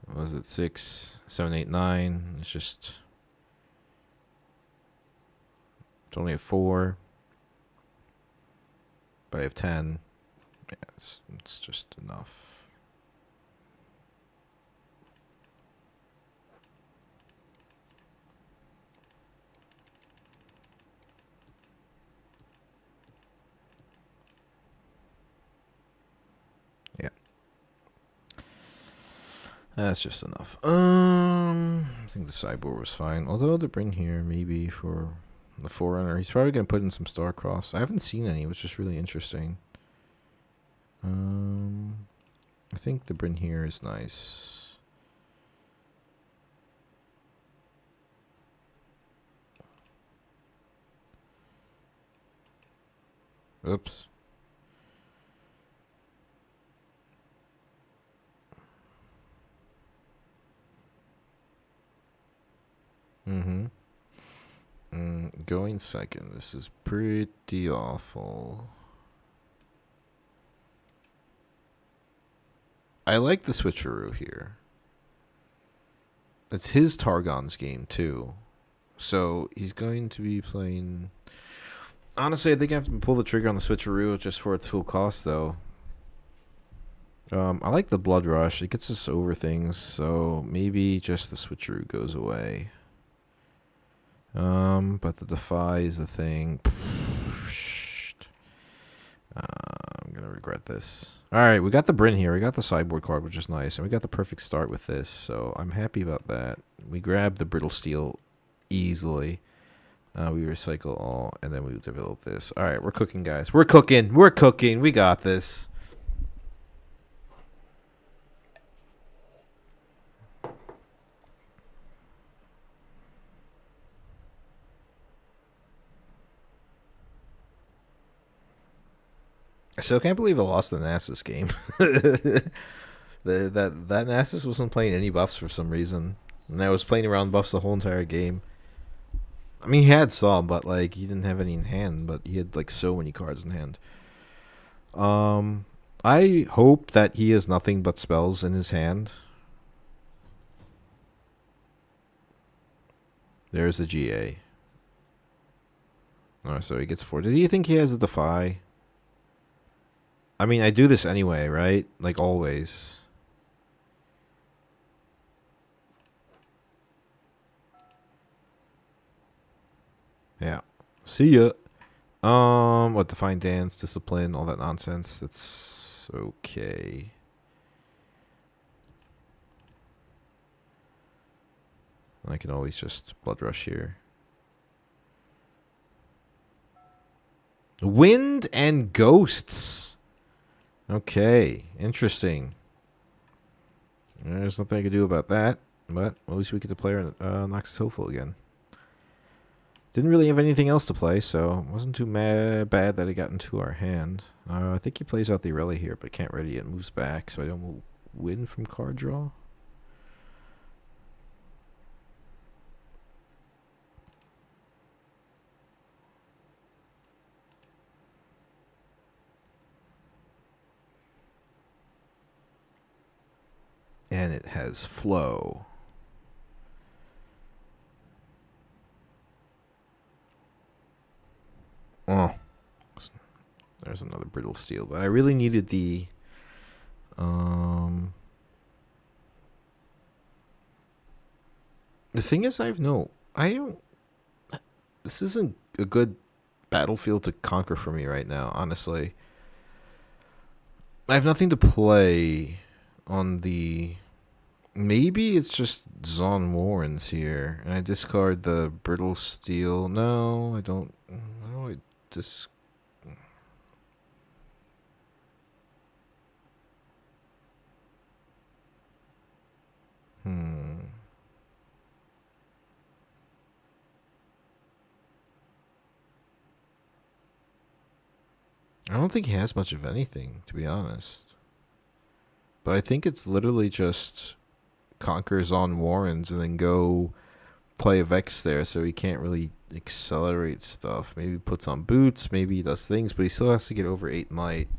What was it 6, 7, 8, 9? It's just. It's only a 4. But I have 10. Yeah, it's just enough. Yeah. That's just enough. I think the sideboard was fine. Although the bring here maybe for the Forerunner. He's probably gonna put in some Starcross. I haven't seen any, which is really interesting. I think the Bryn here is nice. Oops. Going second. This is pretty awful. I like the switcheroo here. It's his Targon's game too. So he's going to be playing. Honestly, I think I have to pull the trigger on the switcheroo just for its full cost, though. I like the Blood Rush. It gets us over things, so maybe just the switcheroo goes away. But the Defy is the thing. I'm gonna regret this. Alright, we got the Bryn here. We got the sideboard card, which is nice. And we got the perfect start with this, so I'm happy about that. We grabbed the Brittle Steel easily. We recycle all, and then we develop this. Alright, we're cooking, guys. We're cooking. We're cooking. We got this. I still can't believe I lost the Nasus game. that Nasus wasn't playing any buffs for some reason, and I was playing around buffs the whole entire game. I mean, he had some, but like he didn't have any in hand. But he had like so many cards in hand. I hope that he has nothing but spells in his hand. There's the GA. Oh, so he gets 4. Do you think he has a Defy? I mean, I do this anyway, right? Like always. Yeah. See ya. What, Define Dance, Discipline, all that nonsense. That's okay. I can always just Blood Rush here. Wind and Ghosts. Okay, interesting. There's nothing I can do about that, but at least we get to play Nox Hopeful again. Didn't really have anything else to play, so it wasn't too bad that it got into our hand. I think he plays out the Irelia here, but can't ready it. Moves back, so I don't win from card draw. And it has Flow. Oh, there's another Brittle Steel, but I really needed the the thing is, I don't. This isn't a good battlefield to conquer for me right now, honestly. I have nothing to play on the. Maybe it's just Zon Warrens here, and I discard the Brittle Steel. No, I don't. No, I just. I don't think he has much of anything, to be honest. But I think it's literally just conquers on Warrens and then go play a Vex there, so he can't really accelerate stuff. Maybe he puts on boots, maybe he does things, but he still has to get over 8 might.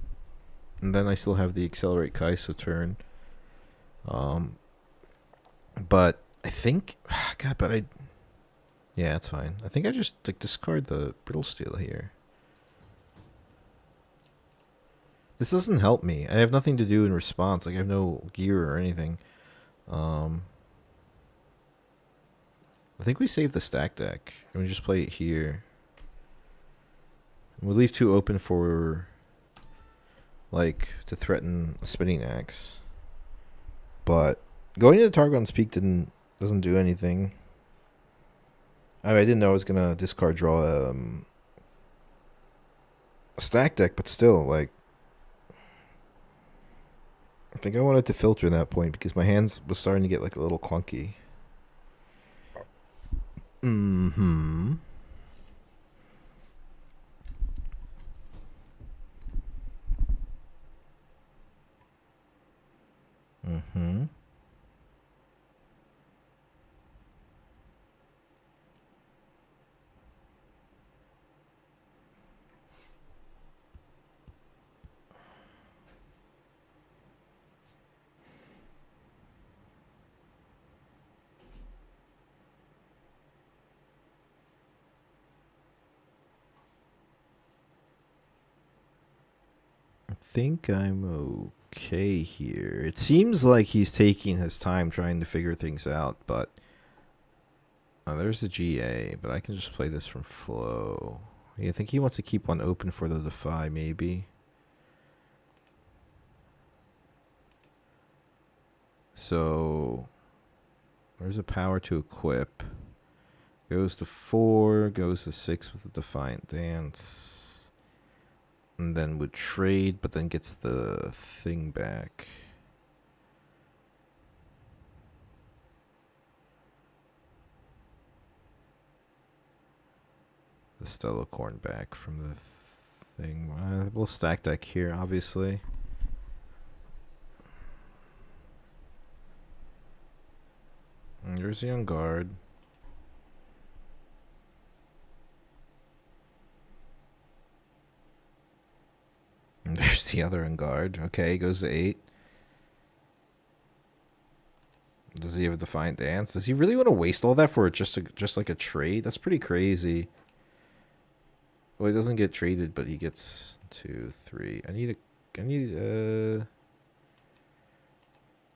And then I still have the Accelerate Kaisa turn. But I think... God, but I... Yeah, that's fine. I think I just discard the Brittle Steel here. This doesn't help me. I have nothing to do in response. Like, I have no gear or anything. I think we save the stack deck. And we just play it here. And we leave 2 open for... Like, to threaten a Spinning Axe. But going to the Targon's Peak doesn't do anything. I mean, I didn't know I was going to discard draw a stack deck, but still, like... I think I wanted to filter that point because my hands was starting to get like a little clunky. Mm-hmm. Mm-hmm. I think I'm okay here. It seems like he's taking his time trying to figure things out, but... Oh, there's the GA, but I can just play this from Flow. I think he wants to keep one open for the Defy, maybe. So... There's a power to equip. Goes to 4, goes to 6 with the Defiant Dance. And then would trade, but then gets the thing back. The Stellacorn back from the thing. We'll stack deck here, obviously. And there's the On Guard. And there's the other On Guard. Okay, goes to 8. Does he have a Defiant Dance? Does he really want to waste all that for just like a trade? That's pretty crazy. Well, he doesn't get traded, but he gets 2, 3. I need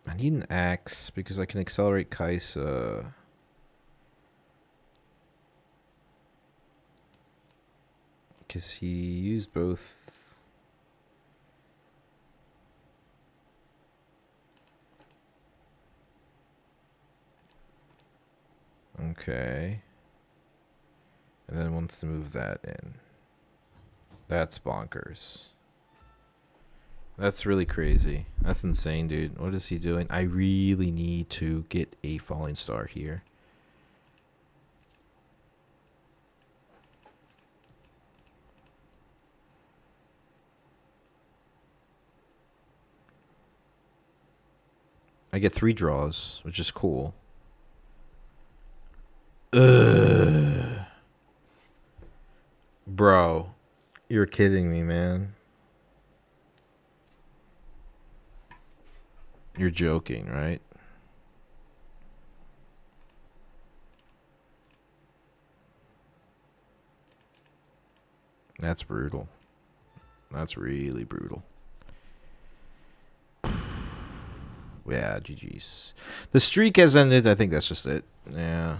an axe because I can accelerate Kaisa. Because he used both. Okay. And then wants to move that in. That's bonkers. That's really crazy. That's insane, dude. What is he doing? I really need to get a falling star here. I get 3 draws, which is cool. Ugh. Bro, you're kidding me, man. You're joking, right? That's brutal. That's really brutal. Yeah, GG's. The streak has ended. I think that's just it. Yeah.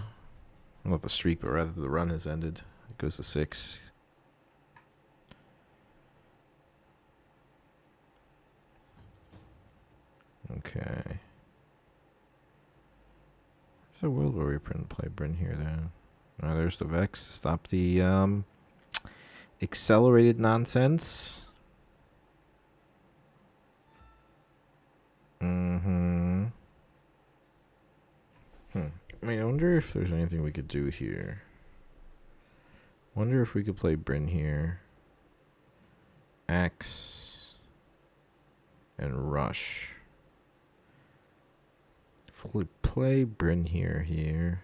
Not the streak, but rather the run has ended. It goes to 6. Okay. There's a world where we play Bryn here, then. Oh, there's the Vex to stop the accelerated nonsense. Mm-hmm. I mean, I wonder if there's anything we could do here. Wonder if we could play Bryn here. Axe. And Rush. If we play Bryn here.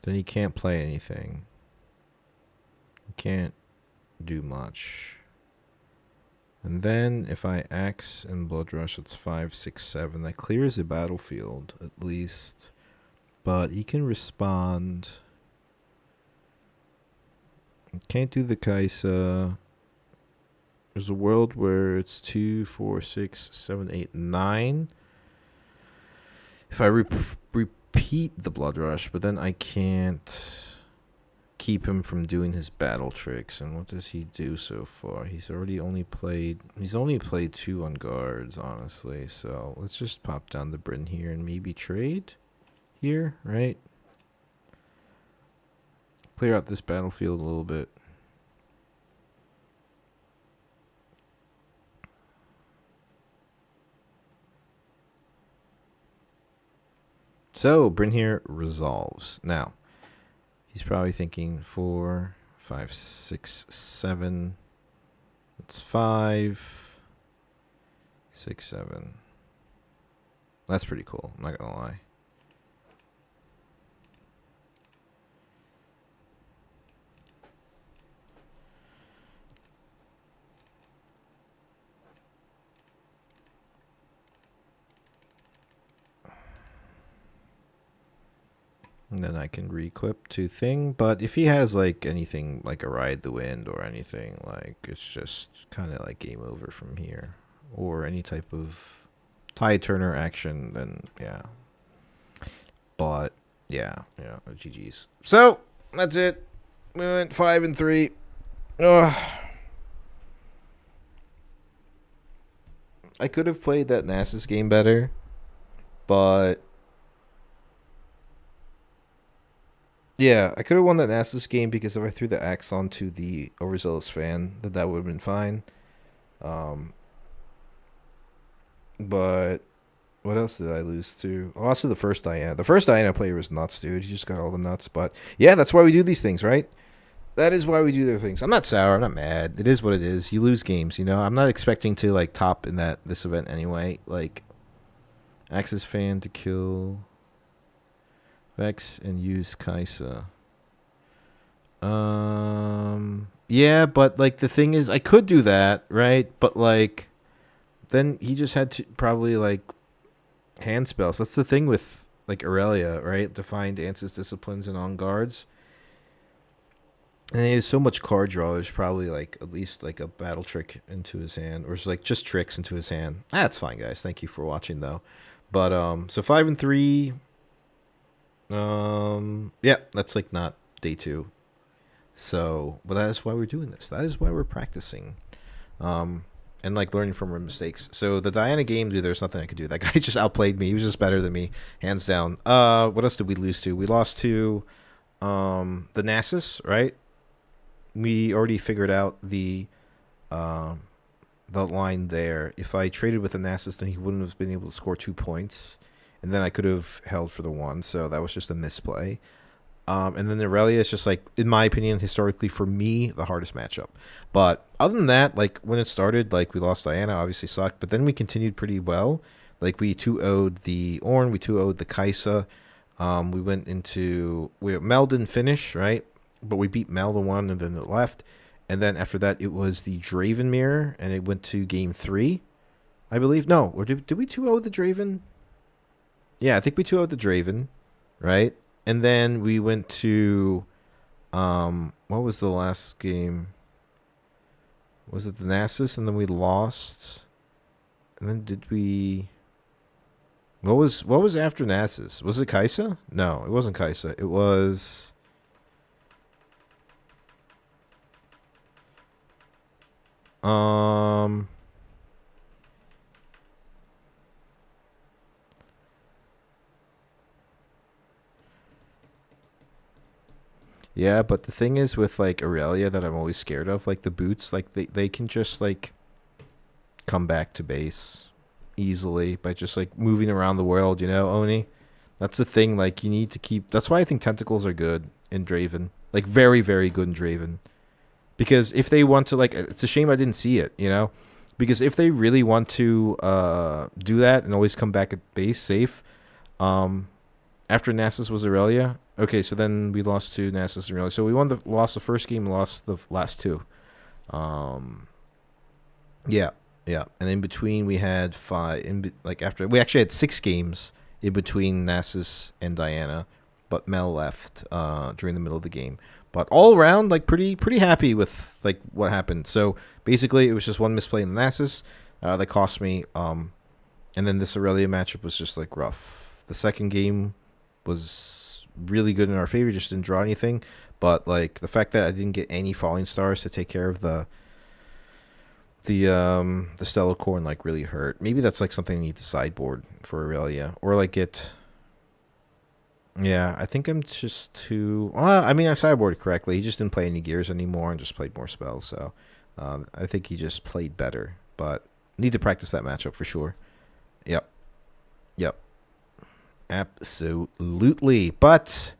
Then he can't play anything. He can't do much. And then if I Axe and Blood Rush, it's 5, 6, 7. That clears the battlefield, at least. But he can respond. Can't do the Kaisa. There's a world where it's 2, 4, 6, 7, 8, 9. If I repeat the Blood Rush, but then I can't keep him from doing his battle tricks. And what does he do so far? He's only played 2 on guards, honestly. So let's just pop down the Bryn here and maybe trade here, right? Clear out this battlefield a little bit. So Bryn here resolves. Now he's probably thinking 4, 5, 6, 7. It's 5, 6, 7. That's pretty cool. I'm not gonna lie. And then I can re-equip to thing. But if he has like anything like a Ride the Wind or anything, like it's just kind of like game over from here. Or any type of Tide Turner action, then yeah. But yeah, GG's. So that's it. We went 5 and 3. Ugh. I could have played that Nasus game better, but yeah, I could have won that Nasus game because if I threw the axe onto the overzealous fan, that would have been fine. But what else did I lose to? Oh, also the first Diana. The first Diana player was nuts, dude. He just got all the nuts. But yeah, that's why we do these things, right? That is why we do their things. I'm not sour. I'm not mad. It is what it is. You lose games, you know. I'm not expecting to like top in this event anyway. Like, Axis fan to kill Vex and use Kaisa. Yeah, but like the thing is, I could do that, right? But like, then he just had to probably like hand spells. That's the thing with like Aurelia, right? Defined Answers, Disciplines, and On Guards. And he has so much card draw. There's probably like at least like a battle trick into his hand, or it's like just tricks into his hand. That's fine, guys. Thank you for watching, though. But so 5 and 3. Yeah, that's like not day 2. So, but that is why we're doing this. That is why we're practicing. And and like learning from our mistakes. So the Diana game, dude, there's nothing I could do. That guy just outplayed me. He was just better than me, hands down. What else did we lose to? We lost to the Nasus, right? We already figured out the line there. If I traded with the Nasus, then he wouldn't have been able to score 2 points, and then I could have held for the 1. So that was just a misplay. And then Aurelia is just like, in my opinion, historically for me, the hardest matchup. But other than that, like when it started, like we lost Diana, obviously sucked, but then we continued pretty well. Like we 2-0'd the Ornn, we 2-0'd the Kai'Sa. We went into Mel didn't finish, right? But we beat Mel the 1 and then it left. And then after that, it was the Draven mirror, and it went to game 3, I believe. No, or did we 2-0 the Draven? Yeah, I think we 2-0 the Draven, right? And then we went to, what was the last game? Was it the Nasus? And then we lost. And then did we? What was after Nasus? Was it Kai'Sa? No, it wasn't Kai'Sa. It was. Yeah, but the thing is with like Aurelia that I'm always scared of, like the boots, like they can just like come back to base easily by just like moving around the world, you know, Oni. That's the thing, like you need to keep that's why I think tentacles are good in Draven. Like very, very good in Draven. Because if they want to like it's a shame I didn't see it, you know? Because if they really want to do that and always come back at base safe, after Nasus was Aurelia. Okay, so then we lost to Nasus and Aurelia. So we lost the first game, lost the last 2. Yeah, yeah. And in between we had 5 after we actually had 6 games in between Nasus and Diana, but Mel left during the middle of the game. But all around, like pretty happy with like what happened. So basically, it was just one misplay in the Nasus that cost me. And then this Aurelia matchup was just like rough. The second game was really good in our favor, just didn't draw anything. But like the fact that I didn't get any falling stars to take care of the Stellar Corn like really hurt. Maybe that's like something I need to sideboard for Aurelia, or like get. Yeah, I think I'm just too. I mean, I sideboarded correctly. He just didn't play any gears anymore and just played more spells. So I think he just played better, but need to practice that matchup for sure. Yep. Absolutely. But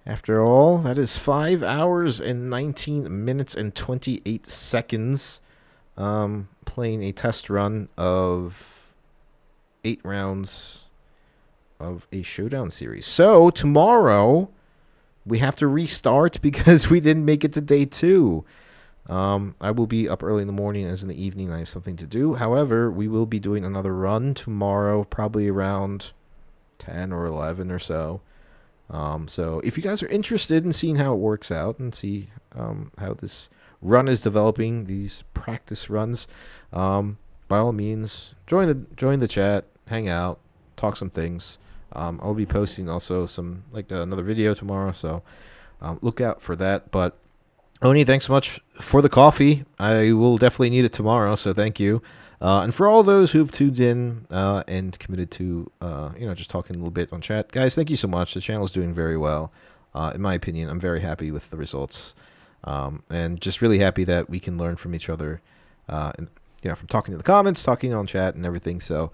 after all, that is 5 hours and 19 minutes and 28 seconds playing a test run of 8 rounds of a Showdown series. So tomorrow we have to restart because we didn't make it to day 2. I will be up early in the morning, as in the evening I have something to do. However, we will be doing another run tomorrow, probably around 10 or 11 or so. So if you guys are interested in seeing how it works out and see how this run is developing, these practice runs, by all means, join the chat, hang out, talk some things. I'll be posting also some another video tomorrow, so look out for that. But Oni, thanks so much for the coffee. I will definitely need it tomorrow, so thank you. And for all those who've tuned in and committed to just talking a little bit on chat, guys, thank you so much. The channel is doing very well. In my opinion, I'm very happy with the results, and just really happy that we can learn from each other, and from talking in the comments, talking on chat, and everything. So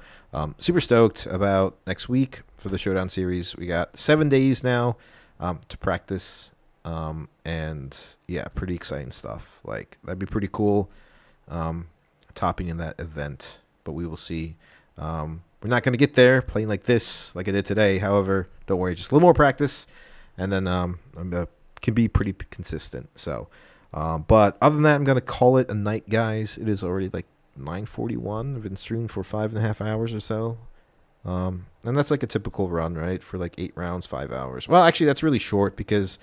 super stoked about next week for the Showdown series. We got 7 days now to practice, and yeah, pretty exciting stuff. Like that'd be pretty cool. Topping in that event, but we will see. We're not going to get there playing like this, like I did today. However, don't worry, just a little more practice, and then can be pretty consistent. So, but other than that, I'm going to call it a night, guys. It is already like 9:41. I've been streaming for 5.5 hours or so, and that's like a typical run, right? For like 8 rounds, 5 hours. Well, actually, that's really short because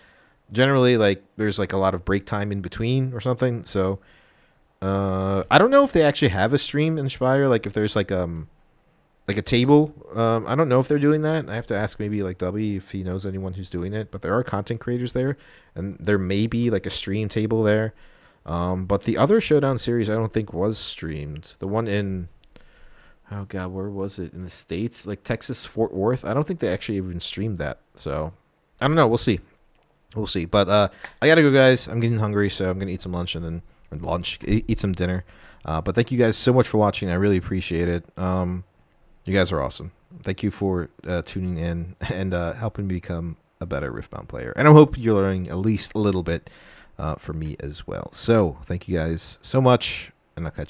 generally, like, there's like a lot of break time in between or something. So. I don't know if they actually have a stream in Speyer. Like if there's like a table. I don't know if they're doing that. I have to ask maybe like W if he knows anyone who's doing it. But there are content creators there, and there may be like a stream table there. But the other Showdown series I don't think was streamed. The one in, oh god, where was it? In the States, like Texas, Fort Worth. I don't think they actually even streamed that. So I don't know. We'll see. We'll see. But I gotta go, guys. I'm getting hungry, so I'm gonna eat some lunch and then eat some dinner. But thank you guys so much for watching. I really appreciate it. You guys are awesome. Thank you for tuning in and helping me become a better Riftbound player. And I hope you're learning at least a little bit from me as well. So thank you guys so much, and I'll catch you.